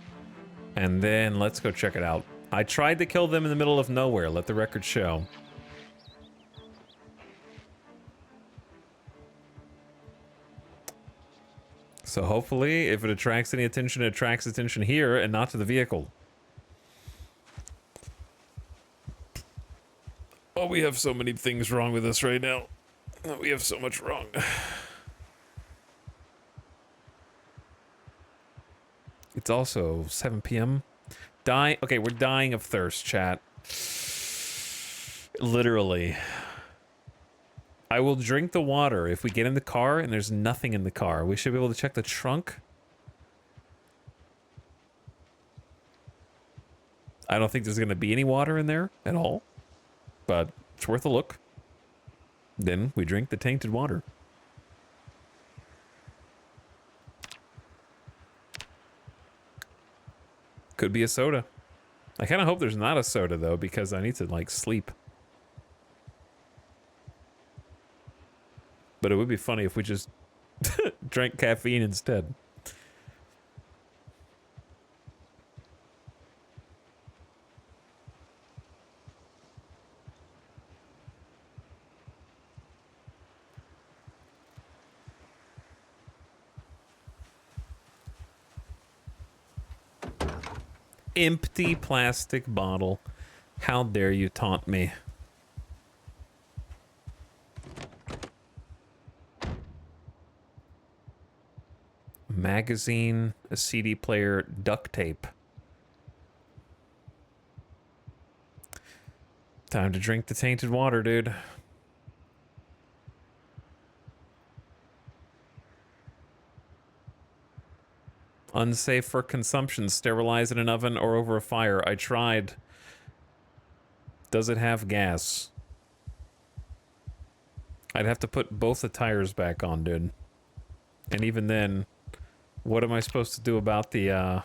and then let's go check it out. I tried to kill them in the middle of nowhere, let the record show. So hopefully, if it attracts any attention, it attracts attention here and not to the vehicle. Oh, we have so many things wrong with us right now. Oh, we have so much wrong. It's also 7 p.m. Okay, we're dying of thirst, chat. Literally. I will drink the water if we get in the car and there's nothing in the car. We should be able to check the trunk. I don't think there's going to be any water in there at all, but it's worth a look. Then we drink the tainted water. Could be a soda. I kind of hope there's not a soda, though, because I need to, like, sleep. But it would be funny if we just drank caffeine instead. Empty plastic bottle. How dare you taunt me? Magazine, a CD player, duct tape. Time to drink the tainted water, dude. Unsafe for consumption. Sterilize in an oven or over a fire. I tried. Does it have gas? I'd have to put both the tires back on, dude. And even then, what am I supposed to do about the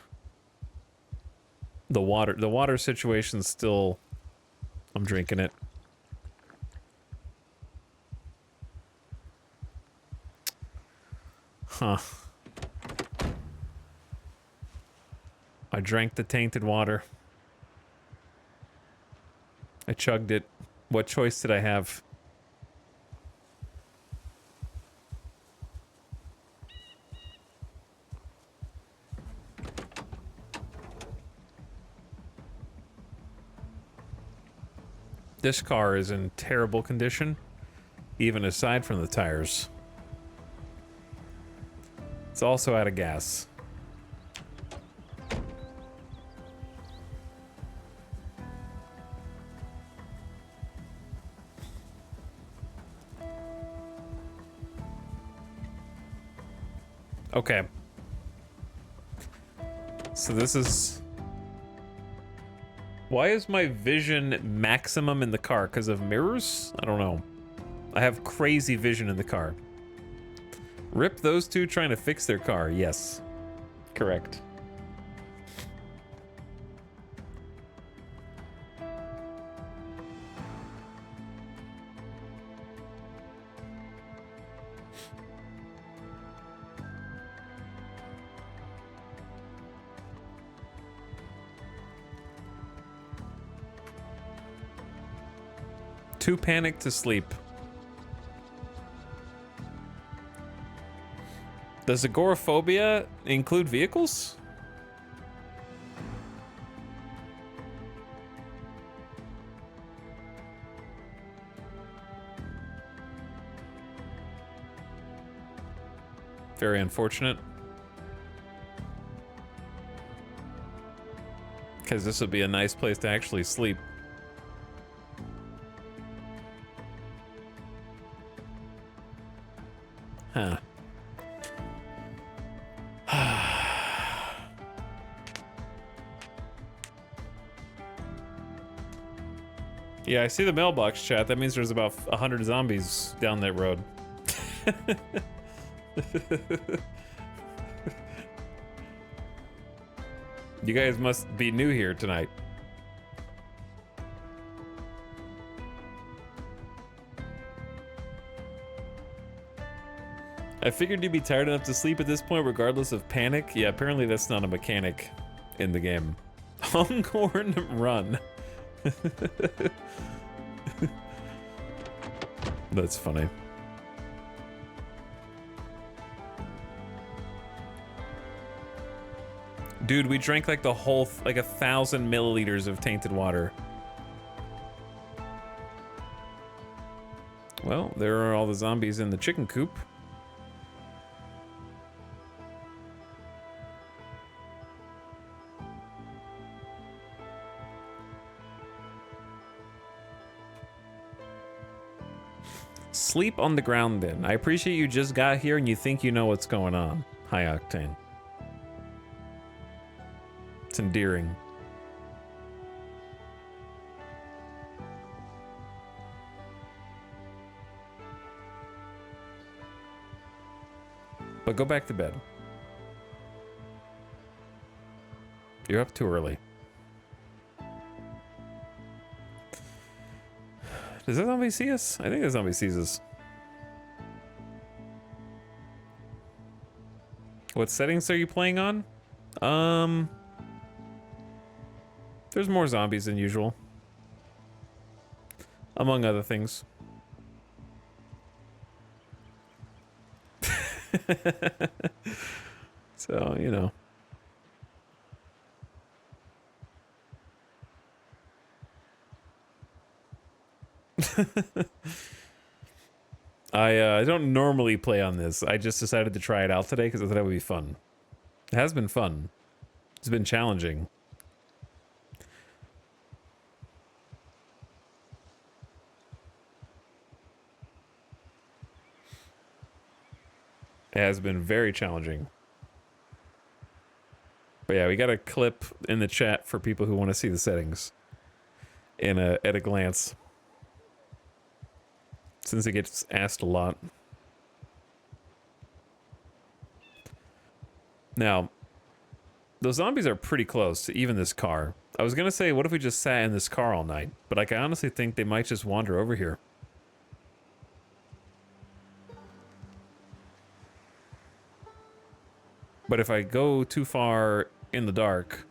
water? The water situation's still... I'm drinking it. Huh. I drank the tainted water. I chugged it. What choice did I have? This car is in terrible condition, even aside from the tires. It's also out of gas. Okay. So this is... Why is my vision maximum in the car? Because of mirrors? I don't know. I have crazy vision in the car. Rip those two trying to fix their car. Yes. Correct. Too panicked to sleep. Does agoraphobia include vehicles? Very unfortunate. Because this would be a nice place to actually sleep. Huh. Yeah, I see the mailbox chat. That means there's about 100 zombies down that road. You guys must be new here tonight. I figured you'd be tired enough to sleep at this point regardless of panic. Yeah, apparently that's not a mechanic in the game. Honghorn run. That's funny. Dude, we drank like the whole, like 1,000 milliliters of tainted water. Well, there are all the zombies in the chicken coop. Sleep on the ground then. I appreciate you just got here and you think you know what's going on. High Octane. It's endearing. But go back to bed. You're up too early. Does that zombie see us? I think the zombie sees us. What settings are you playing on? There's more zombies than usual. Among other things. So, you know. I don't normally play on this. I just decided to try it out today because I thought it would be fun. It has been fun. It's been challenging. It has been very challenging. But yeah, we got a clip in the chat for people who want to see the settings at a glance. Since it gets asked a lot. Now, those zombies are pretty close to even this car. I was gonna say, what if we just sat in this car all night? But like, I honestly think they might just wander over here. But if I go too far in the dark,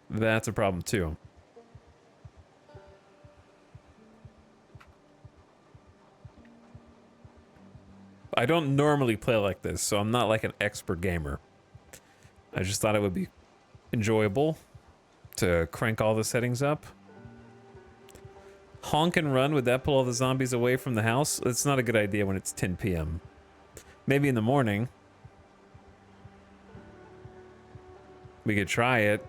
that's a problem too. I don't normally play like this, so I'm not like an expert gamer. I just thought it would be enjoyable to crank all the settings up. Honk and run, would that pull all the zombies away from the house? It's not a good idea when it's 10 p.m. Maybe in the morning. We could try it.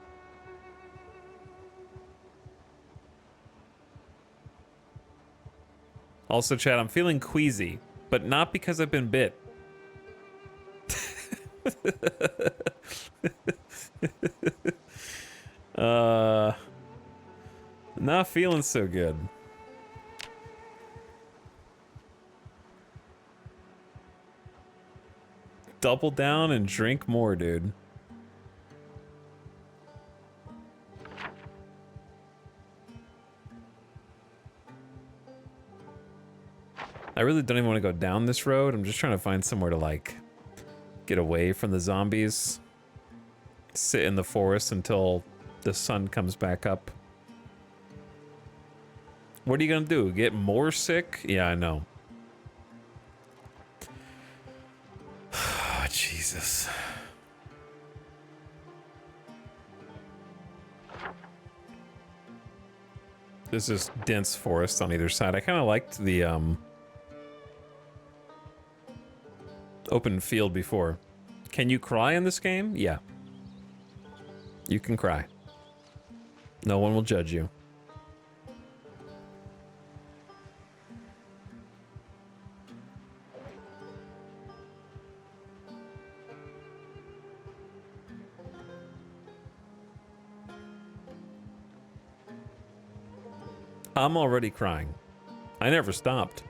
Also, chat, I'm feeling queasy, but not because I've been bit. Not feeling so good. Double down and drink more, dude. I really don't even want to go down this road. I'm just trying to find somewhere to, like, get away from the zombies. Sit in the forest until the sun comes back up. What are you gonna do? Get more sick? Yeah, I know. Jesus. There's this dense forest on either side. I kind of liked the open field before. Can you cry in this game? Yeah. You can cry. No one will judge you. I'm already crying. I never stopped.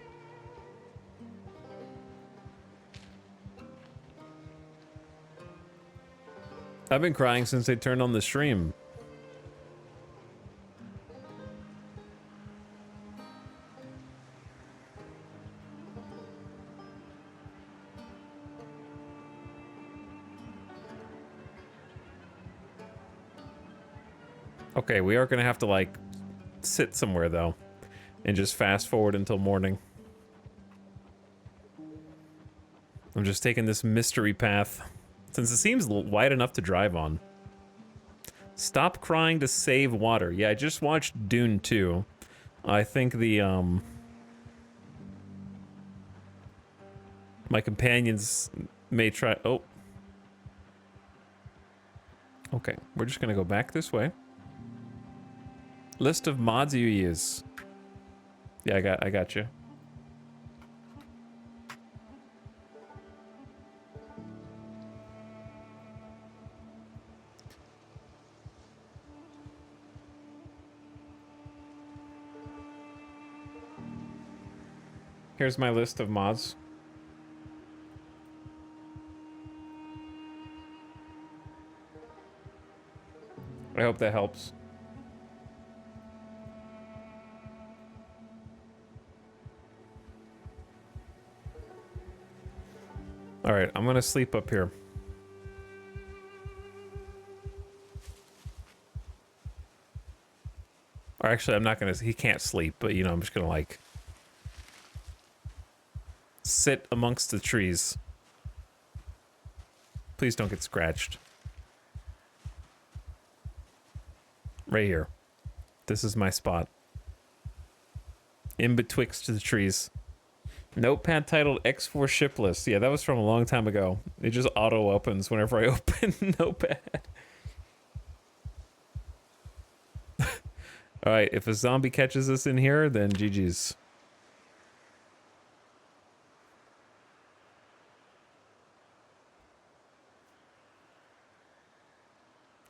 I've been crying since they turned on the stream. Okay, we are gonna have to, like, sit somewhere though and just fast forward until morning. I'm just taking this mystery path since it seems wide enough to drive on. Stop crying to save water. Yeah, I just watched Dune 2. I think the my companions may try. Oh, okay, we're just gonna go back this way. List of mods you use. Yeah, I got you. Here's my list of mods. I hope that helps. All right, I'm gonna sleep up here. Or actually, I'm not gonna. He can't sleep, but you know, I'm just gonna like sit amongst the trees. Please don't get scratched. Right here. This is my spot. In betwixt the trees. Notepad titled X4 ship list. Yeah, that was from a long time ago. It just auto opens whenever I open Notepad. All right, if a zombie catches us in here, then GG's.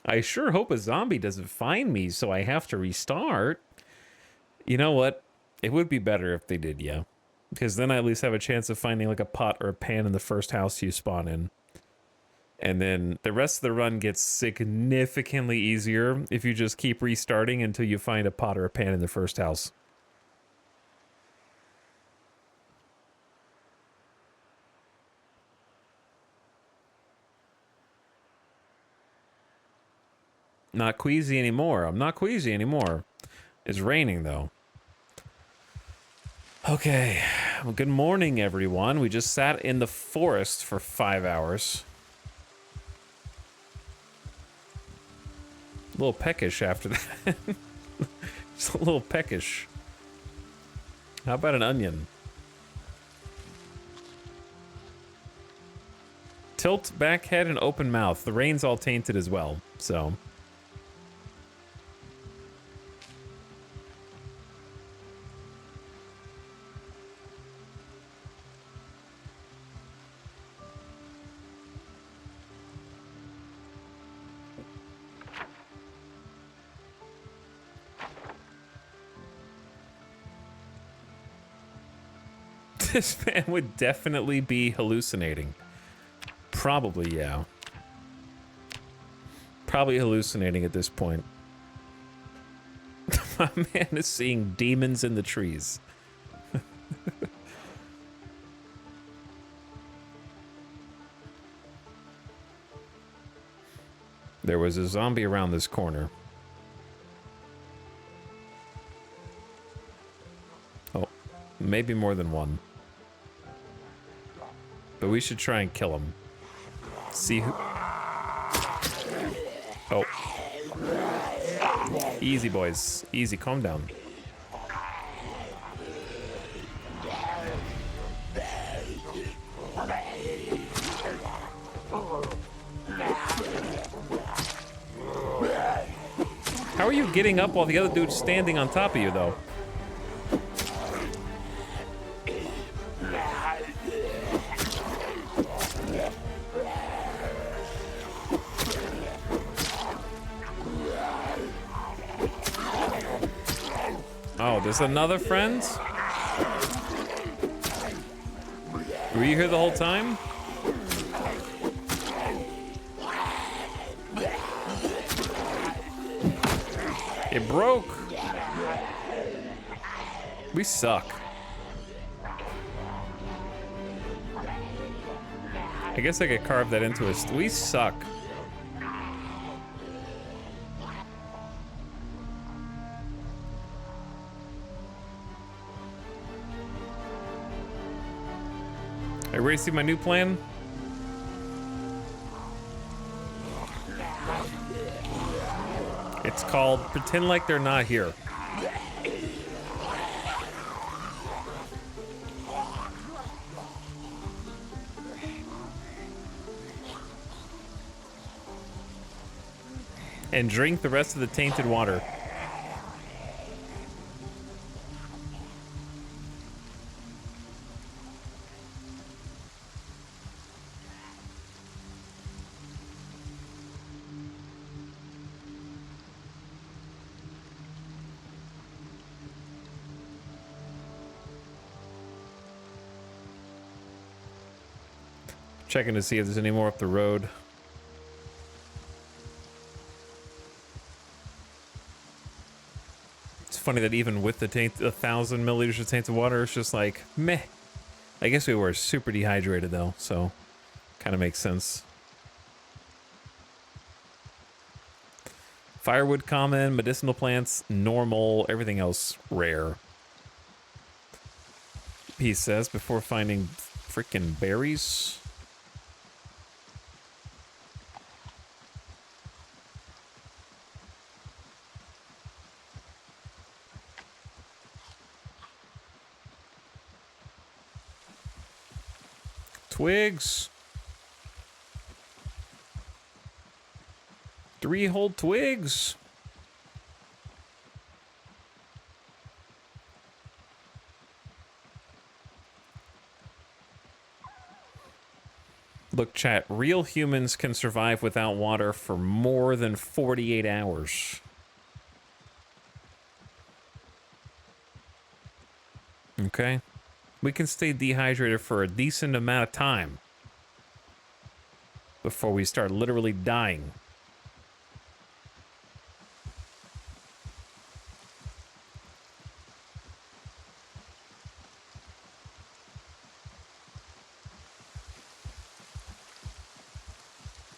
I sure hope a zombie doesn't find me, so I have to restart. You know what? It would be better if they did, yeah. Because then I at least have a chance of finding like a pot or a pan in the first house you spawn in. And then the rest of the run gets significantly easier if you just keep restarting until you find a pot or a pan in the first house. Not queasy anymore. I'm not queasy anymore. It's raining, though. Okay. Well, good morning, everyone. We just sat in the forest for 5 hours. A little peckish after that. Just a little peckish. How about an onion? Tilt back head and open mouth. The rain's all tainted as well, so. This man would definitely be hallucinating. Probably, yeah. Probably hallucinating at this point. My man is seeing demons in the trees. There was a zombie around this corner. Oh, maybe more than one. But we should try and kill him. See who... Oh. Easy, boys. Easy, calm down. How are you getting up while the other dude's standing on top of you, though? Oh, there's another friend? Were you here the whole time? It broke. We suck. I guess I could carve that into us. We suck. Are you ready to see my new plan? It's called Pretend Like They're Not Here. And drink the rest of the tainted water. Checking to see if there's any more up the road. It's funny that even with the 1,000 milliliters of tainted water, it's just like, meh. I guess we were super dehydrated though, so kind of makes sense. Firewood common, medicinal plants normal, everything else rare. He says before finding freaking berries. Twigs. 3 whole twigs. Look, chat, real humans can survive without water for more than 48 hours. Okay? We can stay dehydrated for a decent amount of time before we start literally dying.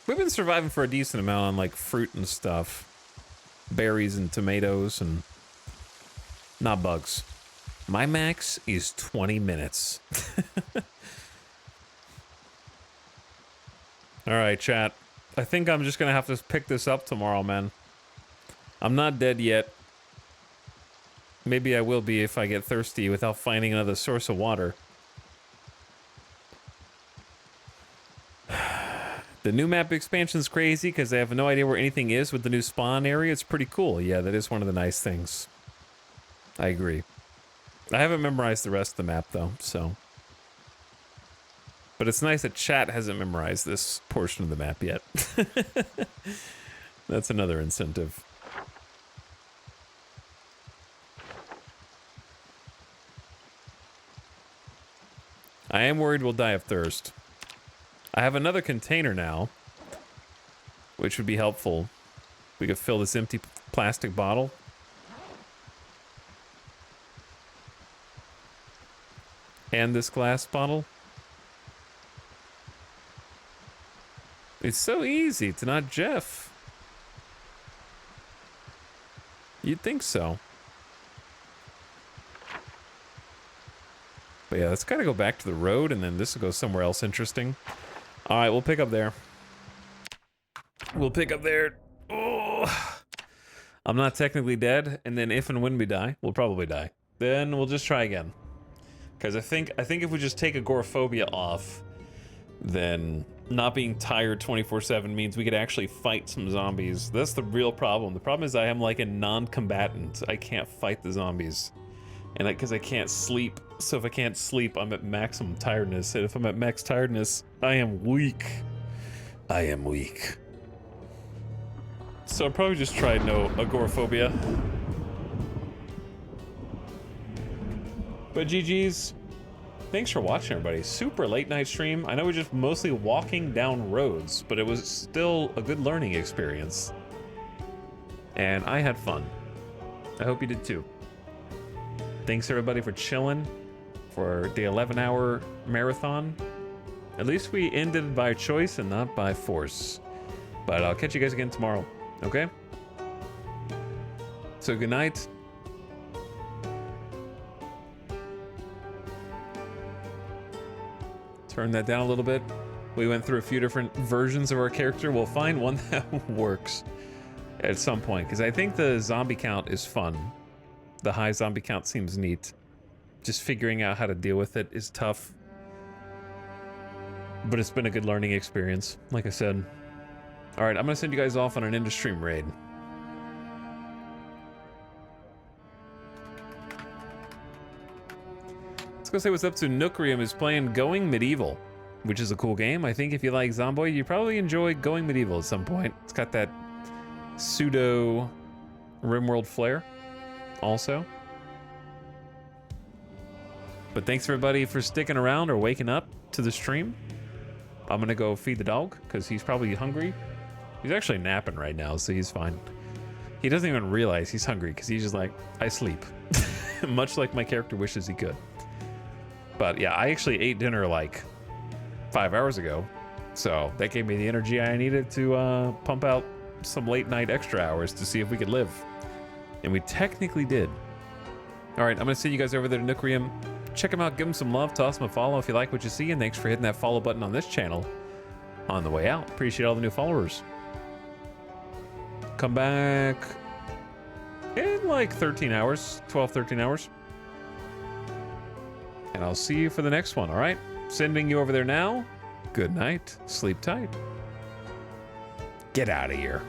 We've been surviving for a decent amount on like fruit and stuff. berries and tomatoes and not bugs. My max is 20 minutes. All right, chat. I think I'm just gonna have to pick this up tomorrow, man. I'm not dead yet. Maybe I will be if I get thirsty without finding another source of water. The new map expansion's crazy because I have no idea where anything is with the new spawn area. It's pretty cool. Yeah, that is one of the nice things. I agree. I haven't memorized the rest of the map, though, so... But it's nice that chat hasn't memorized this portion of the map yet. That's another incentive. I am worried we'll die of thirst. I have another container now, which would be helpful. We could fill this empty plastic bottle. And this glass bottle. It's so easy to not Jeff. You'd think so. But yeah, let's gotta go back to the road and then this will go somewhere else interesting. All right, we'll pick up there. We'll pick up there. Oh, I'm not technically dead, and then if and when we die, we'll probably die. Then we'll just try again. Because I think if we just take agoraphobia off, then not being tired 24/7 means we could actually fight some zombies. That's the real problem. The problem is I am like a non-combatant. I can't fight the zombies. And because I can't sleep. So if I can't sleep, I'm at maximum tiredness. And if I'm at max tiredness, I am weak. I am weak. So I'll probably just try no agoraphobia. But GG's. Thanks for watching, everybody. Super late night stream. I know we're just mostly walking down roads, but it was still a good learning experience. And I had fun. I hope you did too. Thanks everybody for chilling for the 11-hour marathon. At least we ended by choice and not by force. But I'll catch you guys again tomorrow, okay? So good night. Turn that down a little bit. We went through a few different versions of our character. We'll find one that works at some point, because I think the zombie count is fun. The high zombie count seems neat. Just figuring out how to deal with it is tough. But it's been a good learning experience, like I said. All right, I'm gonna send you guys off on an end-of-stream raid. Let's go say what's up to Nookrium is playing Going Medieval, which is a cool game. I think if you like Zomboid, you probably enjoy Going Medieval at some point. It's got that pseudo RimWorld flair also. But thanks everybody for sticking around or waking up to the stream. I'm gonna go feed the dog because he's probably hungry. He's actually napping right now, so he's fine. He doesn't even realize he's hungry because he's just like, I sleep. Much like my character wishes he could. But yeah, I actually ate dinner like 5 hours ago. So that gave me the energy I needed to pump out some late night extra hours to see if we could live. And we technically did. All right, I'm gonna send you guys over there to Nookrium. Check him out, give him some love, toss him a follow if you like what you see, and thanks for hitting that follow button on this channel on the way out. Appreciate all the new followers. Come back in like 13 hours, 12, 13 hours. And I'll see you for the next one, all right? Sending you over there now. Good night, sleep tight. Get out of here.